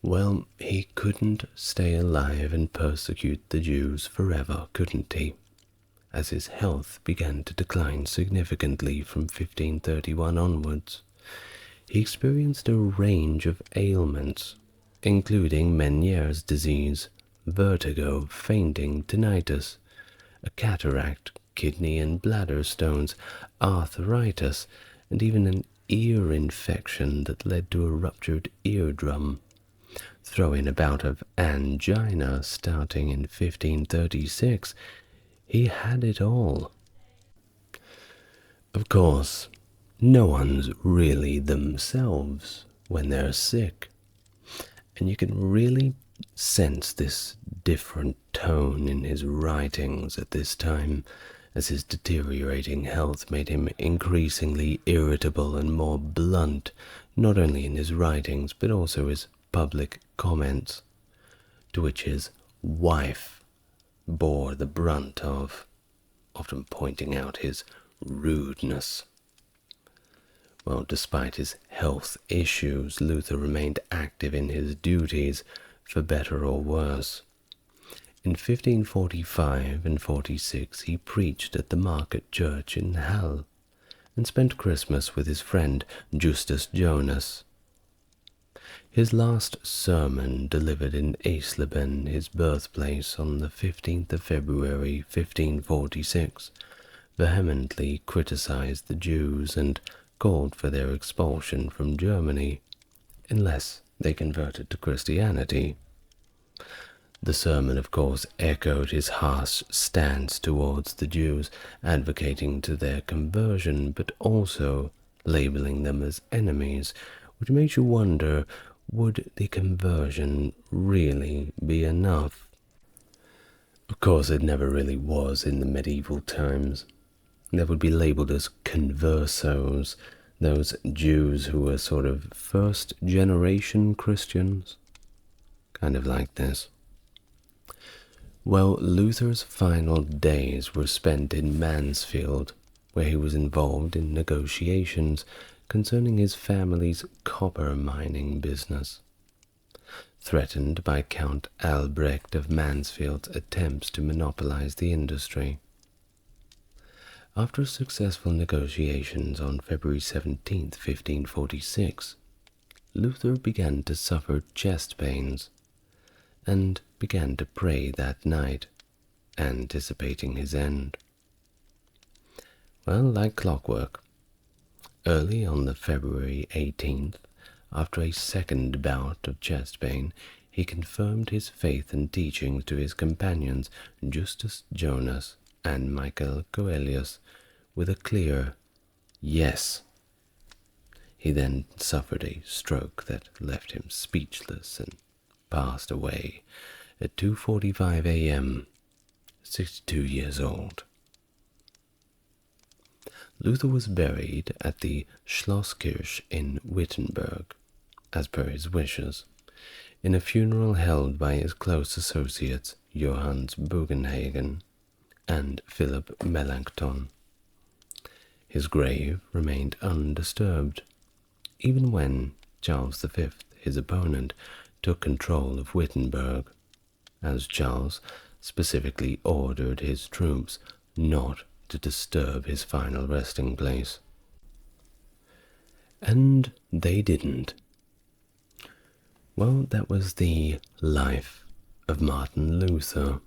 Well, he couldn't stay alive and persecute the Jews forever, couldn't he? As his health began to decline significantly from 1531 onwards, he experienced a range of ailments, including Meniere's disease, vertigo, fainting, tinnitus, a cataract, kidney and bladder stones, arthritis, and even an ear infection that led to a ruptured eardrum. Throw in a bout of angina starting in 1536, he had it all. Of course, no one's really themselves when they're sick, and you can really sense this different tone in his writings at this time, as his deteriorating health made him increasingly irritable and more blunt, not only in his writings but also his public comments, to which his wife bore the brunt of, often pointing out his rudeness. Well, despite his health issues, Luther remained active in his duties, for better or worse. In 1545 and 46 he preached at the market church in Halle, and spent Christmas with his friend Justus Jonas. His last sermon, delivered in Eisleben, his birthplace, on the 15th of February 1546, vehemently criticized the Jews and called for their expulsion from Germany, unless they converted to Christianity. The sermon, of course, echoed his harsh stance towards the Jews, advocating to their conversion, but also labeling them as enemies, which makes you wonder, would the conversion really be enough? Of course, it never really was in the medieval times. They would be labeled as conversos, those Jews who were sort of first-generation Christians, kind of like this. Well, Luther's final days were spent in Mansfield, where he was involved in negotiations concerning his family's copper mining business, threatened by Count Albrecht of Mansfield's attempts to monopolize the industry. After successful negotiations on February 17, 1546, Luther began to suffer chest pains and began to pray that night, anticipating his end. Well, like clockwork, early on the February 18th, after a second bout of chest pain, he confirmed his faith and teachings to his companions Justus Jonas and Michael Coelius with a clear yes. He then suffered a stroke that left him speechless and passed away at 2:45 a.m., 62 years old. Luther was buried at the Schlosskirche in Wittenberg, as per his wishes, in a funeral held by his close associates Johannes Bugenhagen and Philip Melanchthon. His grave remained undisturbed, even when Charles V, his opponent, took control of Wittenberg, as Charles specifically ordered his troops not to disturb his final resting place. And they didn't. Well, that was the life of Martin Luther.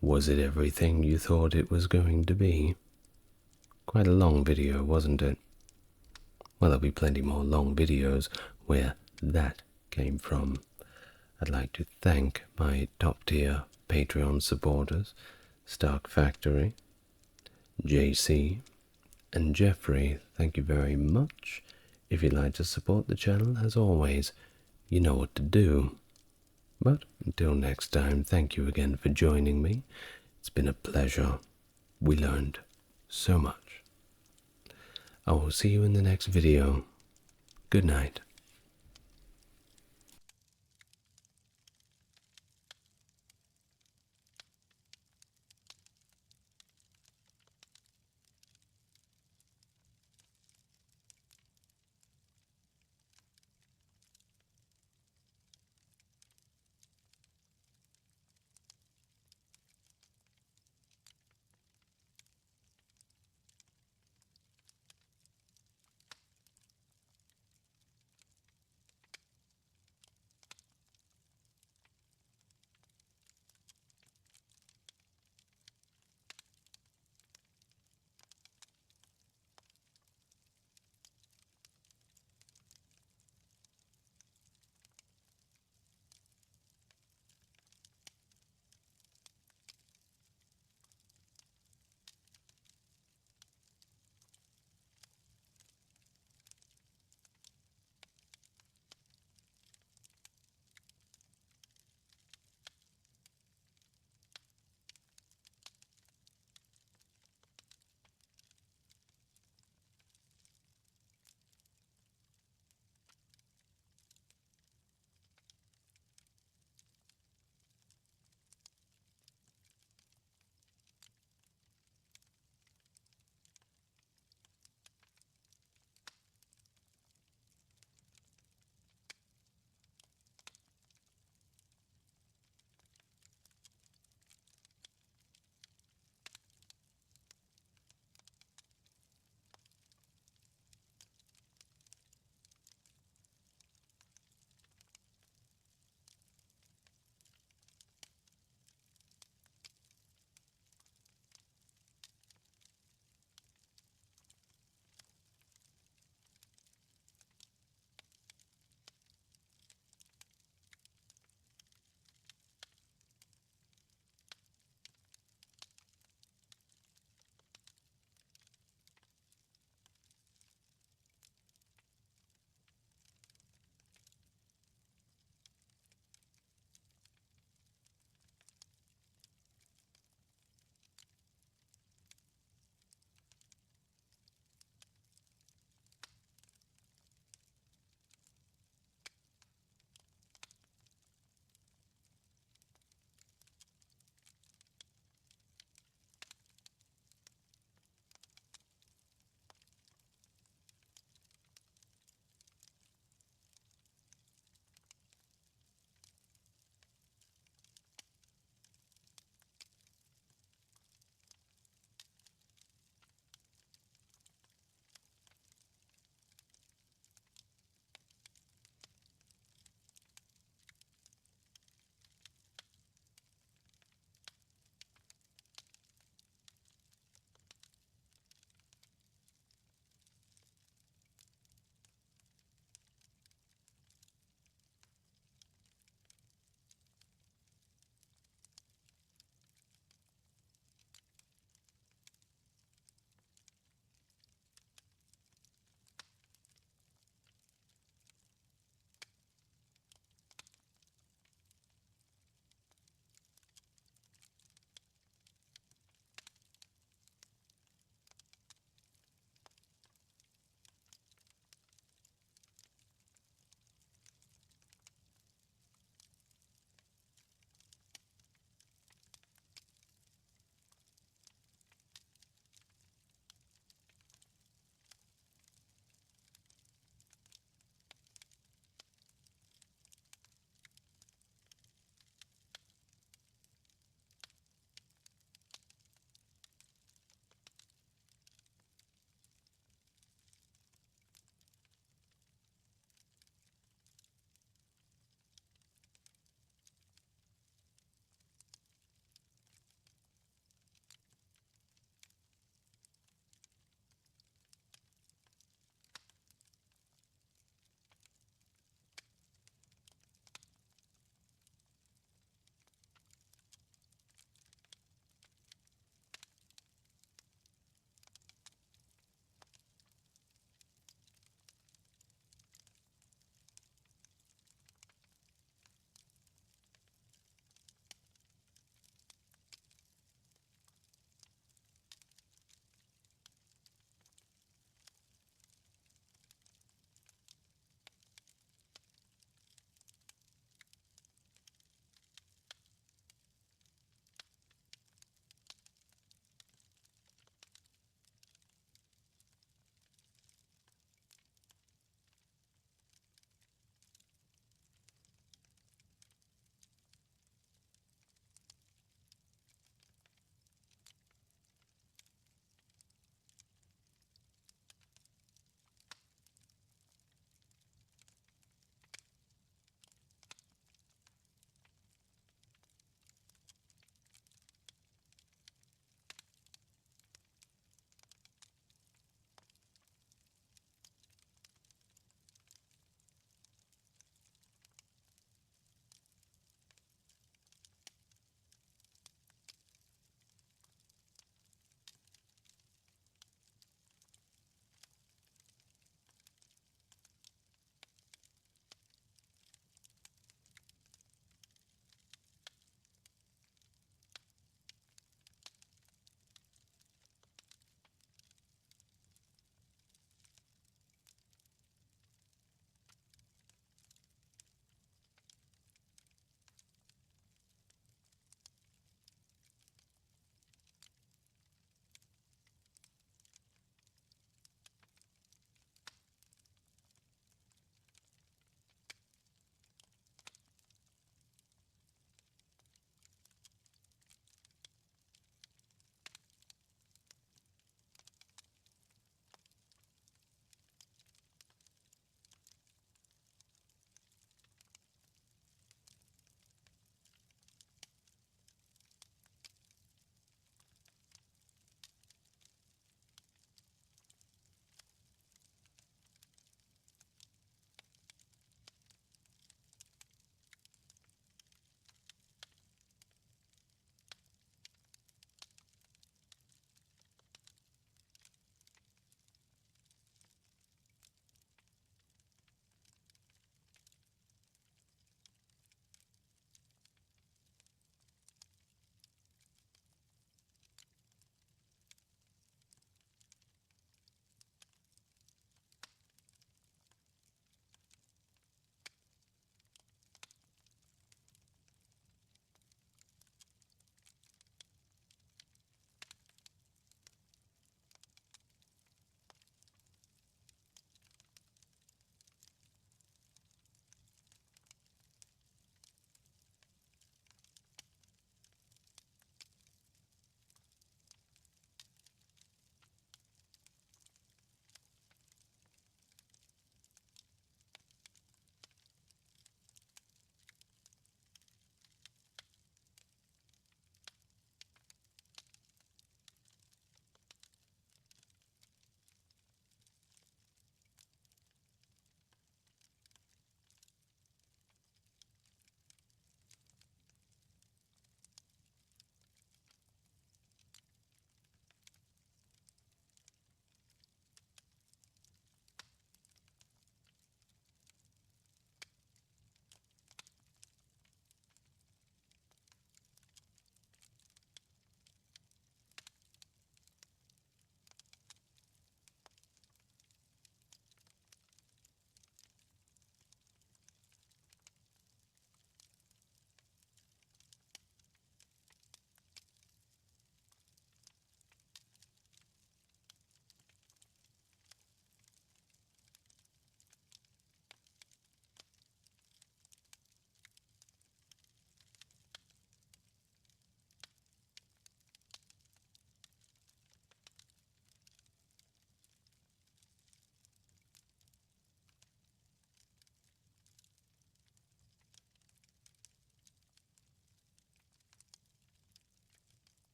Was it everything you thought it was going to be? Quite a long video, wasn't it? Well, there'll be plenty more long videos where that came from. I'd like to thank my top-tier Patreon supporters, Stark Factory, JC, and Jeffrey. Thank you very much. If you'd like to support the channel, as always, you know what to do. But until next time, thank you again for joining me. It's been a pleasure. We learned so much. I will see you in the next video. Good night.